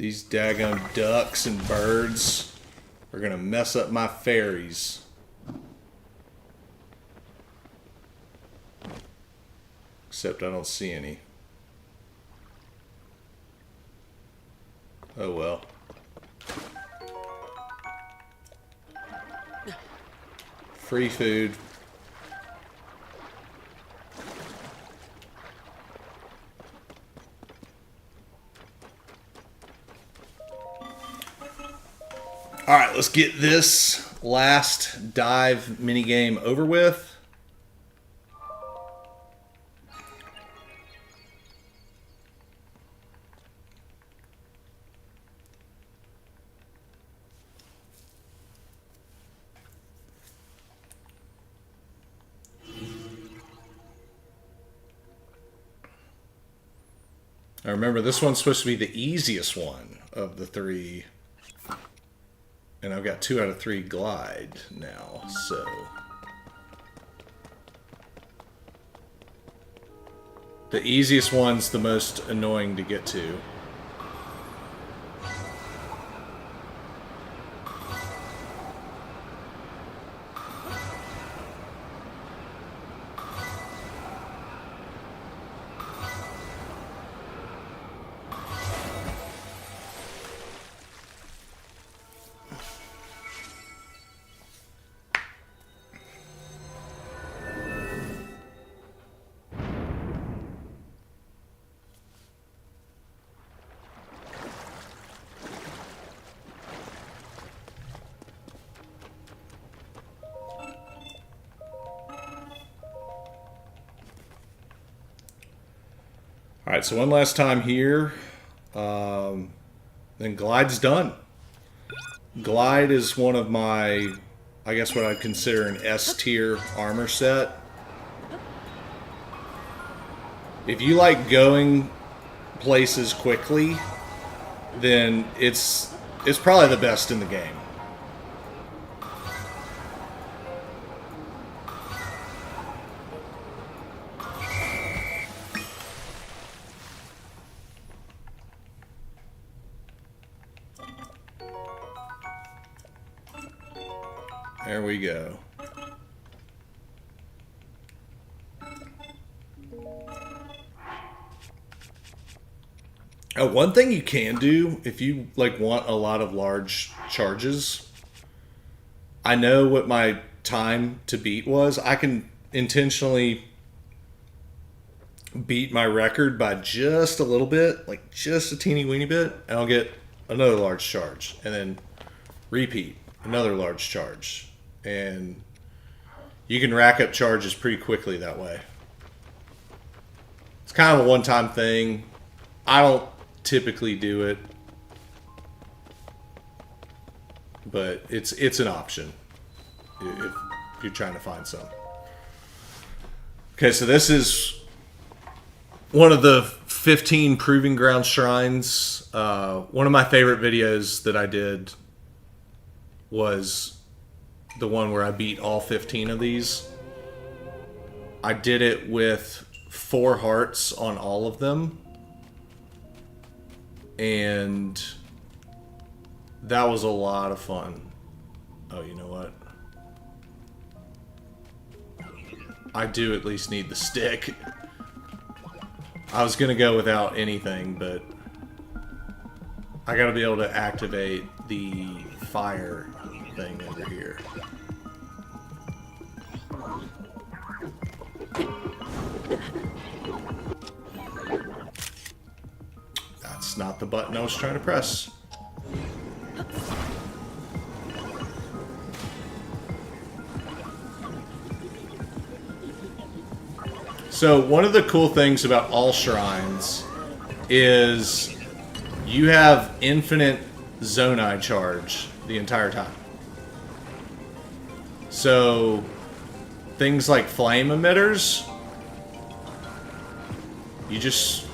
Speaker 4: These daggone ducks and birds are gonna mess up my fairies. Except I don't see any. Oh well. Free food. Alright, let's get this last dive minigame over with. I remember this one's supposed to be the easiest one of the three. And I've got 2 out of 3 glide now, so. The easiest one's the most annoying to get to. Alright, so one last time here. Then Glide's done. Glide is one of my, I guess what I'd consider an S-tier armor set. If you like going places quickly, then it's probably the best in the game. There we go. One thing you can do if you like want a lot of large charges, I know what my time to beat was. I can intentionally beat my record by just a little bit, like just a teeny weeny bit, and I'll get another large charge, and then repeat another large charge. And you can rack up charges pretty quickly that way. It's kind of a one-time thing. I don't typically do it, but it's an option if you're trying to find some. Okay, so this is one of the 15 Proving Ground shrines. One of my favorite videos that I did was the one where I beat all 15 of these. I did it with 4 hearts on all of them. And that was a lot of fun. Oh, you know what? I do at least need the stick. I was gonna go without anything, but I gotta be able to activate the fire thing over here. That's not the button I was trying to press. So one of the cool things about all shrines is you have infinite Zonai charge the entire time. So things like flame emitters, you just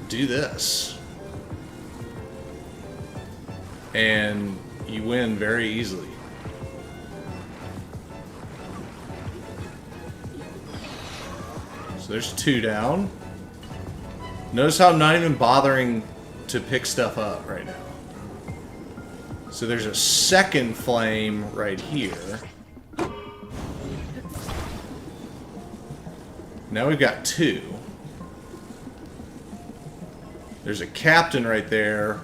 Speaker 4: do this and you win very easily. So there's 2 down. Notice how I'm not even bothering to pick stuff up right now. So there's a second flame right here. Now we've got 2. There's a captain right there.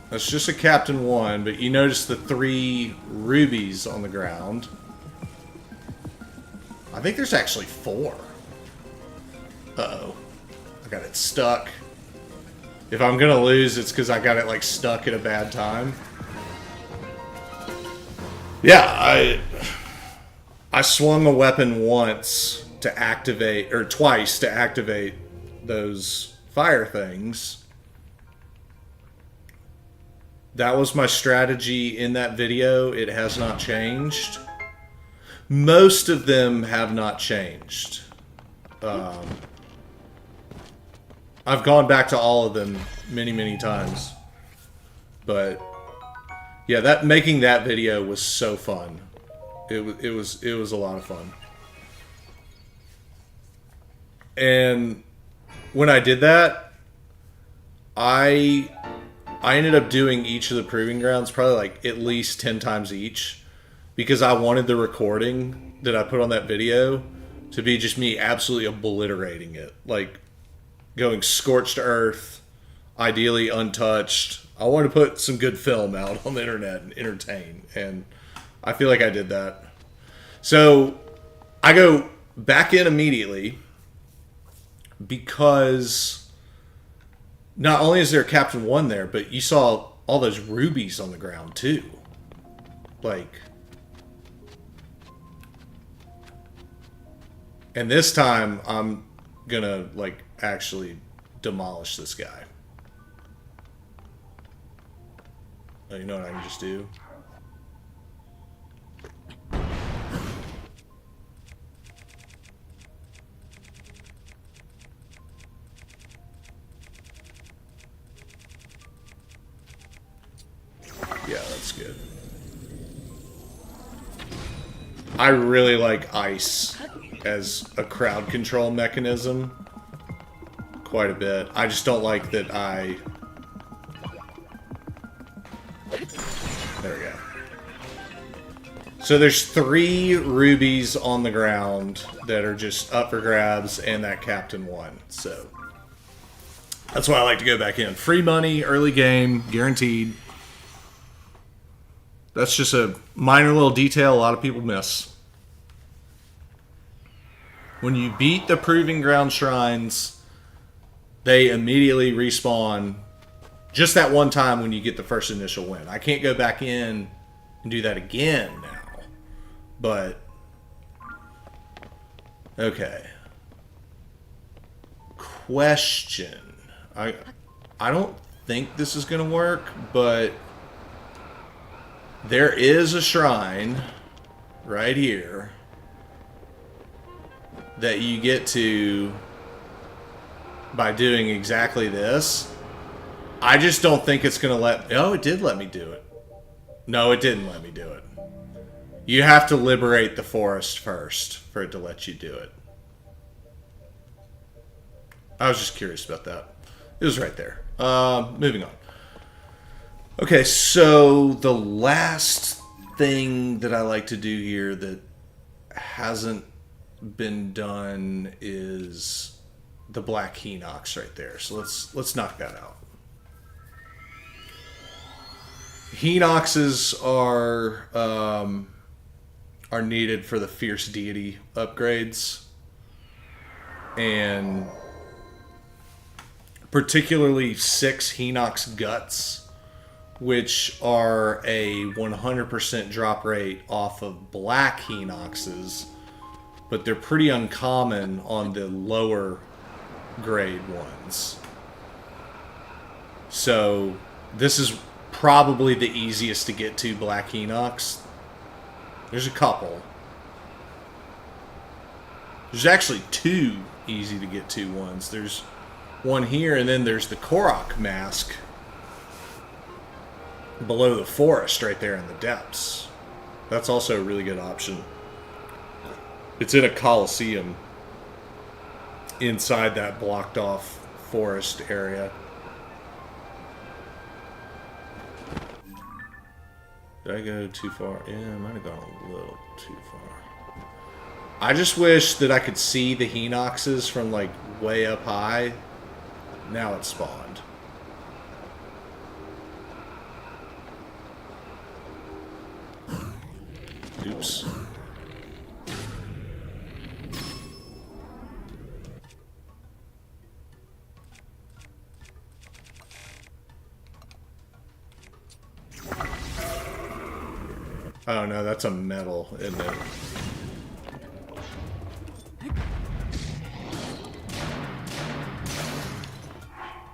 Speaker 4: That's just a Captain 1, but you notice the 3 rubies on the ground. I think there's actually 4. Uh-oh. I got it stuck. If I'm gonna lose, it's because I got it, like, stuck at a bad time. Yeah, I swung a weapon once to activate, or twice to activate those fire things. That was my strategy in that video. It has not changed. Most of them have not changed. I've gone back to all of them many, many times. But yeah, making that video was so fun. It was a lot of fun. And when I did that, I ended up doing each of the proving grounds probably like at least 10 times each, because I wanted the recording that I put on that video to be just me absolutely obliterating it. Like, going scorched earth, ideally untouched. I wanted to put some good film out on the internet and entertain, and I feel like I did that. So I go back in immediately because not only is there a Captain 1 there, but you saw all those rubies on the ground too. Like, and this time I'm gonna, like, actually demolish this guy. Oh, you know what I can just do? Yeah, that's good. I really like ice as a crowd control mechanism quite a bit. I just don't like that There we go. So there's 3 rubies on the ground that are just up for grabs, and that Captain 1. So that's why I like to go back in. Free money, early game, guaranteed. That's just a minor little detail a lot of people miss. When you beat the Proving Ground shrines, they immediately respawn just that one time when you get the first initial win. I can't go back in and do that again now. But, okay. Question. I don't think this is going to work, but there is a shrine right here that you get to by doing exactly this. I just don't think it's going to let... Oh, it did let me do it. No, it didn't let me do it. You have to liberate the forest first for it to let you do it. I was just curious about that. It was right there. Moving on. Okay, so the last thing that I like to do here that hasn't been done is the black Hinox right there. So let's knock that out. Hinoxes are needed for the Fierce Deity upgrades, and particularly 6 Hinox Guts, which are a 100% drop rate off of black Hinoxes, but they're pretty uncommon on the lower grade ones. So this is probably the easiest to get to black Hinox. There's a couple. There's actually 2 easy to get to ones. There's one here, and then there's the Korok mask below the forest right there in the depths. That's also a really good option. It's in a Coliseum. inside that blocked off forest area. Did I go too far? Yeah, I might have gone a little too far. I just wish that I could see the Hinoxes from like way up high. Now it's spawned. Oops. Oh no, that's a metal, isn't it?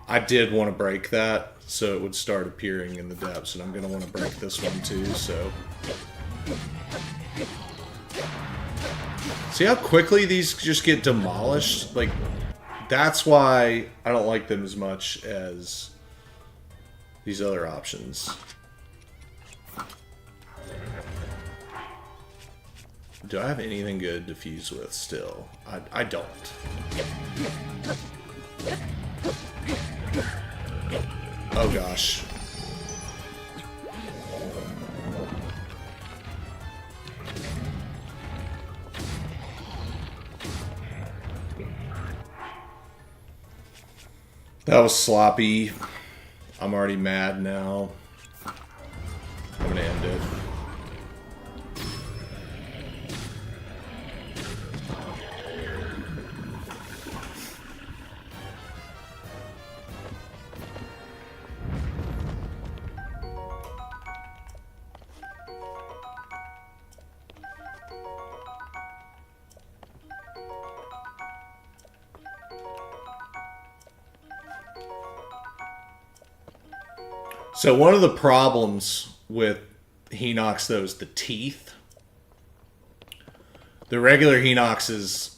Speaker 4: I did want to break that, so it would start appearing in the depths, and I'm going to want to break this one too, so... See how quickly these just get demolished? Like, that's why I don't like them as much as these other options. Do I have anything good to fuse with still? I don't. Oh gosh. That was sloppy. I'm already mad now. I'm gonna end it. So one of the problems with Hinox, though, is the teeth. The regular Hinoxes,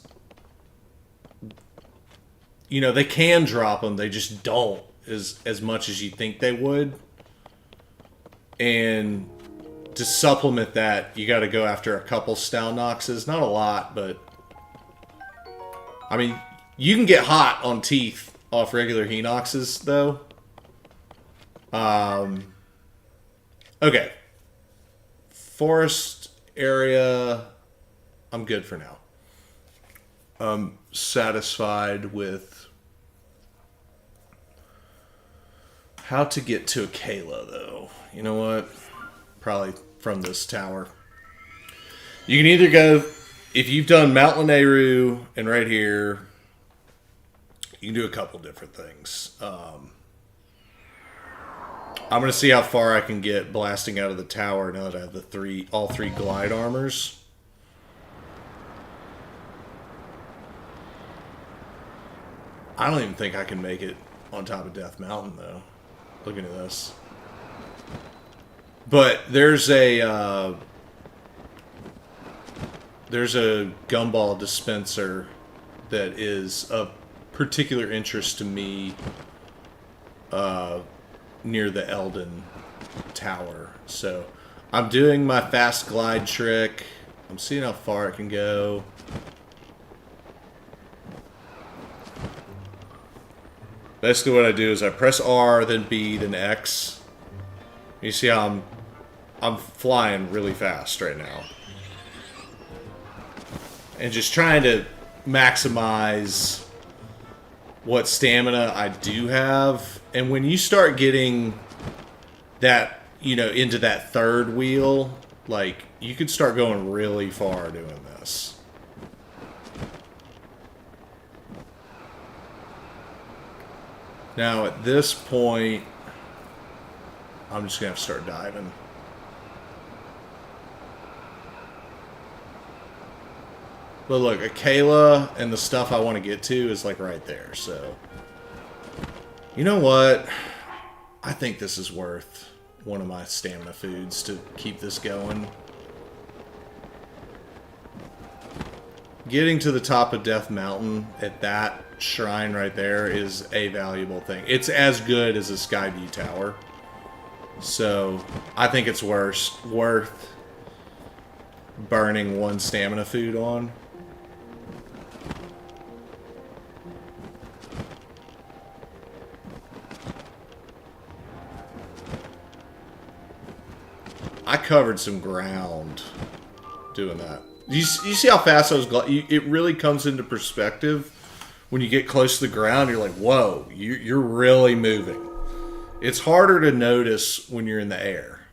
Speaker 4: you know, they can drop them. They just don't as much as you think they would. And to supplement that, you got to go after a couple Stalnoxes. Not a lot, but... I mean, you can get hot on teeth off regular Hinoxes, though. Okay. Forest area, I'm good for now. I'm satisfied with how to get to Akela, though. You know what? Probably from this tower. You can either go, if you've done Mount Lanayru and right here, you can do a couple different things. I'm going to see how far I can get blasting out of the tower now that I have all three glide armors. I don't even think I can make it on top of Death Mountain, though. Looking at this. But there's a gumball dispenser that is of particular interest to me near the Eldin Tower. So I'm doing my fast glide trick. I'm seeing how far it can go. Basically what I do is I press R, then B, then X. You see how I'm flying really fast right now. And just trying to maximize what stamina I do have. And when you start getting that, you know, into that third wheel, like, you could start going really far doing this. Now, at this point, I'm just going to have to start diving. But look, Akela and the stuff I want to get to is, like, right there, so... You know what? I think this is worth one of my stamina foods to keep this going. Getting to the top of Death Mountain at that shrine right there is a valuable thing. It's as good as a Skyview Tower. So, I think it's worth burning one stamina food on. I covered some ground doing that. You see how fast I was gliding? It really comes into perspective when you get close to the ground. You're like, whoa, you're really moving. It's harder to notice when you're in the air.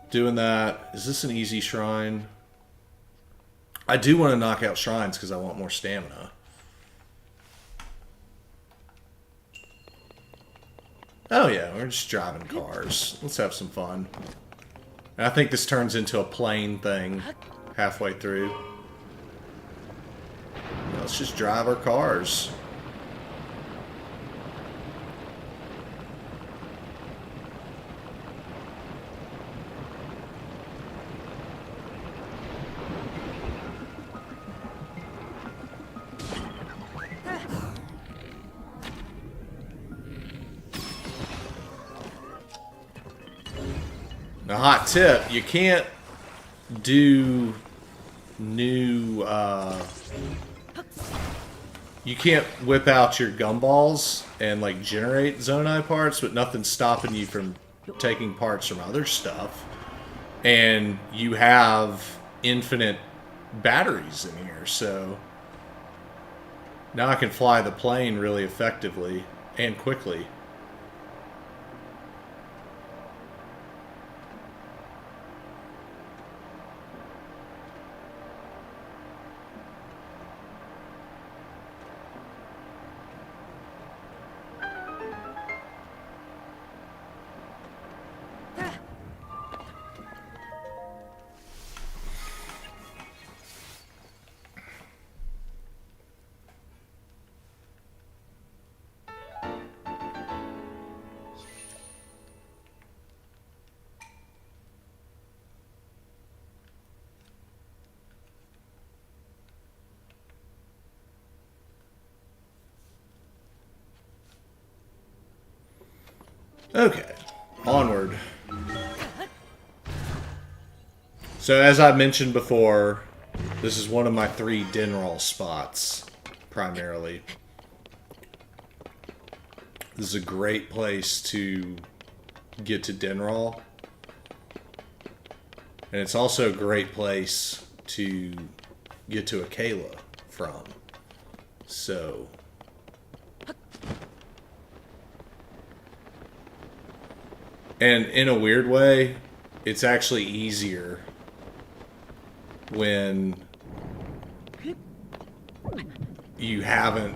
Speaker 4: Doing that. Is this an easy shrine? I do want to knock out shrines because I want more stamina. Oh yeah, we're just driving cars. Let's have some fun. And I think this turns into a plane thing halfway through. Let's just drive our cars. A hot tip, you can't do new, you can't whip out your gumballs and like generate Zonai parts, but nothing's stopping you from taking parts from other stuff. And you have infinite batteries in here, so now I can fly the plane really effectively and quickly. Okay, onward. So as I mentioned before, this is one of my 3 Dinral spots, primarily. This is a great place to get to Dinral. And it's also a great place to get to Akela from. So... and in a weird way, it's actually easier when you haven't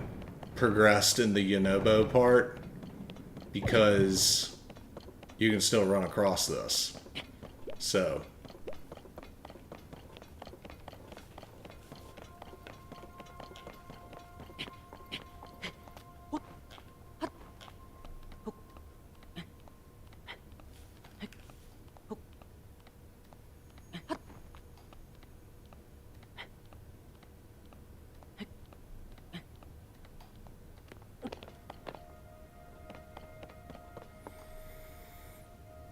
Speaker 4: progressed in the Yonobo part, because you can still run across this. So...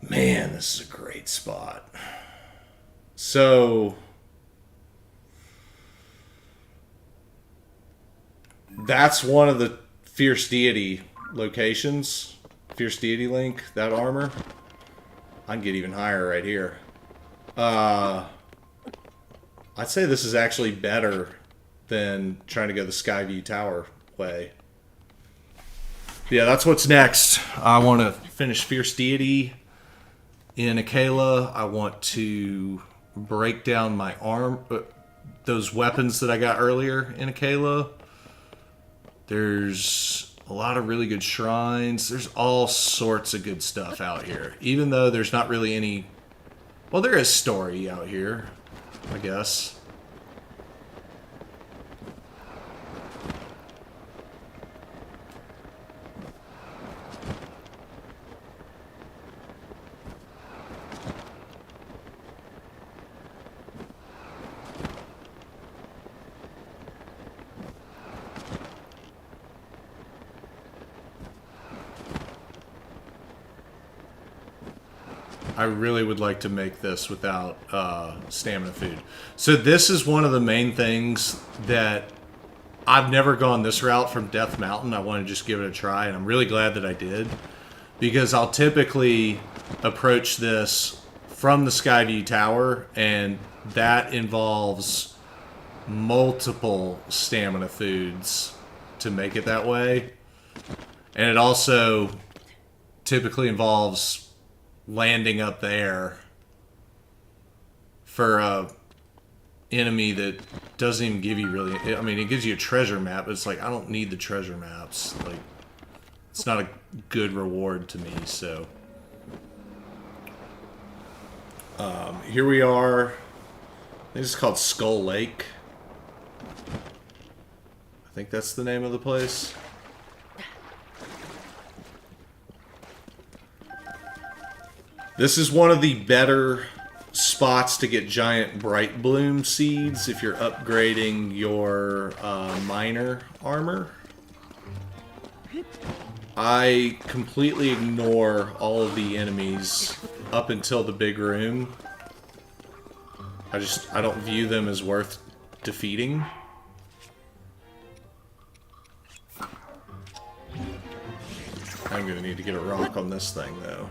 Speaker 4: man, this is a great spot. So... that's one of the Fierce Deity locations. Fierce Deity Link, that armor. I can get even higher right here. I'd say this is actually better than trying to go the Skyview Tower way. Yeah, that's what's next. I want to finish Fierce Deity in Akela. I want to break down my those weapons that I got earlier in Akela. There's a lot of really good shrines. There's all sorts of good stuff out here. Even though there's not really any... well, there is story out here, I guess. I really would like to make this without stamina food. So this is one of the main things that I've never gone this route from Death Mountain. I want to just give it a try, and I'm really glad that I did, because I'll typically approach this from the Skyview Tower, and that involves multiple stamina foods to make it that way. And it also typically involves landing up there for a enemy that doesn't even give you really... I mean, it gives you a treasure map, but it's like, I don't need the treasure maps. Like, it's not a good reward to me, so... here we are. I think it's called Skull Lake. I think that's the name of the place. This is one of the better spots to get giant bright bloom seeds if you're upgrading your miner armor. I completely ignore all of the enemies up until the big room. I don't view them as worth defeating. I'm gonna need to get a rock on this thing though.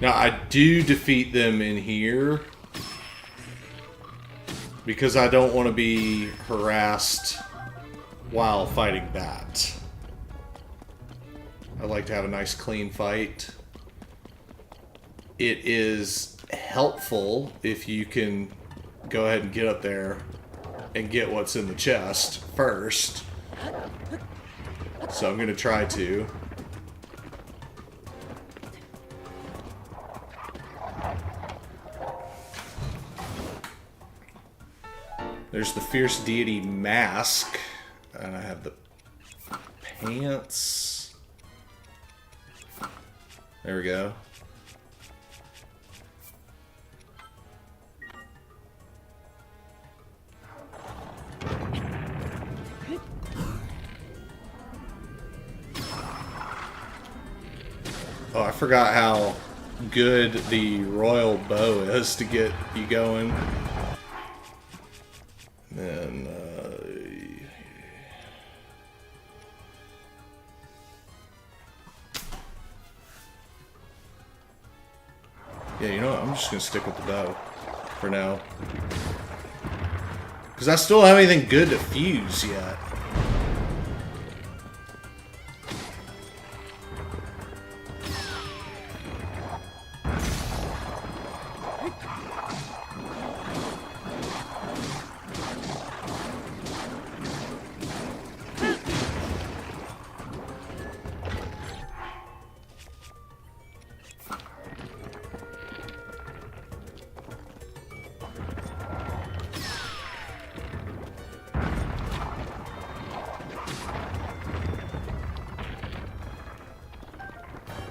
Speaker 4: Now, I do defeat them in here because I don't want to be harassed while fighting that. I like to have a nice clean fight. It is helpful if you can go ahead and get up there and get what's in the chest first. So I'm going to try to. There's the Fierce Deity mask, and I have the pants. There we go. Oh, I forgot how good the royal bow is to get you going. And, yeah, you know what? I'm just going to stick with the bow for now. Because I still don't have anything good to fuse yet.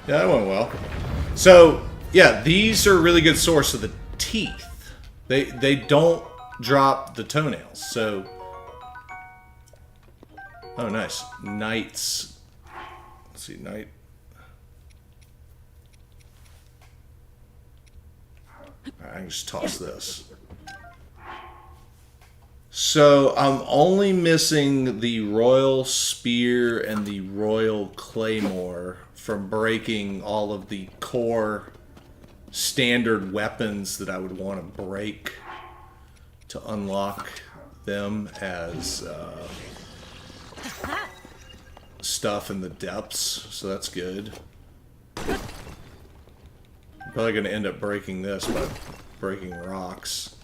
Speaker 4: Yeah, that went well. So, yeah, these are a really good source of the teeth. They don't drop the toenails, so... Oh, nice. Knights. Let's see, knight. Alright, I can just toss this. So, I'm only missing the Royal Spear and the Royal Claymore from breaking all of the core standard weapons that I would want to break to unlock them as stuff in the depths, so that's good. I'm probably going to end up breaking this by breaking rocks.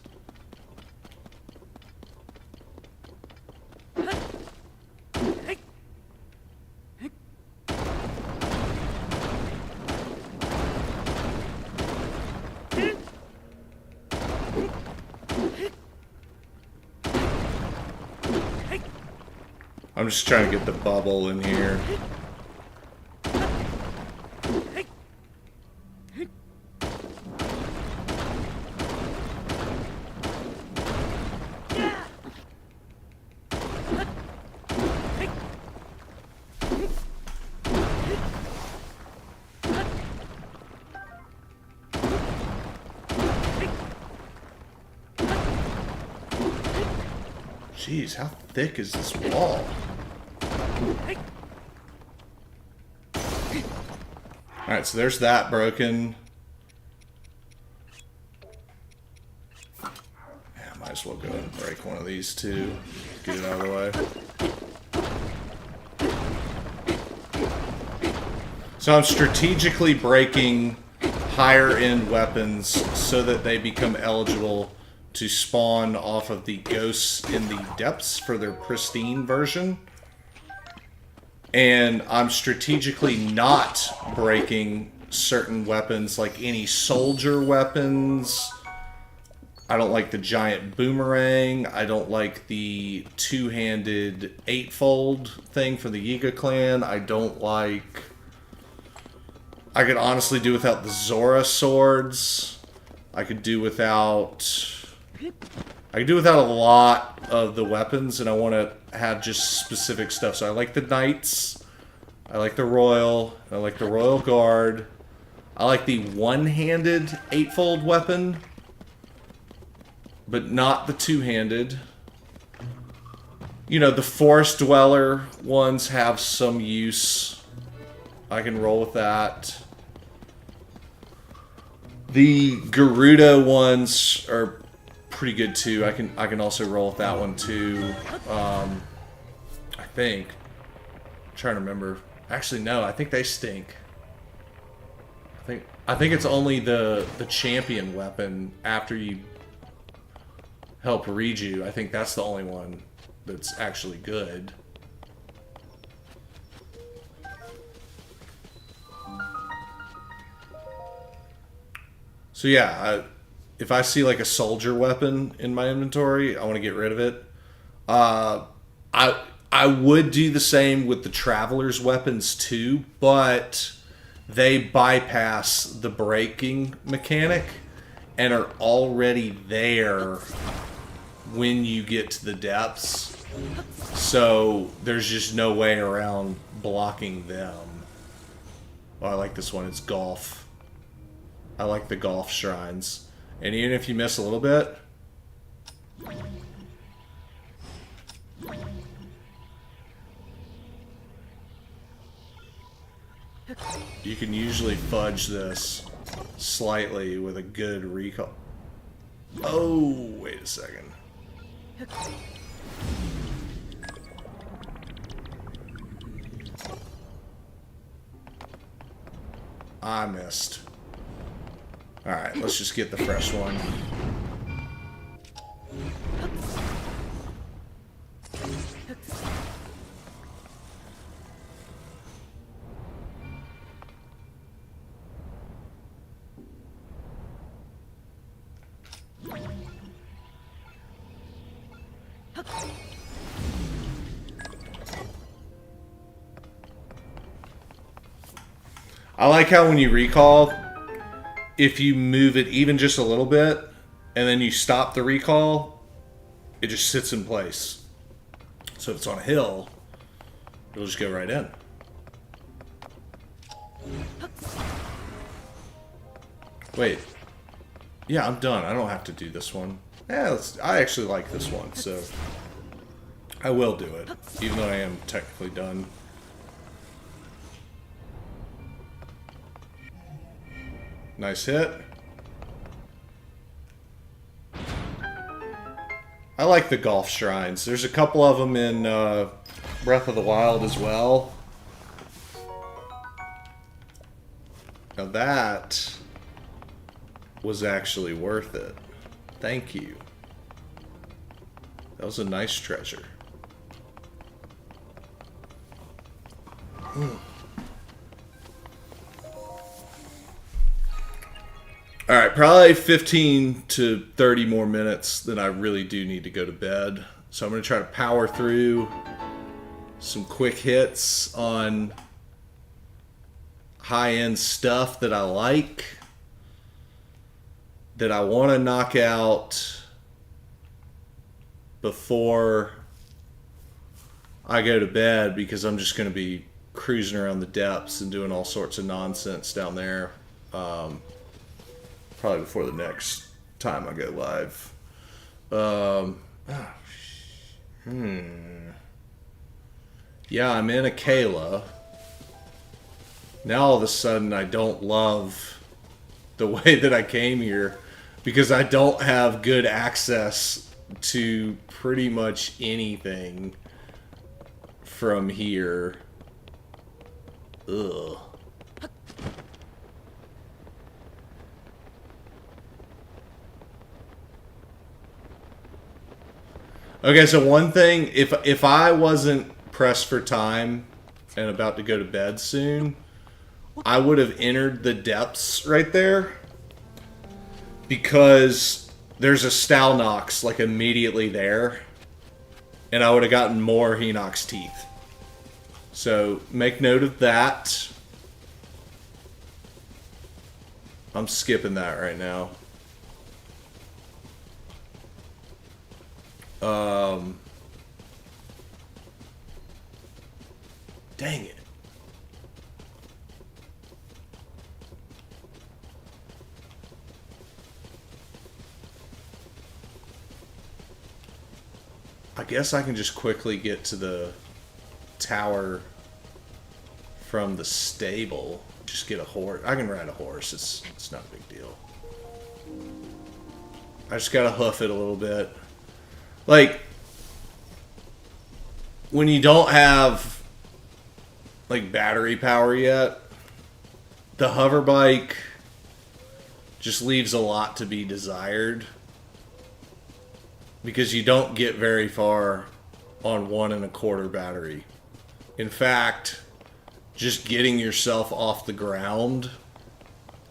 Speaker 4: I'm just trying to get the bubble in here. Jeez, how thick is this wall? Alright, so there's that broken. Yeah, I might as well go ahead and break one of these too. Get it out of the way. So I'm strategically breaking higher end weapons so that they become eligible to spawn off of the ghosts in the depths for their pristine version. And I'm strategically not breaking certain weapons, like any soldier weapons. I don't like the giant boomerang. I don't like the two-handed eightfold thing for the Yiga clan. I don't like... I could honestly do without the Zora swords. I could do without... I could do without a lot of the weapons, and I want to have just specific stuff. So I like the Knights. I like the Royal. I like the Royal Guard. I like the one-handed eightfold weapon, but not the two-handed. You know, the Forest Dweller ones have some use. I can roll with that. The Garuda ones are pretty good too. I can also roll with that one too. I think. I'm trying to remember. Actually, no. I think they stink. I think it's only the champion weapon after you help Riju. I think that's the only one that's actually good. So yeah, if I see like a soldier weapon in my inventory, I want to get rid of it. I would do the same with the traveler's weapons too, but they bypass the breaking mechanic and are already there when you get to the depths. So there's just no way around blocking them. Oh, I like this one. It's golf. I like the golf shrines. And even if you miss a little bit, you can usually fudge this slightly with a good recall. Oh, wait a second. I missed. Alright, let's just get the fresh one. I like how when you recall, if you move it even just a little bit, and then you stop the recall, it just sits in place. So if it's on a hill, it'll just go right in. Wait. Yeah, I'm done. I don't have to do this one. Yeah, I actually like this one, so I will do it, even though I am technically done. Nice hit. I like the golf shrines. There's a couple of them in Breath of the Wild as well. Now that was actually worth it. Thank you. That was a nice treasure. Alright, probably 15 to 30 more minutes, then I really do need to go to bed. So I'm going to try to power through some quick hits on high-end stuff that I like, that I want to knock out before I go to bed, because I'm just going to be cruising around the depths and doing all sorts of nonsense down there. Probably before the next time I go live. Yeah, I'm in Akela. Now all of a sudden I don't love the way that I came here because I don't have good access to pretty much anything from here. Ugh. Okay, so one thing, if I wasn't pressed for time and about to go to bed soon, I would have entered the depths right there because there's a Stalnox like immediately there, and I would have gotten more Hinox teeth. So make note of that. I'm skipping that right now. Dang it. I guess I can just quickly get to the tower from the stable. Just get a horse. I can ride a horse. It's not a big deal. I just gotta hoof it a little bit. Like, when you don't have like battery power yet, the hover bike just leaves a lot to be desired because you don't get very far on 1 1/4 battery. In fact, just getting yourself off the ground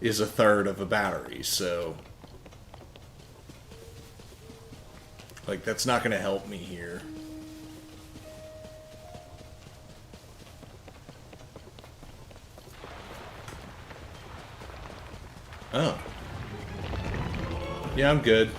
Speaker 4: is 1/3 of a battery, so like that's not going to help me here. Oh. Yeah, I'm good.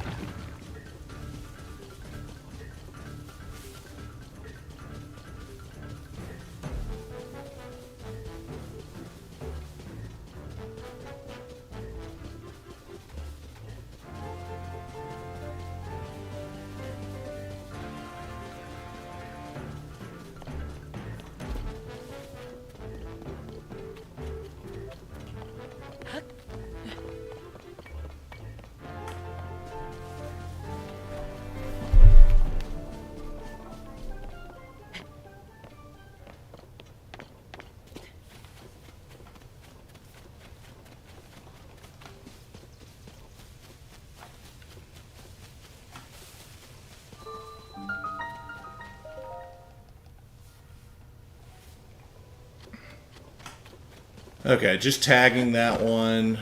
Speaker 4: Okay, just tagging that one.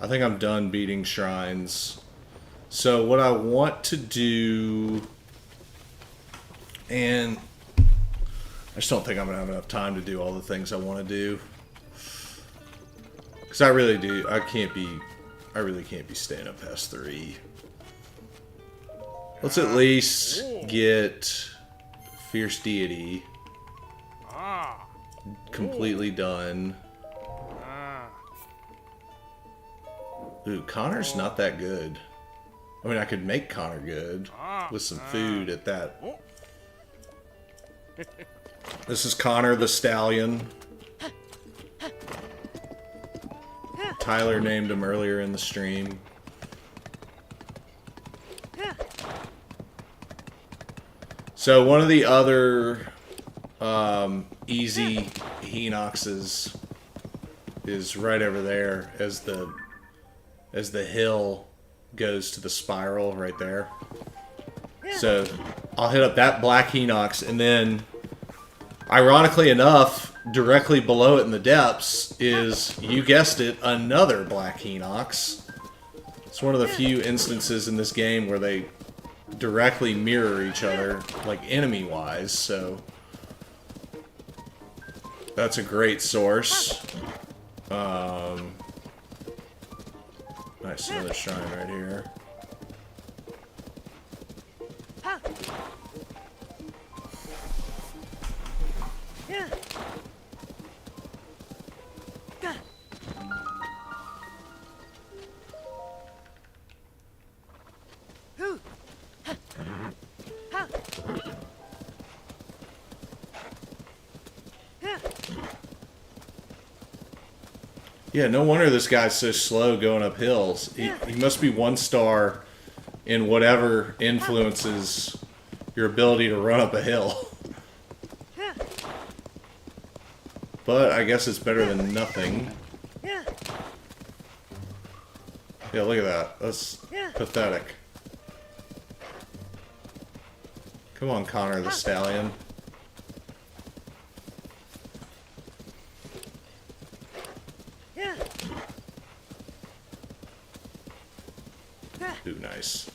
Speaker 4: I think I'm done beating shrines. So what I want to do, and I just don't think I'm gonna have enough time to do all the things I want to do. Because I really do. I really can't be staying up past 3. Let's at least get Fierce Deity completely done. Ooh, Connor's not that good. I mean, I could make Connor good with some food at that. This is Connor the Stallion. Tyler named him earlier in the stream. So one of the other easy Hinoxes is right over there as the hill goes to the spiral right there. So I'll hit up that black Hinox, and then ironically enough, directly below it in the depths is, you guessed it, another black Hinox. It's one of the few instances in this game where they directly mirror each other, like enemy-wise, so that's a great source. Nice, another shrine right here. Yeah, no wonder this guy's so slow going up hills. He must be 1 star in whatever influences your ability to run up a hill. But I guess it's better than nothing. Yeah, look at that. That's pathetic. Come on, Connor the Stallion. Ooh, nice.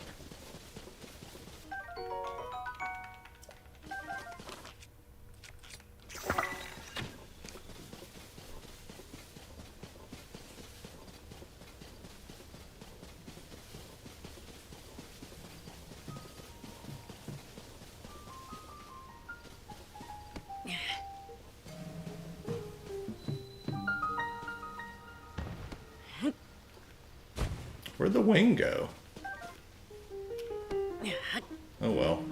Speaker 4: Where'd the wing go? Oh well.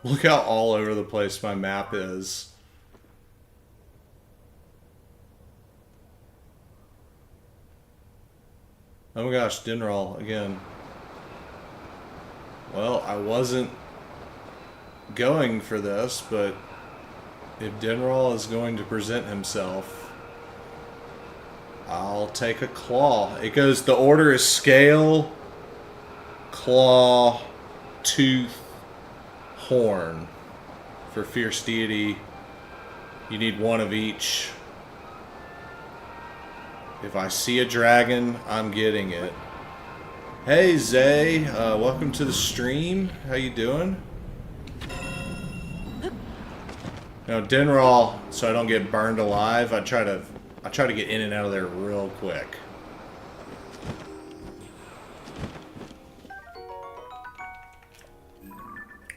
Speaker 4: Look how all over the place my map is. Oh my gosh, Dinral again. Well, I wasn't going for this, but if Dinral is going to present himself, I'll take a claw. It goes, the order is scale, claw, tooth, horn. For fierce deity, you need 1 of each. If I see a dragon, I'm getting it. Hey Zay, welcome to the stream. How you doing? Now Dinral, so I don't get burned alive, I try to get in and out of there real quick.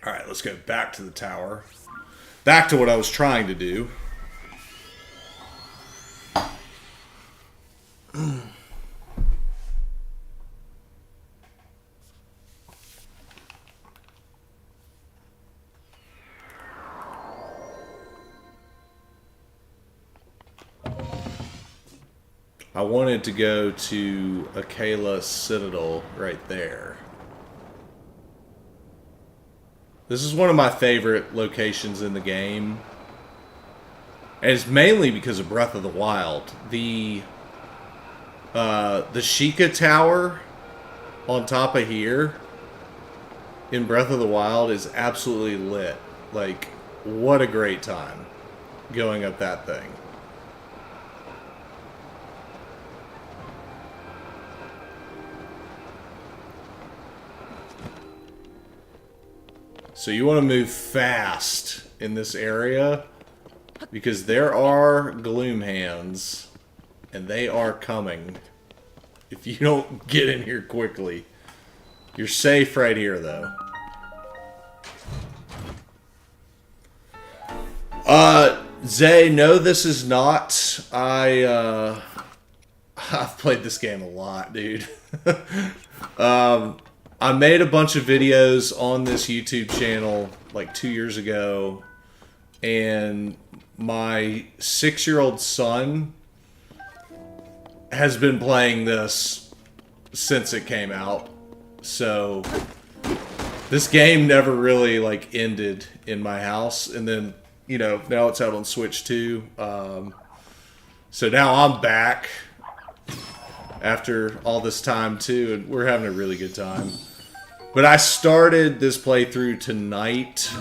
Speaker 4: Alright, let's go back to the tower. Back to what I was trying to do. I wanted to go to Akela's Citadel right there. This is one of my favorite locations in the game. And it's mainly because of Breath of the Wild. The Sheikah Tower on top of here in Breath of the Wild is absolutely lit. Like, what a great time going up that thing. So you want to move fast in this area because there are gloom hands and they are coming. If you don't get in here quickly, you're safe right here though. Zay, no, this is not. I've played this game a lot, dude. I made a bunch of videos on this YouTube channel like 2 years ago, and my 6-year-old son has been playing this since it came out. So this game never really like ended in my house, and then now it's out on Switch too. So now I'm back after all this time too, and we're having a really good time. But I started this playthrough tonight.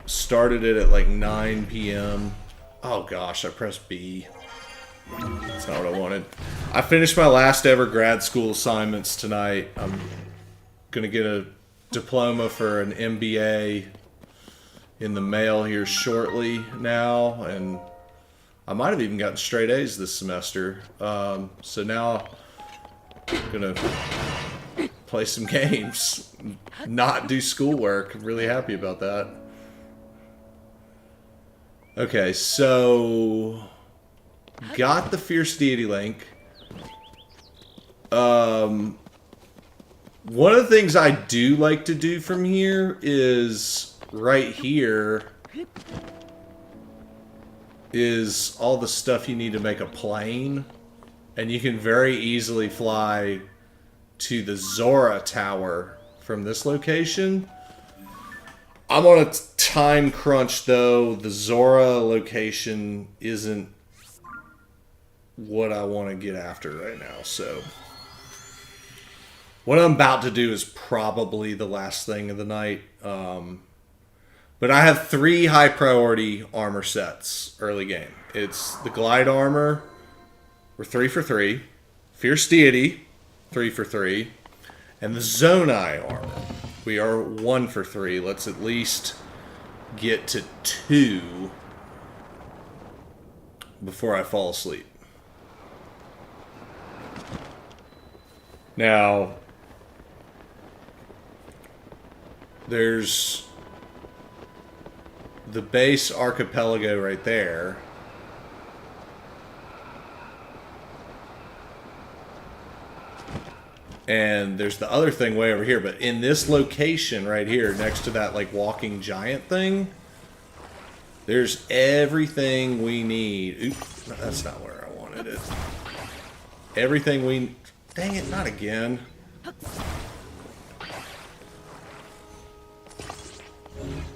Speaker 4: Started it at like 9 p.m. Oh gosh, I pressed B. That's not what I wanted. I finished my last ever grad school assignments tonight. I'm gonna get a diploma for an MBA in the mail here shortly now, and I might have even gotten straight A's this semester. So now I'm gonna play some games, not do schoolwork. I'm really happy about that. Okay, so got the Fierce Deity link. One of the things I do like to do from here is right here is all the stuff you need to make a plane, and you can very easily fly to the Zora Tower from this location. I'm on a time crunch though. The Zora location isn't what I want to get after right now, so what I'm about to do is probably the last thing of the night. But I have 3 high priority armor sets early game. It's the Glide Armor, we're 3 for 3. Fierce Deity, 3 for 3. And the Zonai Armor, we are 1 for 3. Let's at least get to 2 before I fall asleep. Now, there's the base archipelago right there. And there's the other thing way over here, but in this location right here, next to that like walking giant thing, there's everything we need. Oop, that's not where I wanted it. Everything we... Dang it, not again.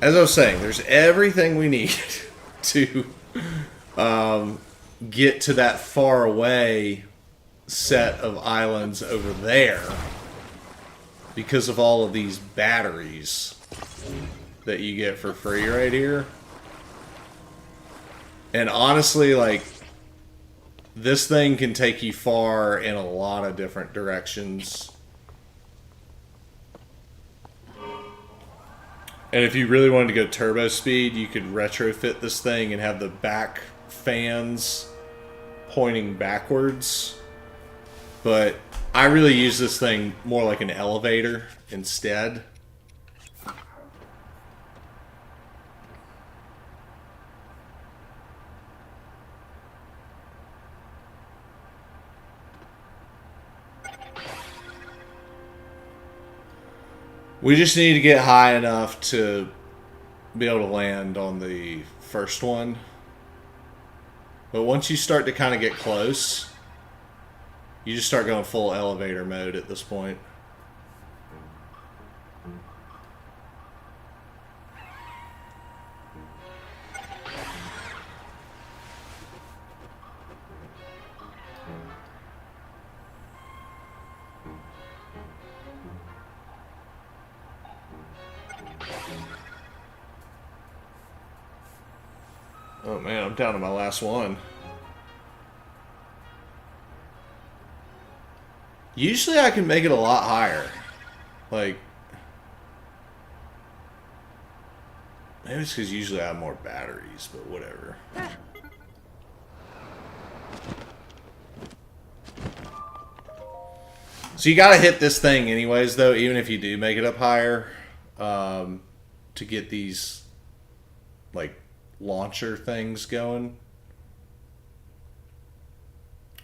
Speaker 4: As I was saying, there's everything we need to get to that far away set of islands over there because of all of these batteries that you get for free right here. And honestly, like, this thing can take you far in a lot of different directions. And if you really wanted to go turbo speed, you could retrofit this thing and have the back fans pointing backwards. But I really use this thing more like an elevator instead. We just need to get high enough to be able to land on the first one. But once you start to kind of get close, you just start going full elevator mode at this point. Oh man, I'm down to my last one. Usually I can make it a lot higher. Like, maybe it's because usually I have more batteries, but whatever. So you gotta hit this thing anyways, though, even if you do make it up higher, to to get these, like, launcher things going.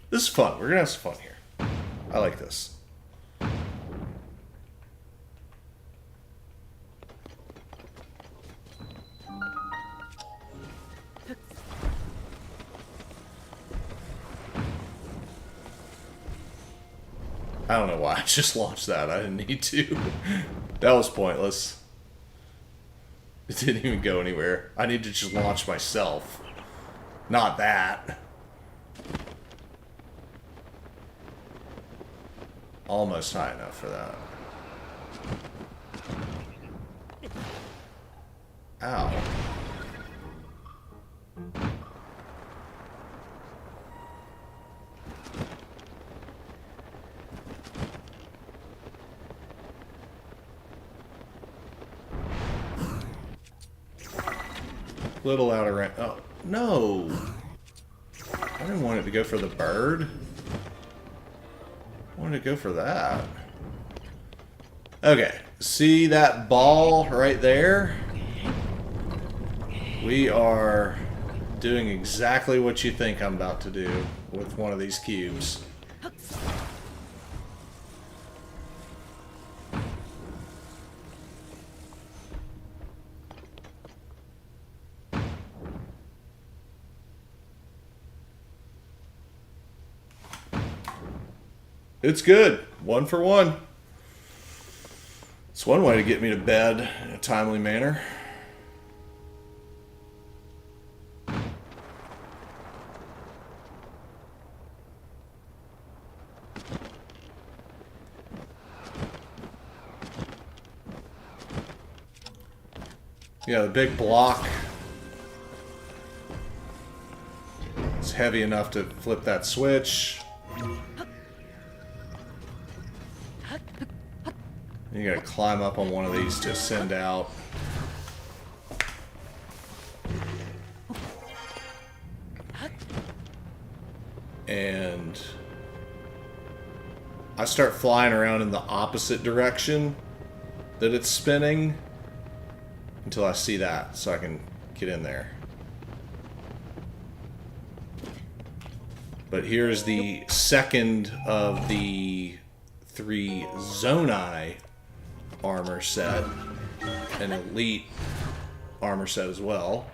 Speaker 4: This is fun. We're gonna have some fun here. I like this. I don't know why I just launched that. I didn't need to. That was pointless. It didn't even go anywhere. I need to just launch myself. Not that. Almost high enough for that. Ow. Little out of range. Oh, no. I didn't want it to go for the bird. I wanted to go for that. Okay. See that ball right there? We are doing exactly what you think I'm about to do with one of these cubes. It's good. 1 for 1. It's one way to get me to bed in a timely manner. Yeah, the big block is heavy enough to flip that switch. You gotta climb up on one of these to send out. And I start flying around in the opposite direction that it's spinning until I see that, so I can get in there. But here's the second of the 3 Zonai armor set, an elite armor set as well.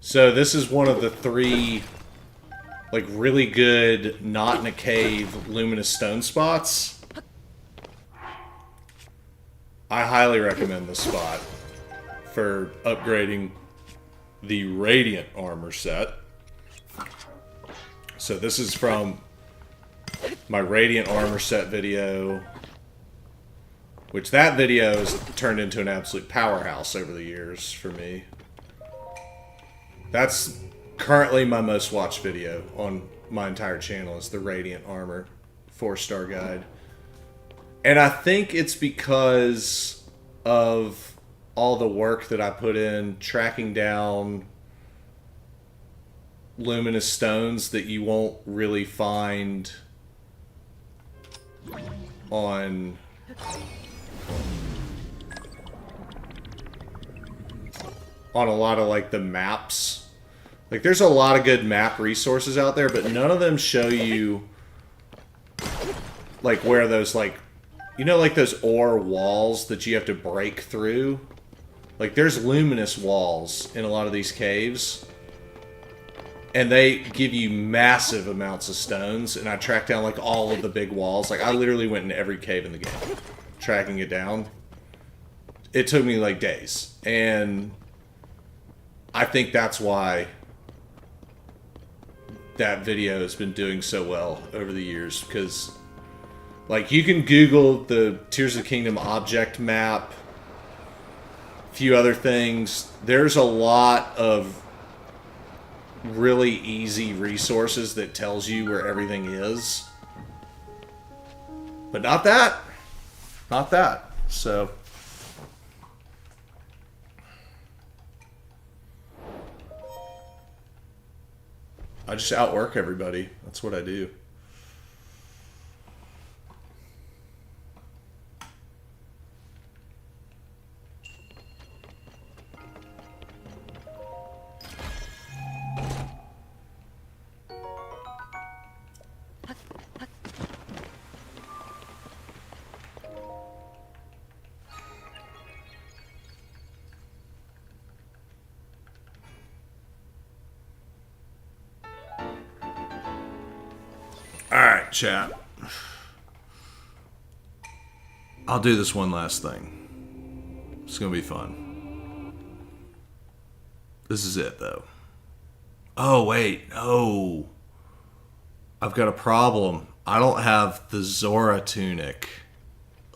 Speaker 4: So this is one of the 3, like, really good, not in a cave, luminous stone spots. I highly recommend this spot for upgrading the Radiant armor set. So this is from my Radiant armor set video, which that video has turned into an absolute powerhouse over the years for me. That's currently my most watched video on my entire channel, is the Radiant Armor 4-star guide. And I think it's because of all the work that I put in tracking down luminous stones that you won't really find on a lot of, like, the maps. Like, there's a lot of good map resources out there, but none of them show you, like, where those, like, you know, like those ore walls that you have to break through? Like, there's luminous walls in a lot of these caves, and they give you massive amounts of stones, and I tracked down, like, all of the big walls. Like, I literally went into every cave in the game, tracking it down. It took me, like, days, and I think that's why that video has been doing so well over the years, because, like, you can Google the Tears of the Kingdom object map, a few other things. There's a lot of really easy resources that tells you where everything is. But not that. Not that. So... I just outwork everybody. That's what I do. Alright, chat. I'll do this one last thing. It's gonna be fun. This is it, though. Oh, wait. No. I've got a problem. I don't have the Zora tunic.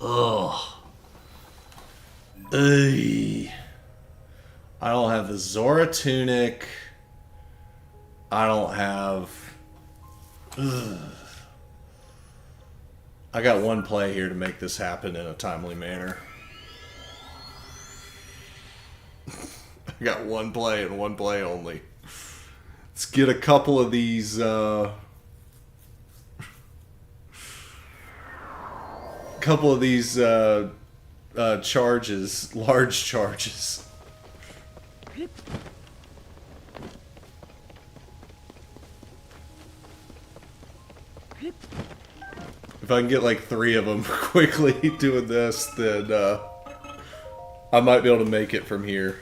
Speaker 4: Ugh. Ugh. I don't have the Zora tunic. I don't have... Ugh. I got one play here to make this happen in a timely manner. I got one play and one play only. Let's get a couple of these, charges, large charges. If I can get like 3 of them quickly doing this, then I might be able to make it from here.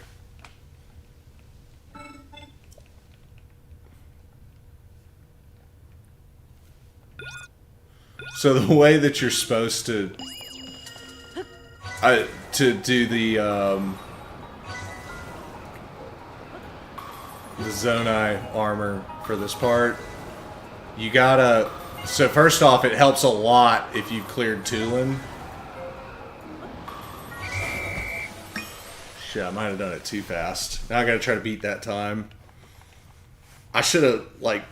Speaker 4: So the way that you're supposed to do the Zonai armor for this part, you gotta... So first off, it helps a lot if you cleared Tulin. Shit, I might have done it too fast. Now I gotta try to beat that time. I should have, like,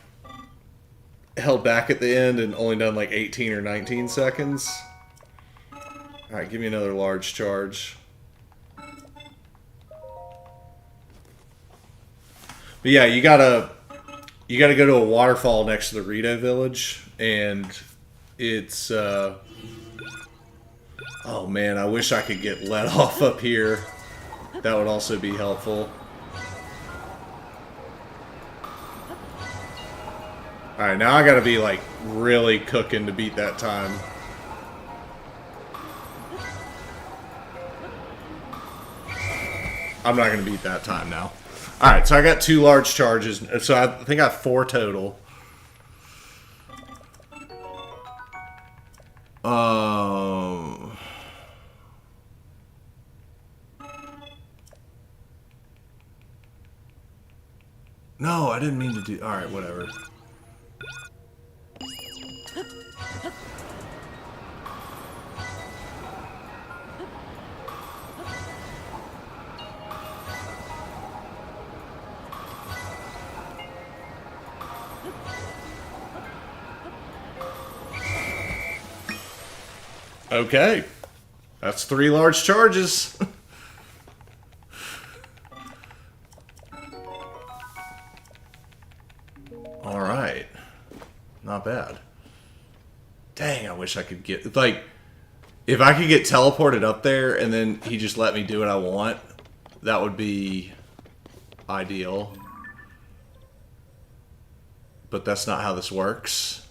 Speaker 4: held back at the end and only done like 18 or 19 seconds. Alright, give me another large charge. But yeah, you gotta go to a waterfall next to the Rito village, and it's oh man, I wish I could get let off up here. That would also be helpful. Alright, now I gotta be like really cooking to beat that time. I'm not gonna beat that time now. Alright, so I got 2 large charges, so I think I have 4 total. No, I didn't mean to do... Alright, whatever. Okay. That's 3 large charges. Alright. Not bad. Dang, I wish I could get... Like, if I could get teleported up there and then he just let me do what I want, that would be ideal. But that's not how this works.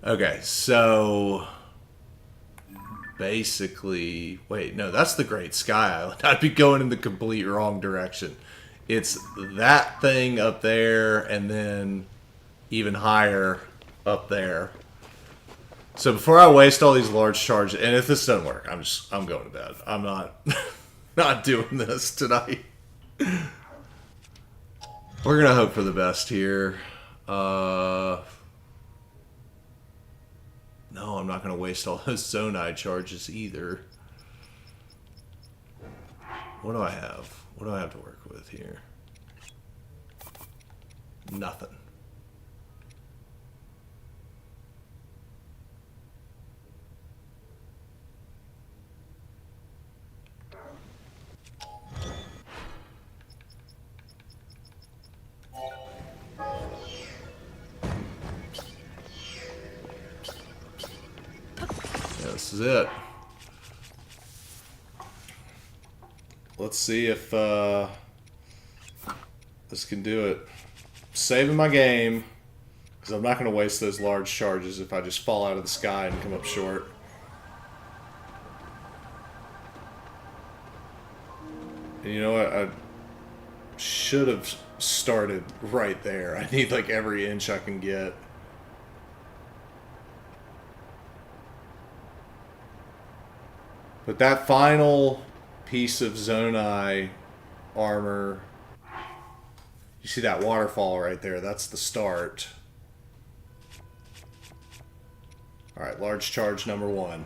Speaker 4: Okay, so basically, wait, no, that's the Great Sky Island. I'd be going in the complete wrong direction. It's that thing up there and then even higher up there. So before I waste all these large charges, and if this doesn't work, I'm going to bed. I'm not not doing this tonight. We're gonna hope for the best here. no, I'm not going to waste all those Zonai charges either. What do I have? What do I have to work with here? Nothing. Yeah, this is it. Let's see if this can do it. Saving my game, because I'm not going to waste those large charges if I just fall out of the sky and come up short. And you know what? I should have started right there. I need like every inch I can get. But that final piece of Zonai armor, you see that waterfall right there, that's the start. Alright, large charge number 1.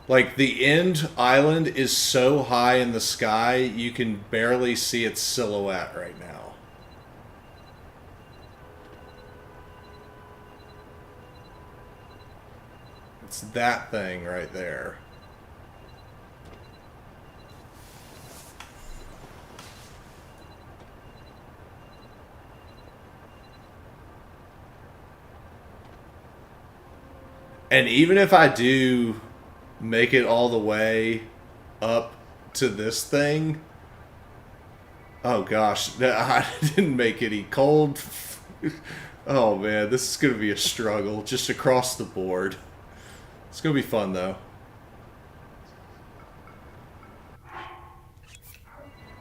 Speaker 4: Like, the end island is so high in the sky, you can barely see its silhouette right now. It's that thing right there. And even if I do make it all the way up to this thing, oh gosh, I didn't make any cold. Oh man, this is going to be a struggle just across the board. It's going to be fun, though.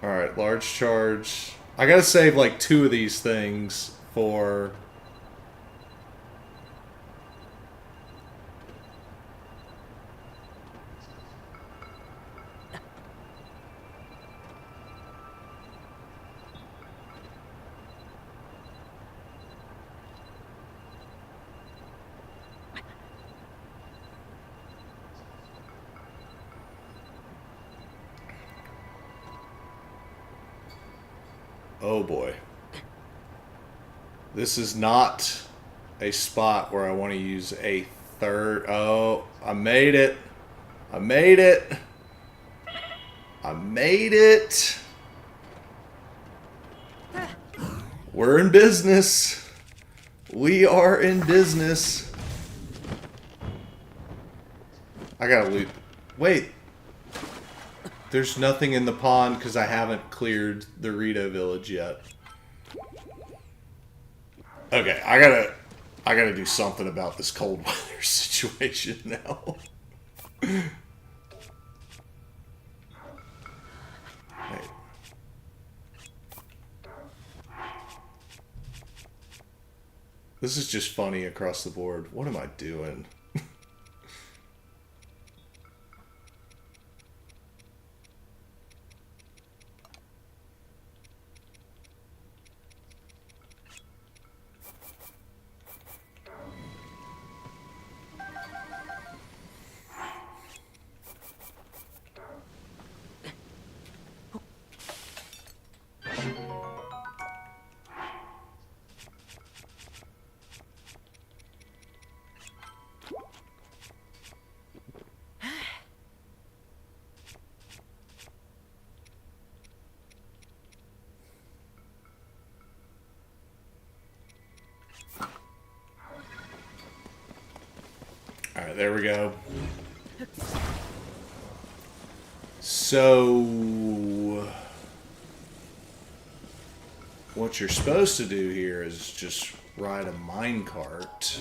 Speaker 4: Alright, large charge. I gotta save, like, 2 of these things for... Oh boy. This is not a spot where I want to use a third... Oh, I made it. I made it. I made it. We're in business. We are in business. I gotta loot. Wait. There's nothing in the pond because I haven't cleared the Rito village yet. Okay, I gotta do something about this cold weather situation now. Wait. This is just funny across the board. What am I doing? Alright, there we go. So, what you're supposed to do here is just ride a minecart.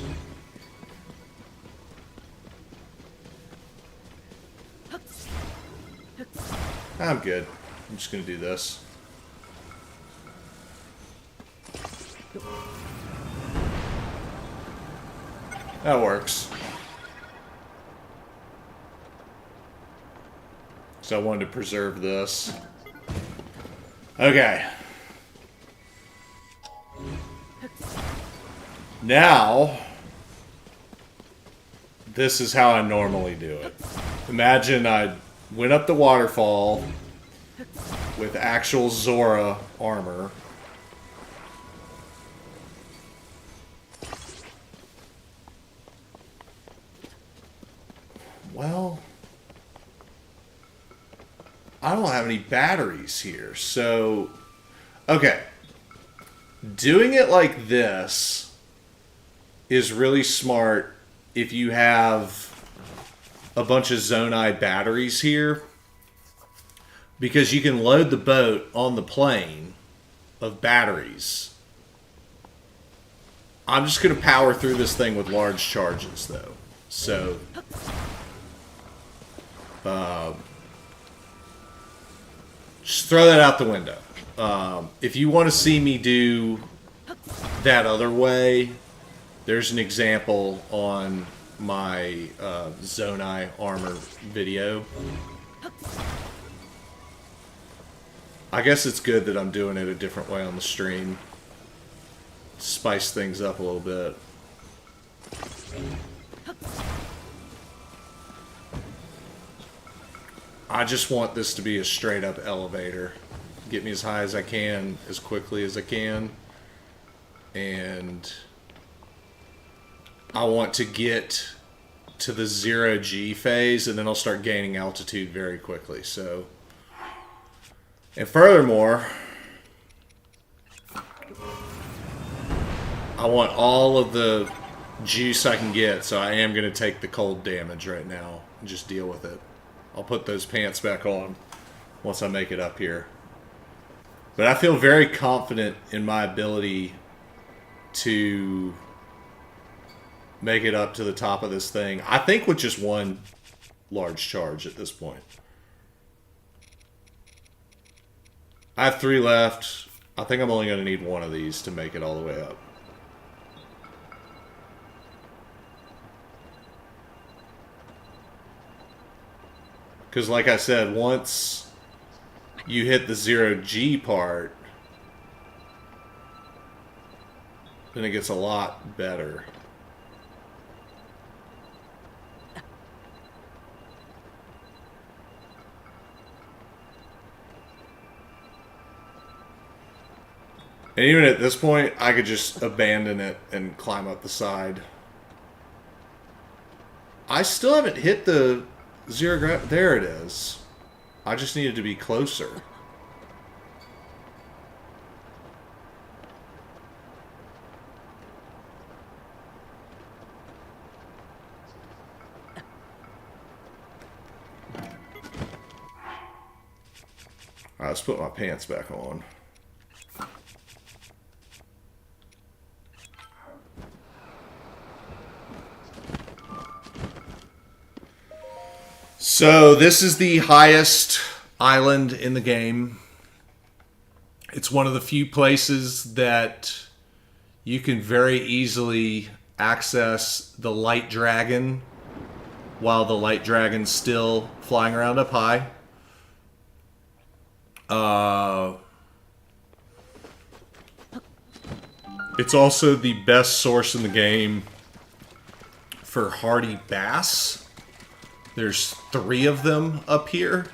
Speaker 4: I'm good. I'm just gonna do this. That works. So I wanted to preserve this. Okay. Now, this is how I normally do it. Imagine I went up the waterfall with actual Zora armor. Well, I don't have any batteries here, so... Okay. Doing it like this is really smart if you have a bunch of Zonai batteries here, because you can load the boat on the plane of batteries. I'm just going to power through this thing with large charges, though. So... just throw that out the window. If you want to see me do that other way, there's an example on my Zonai armor video. I guess it's good that I'm doing it a different way on the stream. Spice things up a little bit. I just want this to be a straight up elevator. Get me as high as I can, as quickly as I can. And I want to get to the 0G phase, and then I'll start gaining altitude very quickly. So, and furthermore, I want all of the juice I can get, so I am going to take the cold damage right now and just deal with it. I'll put those pants back on once I make it up here. But I feel very confident in my ability to make it up to the top of this thing. I think with just one large charge at this point. I have 3 left. I think I'm only going to need one of these to make it all the way up. Because like I said, once you hit the 0G part, then it gets a lot better. And even at this point, I could just abandon it and climb up the side. I still haven't hit the 0 gravity. There it is. I just needed to be closer. Alright, let's put my pants back on. So this is the highest island in the game. It's one of the few places that you can very easily access the light dragon while the light dragon's still flying around up high. It's also the best source in the game for hardy bass. There's 3 of them up here.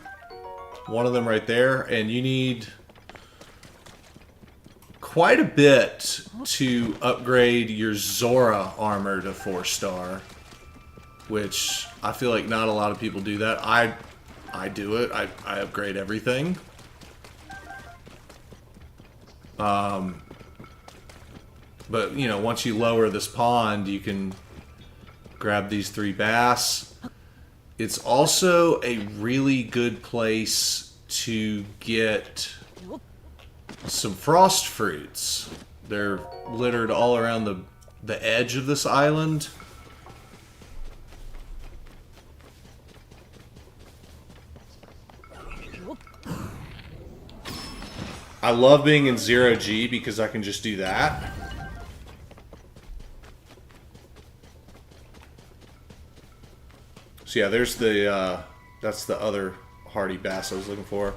Speaker 4: One of them right there. And you need quite a bit to upgrade your Zora armor to 4-star. Which I feel like not a lot of people do that. I do it. I upgrade everything. But, you know, once you lower this pond, you can grab these 3 bass. It's also a really good place to get some frost fruits. They're littered all around the edge of this island. I love being in 0G because I can just do that. So yeah, there's the, that's the other hardy bass I was looking for.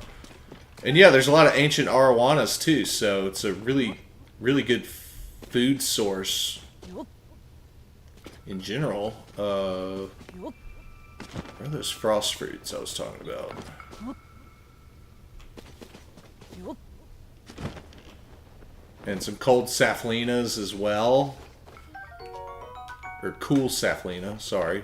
Speaker 4: And yeah, there's a lot of ancient arowanas too, so it's a really, really good food source in general, where are those frost fruits I was talking about? And some cold saflinas as well. Or cool saflina, sorry.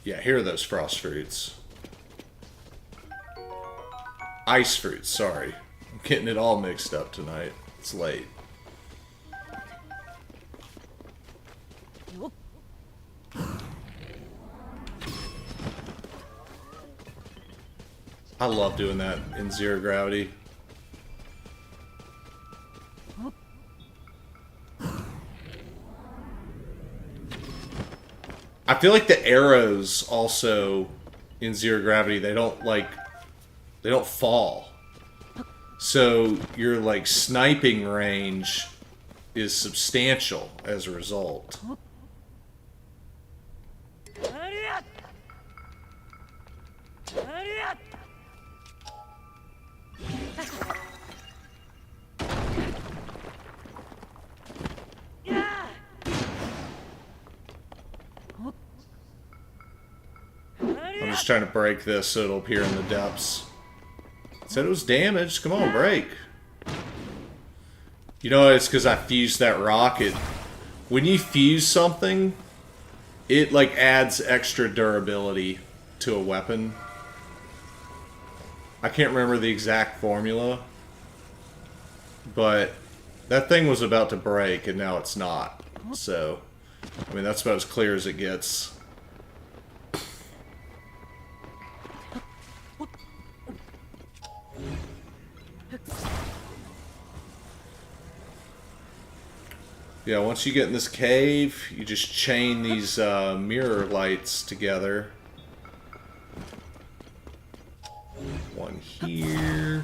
Speaker 4: Yeah, here are those frost fruits. Ice fruits, sorry. I'm getting it all mixed up tonight. It's late. I love doing that in zero gravity. I feel like the arrows also in zero gravity, they don't fall. So your like sniping range is substantial as a result. I'm just trying to break this so it'll appear in the depths. It said it was damaged. Come on, break. You know, it's because I fused that rocket. When you fuse something, it like adds extra durability to a weapon. I can't remember the exact formula, but that thing was about to break and now it's not. So, I mean, that's about as clear as it gets. Yeah, once you get in this cave, you just chain these mirror lights together. One here.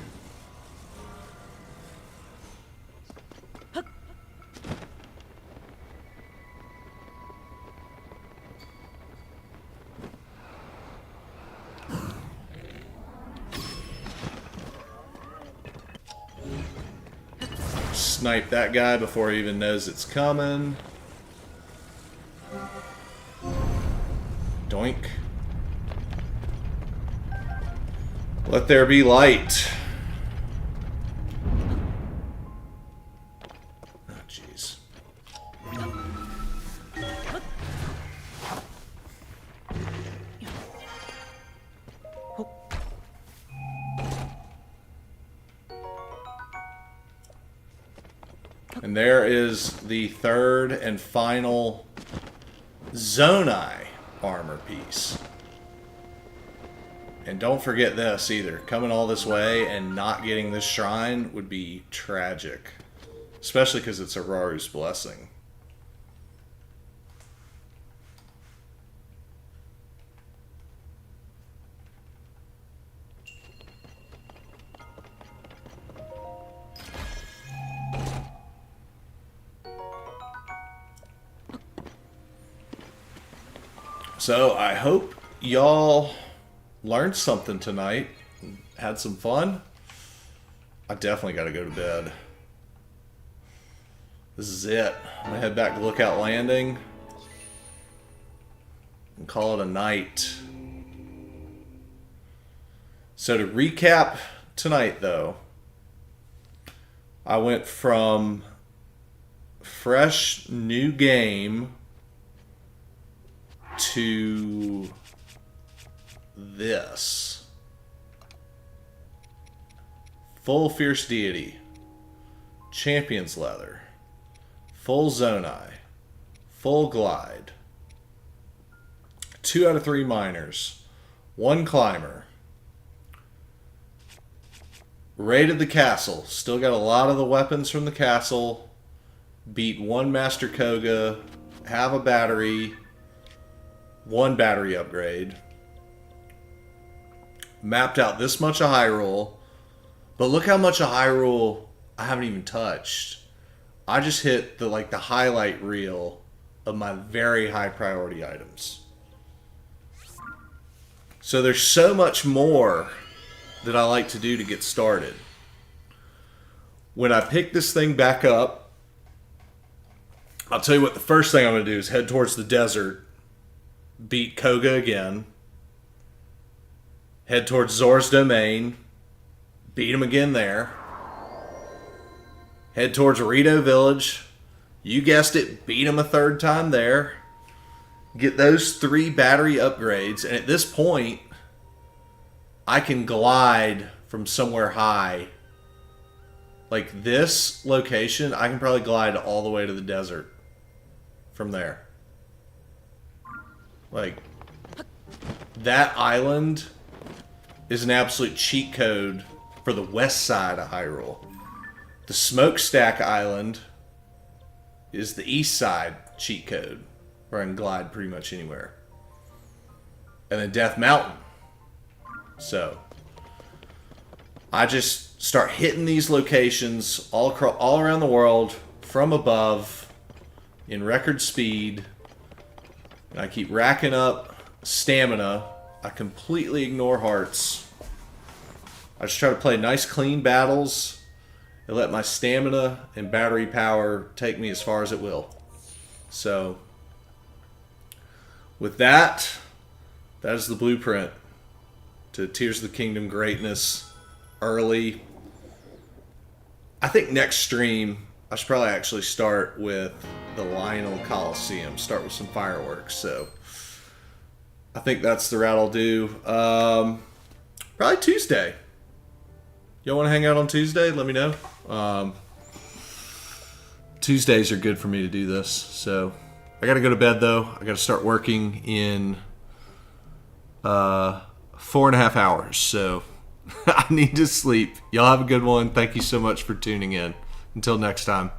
Speaker 4: Snipe that guy before he even knows it's coming. Doink. Let there be light. Oh, jeez. And there is the third and final Zonai armor piece. And don't forget this either. Coming all this way and not getting this shrine would be tragic. Especially because it's Araru's blessing. So I hope y'all learned something tonight, had some fun. I definitely got to go to bed. This is it. I'm going to head back to Lookout Landing and call it a night. So to recap tonight, though, I went from fresh new game to this. Full Fierce Deity, Champion's Leather, full Zonai, full Glide, 2 out of 3 miners, 1 climber, raided the castle, still got a lot of the weapons from the castle, beat 1 Master Koga, have a battery, 1 battery upgrade, mapped out this much of Hyrule, but look how much of Hyrule I haven't even touched. I just hit the highlight reel of my very high priority items. So there's so much more that I like to do to get started. When I pick this thing back up, I'll tell you what, the first thing I'm going to do is head towards the desert, beat Koga again, head towards Zora's Domain, beat him again there, head towards Rito Village, you guessed it, beat him a third time there, get those 3 battery upgrades, and at this point, I can glide from somewhere high. Like this location, I can probably glide all the way to the desert from there. Like, that island is an absolute cheat code for the west side of Hyrule. The Smokestack Island is the east side cheat code, where I can glide pretty much anywhere. And then Death Mountain. So, I just start hitting these locations all around the world from above in record speed. And I keep racking up stamina. I completely ignore hearts. I just try to play nice, clean battles and let my stamina and battery power take me as far as it will. So, with that, that is the blueprint to Tears of the Kingdom greatness early. I think next stream, I should probably actually start with the Lionel Coliseum. Start with some fireworks. So, I think that's the route I'll do. Probably Tuesday. Y'all want to hang out on Tuesday? Let me know. Tuesdays are good for me to do this. So, I got to go to bed though. I got to start working in 4.5 hours. So, I need to sleep. Y'all have a good one. Thank you so much for tuning in. Until next time.